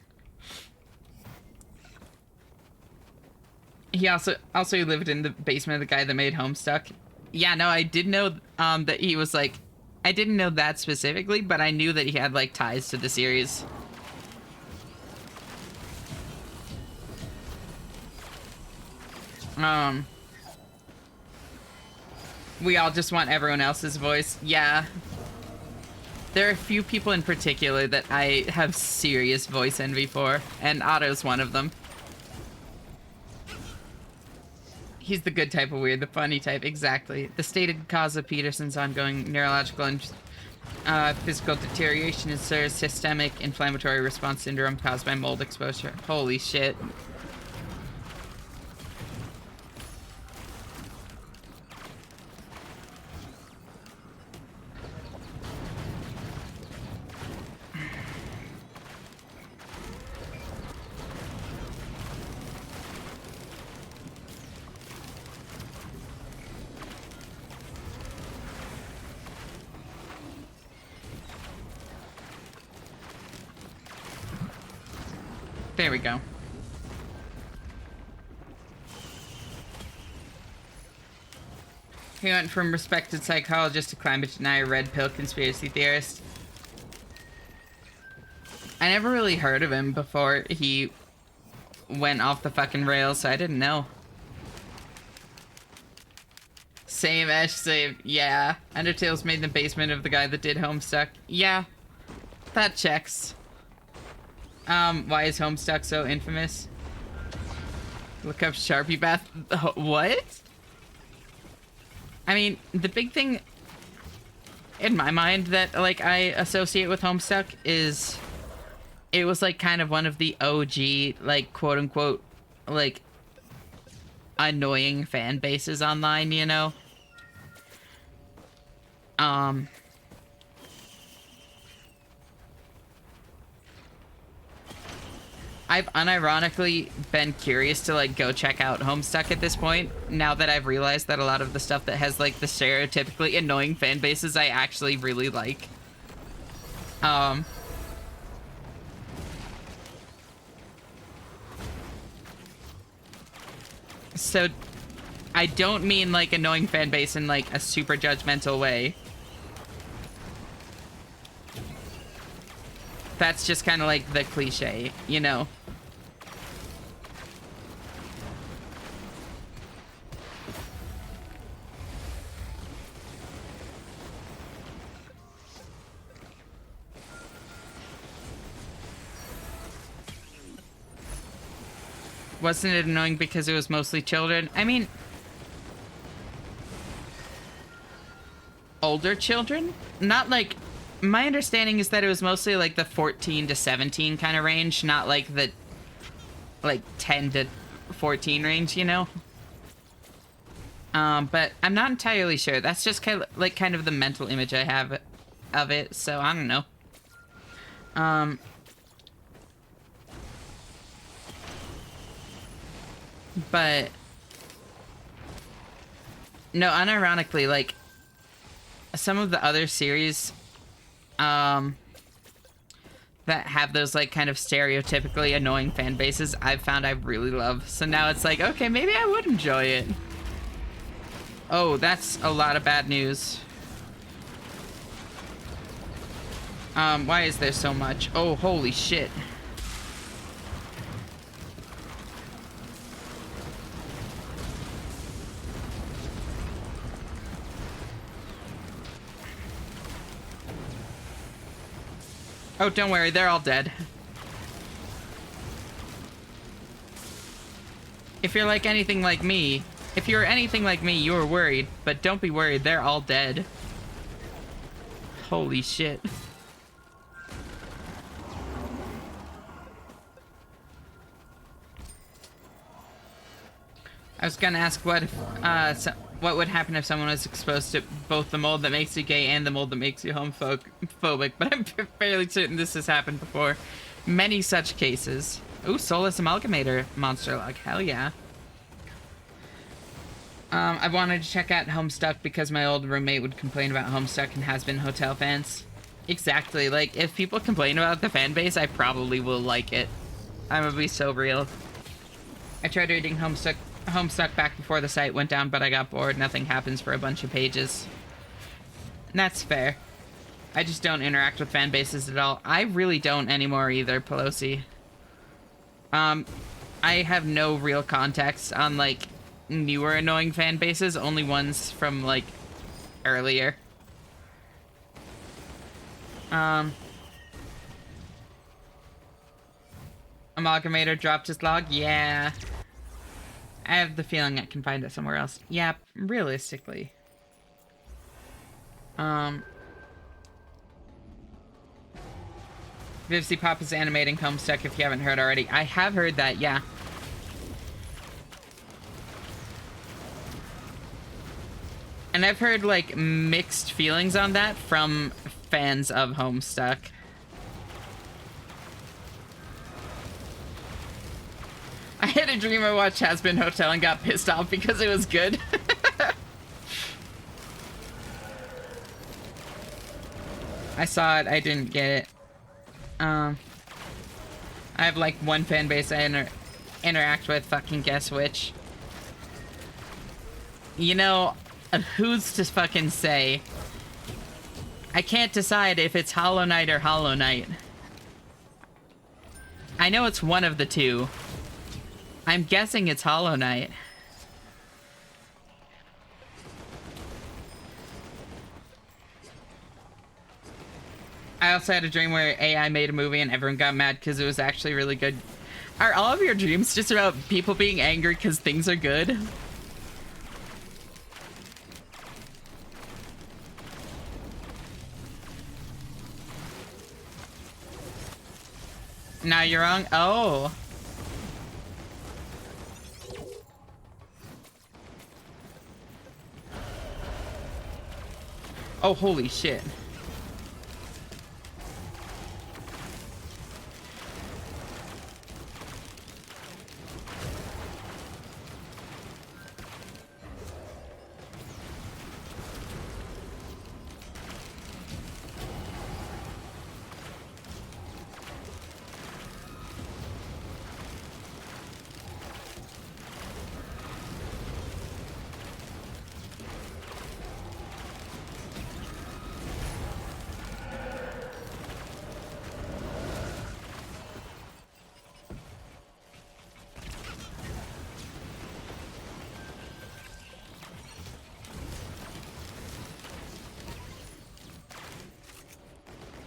He also lived in the basement of the guy that made Homestuck. Yeah, no, I did know that he was like, I didn't know that specifically, but I knew that he had like ties to the series. We all just want everyone else's voice. Yeah. There are a few people in particular that I have serious voice envy for, and Otto's one of them. He's the good type of weird, the funny type, exactly. The stated cause of Peterson's ongoing neurological and physical deterioration is a systemic inflammatory response syndrome caused by mold exposure. Holy shit. There we go. He went from respected psychologist to climate denier, red pill conspiracy theorist. I never really heard of him before he went off the fucking rails, so I didn't know. Same Ash, same. Yeah. Undertale's made in the basement of the guy that did Homestuck. Yeah. That checks. Why is Homestuck so infamous? Look up Sharpie Bath. What? I mean, the big thing in my mind that, like, I associate with Homestuck is it was, like, kind of one of the OG, like, quote-unquote, like, annoying fan bases online, you know? I've unironically been curious to, like, go check out Homestuck at this point, now that I've realized that a lot of the stuff that has, like, the stereotypically annoying fan bases I actually really like. So, I don't mean, like, annoying fan base in, like, a super judgmental way. That's just kind of like the cliche, you know? Wasn't it annoying because it was mostly children? I mean, older children? Not like... My understanding is that it was mostly like the 14 to 17 kind of range, not like the like 10 to 14 range, you know? But I'm not entirely sure. That's just kind of the mental image I have of it, so I don't know. But no, unironically, like some of the other series that have those like kind of stereotypically annoying fan bases, I've found I really love. So now it's like, okay, maybe I would enjoy it. Oh, that's a lot of bad news. Why is there so much? Oh, holy shit. Oh, don't worry, they're all dead. If you're like anything like me, you were worried, but don't be worried, they're all dead. Holy shit. I was gonna ask what would happen if someone was exposed to both the mold that makes you gay and the mold that makes you homophobic, but I'm fairly certain this has happened before. Many such cases. Ooh, Soulless Amalgamator monster log. Hell yeah. I wanted to check out Homestuck because my old roommate would complain about Homestuck and Has-Been Hotel fans. Exactly. Like, if people complain about the fan base, I probably will like it. I'm gonna be so real. I tried reading Homestuck back before the site went down, but I got bored. Nothing happens for a bunch of pages. And that's fair. I just don't interact with fan bases at all. I really don't anymore either, Pelosi. I have no real context on, like, newer annoying fan bases, only ones from, like, earlier. Amalgamator dropped his log? Yeah. I have the feeling I can find it somewhere else. Yeah, realistically. Vivsy Pop is animating Homestuck if you haven't heard already. I have heard that, yeah. And I've heard, like, mixed feelings on that from fans of Homestuck. I had a dream I watched Has-Been Hotel and got pissed off because it was good. I saw it, I didn't get it. I have like one fan base I interact with, fucking guess which. You know, who's to fucking say? I can't decide if it's Hollow Knight or Hollow Knight. I know it's one of the two. I'm guessing it's Hollow Knight. I also had a dream where AI made a movie and everyone got mad because it was actually really good. Are all of your dreams just about people being angry because things are good? Now you're wrong? Oh. Oh, holy shit.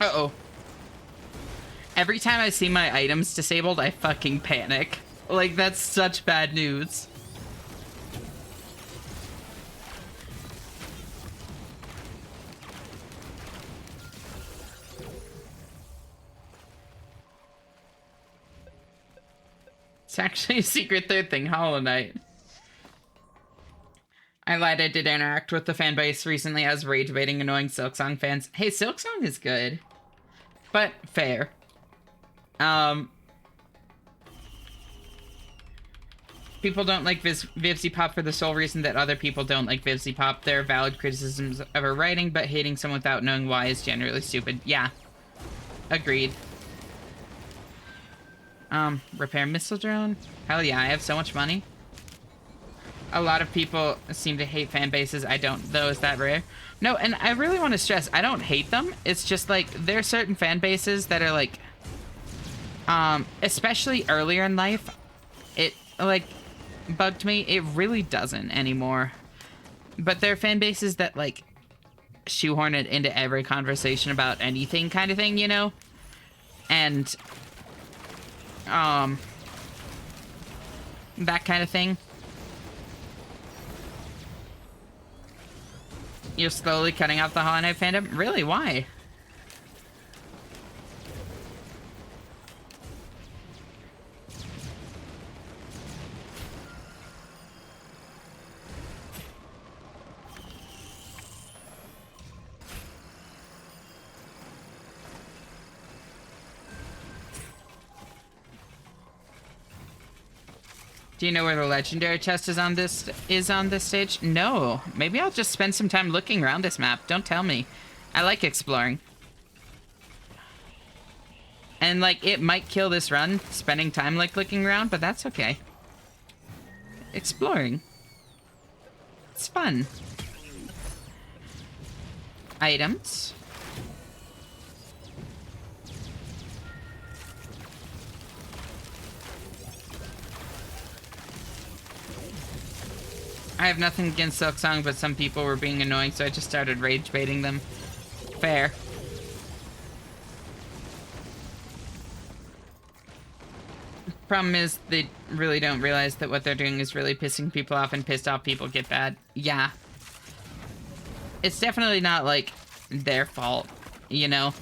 Uh-oh. Every time I see my items disabled, I fucking panic. Like, that's such bad news. It's actually a secret third thing, Hollow Knight. I lied, I did interact with the fan base recently. I was rage baiting annoying Silksong fans. Hey, Silksong is good. But fair. People don't like Vivzy Pop for the sole reason that other people don't like Vivzy Pop. There are valid criticisms of her writing, but hating someone without knowing why is generally stupid. Yeah. Agreed. Repair missile drone? Hell yeah, I have so much money. A lot of people seem to hate fan bases. I don't, though. Is that rare? No, and I really want to stress, I don't hate them. It's just, like, there are certain fan bases that are, like, especially earlier in life, it, like, bugged me. It really doesn't anymore. But there are fan bases that, like, shoehorn it into every conversation about anything kind of thing, you know? And, that kind of thing. You're slowly cutting out the Hollow Knight fandom? Really? Why? Do you know where the legendary chest is on this stage? No. Maybe I'll just spend some time looking around this map. Don't tell me. I like exploring. And, like, it might kill this run, spending time, like, looking around, but that's okay. Exploring. It's fun. Items. I have nothing against Silksong, but some people were being annoying, so I just started rage baiting them. Fair. Problem is, they really don't realize that what they're doing is really pissing people off, and pissed off people get bad. Yeah. It's definitely not, like, their fault, you know?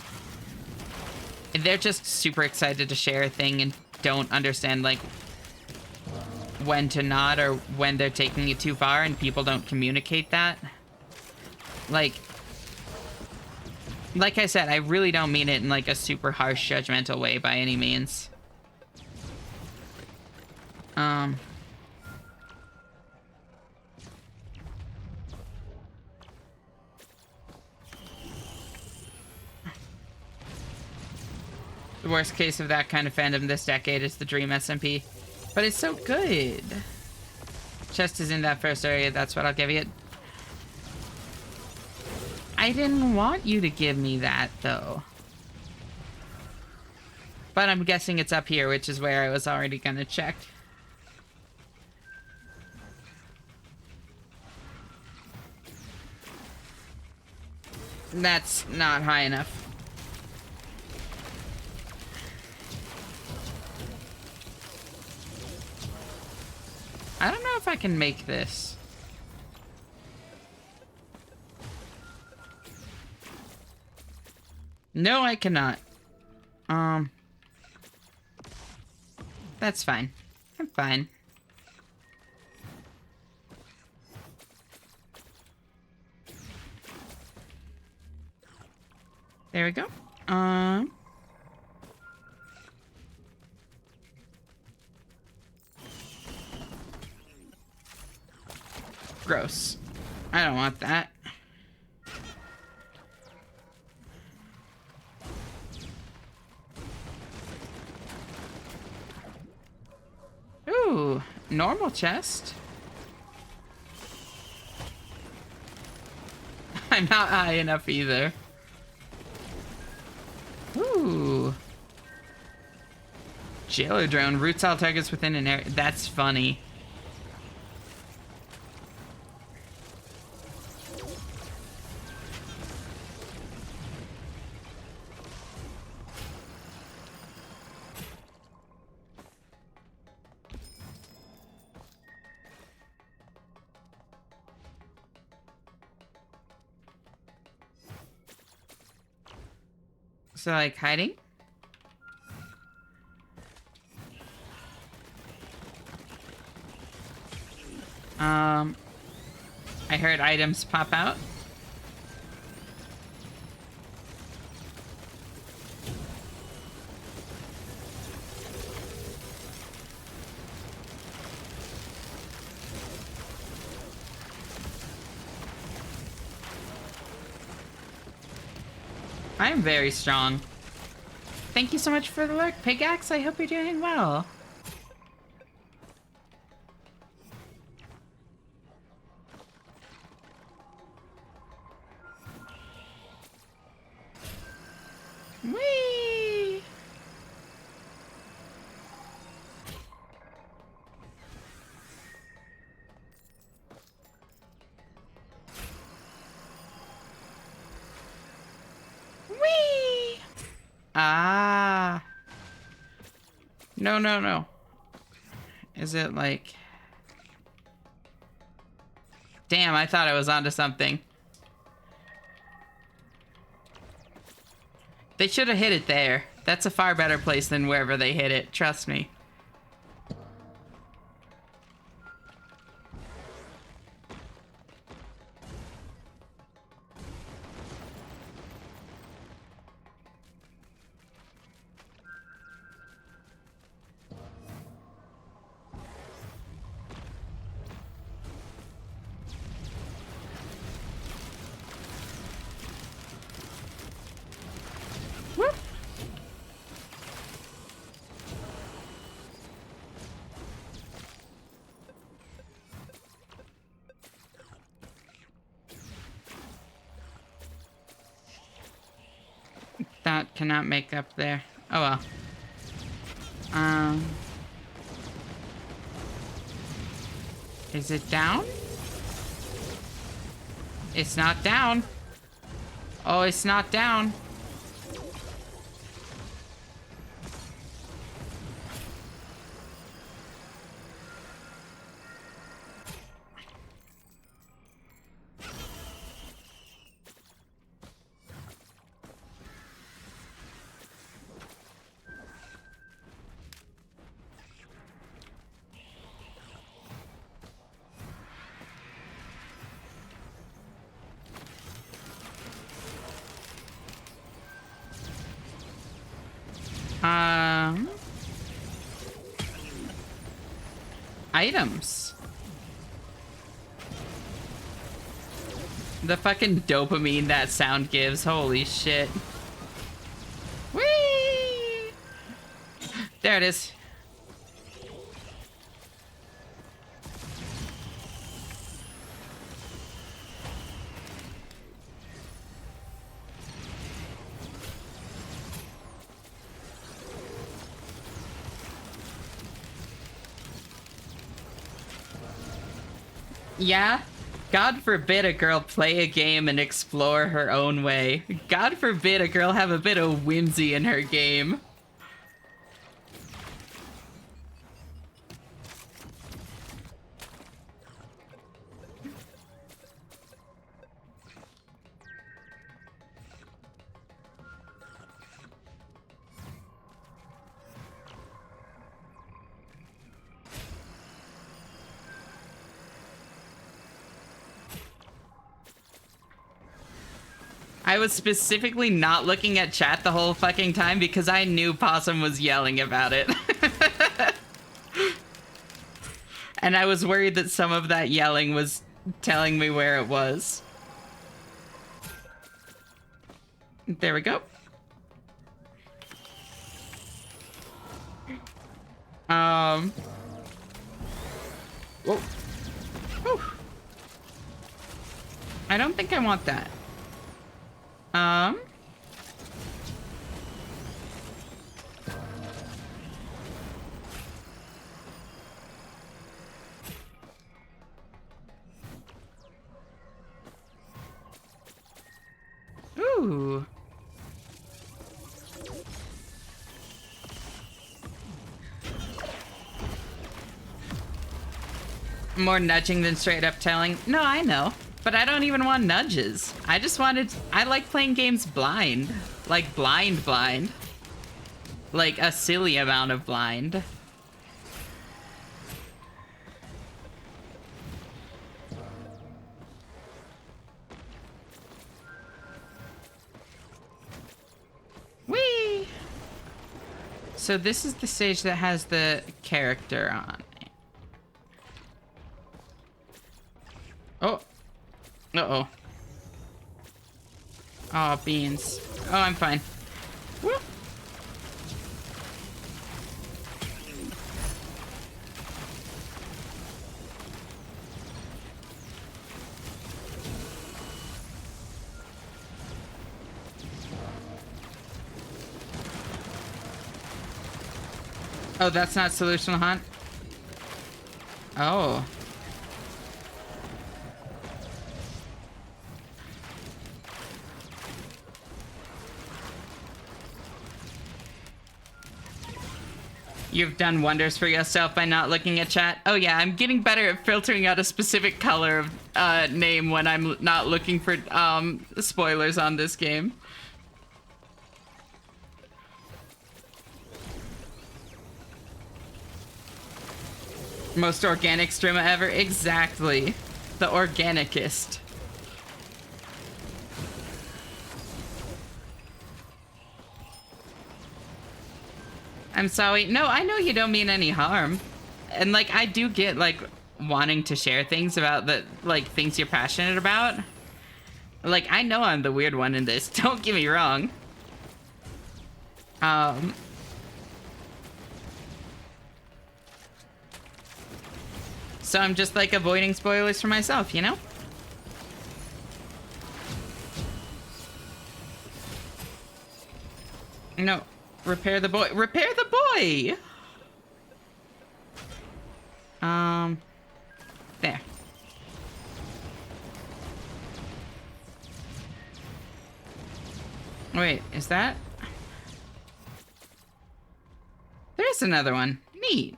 They're just super excited to share a thing and don't understand, like, when to not or when they're taking it too far, and people don't communicate that. Like I said, I really don't mean it in, like, a super harsh, judgmental way by any means. The worst case of that kind of fandom this decade is the Dream SMP. But it's so good. Chest is in that first area, that's what I'll give you. I didn't want you to give me that, though. But I'm guessing it's up here, which is where I was already gonna check. That's not high enough. I don't know if I can make this. No, I cannot. That's fine. I'm fine. There we go. Gross. I don't want that. Ooh, normal chest. I'm not high enough either. Ooh. Jailer drone roots all targets within an area. That's funny. So, like, hiding? I heard items pop out. I am very strong. Thank you so much for the lurk, Pigaxe. I hope you're doing well. Whee! Whee! Ah. No, no, no. Is it like... Damn, I thought I was onto something. They should have hit it there. That's a far better place than wherever they hit it, trust me. Whoop. That cannot make up there. Oh well. Is it down? It's not down. Oh, it's not down. Items. The fucking dopamine that sound gives. Holy shit. Whee! There it is. Yeah? God forbid a girl play a game and explore her own way. God forbid a girl have a bit of whimsy in her game. I was specifically not looking at chat the whole fucking time because I knew Possum was yelling about it. And I was worried that some of that yelling was telling me where it was. There we go. Whoa. Whew. I don't think I want that. Ooh. More nudging than straight up telling. No, I know. But I don't even want nudges. I just wanted... I like playing games blind. Like blind. Like a silly amount of blind. Whee! So this is the stage that has the character on it. Oh. Uh-oh. Oh, beans. Oh, I'm fine. Woo! Oh, that's not solutional hunt? Oh. You've done wonders for yourself by not looking at chat. Oh yeah, I'm getting better at filtering out a specific color of name when I'm not looking for spoilers on this game. Most organic streamer ever. Exactly. The organicist. I'm sorry. No, I know you don't mean any harm. And, like, I do get, like, wanting to share things about the, like, things you're passionate about. Like, I know I'm the weird one in this. Don't get me wrong. So I'm just, like, avoiding spoilers for myself, you know? No. Repair the boy. Repair the boy! There. Wait, is that... There's another one. Neat.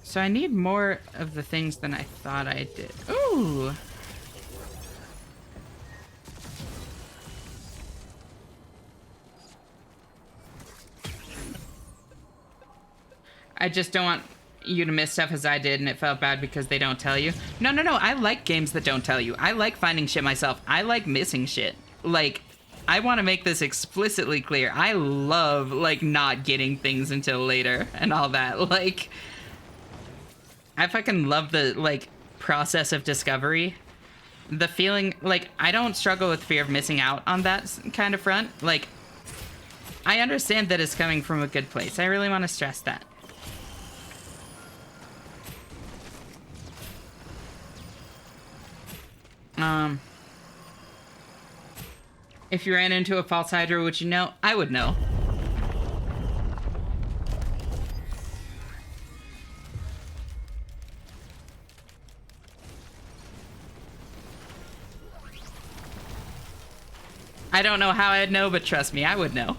So I need more of the things than I thought I did. Ooh! I just don't want you to miss stuff as I did, and it felt bad because they don't tell you. No, I like games that don't tell you. I like finding shit myself. I like missing shit. Like, I want to make this explicitly clear. I love, like, not getting things until later and all that. Like... I fucking love the, like, process of discovery. The feeling, like, I don't struggle with fear of missing out on that kind of front. Like, I understand that it's coming from a good place. I really want to stress that. If you ran into a false hydra, would you know? I would know. I don't know how I'd know, but trust me, I would know.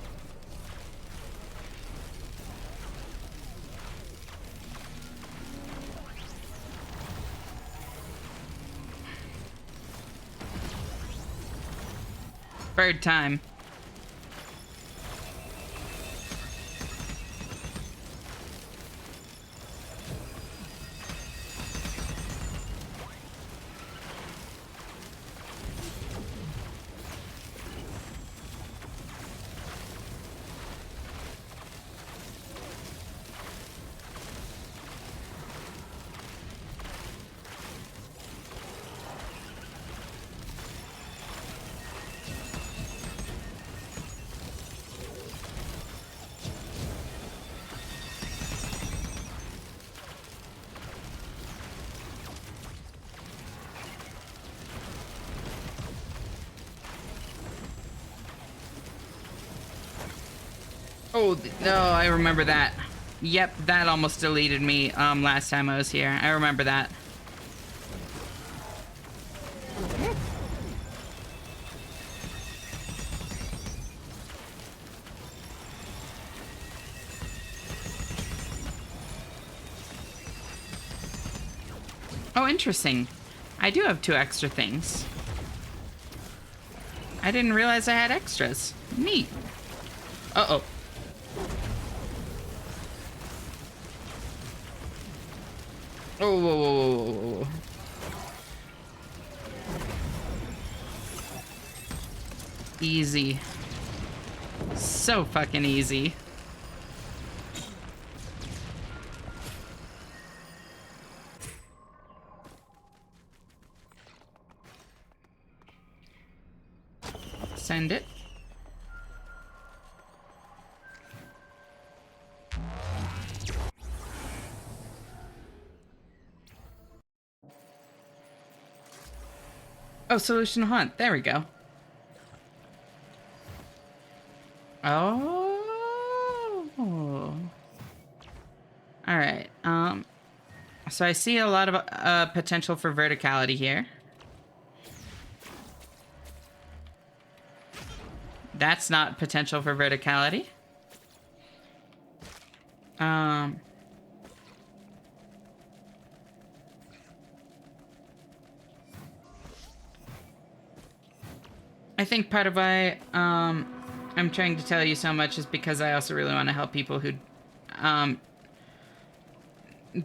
Bird time. Oh, no, I remember that. Yep, that almost deleted me last time I was here. I remember that. Oh, interesting. I do have 2 extra things. I didn't realize I had extras. Neat. Uh-oh. Oh, whoa, whoa, whoa, whoa, whoa. Easy. So fucking easy. Send it. Oh, solution hunt. There we go. Oh. All right. So I see a lot of potential for verticality here. That's not potential for verticality. I think part of why I'm trying to tell you so much is because I also really want to help people who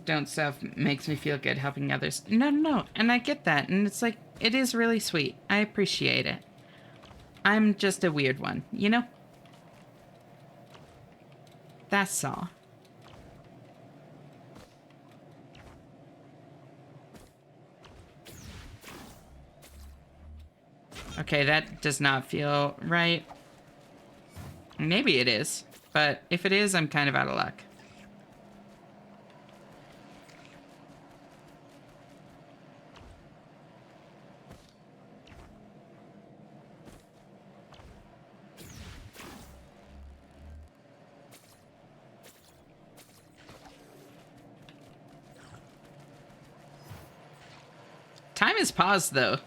don't stuff. Makes me feel good helping others. No. And I get that. And it's like, it is really sweet. I appreciate it. I'm just a weird one, you know? That's all. Okay, that does not feel right. Maybe it is, but if it is, I'm kind of out of luck. Time is paused, though.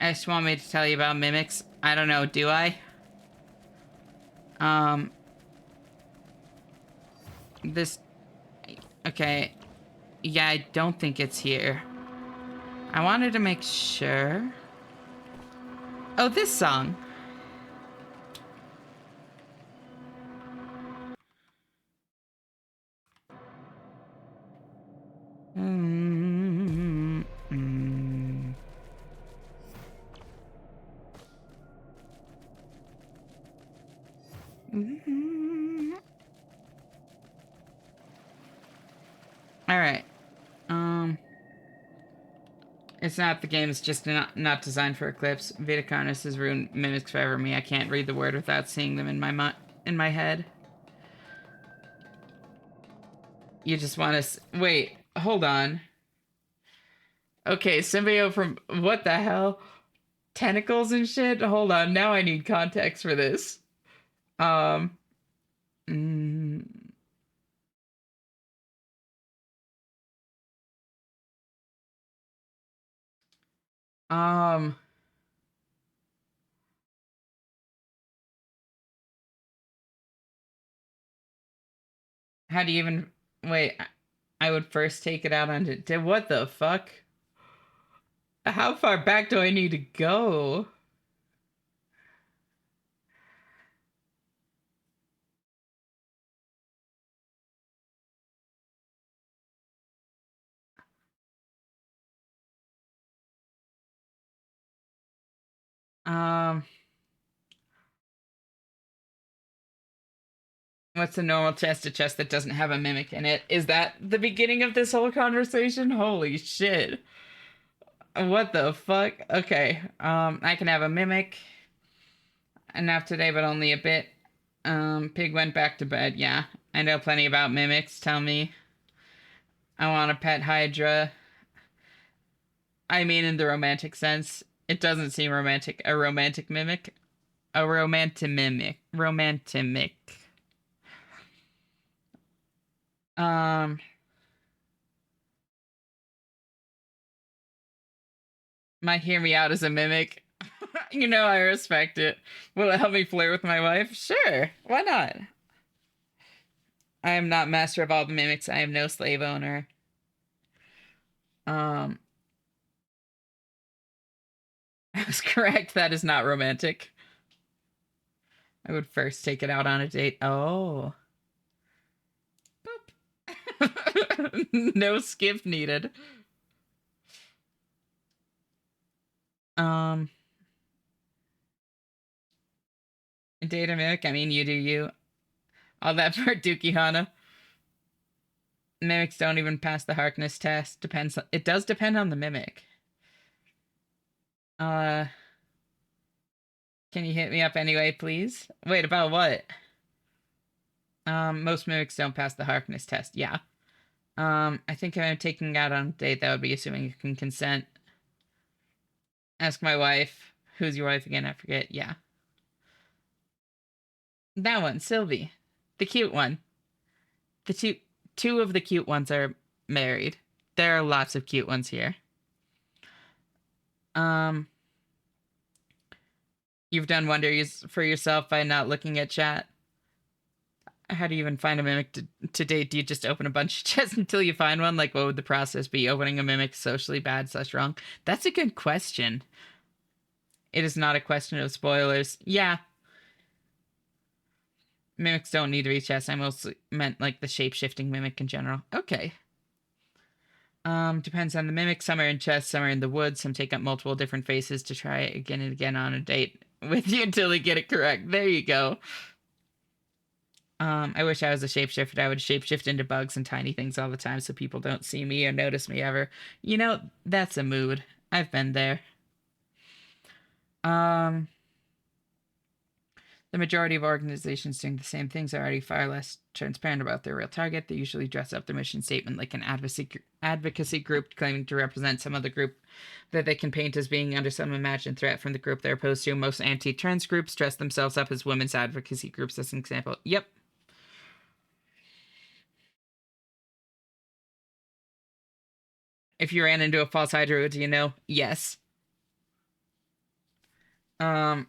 I just want me to tell you about mimics. I don't know, do I? This... Okay. Yeah, I don't think it's here. I wanted to make sure. Oh, this song. All right. It's not the game. It's just not designed for Eclipse. Vitacarnus has ruined mimics forever. Me, I can't read the word without seeing them in my head. You just want to wait. Hold on. Okay, symbiote from what the hell? Tentacles and shit. Hold on. Now I need context for this. Um. Mm, um. How do you even wait? I would first take it out on. What the fuck? How far back do I need to go? Um. What's a normal chest to chest that doesn't have a mimic in it? Is that the beginning of this whole conversation? Holy shit. What the fuck? Okay. I can have a mimic. Enough today, but only a bit. Pig went back to bed. Yeah. I know plenty about mimics. Tell me. I want a pet Hydra. I mean, in the romantic sense. It doesn't seem romantic. A romantic mimic? A romantic mimic. Romantic. Um, might hear me out as a mimic. You know, I respect it. Will it help me flirt with my wife? Sure. Why not? I am not master of all the mimics. I am no slave owner. Um, I was correct. That is not romantic. I would first take it out on a date. Oh. No skip needed. Um, data mimic. I mean, you do you. All that for Dookie Hana. Mimics don't even pass the Harkness test. Depends. It does depend on the mimic. Uh, can you hit me up anyway, please? Wait, about what? Most mimics don't pass the Harkness test. Yeah. I think if I'm taking out on a date, that would be assuming you can consent. Ask my wife. Who's your wife again? I forget. Yeah. That one, Sylvie. The cute one. The two of the cute ones are married. There are lots of cute ones here. Um, you've done wonders for yourself by not looking at chat. How do you even find a mimic to date? Do you just open a bunch of chats until you find one? Like, what would the process be? Opening a mimic socially bad / wrong? That's a good question. It is not a question of spoilers. Yeah, mimics don't need to be chess. I mostly meant like the shape-shifting mimic in general. Okay. Depends on the mimic. Some are in chests, some are in the woods. Some take up multiple different faces to try it again and again on a date with you until they get it correct. There you go. I wish I was a shapeshifter. I would shapeshift into bugs and tiny things all the time so people don't see me or notice me ever. You know, that's a mood. I've been there. Um, the majority of organizations doing the same things are already far less transparent about their real target. They usually dress up their mission statement like an advocacy group claiming to represent some other group that they can paint as being under some imagined threat from the group they're opposed to. Most anti-trans groups dress themselves up as women's advocacy groups, as an example. Yep. If you ran into a false hydra, do you know? Yes. Um,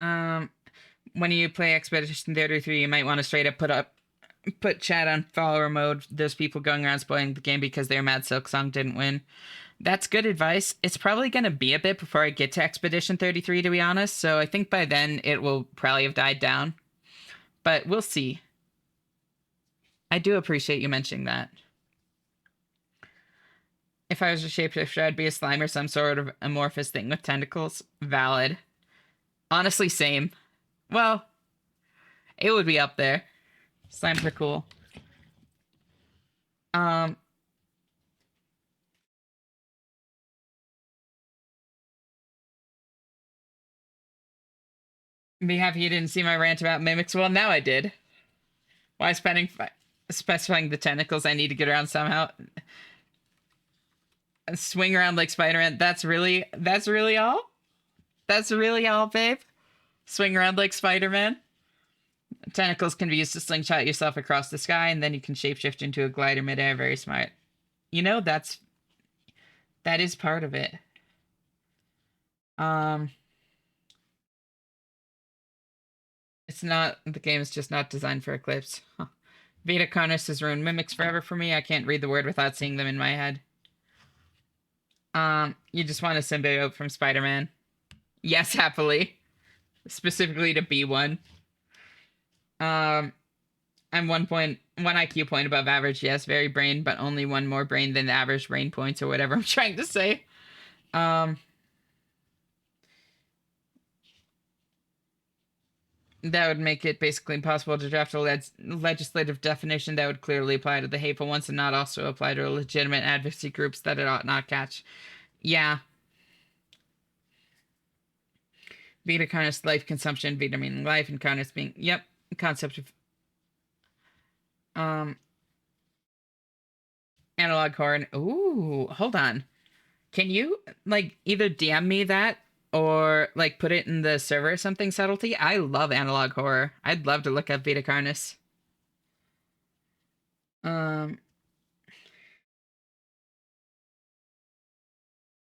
um, when you play Expedition 33, you might want to straight up put chat on follower mode. There's people going around spoiling the game because their Mad Silk song didn't win. That's good advice. It's probably going to be a bit before I get to Expedition 33, to be honest. So I think by then it will probably have died down. But we'll see. I do appreciate you mentioning that. If I was a shapeshifter, I'd be a slime or some sort of amorphous thing with tentacles. Valid. Honestly, same. Well, it would be up there. Slimes are cool. Um, be happy you didn't see my rant about mimics. Well, now I did. Why specifying the tentacles? I need to get around somehow. Swing around like Spider-Man. That's really all. That's really all, babe. Swing around like Spider-Man. Tentacles can be used to slingshot yourself across the sky, and then you can shapeshift into a glider midair. Very smart. You know, that is part of it. Um, it's not, the game is just not designed for Eclipse. Huh. Vita Carnus has ruined mimics forever for me. I can't read the word without seeing them in my head. You just want a symbiote from Spider-Man. Yes, happily. Specifically to be one. I'm 1 IQ point above average. Yes, very brain, but only one more brain than the average brain points or whatever I'm trying to say. That would make it basically impossible to draft a legislative definition that would clearly apply to the hateful ones and not also apply to legitimate advocacy groups that it ought not catch. Yeah. Vita Carnus life consumption, Vita meaning life, and Carnus being, yep, concept of analog horn. Ooh, hold on. Can you like either DM me that or like put it in the server or something, Subtlety. I love analog horror. I'd love to look up Vita Carnis.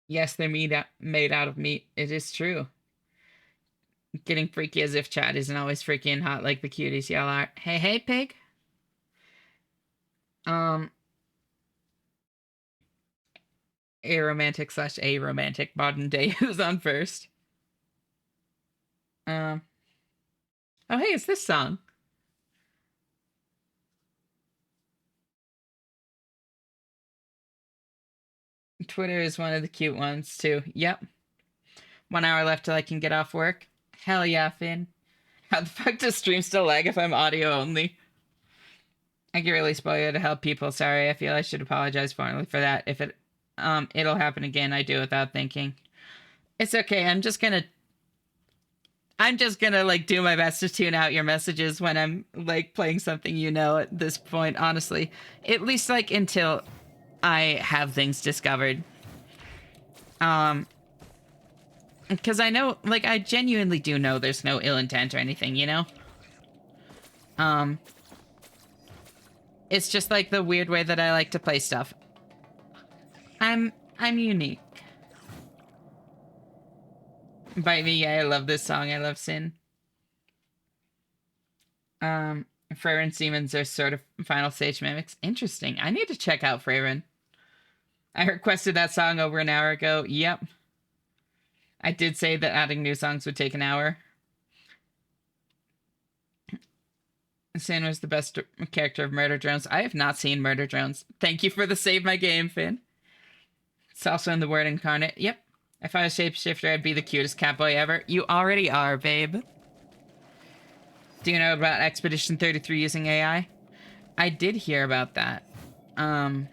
Yes, they're made out of meat. It is true. Getting freaky as if chat isn't always freaky and hot like the cuties yell out. Hey, hey, pig. Um, aromantic modern day who's on first. Um, oh, hey, it's this song. Twitter is one of the cute ones, too. Yep. 1 hour left till I can get off work. Hell yeah, Finn. How the fuck does stream still lag if I'm audio only? I get really spoiled to help people. Sorry, I feel I should apologize formally for that. If it'll happen again, I do without thinking. It's okay. I'm just gonna like do my best to tune out your messages when I'm like playing something, at this point, honestly. At least like until I have things discovered. Because I know, like, I genuinely do know there's no ill intent or anything, It's just like the weird way that I like to play stuff. I'm unique. Bite me, yeah, I love this song. I love Sin. Freyr and Siemens are sort of final stage mimics. Interesting. I need to check out Freyren. I requested that song over an hour ago. Yep. I did say that adding new songs would take an hour. Sin was the best character of Murder Drones. I have not seen Murder Drones. Thank you for the save my game, Finn. It's also in the word incarnate. Yep. If I was shapeshifter, I'd be the cutest catboy ever. You already are, babe. Do you know about Expedition 33 using AI? I did hear about that. I'm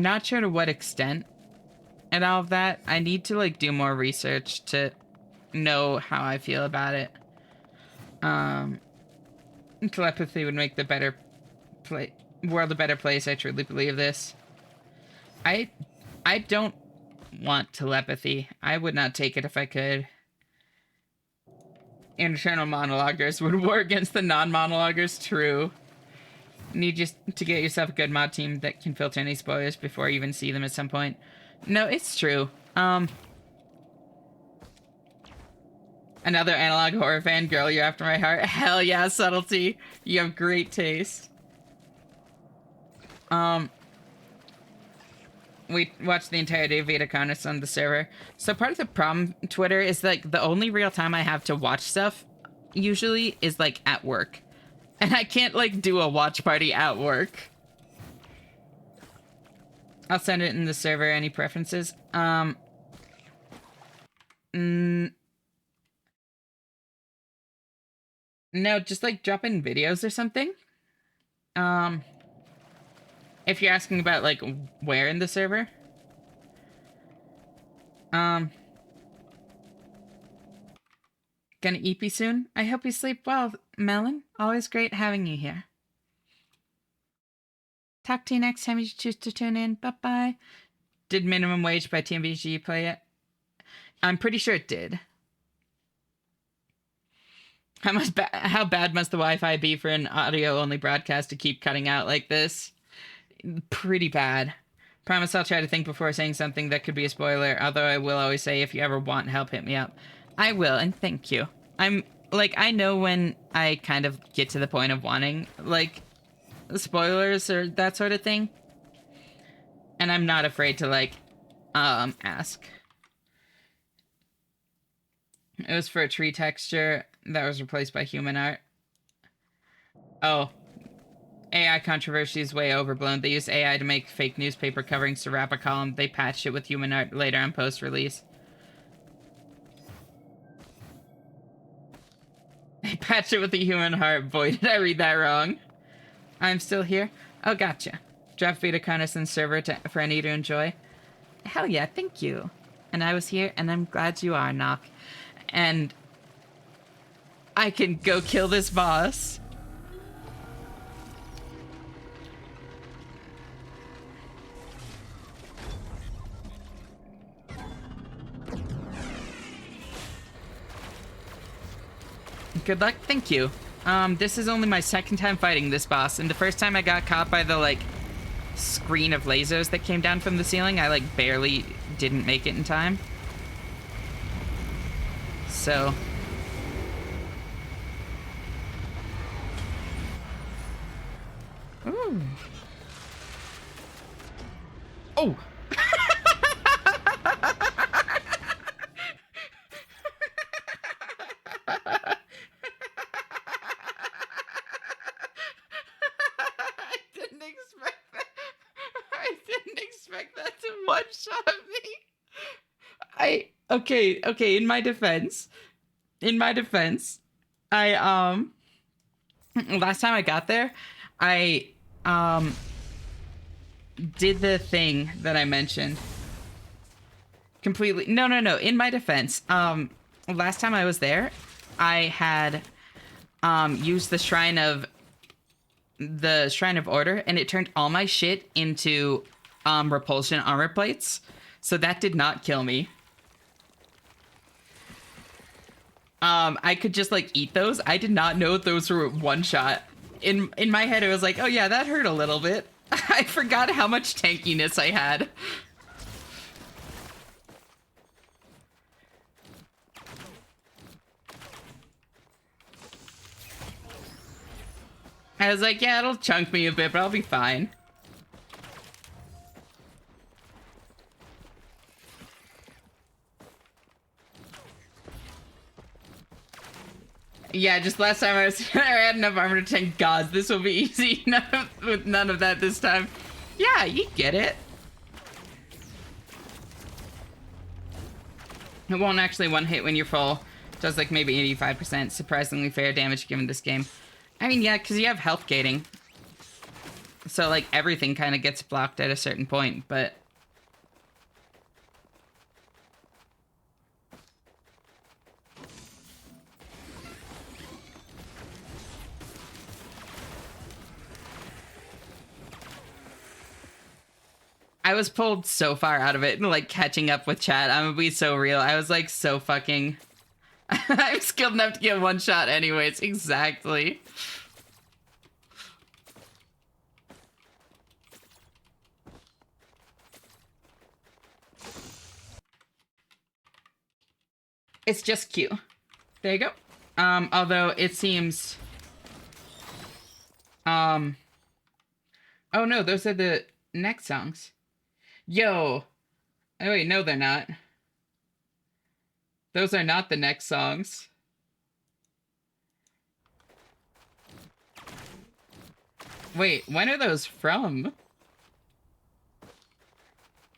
not sure to what extent and all of that. I need to like do more research to know how I feel about it. Telepathy would make the world a better place. I truly believe this. I don't want telepathy. I would not take it if I could. Internal monologuers would war against the non-monologuers. True. Need just to get yourself a good mod team that can filter any spoilers before you even see them at some point. No, it's true. Another analog horror fan, girl, you're after my heart. Hell yeah, Subtlety. You have great taste. We watched the entirety of Vita Carnis on the server. So part of the problem, Twitter, is like the only real time I have to watch stuff usually is like at work. And I can't like do a watch party at work. I'll send it in the server. Any preferences? No, just like drop in videos or something. If you're asking about like where in the server. Gonna EP soon. I hope you sleep well, Melon. Always great having you here. Talk to you next time you choose to tune in. Bye-bye. Did Minimum Wage by TMBG play it? I'm pretty sure it did. How bad must the Wi-Fi be for an audio-only broadcast to keep cutting out like this? Pretty bad. Promise I'll try to think before saying something that could be a spoiler, although I will always say if you ever want help, hit me up. I will, and thank you. I'm, like, I know when I kind of get to the point of wanting, like, spoilers or that sort of thing. And I'm not afraid to, like, ask. It was for a tree texture that was replaced by human art. Oh. AI controversy is way overblown. They used AI to make fake newspaper coverings to wrap a column. They patched it with human art later on post-release. They patched it with the human heart. Boy, did I read that wrong. I'm still here? Oh, gotcha. Drop Vita Carnis server for any to enjoy. Hell yeah, thank you. And I was here, and I'm glad you are, Knock. And I can go kill this boss. Good luck. Thank you. This is only my second time fighting this boss, and the first time I got caught by the, like, screen of lasers that came down from the ceiling, I, like, barely didn't make it in time. So... Ooh. Oh! I didn't expect that to one-shot me. Okay, in my defense, I, last time I got there, I, did the thing that I mentioned. Completely, no, in my defense, last time I was there, I had, used the Shrine of Order, and it turned all my shit into, repulsion armor plates, so that did not kill me. I could just, like, eat those. I did not know those were one shot. In my head, it was like, oh yeah, that hurt a little bit. I forgot how much tankiness I had. I was like, yeah, it'll chunk me a bit, but I'll be fine. Yeah, just last time I had enough armor to tank gods. This will be easy. With none of that this time. Yeah, you get it. It won't actually one hit when you're full. It does like maybe 85%. Surprisingly fair damage given this game. I mean, yeah, because you have health gating. So, like, everything kind of gets blocked at a certain point, but... I was pulled so far out of it, and, like, catching up with chat. I'm gonna be so real. I was, like, so fucking... I'm skilled enough to get one shot anyways. Exactly. It's just Q. There you go. Although it seems... Oh no, those are the next songs. Yo! Oh wait, no they're not. Those are not the next songs. Wait, when are those from?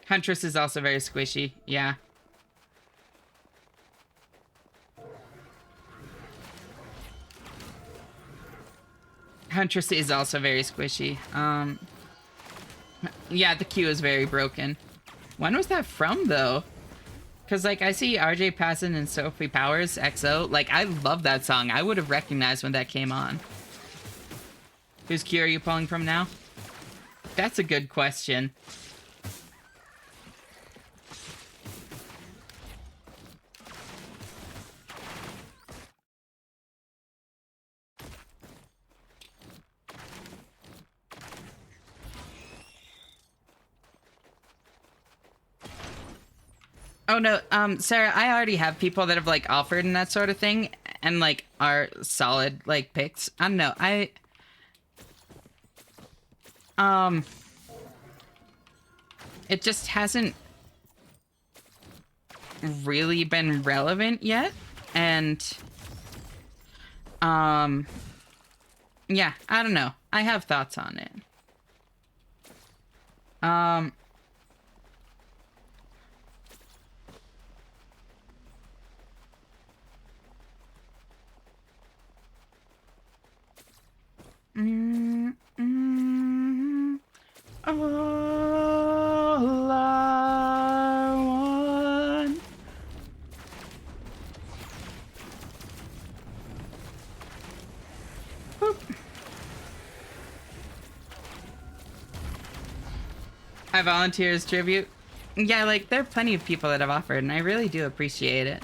Huntress is also very squishy, yeah. Huntress is also very squishy. Yeah, the Q is very broken. When was that from, though? Because, like, I see RJ Passon and Sophie Powers, XO. Like, I love that song. I would have recognized when that came on. Whose Q are you pulling from now? That's a good question. Oh no, Sarah, I already have people that have, like, offered and that sort of thing, and, like, are solid, like, picks. I don't know, it just hasn't really been relevant yet, and, yeah, I don't know. I have thoughts on it. All I want. Boop. I volunteer as tribute. Yeah, like, there are plenty of people that have offered, and I really do appreciate it.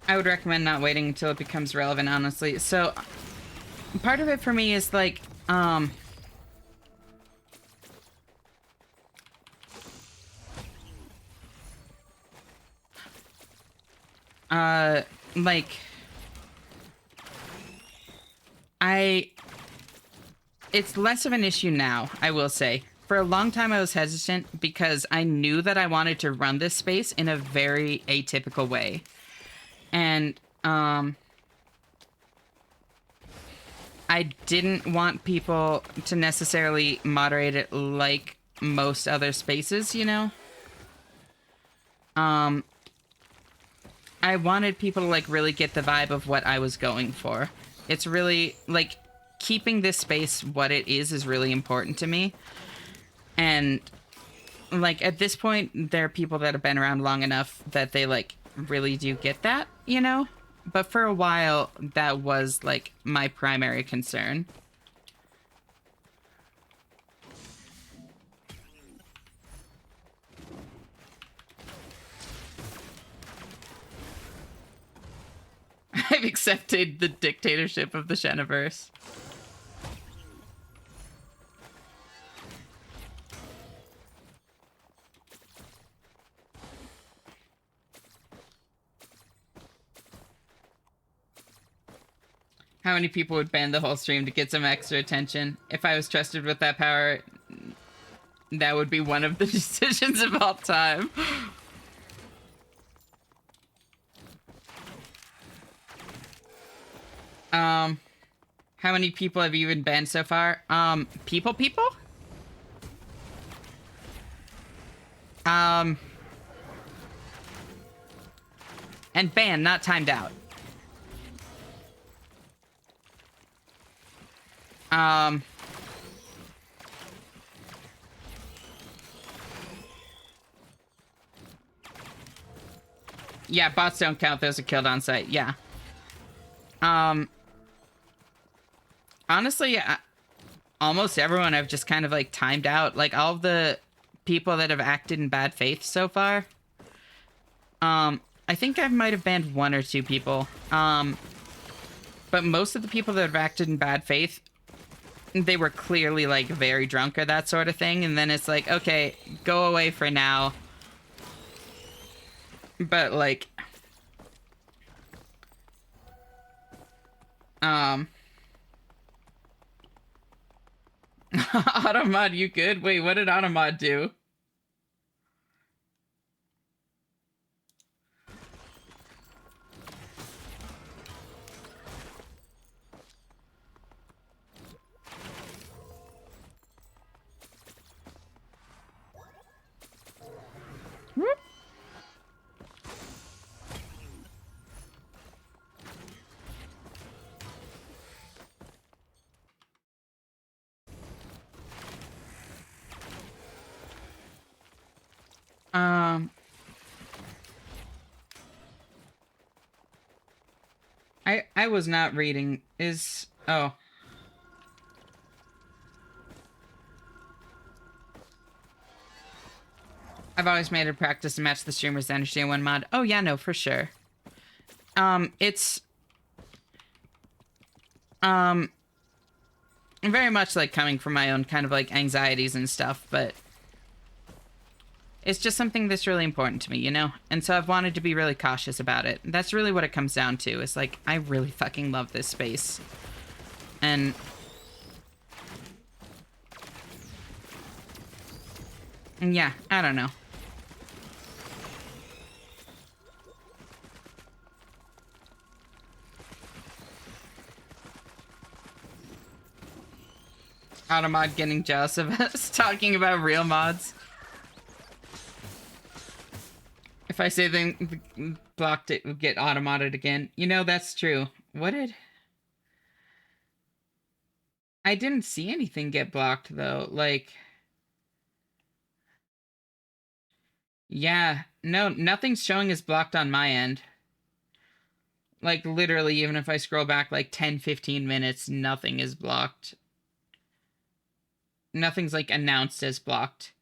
I would recommend not waiting until it becomes relevant, honestly. So part of it for me is like, like, it's less of an issue now, I will say. For a long time, I was hesitant because I knew that I wanted to run this space in a very atypical way. And, I didn't want people to necessarily moderate it like most other spaces, you know? I wanted people to, like, really get the vibe of what I was going for. It's really, like, keeping this space what it is really important to me. And, like, at this point, there are people that have been around long enough that they, like, really do get that, you know? But for a while, that was, like, my primary concern. I've accepted the dictatorship of the Sheniverse. How many people would ban the whole stream to get some extra attention? If I was trusted with that power, that would be one of the decisions of all time. How many people have you been banned so far? People? And banned, not timed out. Yeah, bots don't count. Those are killed on site. Yeah. Honestly, almost everyone I've just kind of, like, timed out. Like, all of the people that have acted in bad faith so far. I think I might have banned one or two people. But most of the people that have acted in bad faith, they were clearly, like, very drunk or that sort of thing. And then it's like, okay, go away for now. But, like, Automod, you good? Wait, what did Automod do? Whoop. I was not reading. Oh. I've always made it a practice to match the streamer's energy in one mod. Oh yeah, no, for sure. It's very much, like, coming from my own kind of, like, anxieties and stuff, but it's just something that's really important to me, you know? And so I've wanted to be really cautious about it. That's really what it comes down to, is, like, I really fucking love this space. And yeah, I don't know. Automod getting jealous of us talking about real mods. If I say then blocked, it would get automodded again. You know, that's true. What did... I didn't see anything get blocked, though. Like... Yeah. No, nothing's showing as blocked on my end. Like, literally, even if I scroll back, like, 10, 15 minutes, nothing is blocked. Nothing's, like, announced as blocked.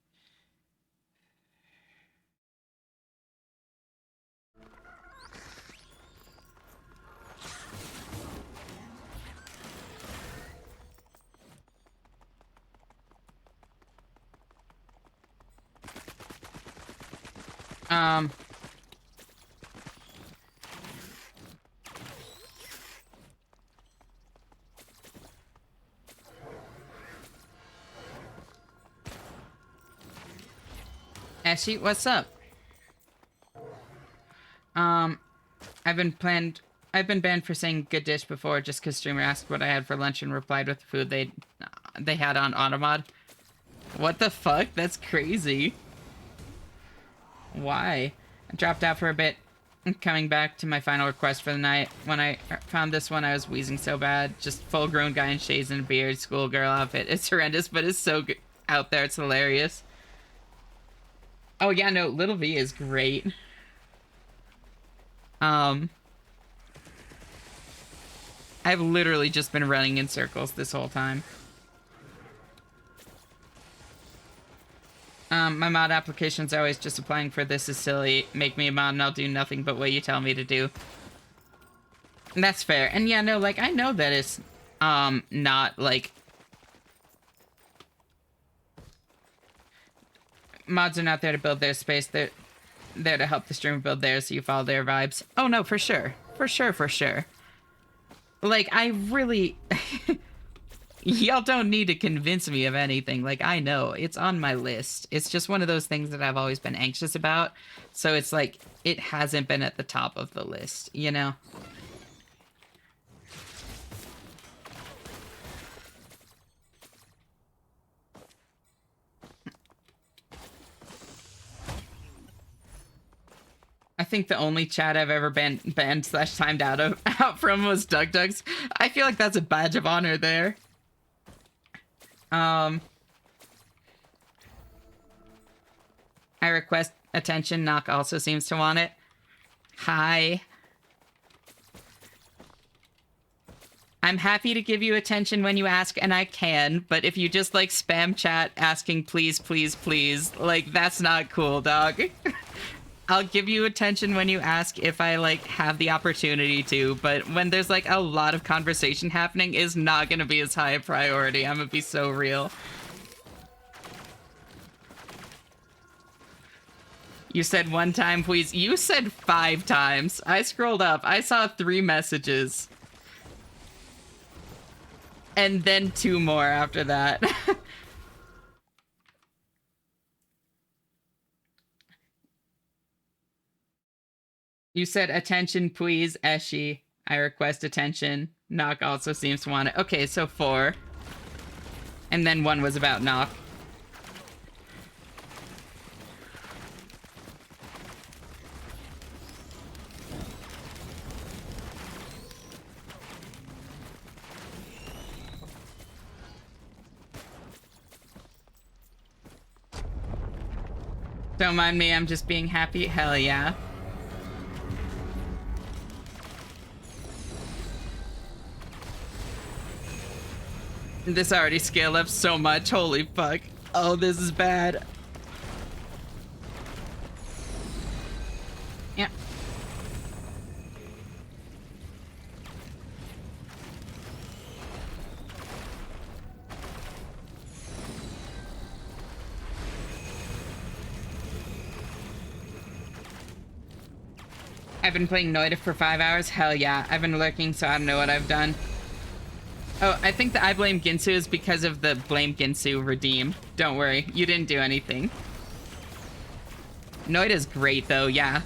Ashy, what's up? I've been banned for saying good dish before just because streamer asked what I had for lunch and replied with the food they had on Automod. What the fuck? That's crazy. Why? I dropped out for a bit. I'm coming back to my final request for the night. When I found this one, I was wheezing so bad. Just full-grown guy in shades and a beard, schoolgirl outfit. It's horrendous, but it's so good out there. It's hilarious. Oh yeah, no, Little V is great. I've literally just been running in circles this whole time. My mod application's always just applying for this is silly. Make me a mod and I'll do nothing but what you tell me to do. And that's fair. And yeah, no, like, I know that it's, not, like... Mods are not there to build their space. They're there to help the streamer build theirs so you follow their vibes. Oh, no, for sure. For sure, for sure. Like, I really... Y'all don't need to convince me of anything. Like, I know. It's on my list. It's just one of those things that I've always been anxious about. So it's like, it hasn't been at the top of the list, you know? I think the only chat I've ever been banned / timed out from was Dug's. I feel like that's a badge of honor there. I request attention. Knock also seems to want it. Hi. I'm happy to give you attention when you ask, and I can, but if you just, like, spam chat asking please, please, please, like, that's not cool, dog. I'll give you attention when you ask if I, like, have the opportunity to, but when there's, like, a lot of conversation happening, is not gonna be as high a priority. I'm gonna be so real. You said 1 time, please. You said 5 times. I scrolled up. I saw 3 messages. And then 2 more after that. You said attention, please, Eshi. I request attention. Knock also seems to want it. Okay, so 4. And then 1 was about Knock. Don't mind me, I'm just being happy. Hell yeah. This already scaled up so much. Holy fuck. Oh, this is bad. Yeah. I've been playing Noida for 5 hours? Hell yeah. I've been lurking, so I don't know what I've done. Oh, I think the I blame Ginsu is because of the blame Ginsu redeem. Don't worry, you didn't do anything. Noida's great, though, yeah.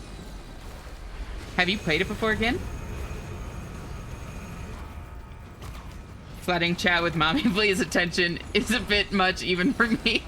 Have you played it before again? Flooding chat with mommy please attention is a bit much even for me.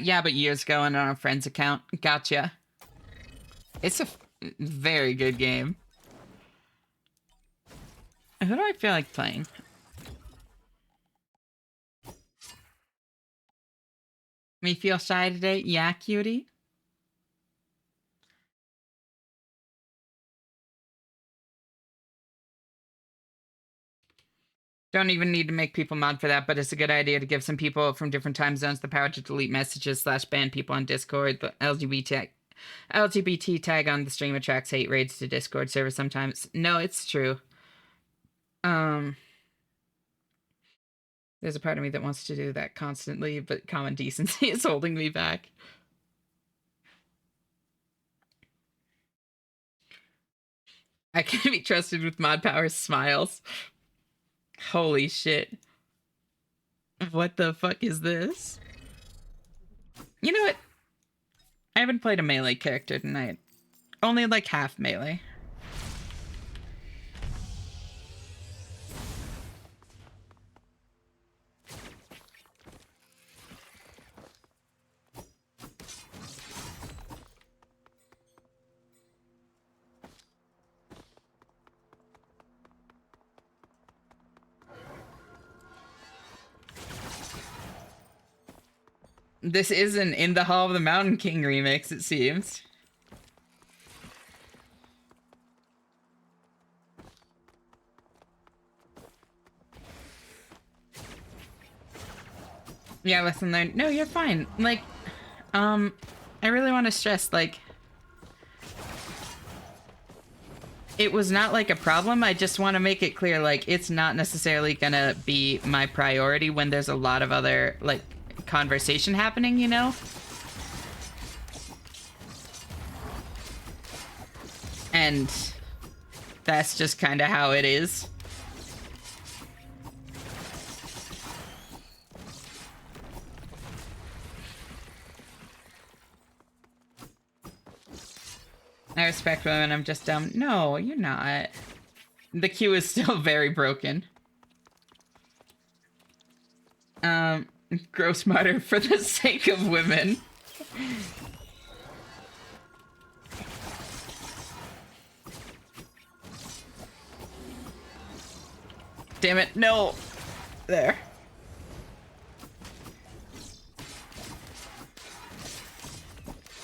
Yeah, but years ago and on a friend's account. Gotcha. It's a very good game. Who do I feel like playing? Me feel shy today? Yeah, cutie. Don't even need to make people mod for that, but it's a good idea to give some people from different time zones the power to delete messages / ban people on Discord. The LGBT tag on the stream attracts hate raids to Discord servers sometimes. No, it's true. There's a part of me that wants to do that constantly, but common decency is holding me back. I can't be trusted with mod powers smiles. Holy shit. What the fuck is this? You know what? I haven't played a melee character tonight. Only like half melee. This is an In the Hall of the Mountain King remix, it seems. Yeah, lesson learned. No, you're fine. Like, I really want to stress, like, it was not like a problem. I just want to make it clear, like, it's not necessarily gonna be my priority when there's a lot of other, like, conversation happening, you know? And that's just kind of how it is. I respect women, I'm just dumb. No, you're not. The queue is still very broken. Gross mutter for the sake of women. Damn it, no. There.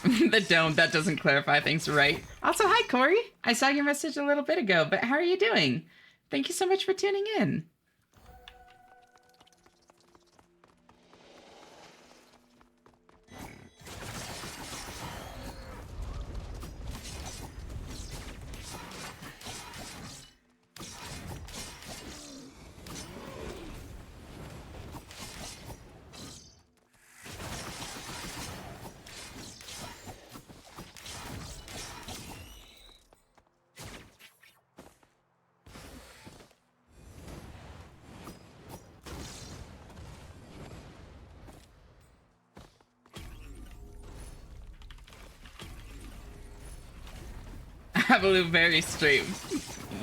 The dome, that doesn't clarify things, right? Also, hi, Corey. I saw your message a little bit ago, but how are you doing? Thank you so much for tuning in. Have a blueberry stream.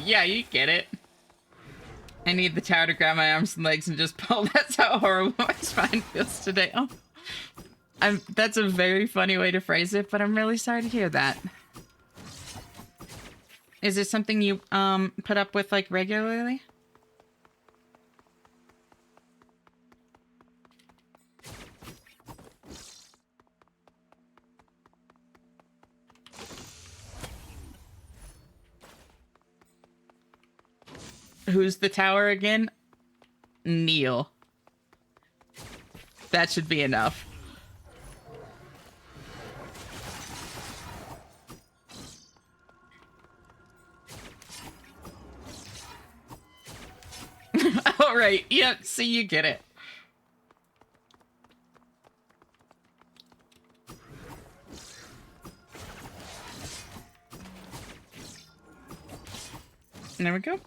Yeah, you get it. I need the tower to grab my arms and legs and just pull. That's how horrible my spine feels today. Oh, that's a very funny way to phrase it, but I'm really sorry to hear that. Is it something you put up with like regularly? Who's the tower again? Neil. That should be enough. All right. Yep. See, you get it. There we go.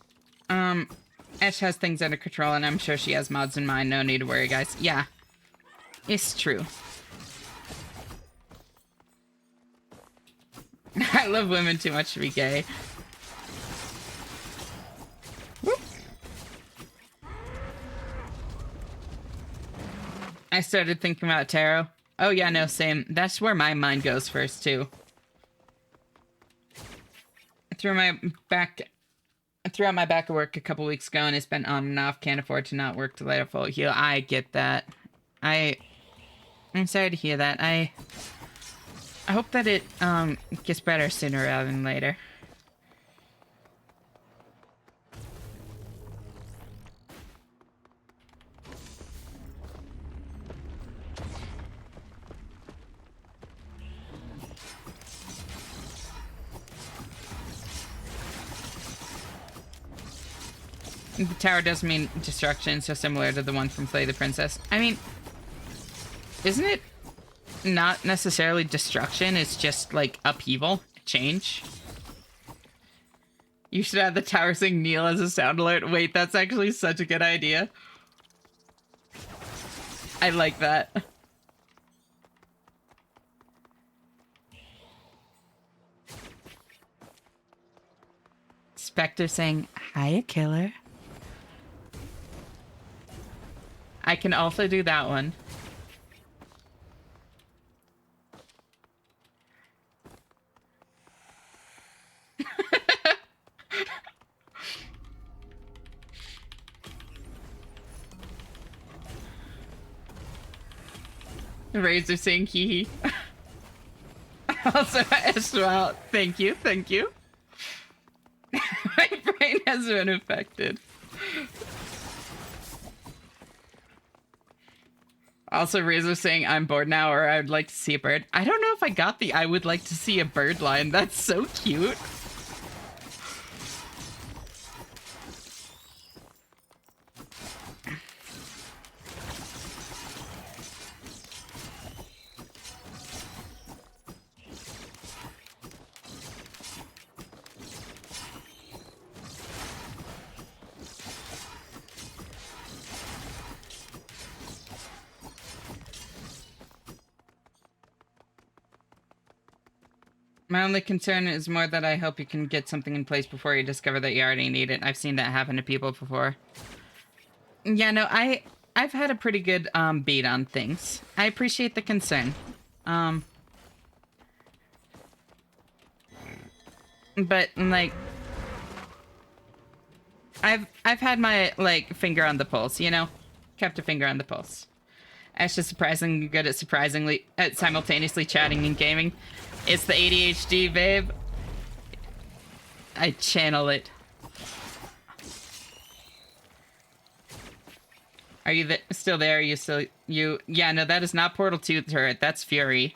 Ash has things under control, and I'm sure she has mods in mind. No need to worry, guys. Yeah. It's true. I love women too much to be gay. Whoop. I started thinking about tarot. Oh yeah, no, same. That's where my mind goes first, too. Throughout my back of work a couple weeks ago, and it's been on and off. Can't afford to not work to let a full heal. I get that. I'm sorry to hear that. I hope that it gets better sooner rather than later. The tower does mean destruction, so similar to the one from Slay the Princess. I mean, isn't it not necessarily destruction? It's just, like, upheaval, change. You should have the tower sing Neil as a sound alert. Wait, that's actually such a good idea. I like that. Spectre saying, "Hiya, killer." I can also do that one. Razor saying hee hee. Also, Estral, thank you, thank you. My brain has been affected. Also, Razor saying, "I'm bored now," or "I'd like to see a bird." I don't know if I got the "I would like to see a bird" line. That's so cute. My only concern is more that I hope you can get something in place before you discover that you already need it. I've seen that happen to people before. Yeah, no, I've had a pretty good beat on things. I appreciate the concern. But like I've had my like finger on the pulse, you know? Kept a finger on the pulse. Ash is surprisingly good at simultaneously chatting and gaming. It's the ADHD, babe. I channel it. Are you still there? Are you still... Yeah, no, that is not Portal 2 turret. That's Fury.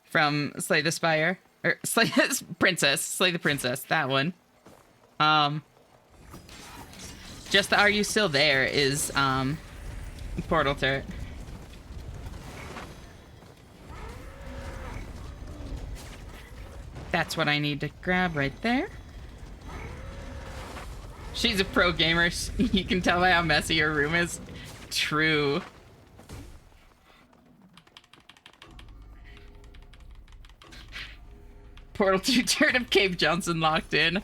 From Slay the Spire. Or Slay the Princess. Slay the Princess. That one. Just the "Are you still there" is, Portal turret. That's what I need to grab right there. She's a pro gamer. You can tell by how messy her room is. True. Portal 2 turret of Cave Johnson locked in.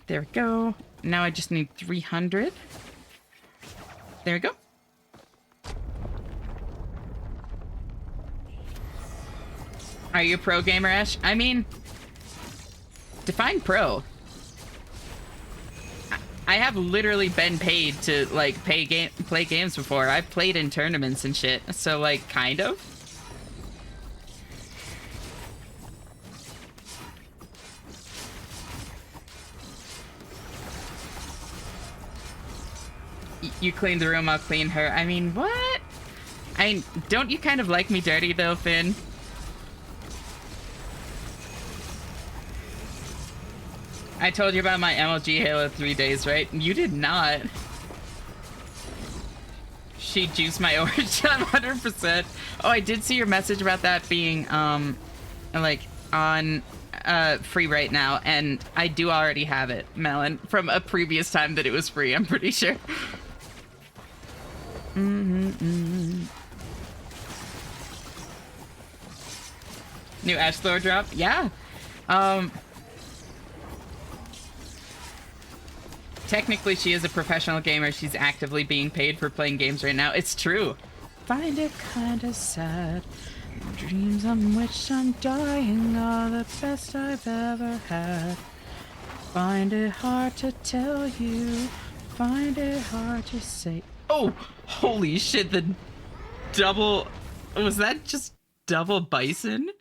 There we go. Now I just need 300. There we go. Are you a pro gamer, Ash? I mean, define pro. I have literally been paid to, like, play games before. I've played in tournaments and shit. So, like, kind of. You clean the room, I'll clean her. I mean, what? Don't you kind of like me dirty, though, Finn? I told you about my MLG Halo 3 days, right? You did not. She juiced my orange 100%. Oh, I did see your message about that being, like, on, free right now, and I do already have it, Melon, from a previous time that it was free, I'm pretty sure. New Ash Thor drop? Yeah. Technically, she is a professional gamer. She's actively being paid for playing games right now. It's true. Find it kinda sad. Dreams on which I'm dying are the best I've ever had. Find it hard to tell you. Find it hard to say. Oh, holy shit, the double... Was that just double bison?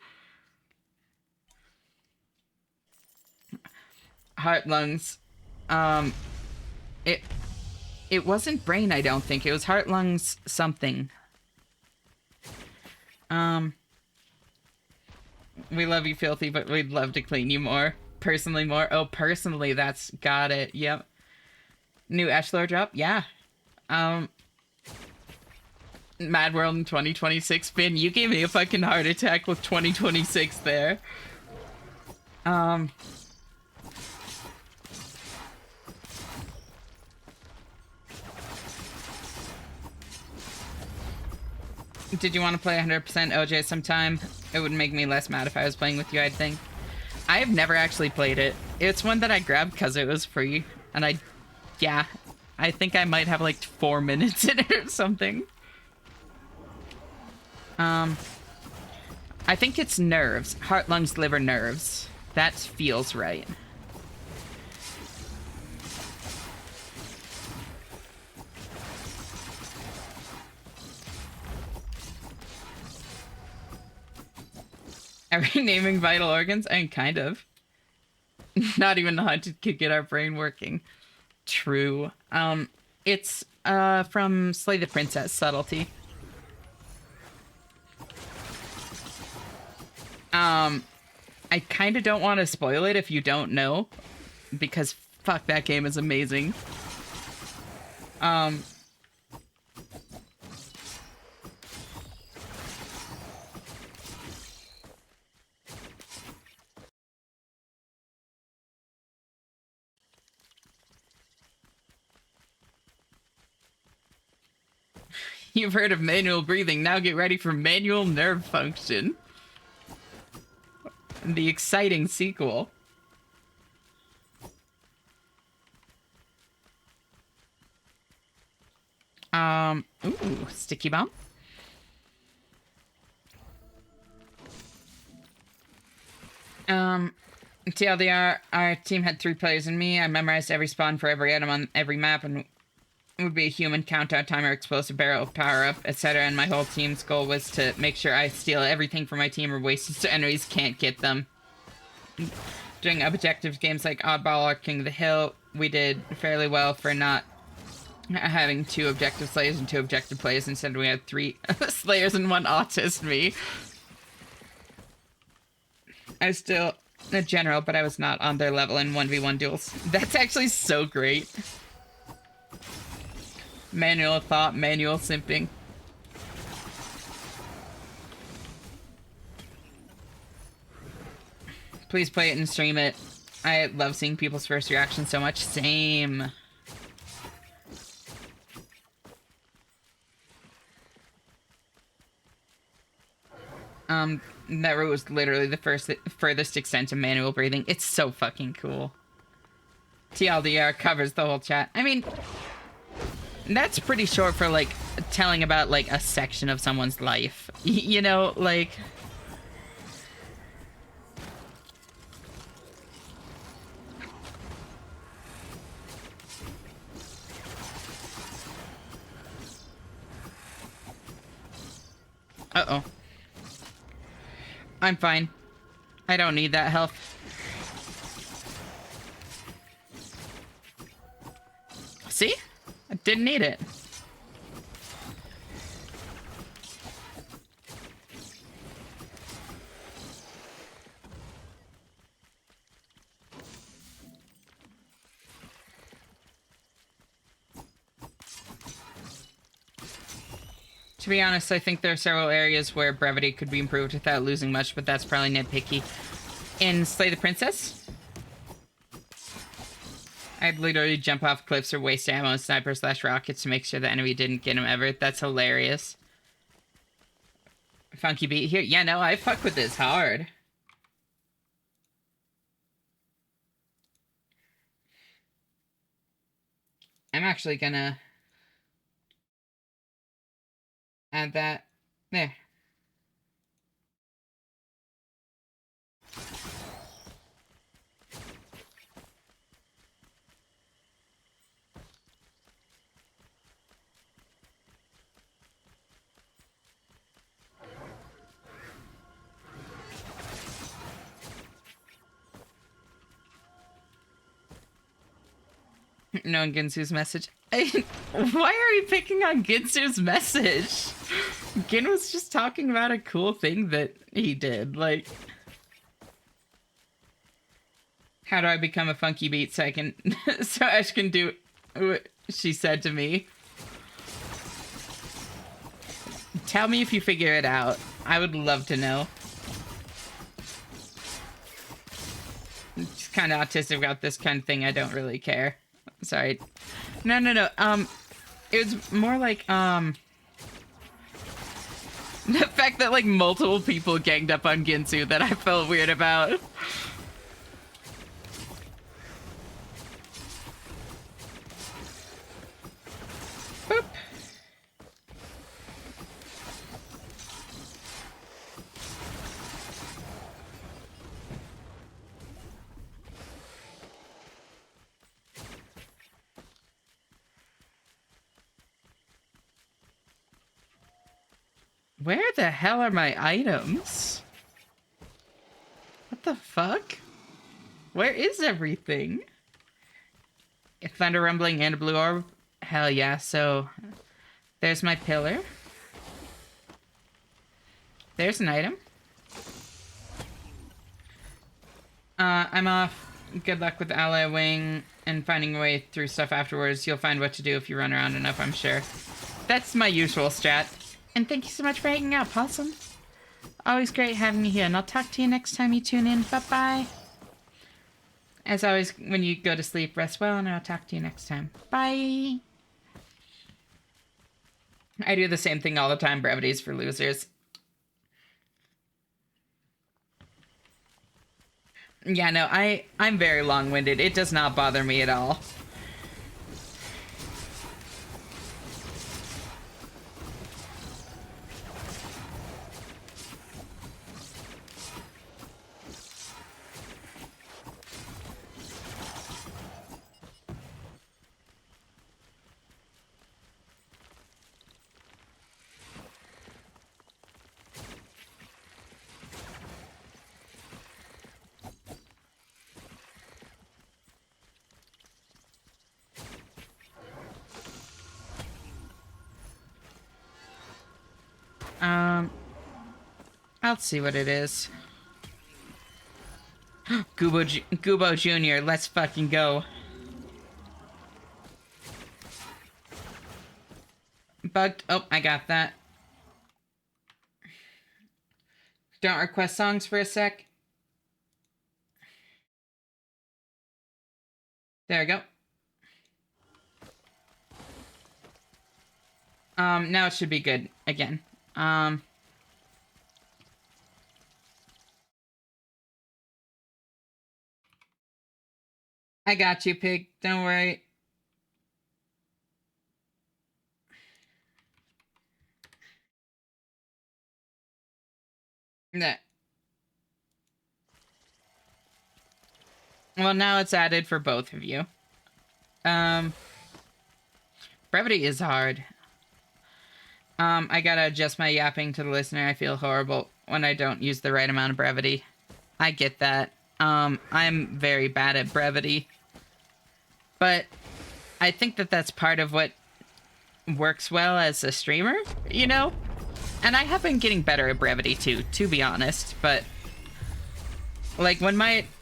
Heart, lungs. It wasn't brain, I don't think. It was heart, lungs, something. We love you, Filthy, but we'd love to clean you more. Personally more. Oh, personally, that's... Got it. Yep. New Ashlore drop? Yeah. Mad World in 2026. Finn, you gave me a fucking heart attack with 2026 there. Did you want to play 100% OJ sometime? It would make me less mad if I was playing with you, I'd think. I have never actually played it. It's one that I grabbed because it was free. And yeah, I think I might have like 4 minutes in it or something. I think it's nerves. Heart, lungs, liver, nerves. That feels right. Are we naming vital organs? I mean, kind of. Not even the haunted could get our brain working. True. It's from Slay the Princess, Subtlety. I kind of don't want to spoil it if you don't know, because fuck, that game is amazing. You've heard of manual breathing, now get ready for manual nerve function. The exciting sequel. Ooh, sticky bomb. TLDR, our team had 3 players and me. I memorized every spawn for every item on every map, and it would be a human countdown timer, explosive barrel, power up, etc. And my whole team's goal was to make sure I steal everything from my team or waste it so enemies can't get them. Doing objectives games like Oddball or King of the Hill, we did fairly well for not having 2 objective slayers and 2 objective players. Instead, we had 3 slayers and 1 autist me. I was still a general, but I was not on their level in 1v1 duels. That's actually so great. Manual thought, manual simping. Please play it and stream it. I love seeing people's first reactions so much. Same. That route was literally the furthest extent of manual breathing. It's so fucking cool. TLDR covers the whole chat. I mean, that's pretty short for, like, telling about, like, a section of someone's life. You know, like... Uh-oh. I'm fine. I don't need that health. See? I didn't need it. To be honest, I think there are several areas where brevity could be improved without losing much, but that's probably nitpicky. In Slay the Princess, I'd literally jump off cliffs or waste ammo and sniper/rockets to make sure the enemy didn't get him ever. That's hilarious. Funky beat here. Yeah, no, I fuck with this hard. I'm actually gonna add that there. No, Ginsu's message. Why are we picking on Ginsu's message? Gin was just talking about a cool thing that he did. Like, how do I become a funky beat so I can, so Ash can do what she said to me? Tell me if you figure it out. I would love to know. I'm just kind of autistic about this kind of thing. I don't really care. Sorry. No. It was more like, the fact that, like, multiple people ganged up on Ginsu that I felt weird about. Boop. Where the hell are my items? What the fuck? Where is everything? A thunder rumbling and a blue orb? Hell yeah, so there's my pillar. There's an item. I'm off. Good luck with Ally Wing and finding a way through stuff afterwards. You'll find what to do if you run around enough, I'm sure. That's my usual strat. And thank you so much for hanging out, Possum. Always great having you here, and I'll talk to you next time you tune in. Bye-bye. As always, when you go to sleep, rest well, and I'll talk to you next time. Bye. I do the same thing all the time. Brevities for losers. Yeah, no, I'm very long-winded. It does not bother me at all. I'll see what it is. Gubo Jr., let's fucking go. Bugged. Oh, I got that. Don't request songs for a sec. There we go. Now it should be good again. I got you, pig. Don't worry. Nah. Well, now it's added for both of you. Brevity is hard. I gotta adjust my yapping to the listener. I feel horrible when I don't use the right amount of brevity. I get that. I'm very bad at brevity. But I think that that's part of what works well as a streamer, you know? And I have been getting better at brevity too, to be honest, but like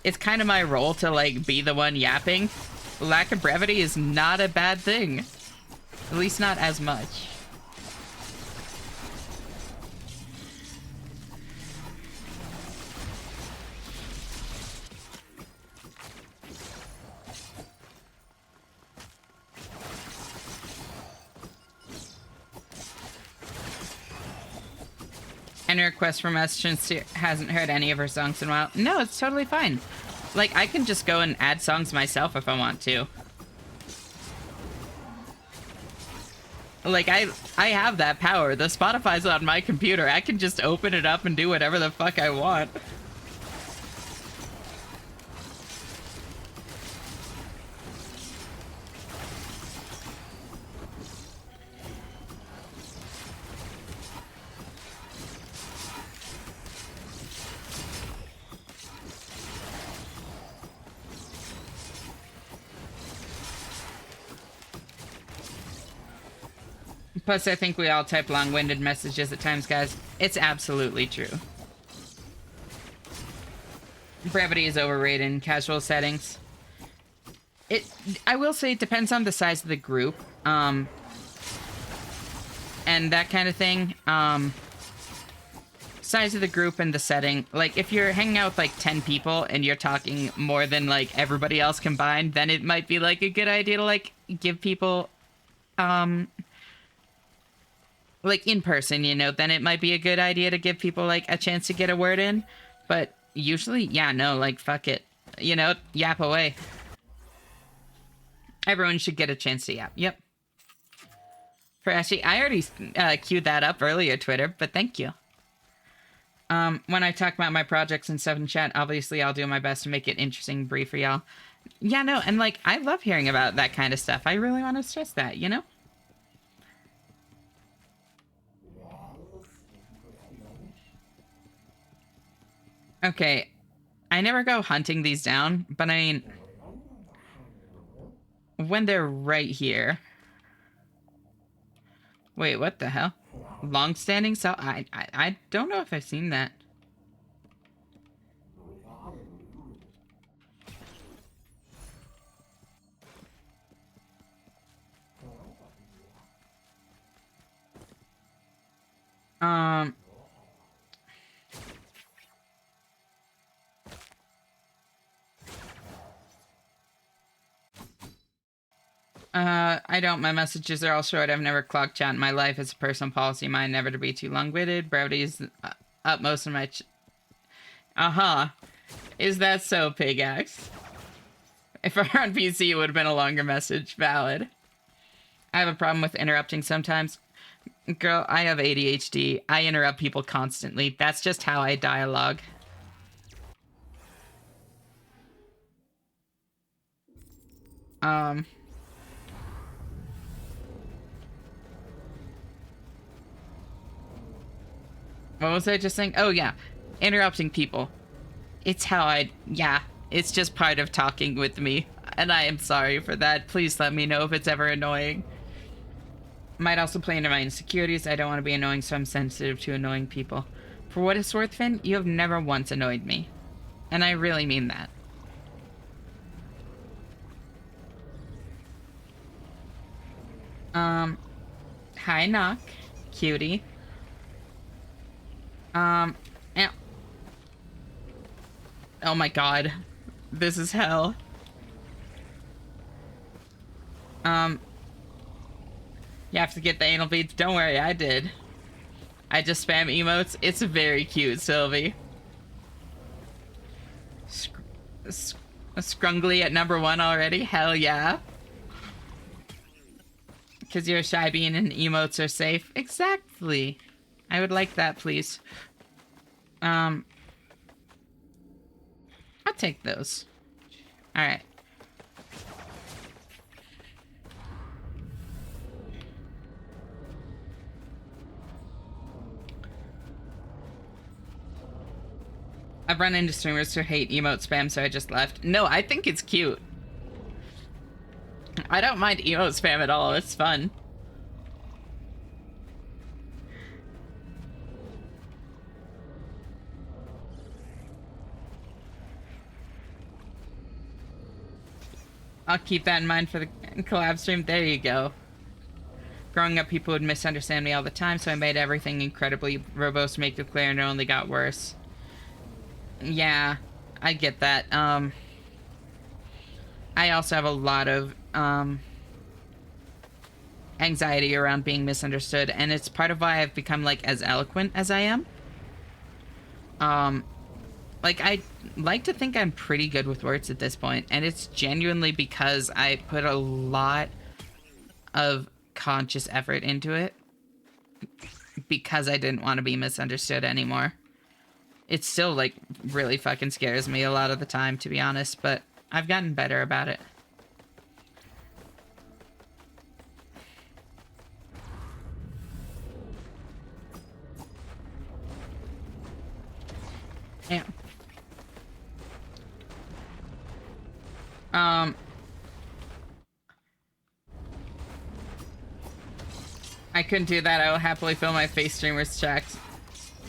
it's kind of my role to like be the one yapping. Lack of brevity is not a bad thing. At least not as much. Any requests from us since she hasn't heard any of her songs in a while? No, it's totally fine. Like, I can just go and add songs myself if I want to. Like, I have that power. The Spotify's on my computer. I can just open it up and do whatever the fuck I want. Plus, I think we all type long-winded messages at times, guys. It's absolutely true. Brevity is overrated in casual settings. I will say it depends on the size of the group, and that kind of thing. Size of the group and the setting. Like, if you're hanging out with, like, 10 people and you're talking more than, like, everybody else combined, then it might be, like, a good idea to, like, give people, like, in person, you know, then it might be a good idea to give people, like, a chance to get a word in. But usually, yeah, no, like, fuck it. You know, yap away. Everyone should get a chance to yap. Yep. For actually, I already queued that up earlier, Twitter, but thank you. When I talk about my projects and stuff in chat, obviously I'll do my best to make it interesting and brief for y'all. Yeah, no, and, like, I love hearing about that kind of stuff. I really want to stress that, you know? Okay, I never go hunting these down, but I mean, when they're right here. Wait, what the hell? Long-standing cell? I don't know if I've seen that. I don't. My messages are all short. I've never clocked chat in my life. It's a personal policy of mine never to be too long-winded. Brevity is utmost in my Is that so, Pigax? If I were on PC, it would have been a longer message. Valid. I have a problem with interrupting sometimes. Girl, I have ADHD. I interrupt people constantly. That's just how I dialogue. What was I just saying? Oh, yeah. Interrupting people. It's how yeah. It's just part of talking with me. And I am sorry for that. Please let me know if it's ever annoying. Might also play into my insecurities. I don't want to be annoying, so I'm sensitive to annoying people. For what it's worth, Finn, you have never once annoyed me. And I really mean that. Hi, Knock. Cutie. Ow. Oh my god. This is hell. You have to get the anal beads. Don't worry, I did. I just spam emotes. It's very cute, Sylvie. Scrungly at #1 already? Hell yeah. Because you're shy being and emotes are safe. Exactly. I would like that, please. I'll take those. Alright. I've run into streamers who hate emote spam, so I just left. No, I think it's cute. I don't mind emote spam at all. It's fun. I'll keep that in mind for the collab stream. There you go. Growing up, people would misunderstand me all the time, so I made everything incredibly verbose to make it clear, and it only got worse. Yeah, I get that. I also have a lot of anxiety around being misunderstood, and it's part of why I've become, like, as eloquent as I am. Like, I like to think I'm pretty good with words at this point, and it's genuinely because I put a lot of conscious effort into it because I didn't want to be misunderstood anymore. It still, like, really fucking scares me a lot of the time, to be honest, but I've gotten better about it. Yeah. I couldn't do that. I will happily fill my face streamer's checks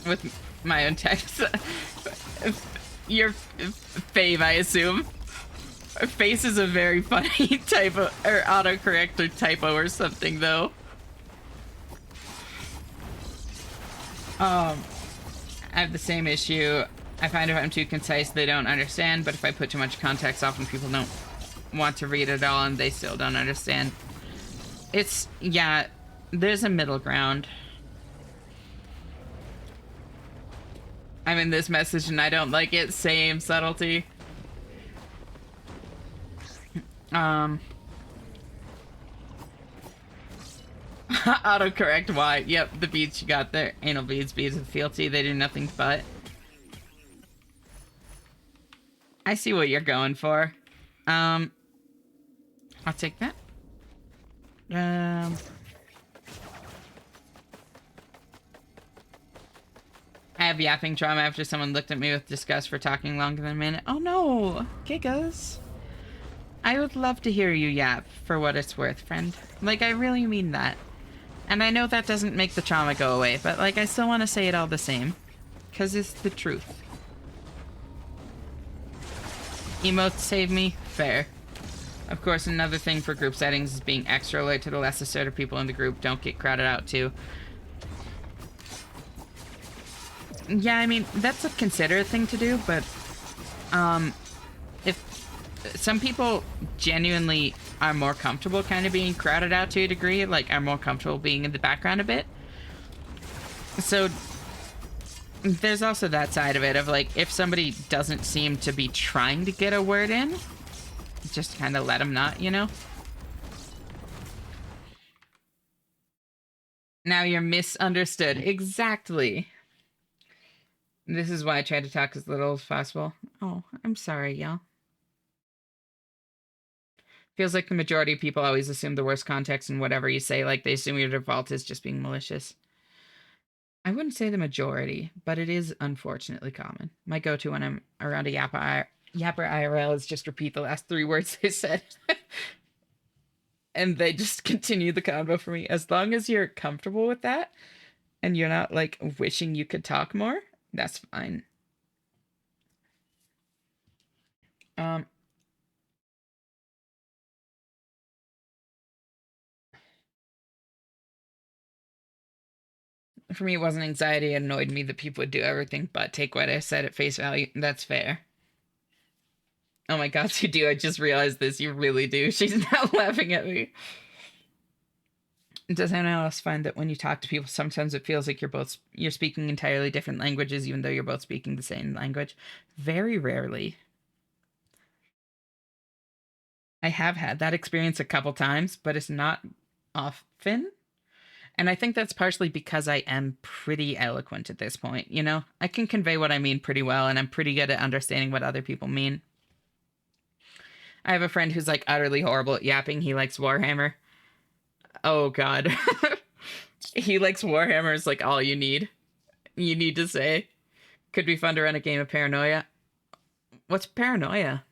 with my own text. Your fave, I assume. Face is a very funny typo or autocorrect or typo or something, though. I have the same issue. I find if I'm too concise, they don't understand, but if I put too much context, often people don't want to read it all and they still don't understand. It's, yeah, there's a middle ground. I'm in this message and I don't like it. Same subtlety. Autocorrect, why? Yep, the beads you got there. Anal beads, beads of fealty, they do nothing but. I see what you're going for. I'll take that. I have yapping trauma after someone looked at me with disgust for talking longer than a minute. Oh no, Gigas. I would love to hear you yap, for what it's worth, friend. Like, I really mean that. And I know that doesn't make the trauma go away, but, like, I still want to say it all the same. Because it's the truth. Emotes save me? Fair. Of course, another thing for group settings is being extra alert to the less assertive people in the group. Don't get crowded out, too. Yeah, I mean, that's a considerate thing to do, but, if some people genuinely are more comfortable kind of being crowded out to a degree, like, are more comfortable being in the background a bit. So, there's also that side of it, of, like, if somebody doesn't seem to be trying to get a word in, just kind of let them not, you know? Now you're misunderstood. Exactly. This is why I try to talk as little as possible. Oh, I'm sorry, y'all. Feels like the majority of people always assume the worst context in whatever you say, like they assume your default is just being malicious. I wouldn't say the majority, but it is unfortunately common. My go-to when I'm around a yapper IRL is just repeat the last 3 words they said. And they just continue the convo for me. As long as you're comfortable with that, and you're not, like, wishing you could talk more, that's fine. For me, it wasn't anxiety. It annoyed me that people would do everything but take what I said at face value. That's fair. Oh my god, you do. I just realized this. You really do. She's not laughing at me. Does anyone else find that when you talk to people, sometimes it feels like you're speaking entirely different languages, even though you're both speaking the same language? Very rarely. I have had that experience a couple times, but it's not often. And I think that's partially because I am pretty eloquent at this point, you know? I can convey what I mean pretty well, and I'm pretty good at understanding what other people mean. I have a friend who's, like, utterly horrible at yapping. He likes Warhammer. Oh, God. He likes Warhammer is, like, all you need. You need to say. Could be fun to run a game of Paranoia. What's Paranoia?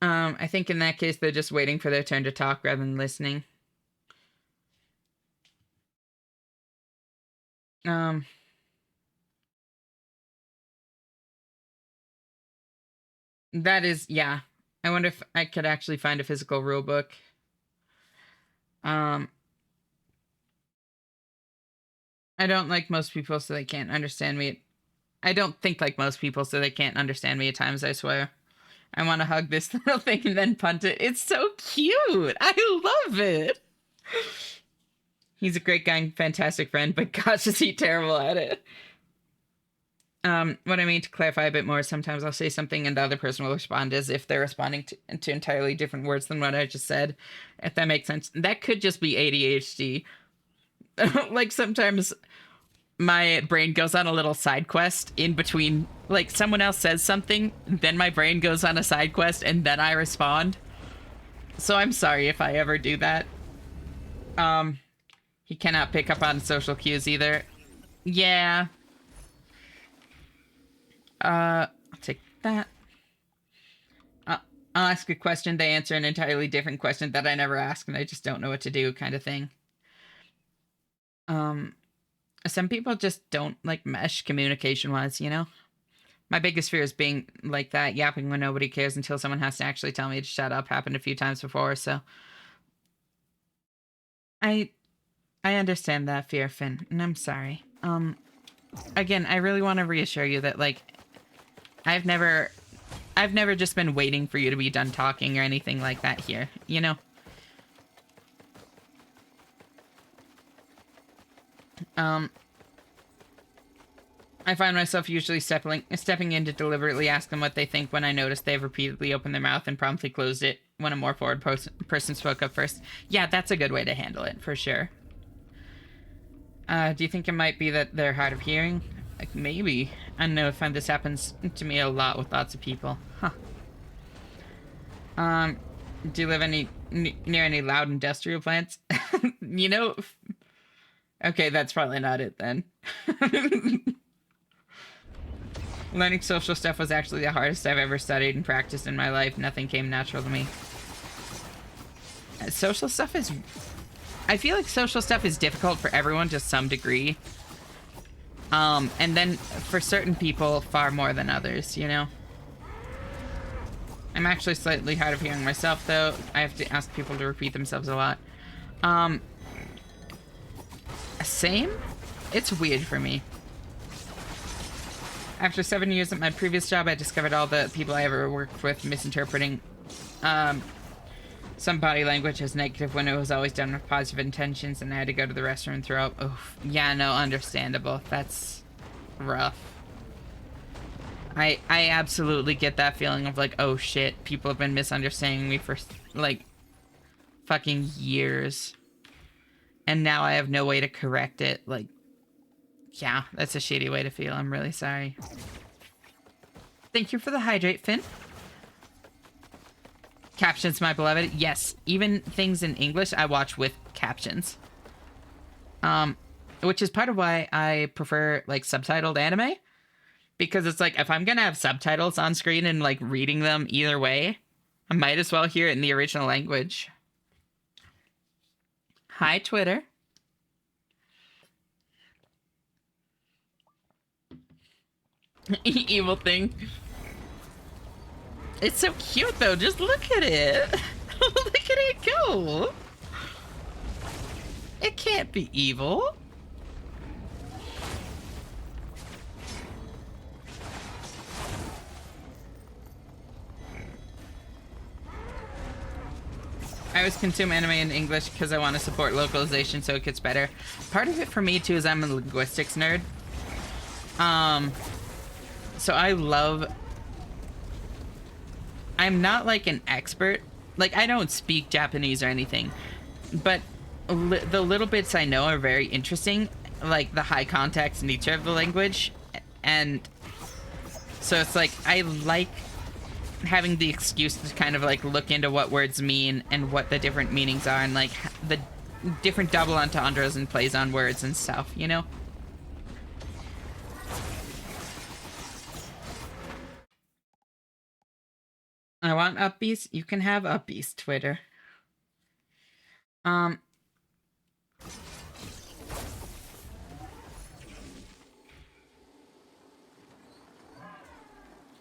I think in that case, they're just waiting for their turn to talk rather than listening. That is, yeah. I wonder if I could actually find a physical rule book. I don't like most people, so they can't understand me. I don't think like most people, so they can't understand me at times, I swear. I want to hug this little thing and then punt it. It's so cute. I love it. He's a great guy and fantastic friend, but gosh, is he terrible at it. What I mean to clarify a bit more, sometimes I'll say something and the other person will respond as if they're responding to entirely different words than what I just said, if that makes sense. That could just be ADHD. Like, sometimes my brain goes on a little side quest in between, like, someone else says something, then my brain goes on a side quest, and then I respond. So I'm sorry if I ever do that. He cannot pick up on social cues either. Yeah. I'll take that. I'll ask a question, they answer an entirely different question that I never asked, and I just don't know what to do, kind of thing. Some people just don't like mesh communication-wise, you know? My biggest fear is being like that, yapping when nobody cares until someone has to actually tell me to shut up. Happened a few times before, so I I understand that fear, Finn, and I'm sorry. Again, I really want to reassure you that like I've never just been waiting for you to be done talking or anything like that here, you know? I find myself usually stepping in to deliberately ask them what they think when I notice they've repeatedly opened their mouth and promptly closed it when a more forward person spoke up first. Yeah, that's a good way to handle it, for sure. Do you think it might be that they're hard of hearing? Like, maybe. I don't know, I find this happens to me a lot with lots of people. Huh. Do you live near any loud industrial plants? You know... Okay, that's probably not it then. Learning social stuff was actually the hardest I've ever studied and practiced in my life. Nothing came natural to me. Social stuff is... I feel like social stuff is difficult for everyone to some degree. And then for certain people, far more than others, you know? I'm actually slightly hard of hearing myself, though. I have to ask people to repeat themselves a lot. Same? It's weird for me. After 7 years at my previous job, I discovered all the people I ever worked with misinterpreting some body language as negative when it was always done with positive intentions, and I had to go to the restroom and throw up. Oh, yeah, no, understandable. That's rough. I absolutely get that feeling of like, oh shit, people have been misunderstanding me for like fucking years. And now I have no way to correct it. Like, yeah, that's a shitty way to feel. I'm really sorry. Thank you for the hydrate, Finn. Captions, my beloved. Yes, even things in English I watch with captions. Which is part of why I prefer, like, subtitled anime. Because it's like, if I'm gonna have subtitles on screen and, like, reading them either way, I might as well hear it in the original language. Hi, Twitter. Evil thing. It's so cute, though. Just look at it. Look at it go. It can't be evil. I always consume anime in English because I want to support localization so it gets better. Part of it for me, too, is I'm a linguistics nerd. So I love... I'm not, like, an expert. Like, I don't speak Japanese or anything. But the little bits I know are very interesting. Like, the high context nature of the language. And so it's like, I like having the excuse to kind of, like, look into what words mean and what the different meanings are. And, like, the different double entendres and plays on words and stuff, you know? I want upbeats. You can have upbeats, Twitter. Oh,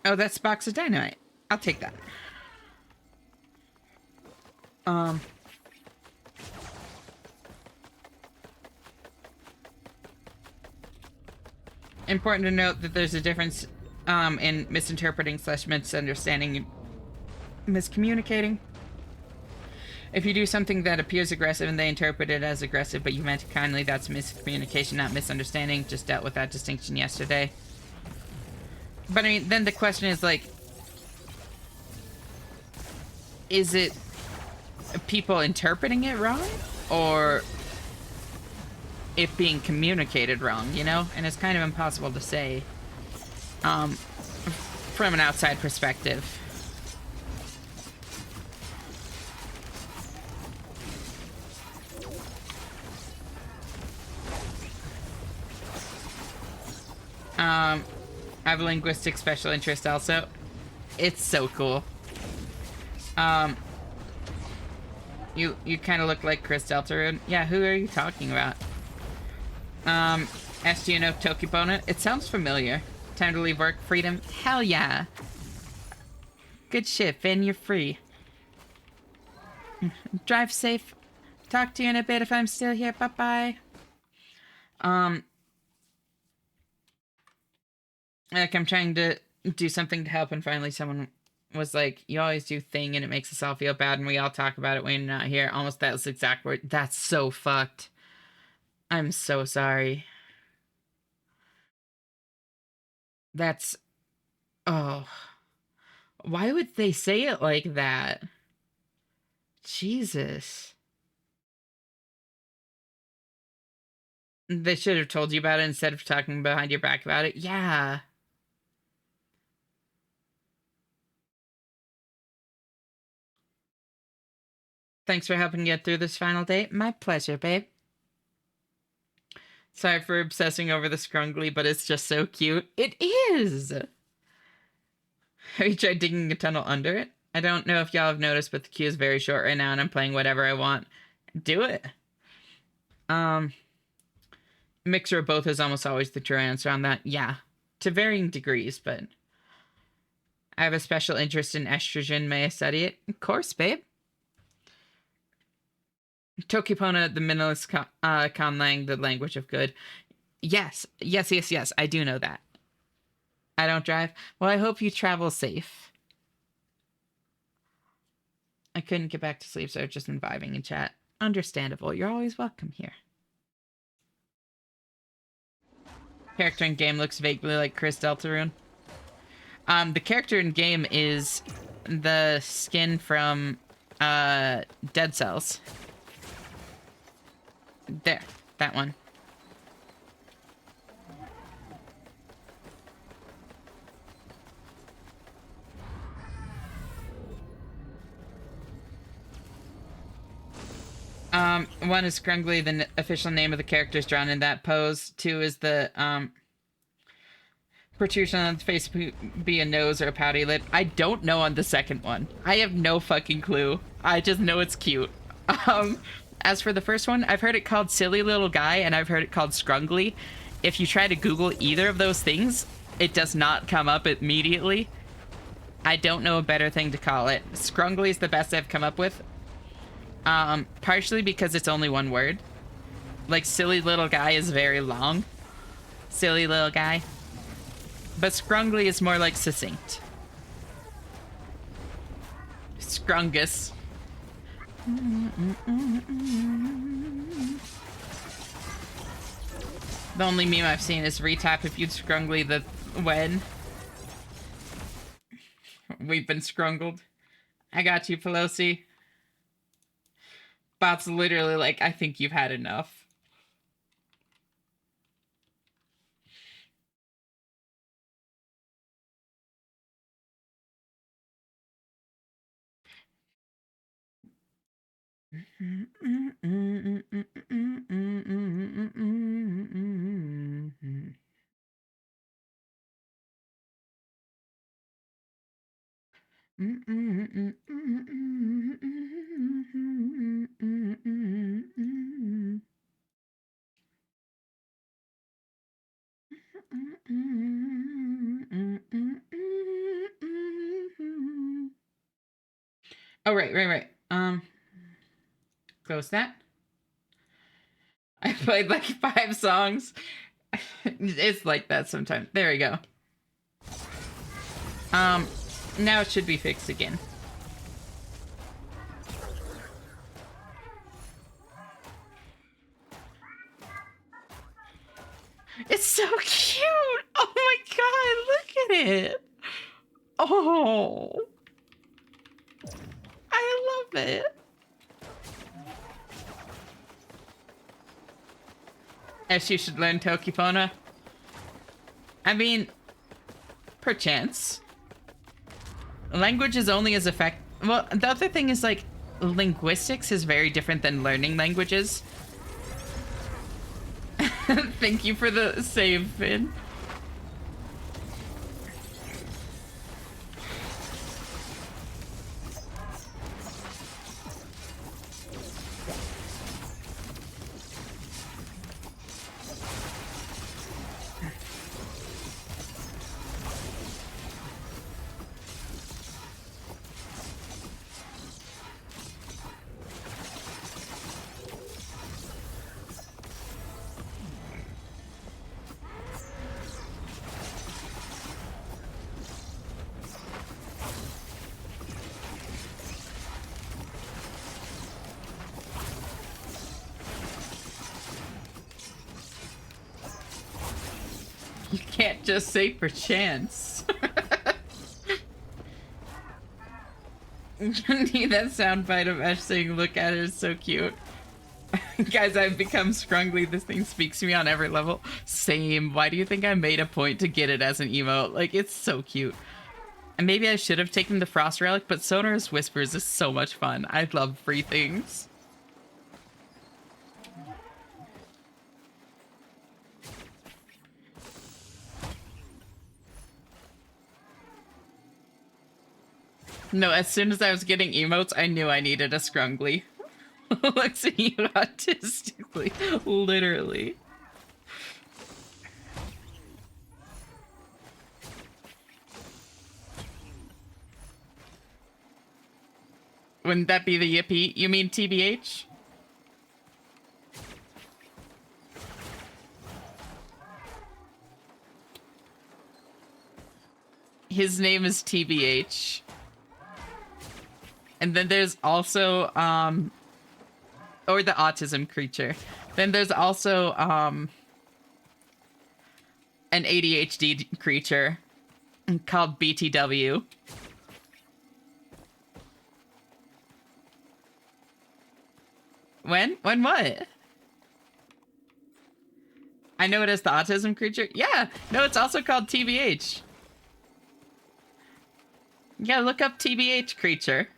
that's box of dynamite. I'll take that. Important to note that there's a difference in misinterpreting / misunderstanding, miscommunicating. If you do something that appears aggressive and they interpret it as aggressive, but you meant it kindly, that's miscommunication, not misunderstanding. Just dealt with that distinction yesterday. But I mean, then the question is like, is it people interpreting it wrong, or it being communicated wrong, you know? And it's kind of impossible to say from an outside perspective. I have a linguistic special interest also. It's so cool. You kind of look like Chris Deltarune. Yeah, who are you talking about? do you know Tokipona? It sounds familiar. Time to leave work, freedom? Hell yeah. Good shit, Finn, you're free. Drive safe. Talk to you in a bit if I'm still here. Bye-bye. Like, I'm trying to do something to help, and finally someone was like, you always do thing, and it makes us all feel bad, and we all talk about it when you're not here. Almost that's exact word. That's so fucked. I'm so sorry. That's... Oh. Why would they say it like that? Jesus. They should have told you about it instead of talking behind your back about it. Yeah. Thanks for helping get through this final day. My pleasure, babe. Sorry for obsessing over the scrungly, but it's just so cute. It is! Have you tried digging a tunnel under it? I don't know if y'all have noticed, but the queue is very short right now, and I'm playing whatever I want. Do it. Mixer of both is almost always the true answer on that. Yeah. To varying degrees, but... I have a special interest in estrogen. May I study it? Of course, babe. Tokipona, the minimalist conlang, the language of good. Yes. Yes. I do know that. I don't drive. Well, I hope you travel safe. I couldn't get back to sleep, so I've just been vibing in chat. Understandable. You're always welcome here. Character in game looks vaguely like Chris Deltarune. The character in game is the skin from Dead Cells. There, that one. One is Scrungly, the official name of the characters drawn in that pose. Two is the protrusion on the face be a nose or a pouty lip. I don't know on the second one. I have no fucking clue. I just know it's cute. As for the first one, I've heard it called silly little guy, and I've heard it called scrungly. If you try to Google either of those things, it does not come up immediately. I don't know a better thing to call it. Scrungly is the best I've come up with. Partially because it's only one word. Like, silly little guy is very long. Silly little guy. But scrungly is more like succinct. Scrungus. The only meme I've seen is retap if you scrungly the when. We've been scrungled. I got you, Pelosi. Bot's literally like, I think you've had enough. Oh, right. Close that. I played like 5 songs. It's like that sometimes. There we go. Now it should be fixed again. It's so cute! Oh my god, look at it! Oh! I love it! As you should learn Tokipona. I mean, perchance. Language is only as effective. Well, the other thing is, like, linguistics is very different than learning languages. Thank you for the save, Finn. You can't just say perchance. Need that soundbite of Ash saying, "Look at it, it's so cute." Guys, I've become scrungly. This thing speaks to me on every level. Same. Why do you think I made a point to get it as an emote? Like, it's so cute. And maybe I should have taken the Frost Relic, but Sonorous Whispers is so much fun. I love free things. No, as soon as I was getting emotes, I knew I needed a scrungly. Looks at you autistically. Literally. Wouldn't that be the yippee? You mean TBH? His name is TBH. And then there's also, or the autism creature. Then there's also, an ADHD creature called BTW. When? When what? I know it as the autism creature. Yeah, no, it's also called TBH. Yeah, look up TBH creature.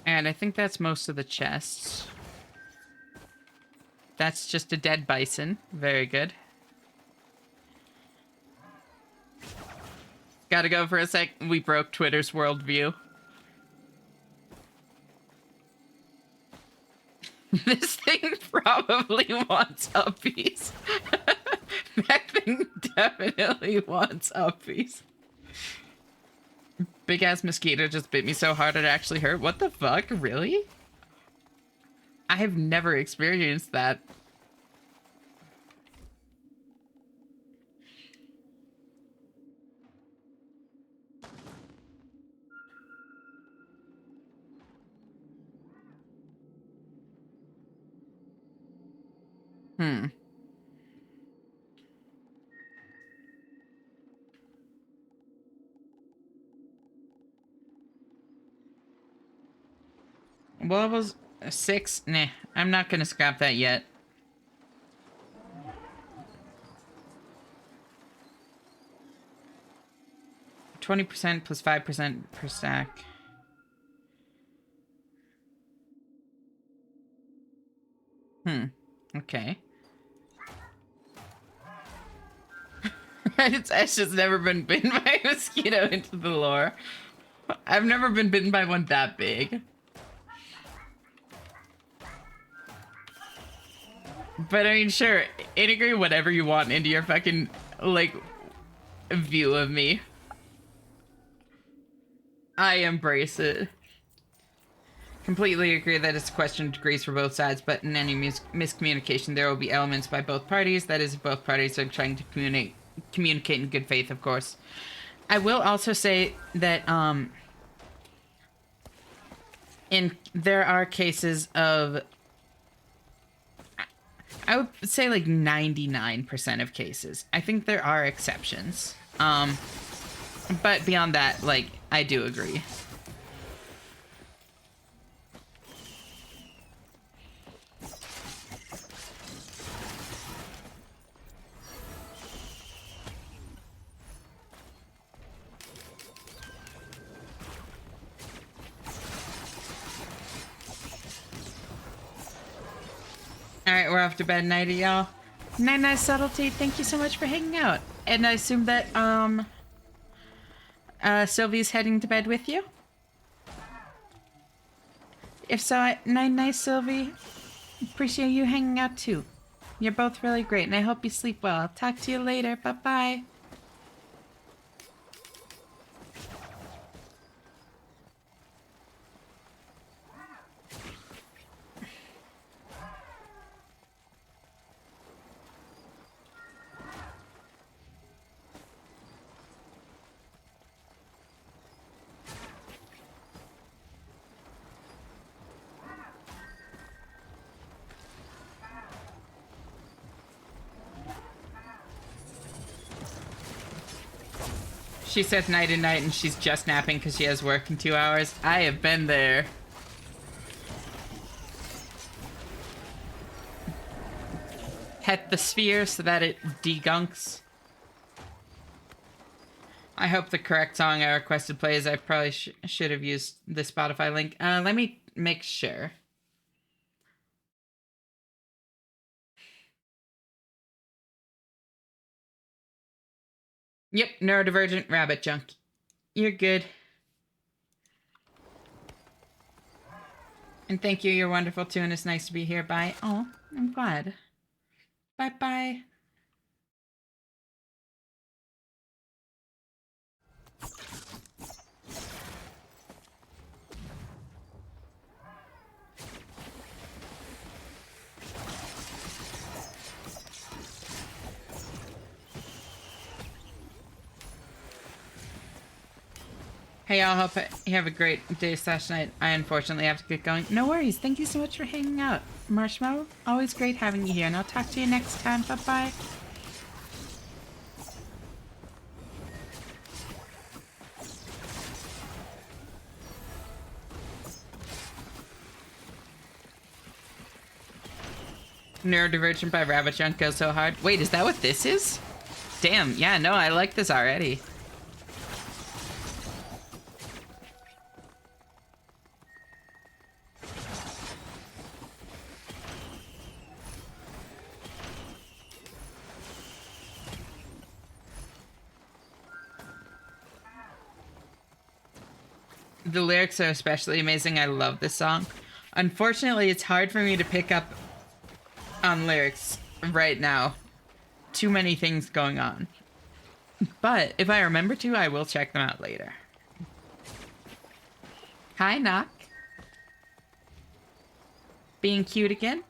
And I think that's most of the chests. That's just a dead bison. Very good. Gotta go for a sec. We broke Twitter's worldview. This thing probably wants uppies. That thing definitely wants uppies. Big ass mosquito just bit me so hard it actually hurt. What the fuck? Really? I have never experienced that. Hmm. Well, it was 6. Nah, I'm not gonna scrap that yet. %, plus 5% per stack. Okay. It's just never been bitten by a mosquito into the lore. I've never been bitten by one that big. But I mean, sure, integrate whatever you want into your fucking, like, view of me. I embrace it. Completely agree that it's a question of degrees for both sides, but in any miscommunication, there will be elements by both parties. That is, if both parties are trying to communicate in good faith, of course. I will also say that, there are cases of, I would say like 99% of cases. I think there are exceptions. But beyond that, like, I do agree. Alright, we're off to bed. Nighty, y'all. Night, Subtlety. Thank you so much for hanging out. And I assume that, Sylvie's heading to bed with you? If so, night, Sylvie. Appreciate you hanging out, too. You're both really great, and I hope you sleep well. I'll talk to you later. Bye-bye. She says night and night and she's just napping because she has work in 2 hours. I have been there. Pet the sphere so that it degunks. I hope the correct song I requested plays. I probably should have used the Spotify link. Let me make sure. Yep, neurodivergent rabbit junk. You're good. And thank you, you're wonderful too, and it's nice to be here. Bye. Oh, I'm glad. Bye-bye. Hey, y'all, hope you have a great day / night. I unfortunately have to get going. No worries. Thank you so much for hanging out. Marshmallow, always great having you here, and I'll talk to you next time. Bye-bye. Neurodivergent by Rabbit Junk goes so hard. Wait, is that what this is? Damn, yeah, no, I like this already. The lyrics are especially amazing. I love this song. Unfortunately, it's hard for me to pick up on lyrics right now. Too many things going on. But if I remember to, I will check them out later. Hi, Knock. Being cute again?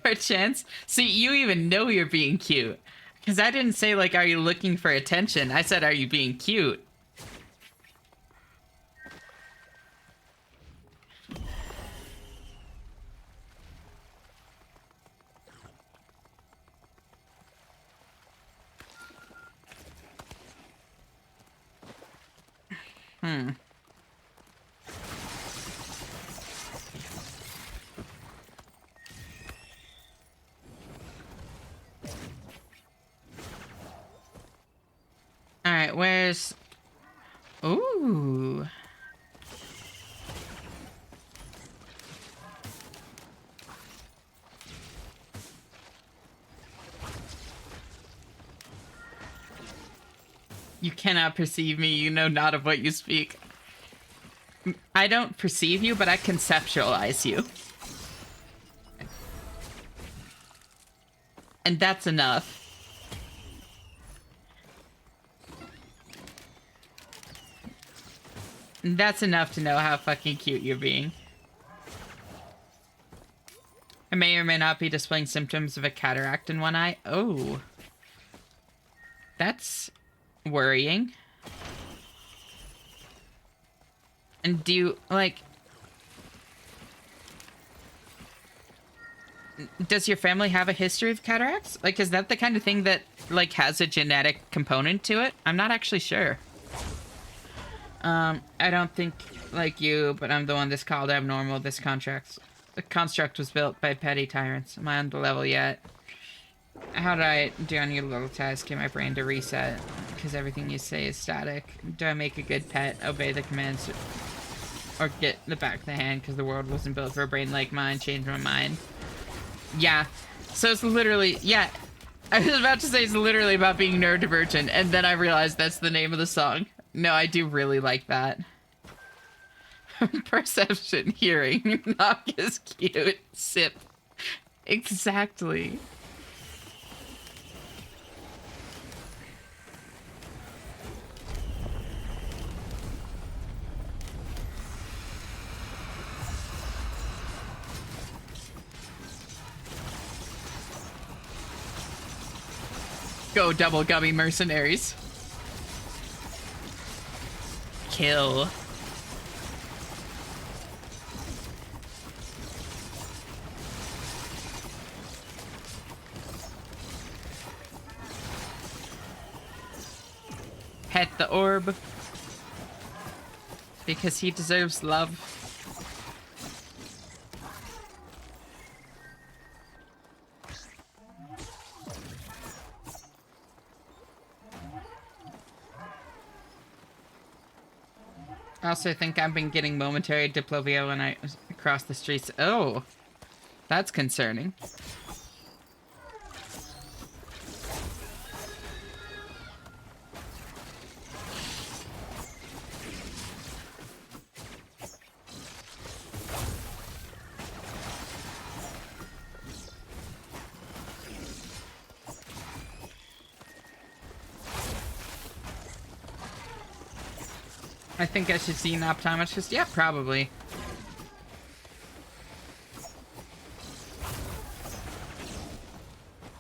Perchance. See, you even know you're being cute. Because I didn't say, like, are you looking for attention? I said, are you being cute? Alright, where's... Ooh. You cannot perceive me, you know not of what you speak. I don't perceive you, but I conceptualize you. And that's enough. That's enough to know how fucking cute you're being. I may or may not be displaying symptoms of a cataract in one eye. Oh. That's worrying. And do you, like... Does your family have a history of cataracts? Like, is that the kind of thing that, like, has a genetic component to it? I'm not actually sure. I don't think like you, but I'm the one that's called abnormal. The construct was built by petty tyrants. Am I on the level yet? How do I do on your little task? Get my brain to reset? Because everything you say is static. Do I make a good pet? Obey the commands? Or get the back of the hand because the world wasn't built for a brain like mine? Change my mind. Yeah. So it's literally... Yeah. I was about to say it's literally about being neurodivergent, and then I realized that's the name of the song. No, I do really like that. Perception, hearing, knock is cute. Sip. Exactly. Go double gummy mercenaries. Kill. Pet the orb. Because he deserves love. I also think I've been getting momentary diplopia when I cross the streets. Oh, that's concerning. I think I should see an optometrist. Yeah, probably.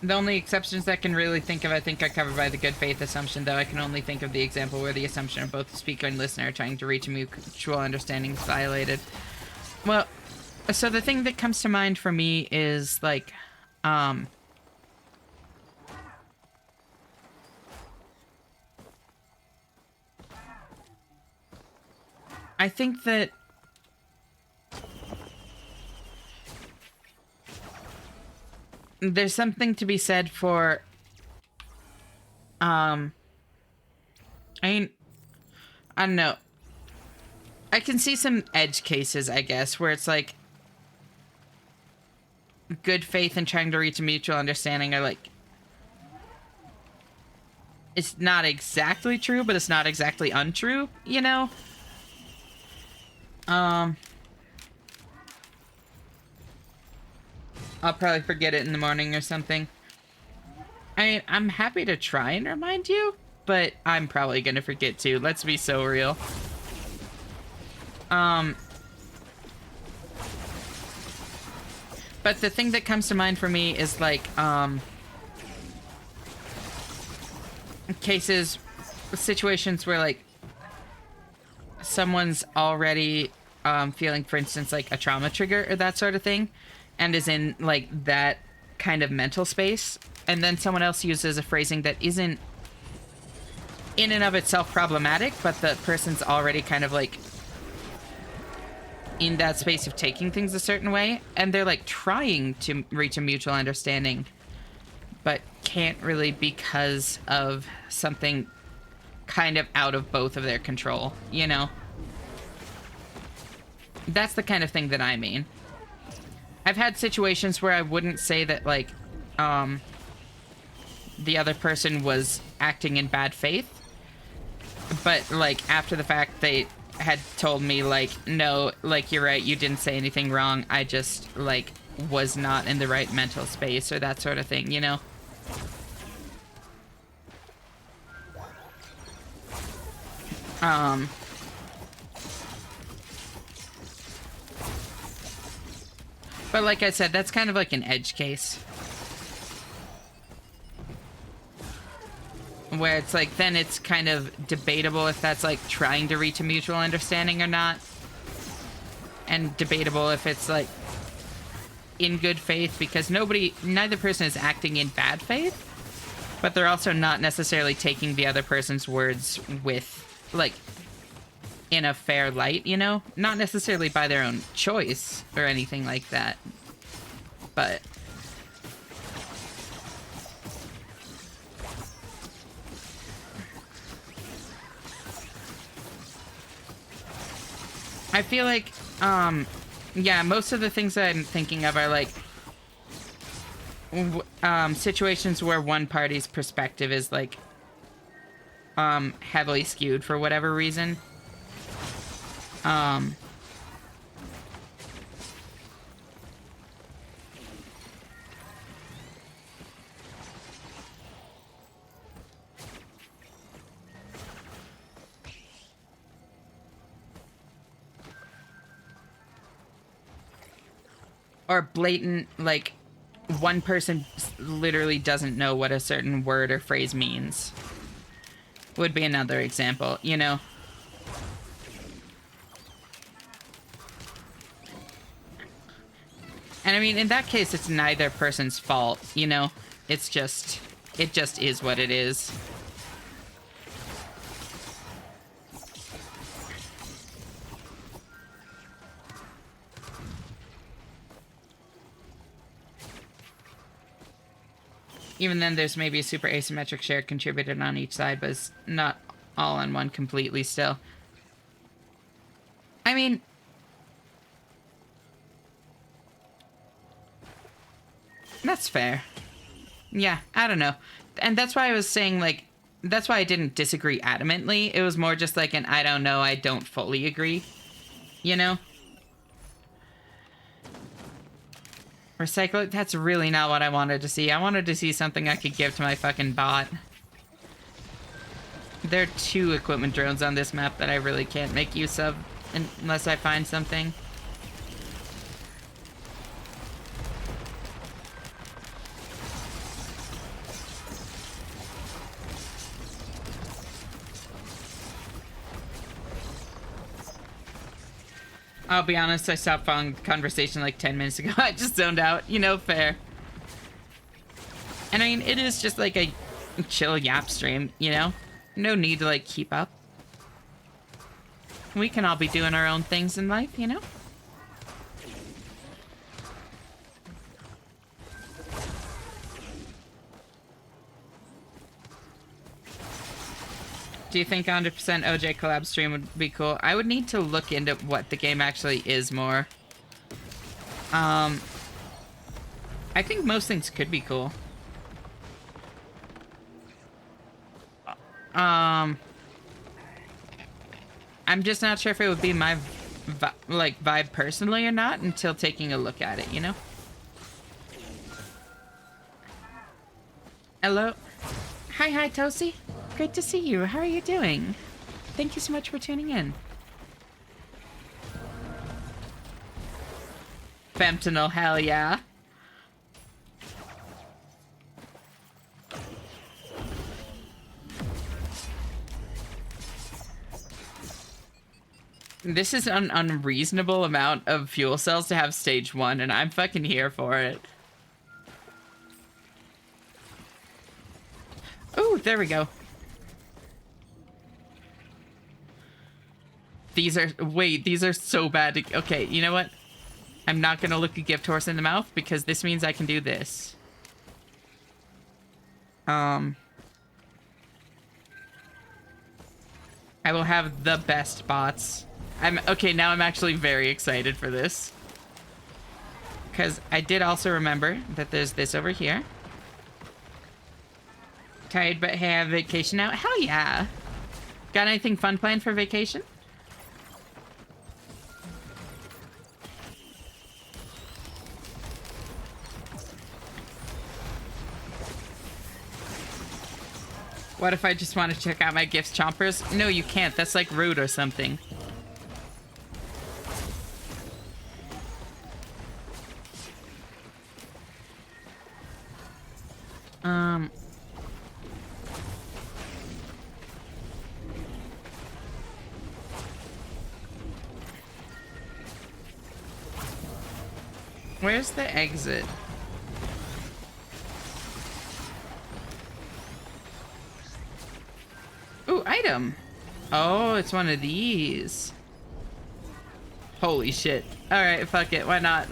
The only exceptions I can really think of, I think, are covered by the good faith assumption, though I can only think of the example where the assumption of both the speaker and listener are trying to reach a mutual understanding is violated. Well, so the thing that comes to mind for me is, like, I think that there's something to be said for, I don't know. I can see some edge cases, I guess, where it's like good faith and trying to reach a mutual understanding are like, it's not exactly true, but it's not exactly untrue, you know? I'll probably forget it in the morning or something. I'm happy to try and remind you, but I'm probably gonna forget too. Let's be so real. But the thing that comes to mind for me is like, cases, situations where like someone's already feeling, for instance, like a trauma trigger or that sort of thing, and is in like that kind of mental space, and then someone else uses a phrasing that isn't in and of itself problematic, but the person's already kind of like in that space of taking things a certain way, and they're like trying to reach a mutual understanding, but can't really because of something kind of out of both of their control, you know? That's the kind of thing that I mean. I've had situations where I wouldn't say that, like, the other person was acting in bad faith, but, like, after the fact, they had told me, like, no, like, you're right, you didn't say anything wrong, I just, like, was not in the right mental space, or that sort of thing, you know? But like I said, that's kind of like an edge case. Where it's like, then it's kind of debatable if that's like trying to reach a mutual understanding or not. And debatable if it's like in good faith, because neither person is acting in bad faith, but they're also not necessarily taking the other person's words with, like, in a fair light, you know? Not necessarily by their own choice or anything like that, but I feel like, yeah, most of the things that I'm thinking of are like situations where one party's perspective is like heavily skewed for whatever reason. Or blatant, like, one person literally doesn't know what a certain word or phrase means. Would be another example, you know? And I mean, in that case, it's neither person's fault, you know? It's just, it just is what it is. Even then, there's maybe a super asymmetric share contributed on each side, but it's not all on one completely still. I mean... that's fair. Yeah, I don't know. And that's why I was saying, like, that's why I didn't disagree adamantly. It was more just like an I don't know, I don't fully agree. You know? Recycle it? That's really not what I wanted to see. I wanted to see something I could give to my fucking bot. There are 2 equipment drones on this map that I really can't make use of unless I find something. I'll be honest, I stopped following the conversation like 10 minutes ago. I just zoned out, you know, fair. And I mean, it is just like a chill yap stream, you know? No need to like keep up. We can all be doing our own things in life, you know? Do you think 100% OJ collab stream would be cool? I would need to look into what the game actually is more. I think most things could be cool. I'm just not sure if it would be my vibe personally or not until taking a look at it, you know? Hello? Hi, Tosi. Great to see you. How are you doing? Thank you so much for tuning in. Fentanyl, hell yeah. This is an unreasonable amount of fuel cells to have stage 1, and I'm fucking here for it. Oh, there we go. These are so bad. Okay, you know what? I'm not gonna look a gift horse in the mouth because this means I can do this. I will have the best bots. Okay, now I'm actually very excited for this. Because I did also remember that there's this over here. Tired but have vacation now? Hell yeah. Got anything fun planned for vacation? What if I just want to check out my gifts chompers? No, you can't. That's like rude or something. Where's the exit? Ooh, item. Oh, it's one of these. Holy shit. Alright, fuck it. Why not?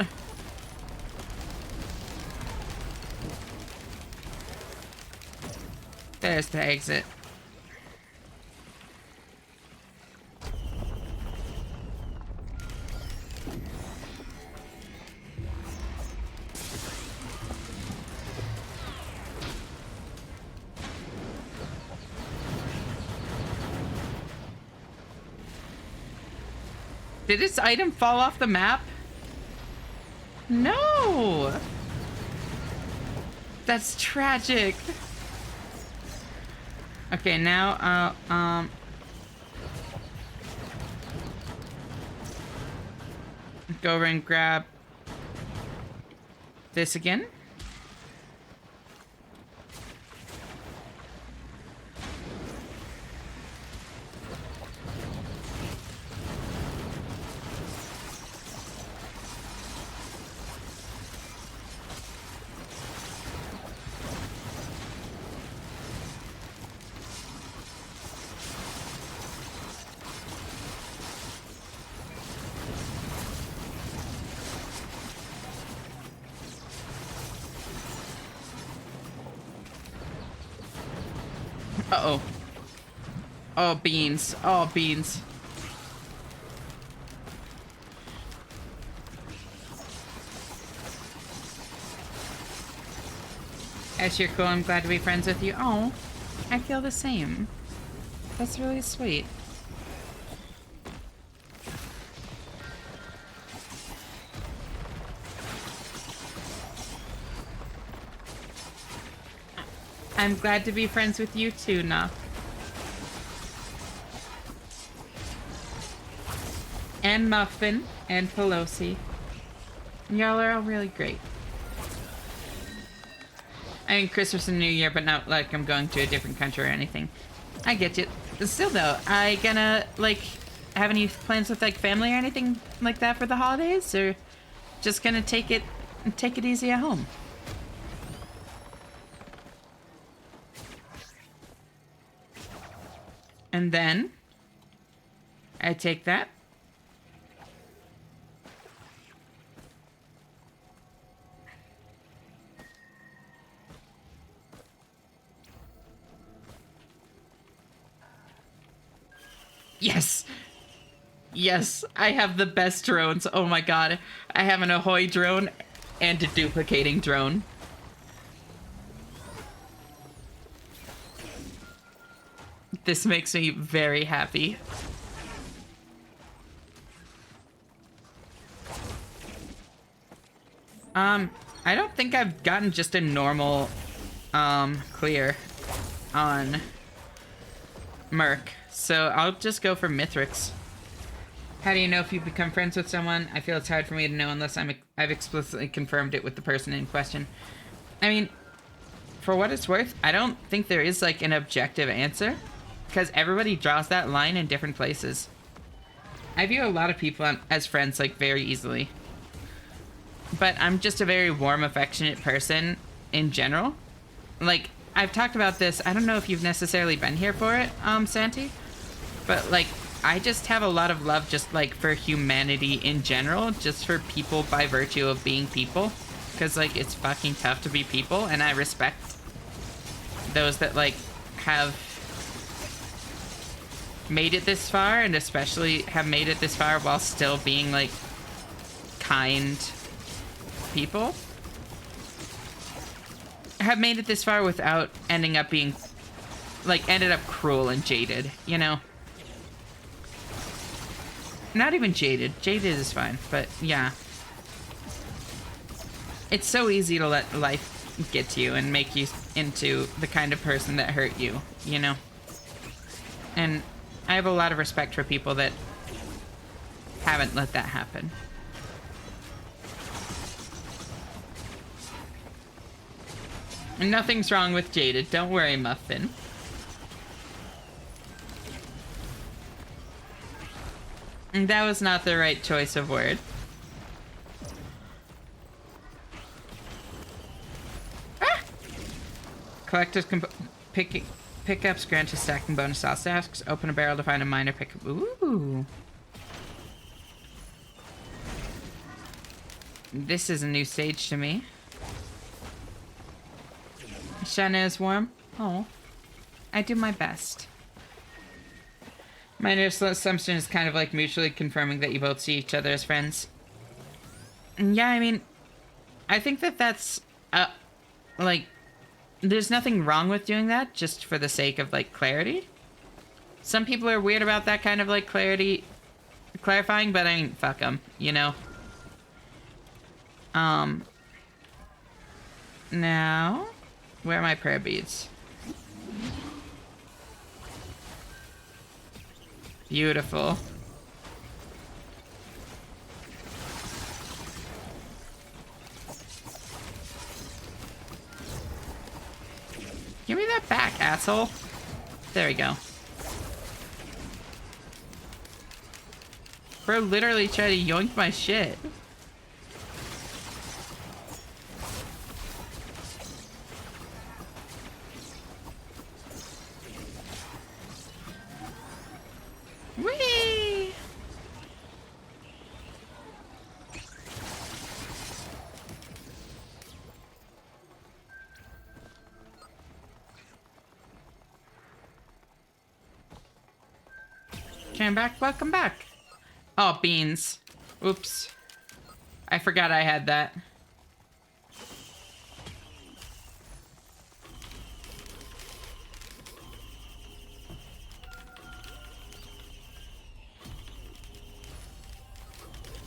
There's the exit. Did its item fall off the map? No! That's tragic. Okay, now, go over and grab this again. Uh-oh. Oh, beans. Oh, beans. As you're cool, I'm glad to be friends with you. Oh, I feel the same. That's really sweet. I'm glad to be friends with you too, Nock. And Muffin and Pelosi. Y'all are all really great. I mean, Christmas and New Year, but not like I'm going to a different country or anything. I get you. Still, though, I gonna, like, have any plans with, like, family or anything like that for the holidays? Or just gonna take it easy at home? And then I take that. Yes. Yes, I have the best drones. Oh my god. I have an Ahoy drone and a duplicating drone. This makes me very happy. I don't think I've gotten just a normal, clear on Merc. So I'll just go for Mithrix. How do you know if you become friends with someone? I feel it's hard for me to know unless I've explicitly confirmed it with the person in question. I mean, for what it's worth, I don't think there is, like, an objective answer. Because everybody draws that line in different places. I view a lot of people as friends, like, very easily. But I'm just a very warm, affectionate person in general. Like, I've talked about this. I don't know if you've necessarily been here for it, Santi. But, like, I just have a lot of love just, like, for humanity in general. Just for people by virtue of being people. Because, like, it's fucking tough to be people. And I respect those that, like, have made it this far. And especially have made it this far while still being, like, kind people. Have made it this far without ending up being, like, ended up cruel and jaded, you know? Not even jaded. Jaded is fine, but yeah. It's so easy to let life get to you and make you into the kind of person that hurt you, you know? And I have a lot of respect for people that haven't let that happen. And nothing's wrong with jaded. Don't worry, Muffin. And that was not the right choice of word. Ah! Collector's pickups grant a stacking bonus sauce tasks. Open a barrel to find a minor pickup. Ooh. This is a new stage to me. Shanna is warm. Oh. I do my best. My initial assumption is kind of like mutually confirming that you both see each other as friends. And yeah, I mean, I think that that's, like, there's nothing wrong with doing that just for the sake of, like, clarity. Some people are weird about that kind of, like, clarifying, but I mean, fuck them, you know? Now, where are my prayer beads? Beautiful. Give me that back, asshole. There we go. Bro literally tried to yoink my shit. Whee! Came back, welcome back. Oh, beans. Oops. I forgot I had that.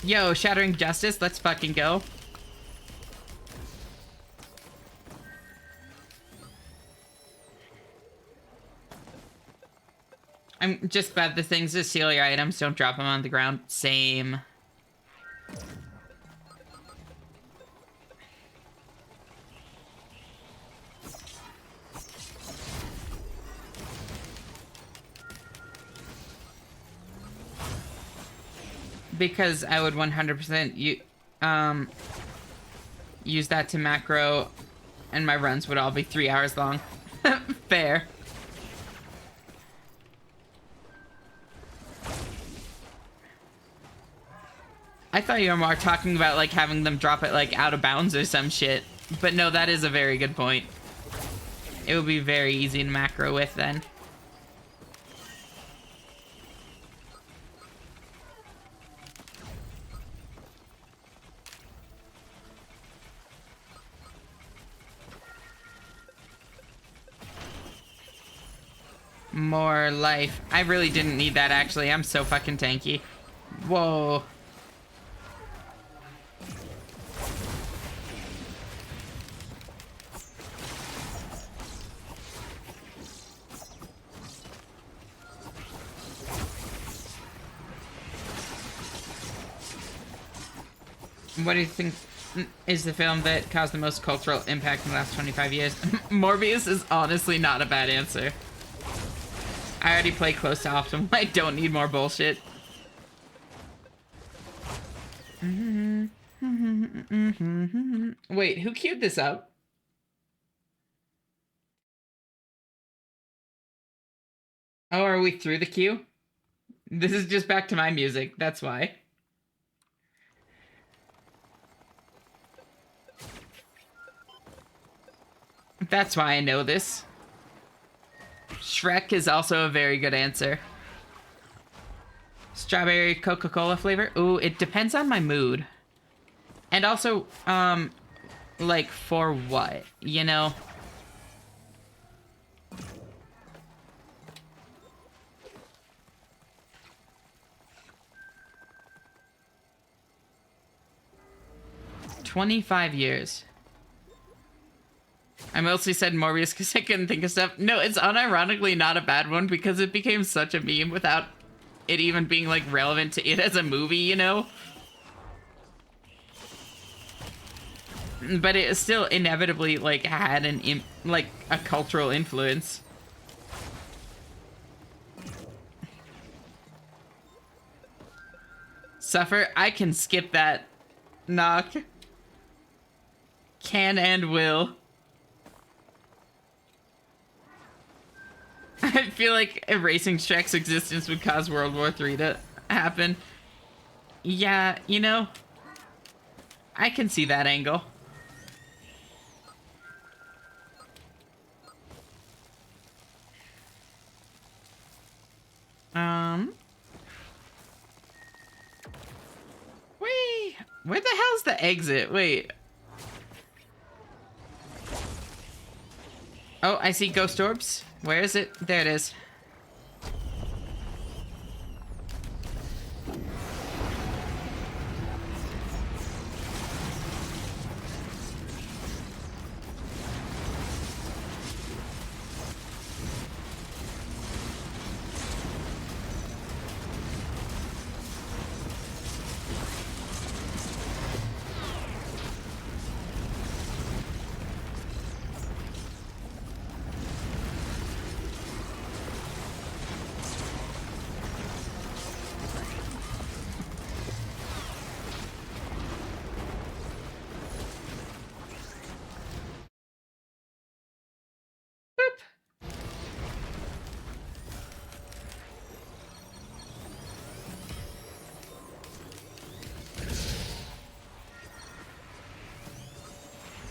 Yo, Shattering Justice, let's fucking go. I'm just glad the things that steal your items don't drop them on the ground. Same. Because I would 100% use that to macro, and my runs would all be 3 hours long. Fair. I thought you were more talking about, like, having them drop it, like, out of bounds or some shit. But no, that is a very good point. It would be very easy to macro with, then. More life. I really didn't need that, actually. I'm so fucking tanky. Whoa. What do you think is the film that caused the most cultural impact in the last 25 years? Morbius is honestly not a bad answer. I already play close to optimal. I don't need more bullshit. Wait, who queued this up? Oh, are we through the queue? This is just back to my music, that's why. That's why I know this. Shrek is also a very good answer. Strawberry Coca-Cola flavor? Ooh, it depends on my mood. And also, like, for what? You know? "25 years. I mostly said Morbius because I couldn't think of stuff. No, it's unironically not a bad one because it became such a meme without it even being, like, relevant to it as a movie, you know? But it still inevitably, like, had like, a cultural influence. Suffer? I can skip that. Knock. Can and will. I feel like erasing Shrek's existence would cause World War III to happen. Yeah, you know, I can see that angle. Wait, where the hell's the exit? Wait. Oh, I see ghost orbs. Where is it? There it is.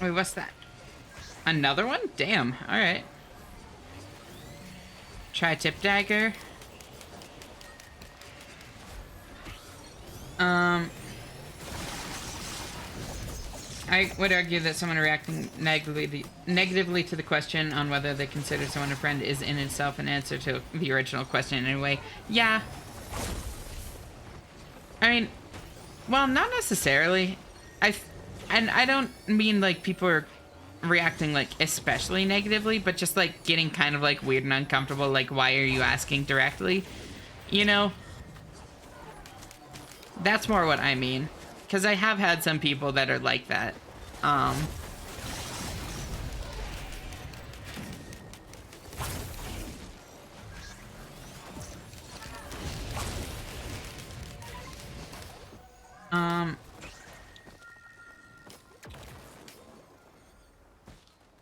Wait, what's that? Another one? Damn. Alright. Tri-tip dagger. Um, I would argue that someone reacting negatively to the question on whether they consider someone a friend is in itself an answer to the original question anyway. Yeah. I mean, well, not necessarily. And I don't mean like people are reacting like especially negatively, but just like getting kind of like weird and uncomfortable. Like, why are you asking directly? You know? That's more what I mean. Because I have had some people that are like that.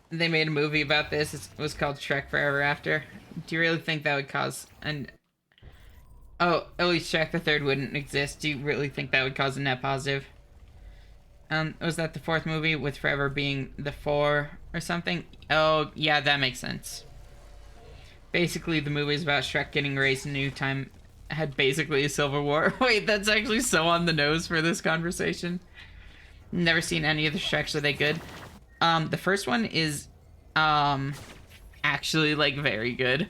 They made a movie about this. It was called Shrek Forever After. Do you really think that would cause an... Oh, at least Shrek the Third wouldn't exist. Do you really think that would cause a net positive? Was that the fourth movie with Forever being the 4 or something? Oh, yeah, that makes sense. Basically, the movie is about Shrek getting raised in a new time. Had basically a civil war. Wait, that's actually so on the nose for this conversation. Never seen any of the Shreks. Are they good? The first one is, actually, like, very good.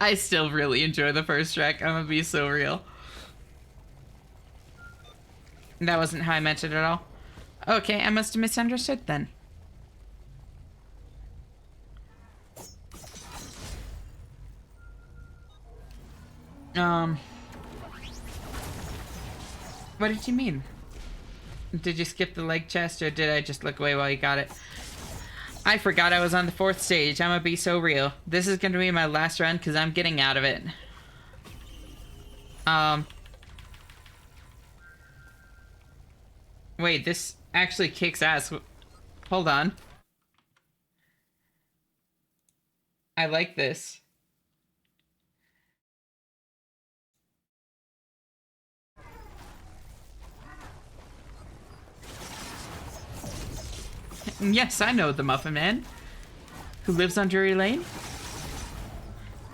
I still really enjoy the first Shrek. I'm gonna be so real. That wasn't how I meant it at all. Okay, I must have misunderstood then. What did you mean? Did you skip the leg chest, or did I just look away while you got it? I forgot I was on the 4th stage. I'm gonna be so real. This is gonna be my last run, because I'm getting out of it. Wait, this actually kicks ass. Hold on. I like this. Yes, I know the Muffin Man. Who lives on Drury Lane?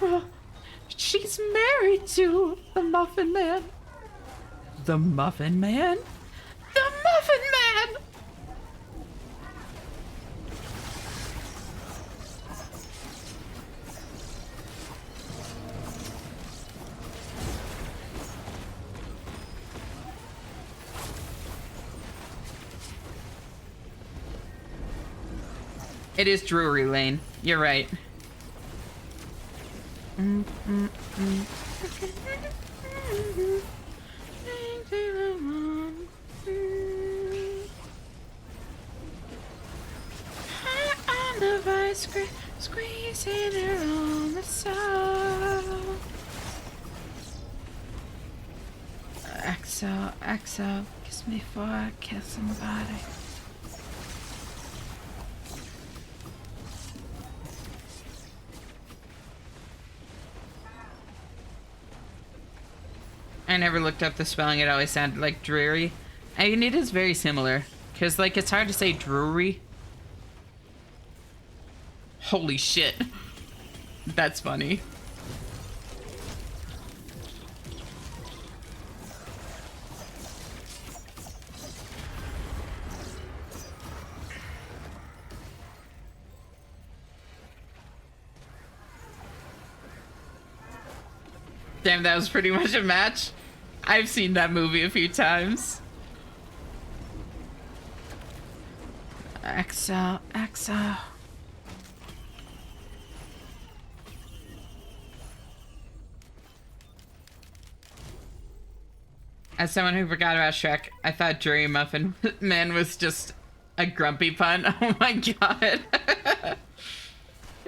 Well, she's married to the Muffin Man. The Muffin Man? The Muffin Man! It is Drury Lane. You're right. On the vice, squeezing her on the soul. Exo, kiss me before I kill somebody. I never looked up the spelling. It always sounded like dreary. I mean, it is very similar. Because, like, it's hard to say Drury. Holy shit. That's funny. Damn, that was pretty much a match. I've seen that movie a few times. Exo. As someone who forgot about Shrek, I thought Drury Muffin Man was just a grumpy pun. Oh my god.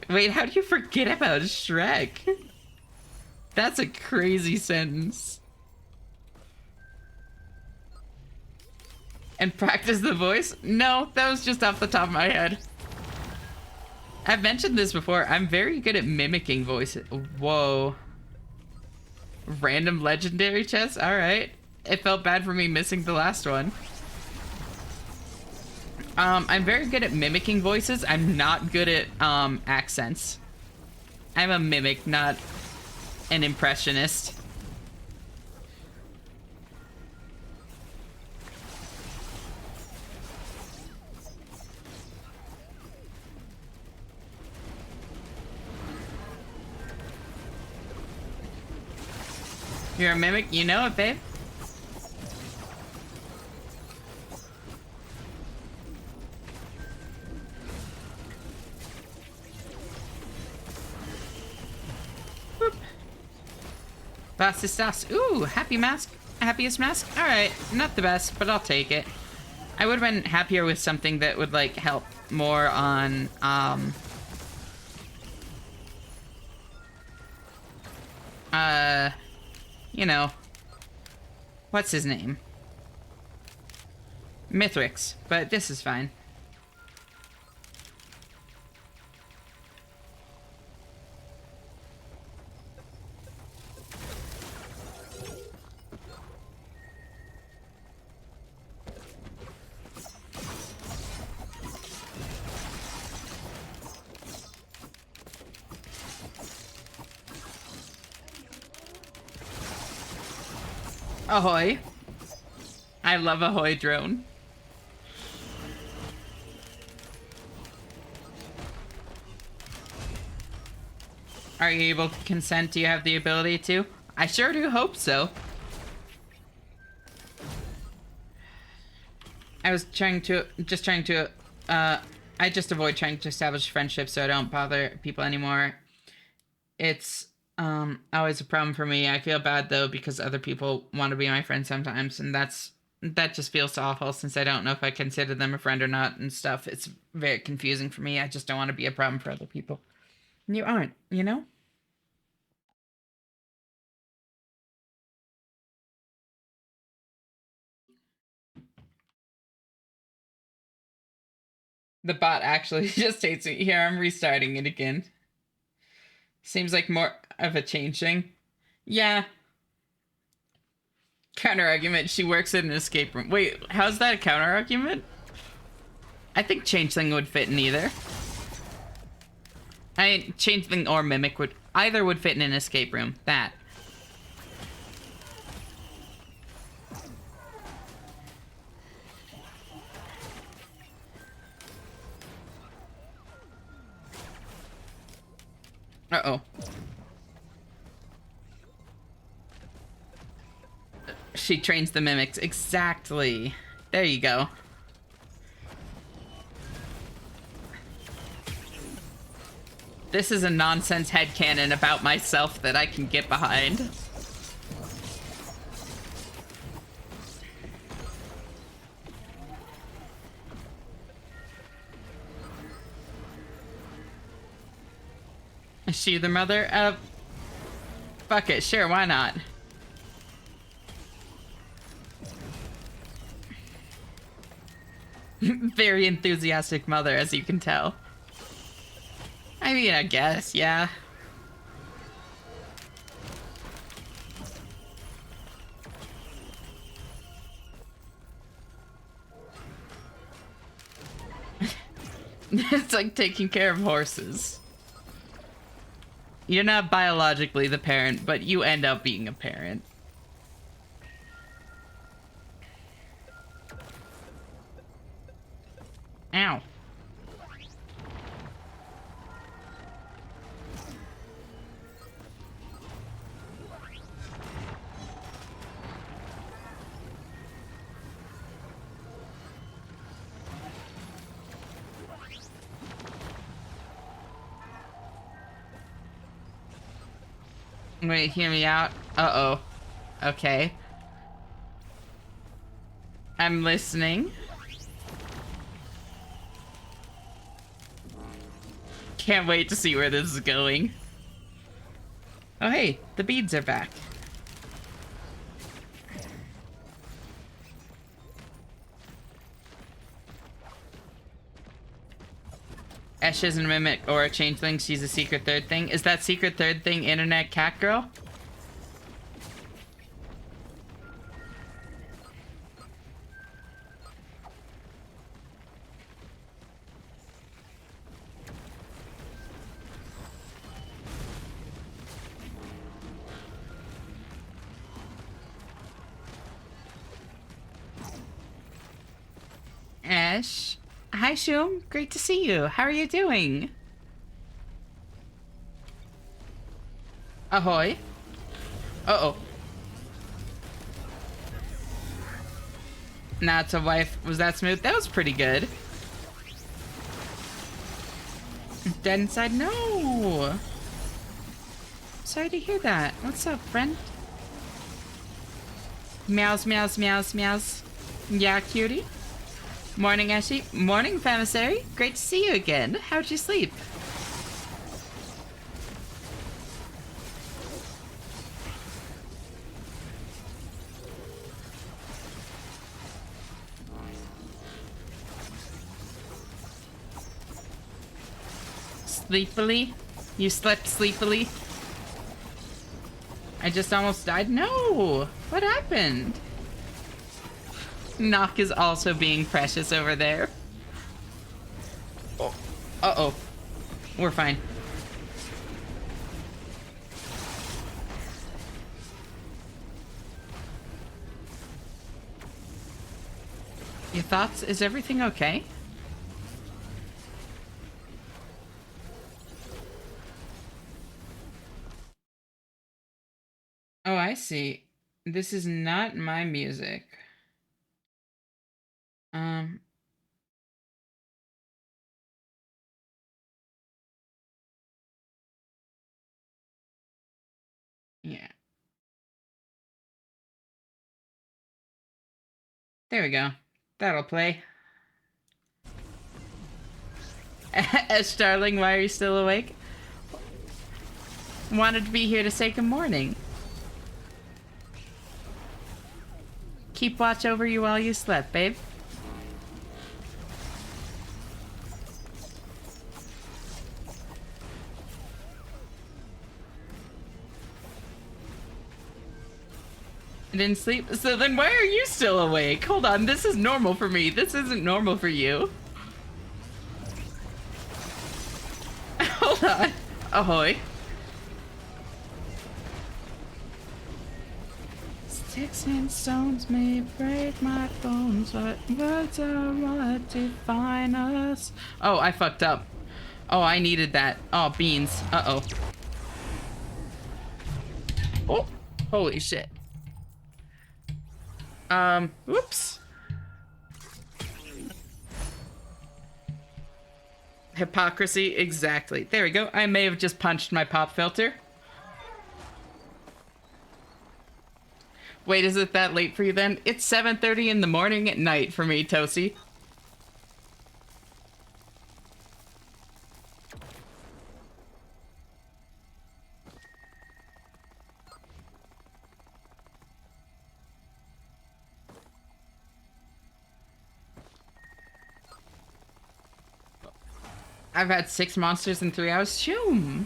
Wait, how do you forget about Shrek? That's a crazy sentence. And practice the voice? No, that was just off the top of my head. I've mentioned this before. I'm very good at mimicking voices. Whoa. Random legendary chest? Alright. It felt bad for me missing the last one. I'm very good at mimicking voices. I'm not good at accents. I'm a mimic, not an impressionist. You're a mimic, you know it, babe. Boop. Fastest sauce. Ooh, happy mask. Happiest mask? Alright, not the best, but I'll take it. I would have been happier with something that would, like, help more on, you know, what's his name? Mithrix, but this is fine. Ahoy. I love ahoy drone. Are you able to consent? Do you have the ability to? I sure do hope so. I was trying to, I just avoid trying to establish friendships so I don't bother people anymore. It's, always a problem for me. I feel bad though because other people want to be my friend sometimes, and that just feels awful since I don't know if I consider them a friend or not and stuff. It's very confusing for me. I just don't want to be a problem for other people. And you aren't, you know? The bot actually just hates me. Here, I'm restarting it again. Seems like more of a changeling. Yeah. Counter argument. She works in an escape room. Wait, how's that a counter argument? I think changeling would fit in either. Changeling or mimic would either would fit in an escape room. That. Uh-oh. She trains the mimics. Exactly. There you go. This is a nonsense headcanon about myself that I can get behind. Is she the mother? Fuck it, sure, why not? Very enthusiastic mother, as you can tell. I mean, I guess, yeah. It's like taking care of horses. You're not biologically the parent, but you end up being a parent. Ow. Wait, hear me out. Uh-oh. Okay. I'm listening. Can't wait to see where this is going. Oh hey, the beads are back. Ash isn't a mimic or a changeling, she's a secret third thing. Is that secret third thing internet cat girl? Ash? Hi, Shum. Great to see you. How are you doing? Ahoy. Uh-oh. Not a wife. Was that smooth? That was pretty good. Dead inside? No! Sorry to hear that. What's up, friend? Meows, meows, meows, meows. Yeah, cutie. Morning, Ashy. Morning, Famissary. Great to see you again. How'd you sleep? Sleepily? You slept sleepily? I just almost died? No! What happened? Knock is also being precious over there. Oh. Uh-oh. We're fine. Your thoughts? Is everything okay? Oh, I see. This is not my music. Um... Yeah. There we go. That'll play. Esh, darling, why are you still awake? Wanted to be here to say good morning. Keep watch over you while you slept, babe. I didn't sleep? So then why are you still awake? Hold on, this is normal for me. This isn't normal for you. Hold on. Ahoy. Sticks and stones may break my bones, but words are what define us. Oh, I fucked up. Oh, I needed that. Oh, beans. Uh-oh. Oh, holy shit. Whoops. Hypocrisy, exactly. There we go. I may have just punched my pop filter. Wait, is it that late for you then? It's 7:30 in the morning at night for me, Tosi. I've had 6 monsters in 3 hours. Shoom.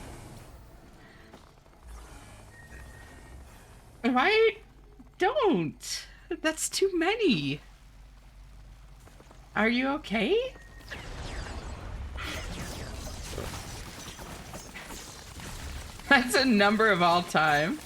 Why? Don't. That's too many. Are you okay? That's a number of all time.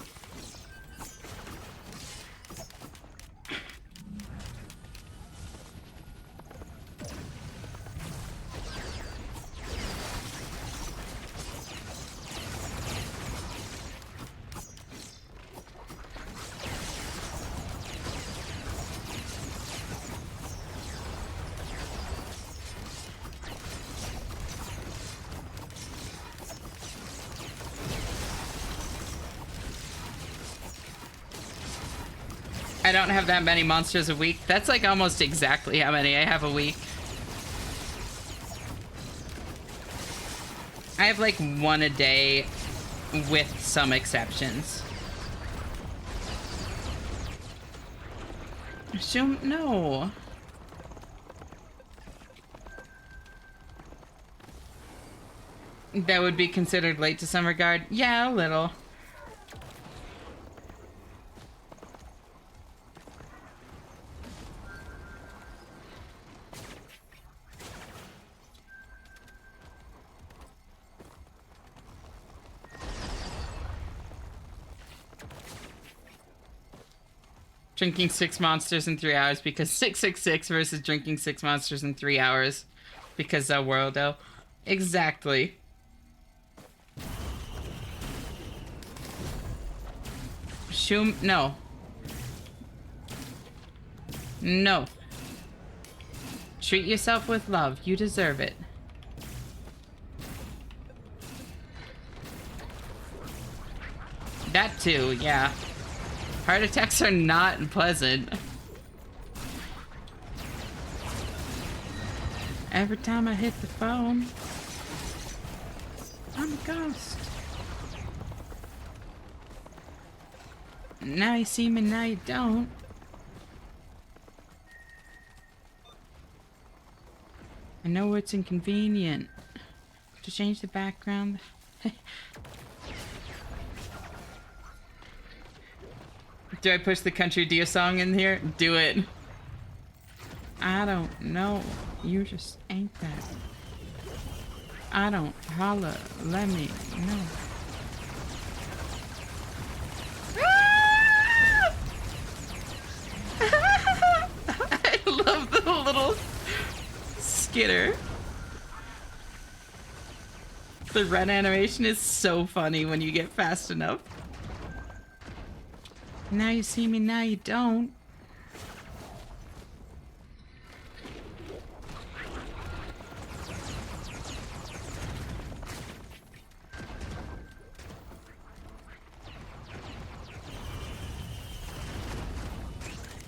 I don't have that many monsters a week. That's like almost exactly how many I have a week. I have like 1 a day with some exceptions. No. That would be considered late to some regard. Yeah, a little. Drinking 6 monsters in 3 hours because 666 versus drinking 6 monsters in 3 hours because worldo. Exactly. Shoom, no. No. Treat yourself with love. You deserve it. That too, yeah. Heart attacks are not pleasant. Every time I hit the phone, I'm a ghost. Now you see me, now you don't. I know it's inconvenient to change the background. Do I push the Country Deer song in here? Do it. I don't know. You just ain't that. I don't holla. Let me know. I love the little skitter. The run animation is so funny when you get fast enough. Now you see me, now you don't.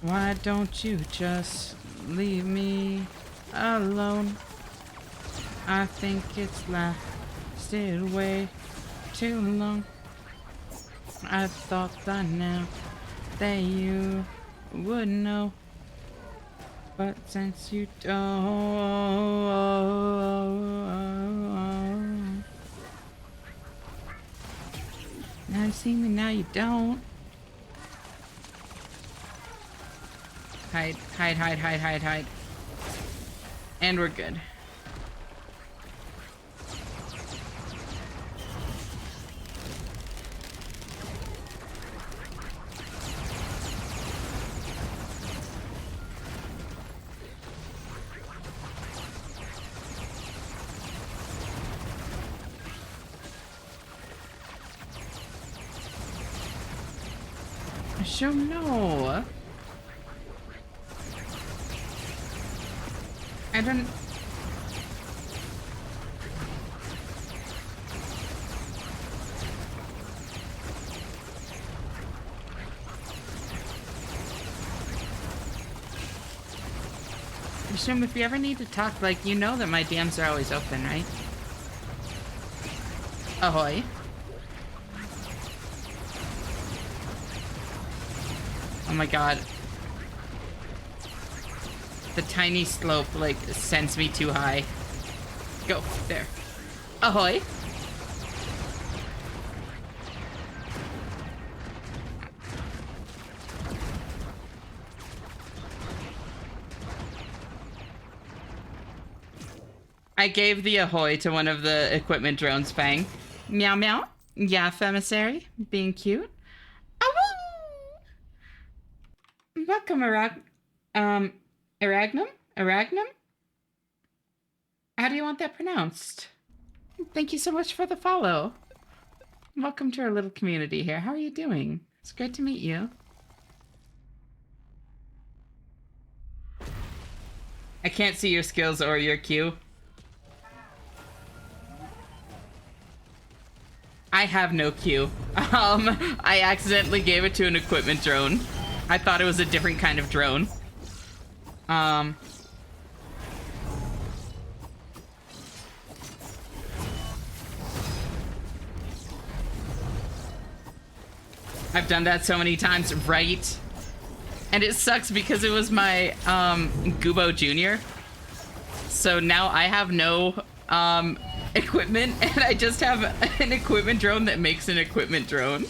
Why don't you just leave me alone? I think it's lasted way too long. I thought by now that you would know, but since you don't, now you see me, now you don't. Hide, hide, hide, hide, hide, hide. And we're good. I sure know. I don't... Assume if you ever need to talk, like, you know that my DMs are always open, right? Ahoy. Oh my god. The tiny slope, like, sends me too high. Go. There. Ahoy. I gave the ahoy to one of the equipment drones, Fang. Meow meow. Yeah, emissary. Being cute. Oh, welcome, Aragnum? Aragnum? How do you want that pronounced? Thank you so much for the follow. Welcome to our little community here. How are you doing? It's great to meet you. I can't see your skills or your queue. I have no queue. I accidentally gave it to an equipment drone. I thought it was a different kind of drone. I've done that so many times, right? And it sucks because it was my Gubo Jr. So now I have no equipment, and I just have an equipment drone that makes an equipment drone.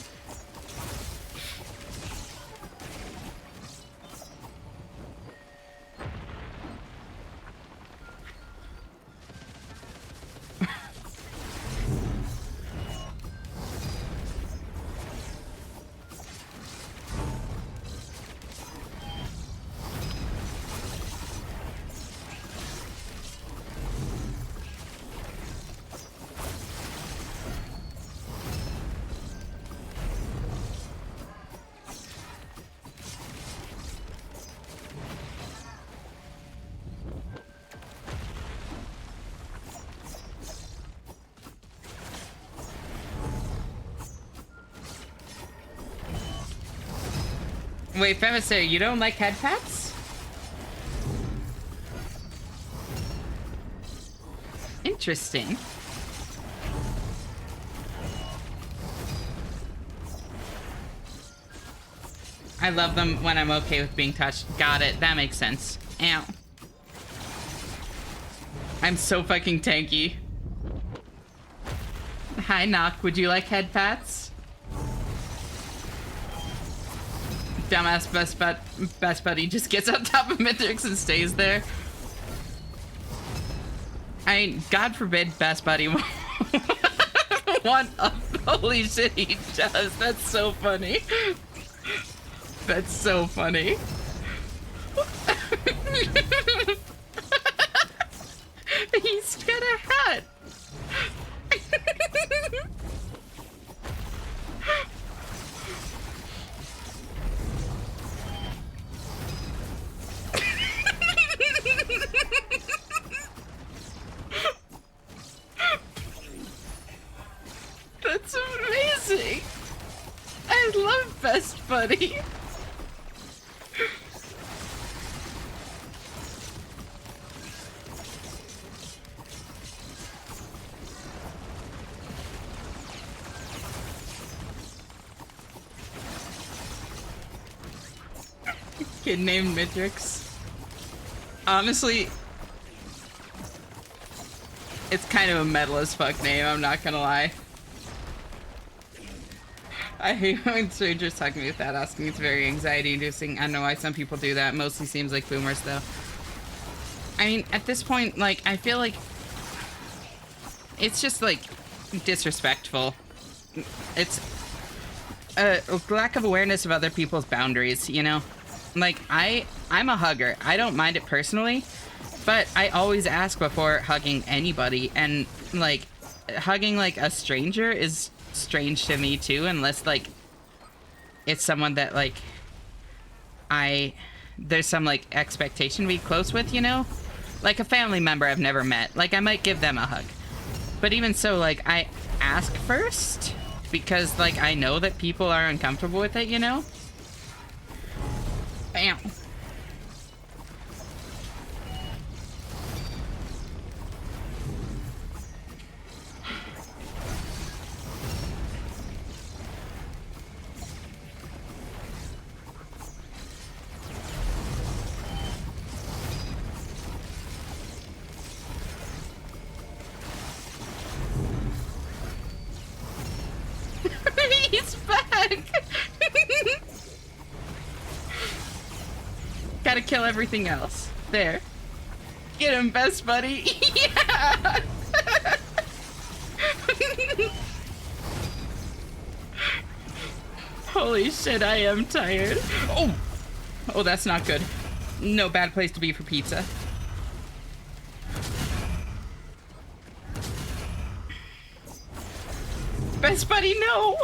Wait, Femissary, you don't like head pats? Interesting. I love them when I'm okay with being touched. Got it. That makes sense. Ow. I'm so fucking tanky. Hi, Knock. Would you like head pats? Dumbass best buddy just gets on top of Mithrix and stays there. I mean, God forbid best buddy one up. Holy shit, he does. That's so funny. That's so funny. He's got a hat. That's amazing. I love Best Buddy. Kid named Mitrix. Honestly, it's kind of a metal as fuck name, I'm not gonna lie. I hate when strangers talk to me without asking. It's very anxiety inducing. I don't know why some people do that. Mostly seems like boomers though. I mean, at this point, like, I feel like it's just like disrespectful. It's a lack of awareness of other people's boundaries, you know? Like, I'm a hugger. I don't mind it personally, but I always ask before hugging anybody, and like hugging like a stranger is strange to me too, unless like it's someone that like there's some like expectation to be close with, you know? Like a family member I've never met. Like I might give them a hug. But even so, like I ask first because like I know that people are uncomfortable with it, you know? Bam. He's back! Gotta kill everything else. There. Get him, Best Buddy. Yeah! Holy shit, I am tired. Oh! Oh, that's not good. No bad place to be for pizza. Best Buddy, no!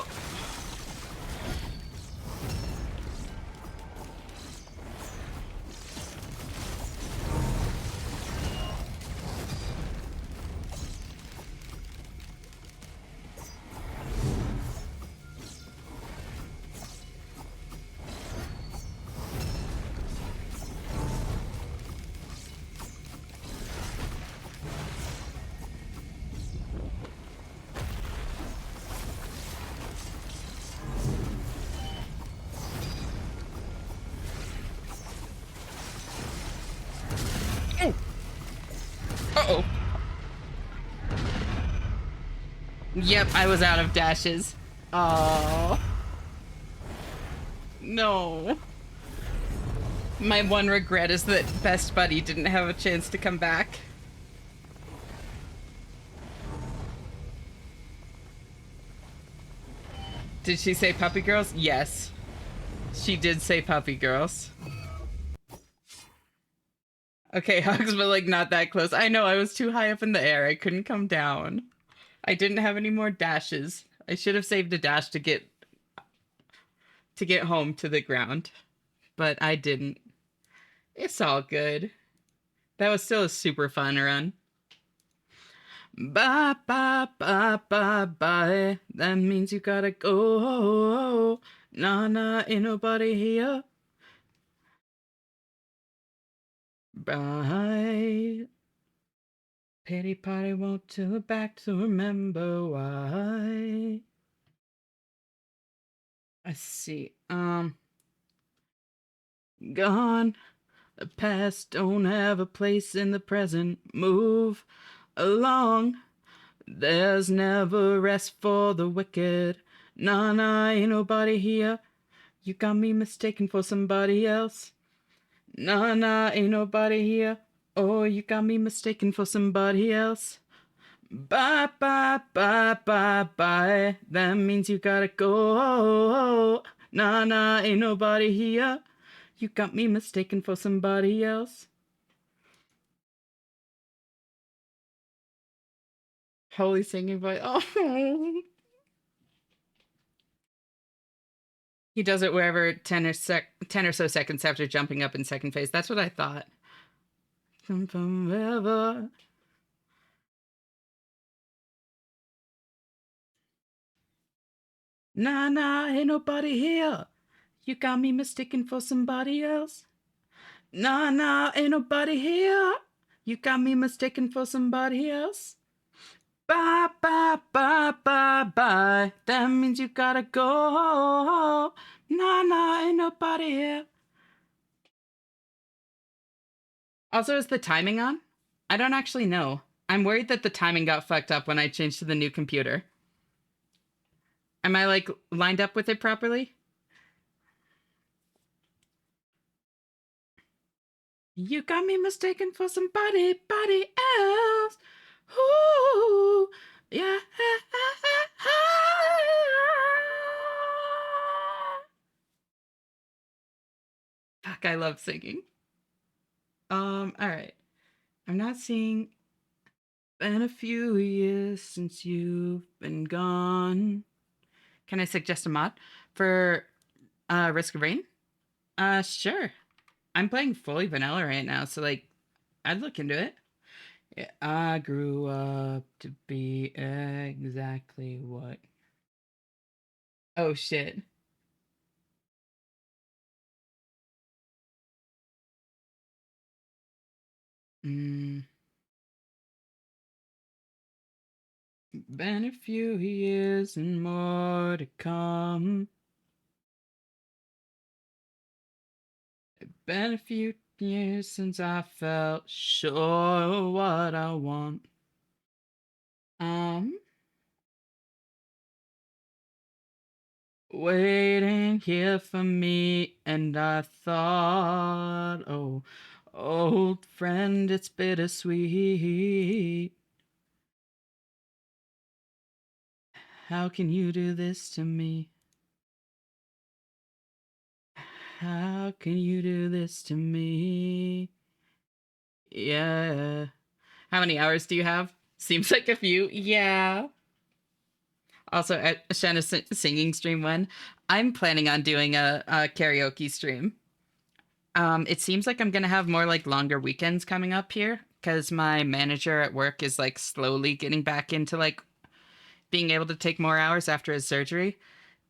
Uh-oh. Yep, I was out of dashes. Oh. No. My one regret is that Best Buddy didn't have a chance to come back. Did she say puppy girls? Yes. She did say puppy girls. Okay, hugs, but like not that close. I know, I was too high up in the air. I couldn't come down. I didn't have any more dashes. I should have saved a dash to get home to the ground, but I didn't. It's all good. That was still a super fun run. Bye, bye, bye, bye, bye. That means you gotta go. Nah, nah, ain't nobody here. Bye. Pity party won't look back to remember why. I see. Gone. The past don't have a place in the present. Move along. There's never rest for the wicked. Nah, nah, ain't nobody here. You got me mistaken for somebody else. Nah, nah, ain't nobody here. Oh, you got me mistaken for somebody else. Bye, bye, bye, bye, bye. That means you gotta go. Nah, nah, ain't nobody here. You got me mistaken for somebody else. Holy singing voice. Oh. He does it wherever 10 or so seconds after jumping up in second phase. That's what I thought. Forever. Nah, nah, ain't nobody here. You got me mistaken for somebody else. Nah, nah, ain't nobody here. You got me mistaken for somebody else. Bye, bye, bye, bye, bye. That means you gotta go. Nah, nah, ain't nobody here. Also, is the timing on? I don't actually know. I'm worried that the timing got fucked up when I changed to the new computer. Am I like lined up with it properly? You got me mistaken for somebody else. Ooh, yeah. Fuck, I love singing. All right. I'm not seeing. Been a few years since you've been gone. Can I suggest a mod for Risk of Rain? Sure. I'm playing fully vanilla right now, so like I'd look into it. Yeah, I grew up to be exactly what. Oh shit. Mm, been a few years and more to come. Been a few years since I felt sure what I want. Um, Waiting here for me, and I thought, oh, old friend, it's bittersweet. How can you do this to me? How can you do this to me? Yeah. How many hours do you have? Seems like a few. Yeah. Also, at Shanna's singing stream one, I'm planning on doing a karaoke stream. It seems like I'm gonna have more like longer weekends coming up here because my manager at work is like slowly getting back into like being able to take more hours after his surgery.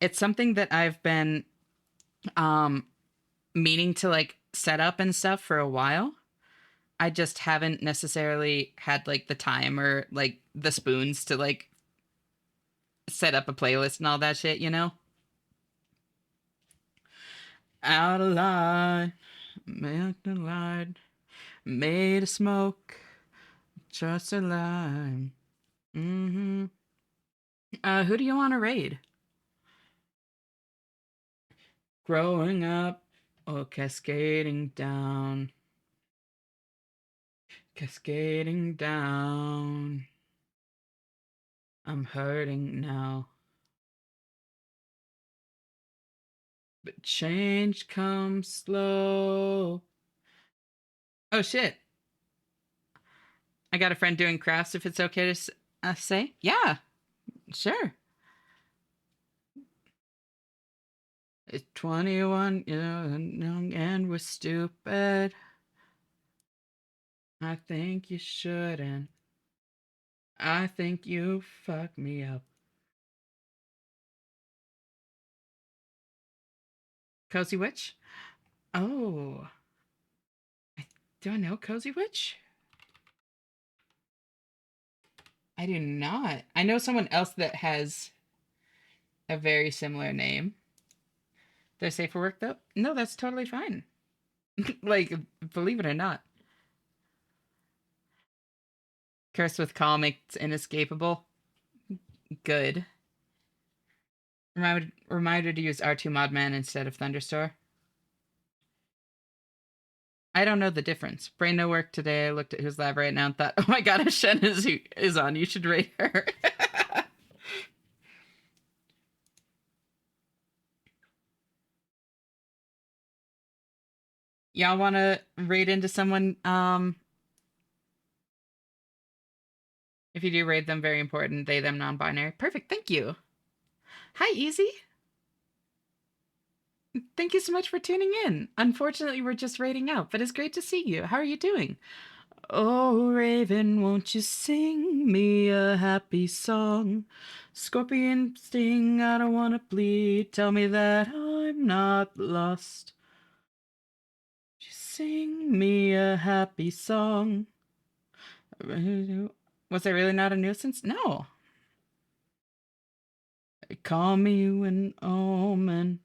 It's something that I've been um meaning to like set up and stuff for a while. I just haven't necessarily had like the time or like the spoons to like set up a playlist and all that shit, you know? Out of line, made the light, made of smoke, just a line. Mm-hmm. Who do you want to raid? Growing up or cascading down, cascading down. I'm hurting now, but change comes slow. Oh shit! I got a friend doing crafts. If it's okay to say, yeah, sure. It's 21, you know, young and we're stupid. I think you shouldn't. I think you fucked me up. Cozy Witch? Oh. Do I know Cozy Witch? I do not. I know someone else that has a very similar name. They're safe for work though? No, that's totally fine. Like, believe it or not. Cursed with calm makes inescapable. Good. Reminder to use R2 Modman instead of Thunderstore. I don't know the difference. Brain no work today. I looked at whose lab right now and thought, oh my god, Ashen is on. You should rate her. Y'all want to raid into someone? If you do raid them, very important. They, them, non-binary. Perfect. Thank you. Hi, Easy. Thank you so much for tuning in. Unfortunately, we're just raiding out, but it's great to see you. How are you doing? Oh, Raven, won't you sing me a happy song? Scorpion sting, I don't want to bleed. Tell me that I'm not lost. Just sing me a happy song. Was I really not a nuisance? No. Call me an omen,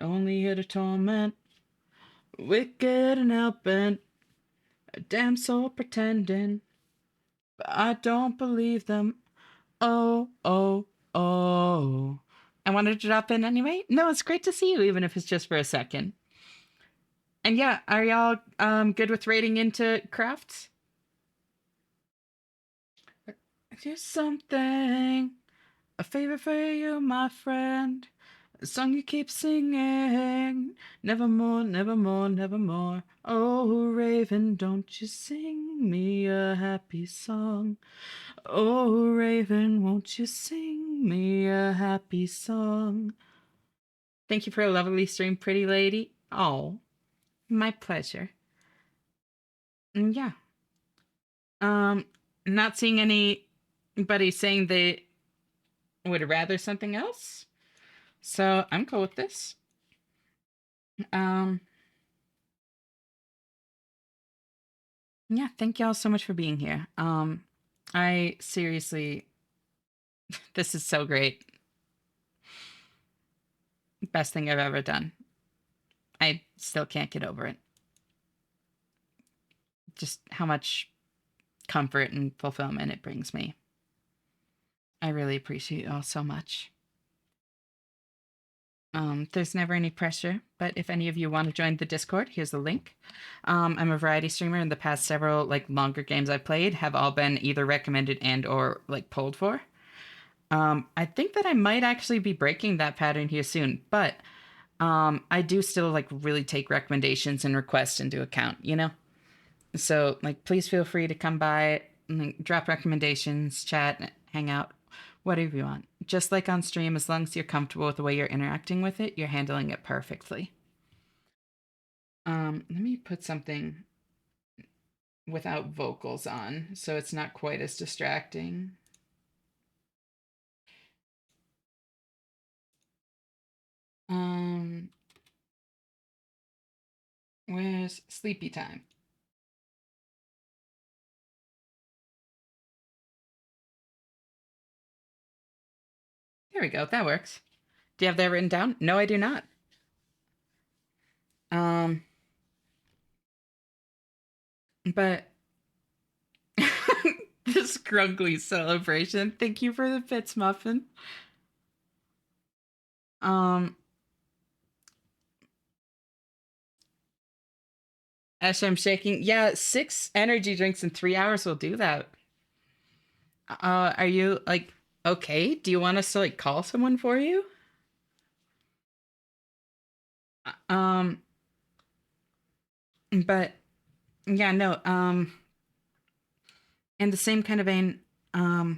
only here to torment. Wicked and hell-bent, a damn soul pretending. But I don't believe them. Oh, oh, oh. I wanted to drop in anyway. No, it's great to see you, even if it's just for a second. And yeah, are y'all good with raiding into crafts? Just something, a favor for you, my friend. A song you keep singing. Nevermore, nevermore, nevermore. Oh, Raven, don't you sing me a happy song. Oh, Raven, won't you sing me a happy song? Thank you for a lovely stream, pretty lady. Oh, my pleasure. And yeah. Um, not seeing anybody saying they would rather something else. So I'm cool with this. Um, yeah, thank y'all so much for being here. I seriously, this is so great. Best thing I've ever done. I still can't get over it. Just how much comfort and fulfillment it brings me. I really appreciate y'all so much. There's never any pressure, but if any of you want to join the Discord, here's the link. I'm a variety streamer, and the past several like longer games I've played have all been either recommended and or like pulled for. I think that I might actually be breaking that pattern here soon, but I do still like really take recommendations and requests into account, you know? So like please feel free to come by, like, drop recommendations, chat, hang out, whatever you want. Just like on stream, as long as you're comfortable with the way you're interacting with it, you're handling it perfectly. Let me put something without vocals on so it's not quite as distracting. Um, where's sleepy time? There we go. That works. Do you have that written down? No, I do not. Um, but this scrunkly celebration. Thank you for the bits, Muffin. Um, Ash, I'm shaking. Yeah, 6 energy drinks in 3 hours will do that. Are you like okay? Do you want us to like call someone for you? Um, but yeah, no. In the same kind of vein, my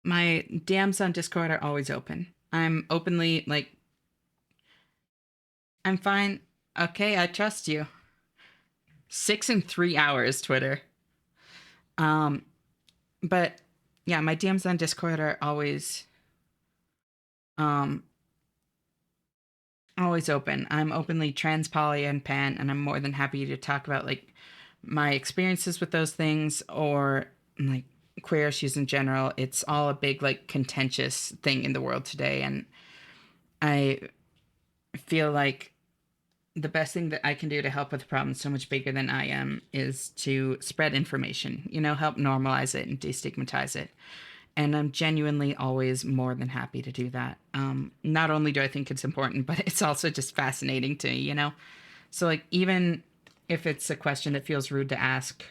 DMs on Discord are always open. I'm openly like, I'm fine. Okay, I trust you. 6 in 3 hours, Twitter. Um, but yeah, my DMs on Discord are always always open. I'm openly trans, poly, and pan, and I'm more than happy to talk about like my experiences with those things or like queer issues in general. It's all a big like contentious thing in the world today, and I feel like the best thing that I can do to help with a problem so much bigger than I am is to spread information, help normalize it and destigmatize it. And I'm genuinely always more than happy to do that. Not only do I think it's important, but it's also just fascinating to me. So, like, even if it's a question that feels rude to ask,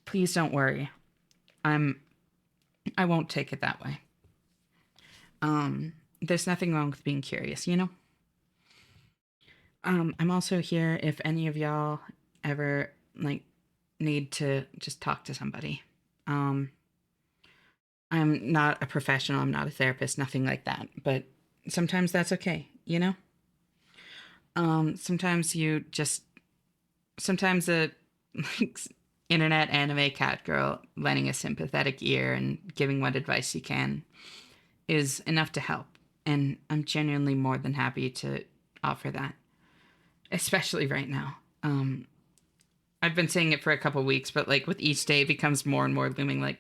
please don't worry. I'm I won't take it that way. There's nothing wrong with being curious. I'm also here if any of y'all ever like need to just talk to somebody. Um, I'm not a professional, I'm not a therapist, nothing like that. But sometimes that's okay. Sometimes you just sometimes a like internet anime cat girl lending a sympathetic ear and giving what advice you can is enough to help. And I'm genuinely more than happy to offer that, especially right now. I've been saying it for a couple weeks, but like with each day it becomes more and more looming. Like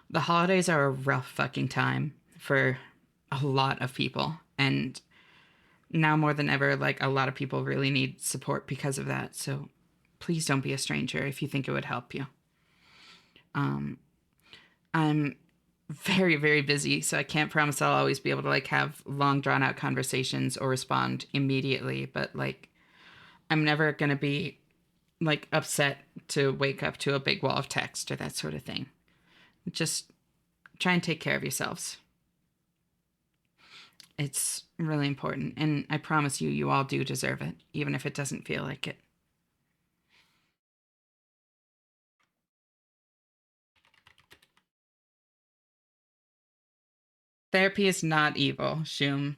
the holidays are a rough fucking time for a lot of people. And now more than ever, like a lot of people really need support because of that. So please don't be a stranger if you think it would help you. I'm very, very busy, so I can't promise I'll always be able to like have long drawn out conversations or respond immediately, but like I'm never gonna be like upset to wake up to a big wall of text or that sort of thing. Just try and take care of yourselves. It's really important, and I promise you, you all do deserve it, even if it doesn't feel like it. Therapy is not evil, Shum.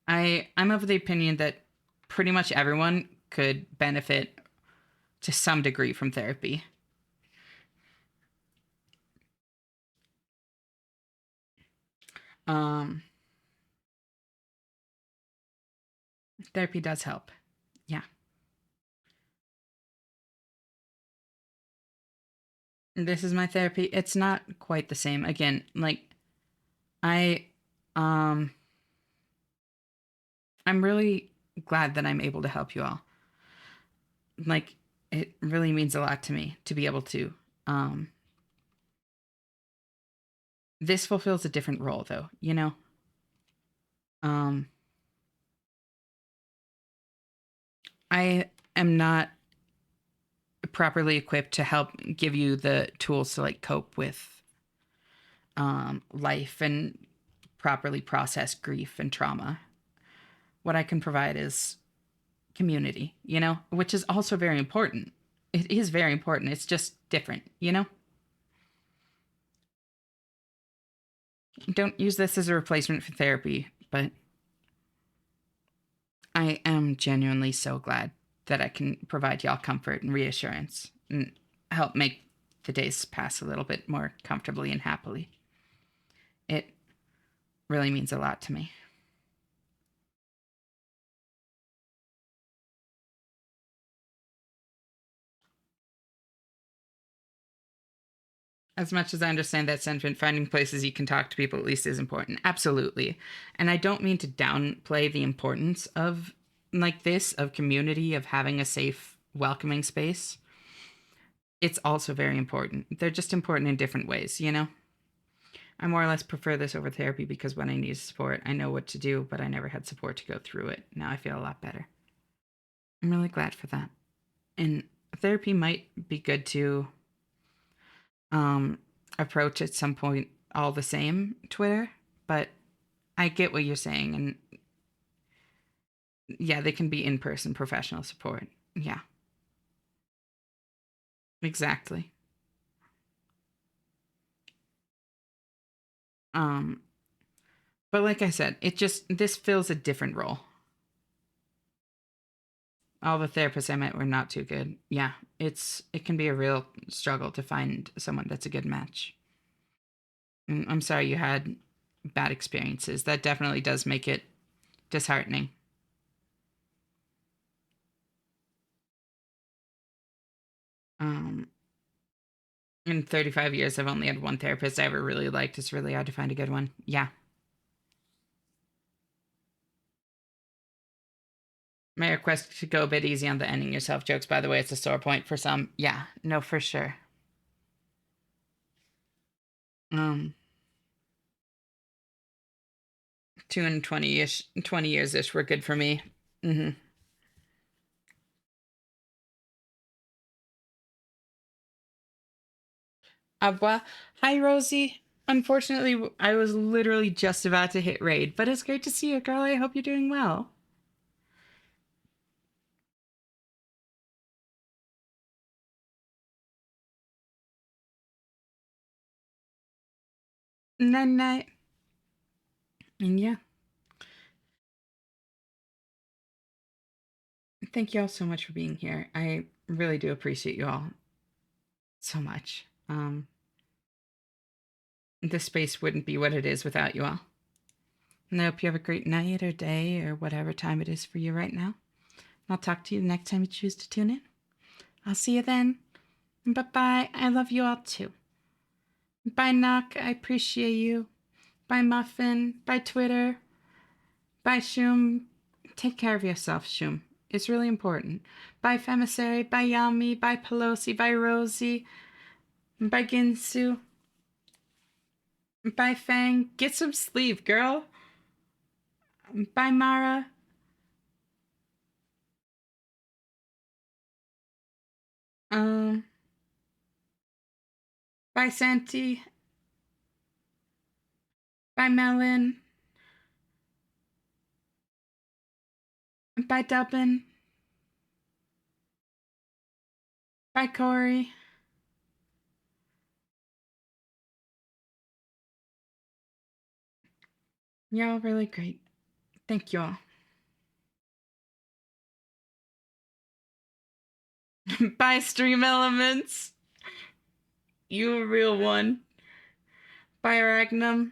I'm of the opinion that pretty much everyone could benefit to some degree from therapy. Um, Therapy does help. Yeah. This is my therapy. It's not quite the same. Again, like I um I'm really glad that I'm able to help you all. Like it really means a lot to me to be able to. Um this fulfills a different role though. Um I am not properly equipped to help give you the tools to like cope with life and properly process grief and trauma. What I can provide is community, which is also very important. It is very important. It's just different. Don't use this as a replacement for therapy, but I am genuinely so glad that I can provide y'all comfort and reassurance and help make the days pass a little bit more comfortably and happily. It really means a lot to me. As much as I understand that sentiment, finding places you can talk to people at least is important. Absolutely. And I don't mean to downplay the importance of like this, of community, of having a safe, welcoming space. It's also very important. They're just important in different ways. I more or less prefer this over therapy because when I need support, I know what to do, but I never had support to go through it. Now I feel a lot better. I'm really glad for that. And therapy might be good to um, approach at some point all the same, Twitter, but I get what you're saying. And yeah, they can be in person professional support. Yeah, exactly. Um, but like I said, this fills a different role. All the therapists I met were not too good. Yeah, it can be a real struggle to find someone that's a good match. I'm sorry you had bad experiences. That definitely does make it disheartening. Um, in 35 years, I've only had one therapist I ever really liked. It's really hard to find a good one. Yeah. My request to go a bit easy on the ending yourself jokes, by the way, it's a sore point for some. Yeah, no, for sure. Um, 2 and 20-ish, 20 years-ish were good for me. Mm-hmm. Well, hi, Rosie. Unfortunately, I was literally just about to hit raid, but it's great to see you, girl. I hope you're doing well. Night night. And yeah, thank you all so much for being here. I really do appreciate you all so much. This space wouldn't be what it is without you all. And I hope you have a great night or day or whatever time it is for you right now. I'll talk to you the next time you choose to tune in. I'll see you then. Bye bye. I love you all too. Bye, Knock. I appreciate you. Bye, Muffin. Bye, Twitter. Bye, Shum. Take care of yourself, Shum. It's really important. Bye, Femissary. Bye, Yami. Bye, Pelosi. Bye, Rosie. Bye, Ginsu. Bye, Fang. Get some sleep, girl. Bye, Mara. Um, Bye, Santi. Bye, Melon. Bye, Dublin. Bye, Corey. You're all really great. Thank you all. Bye, Stream Elements. You a real one. Bye, Ragnum.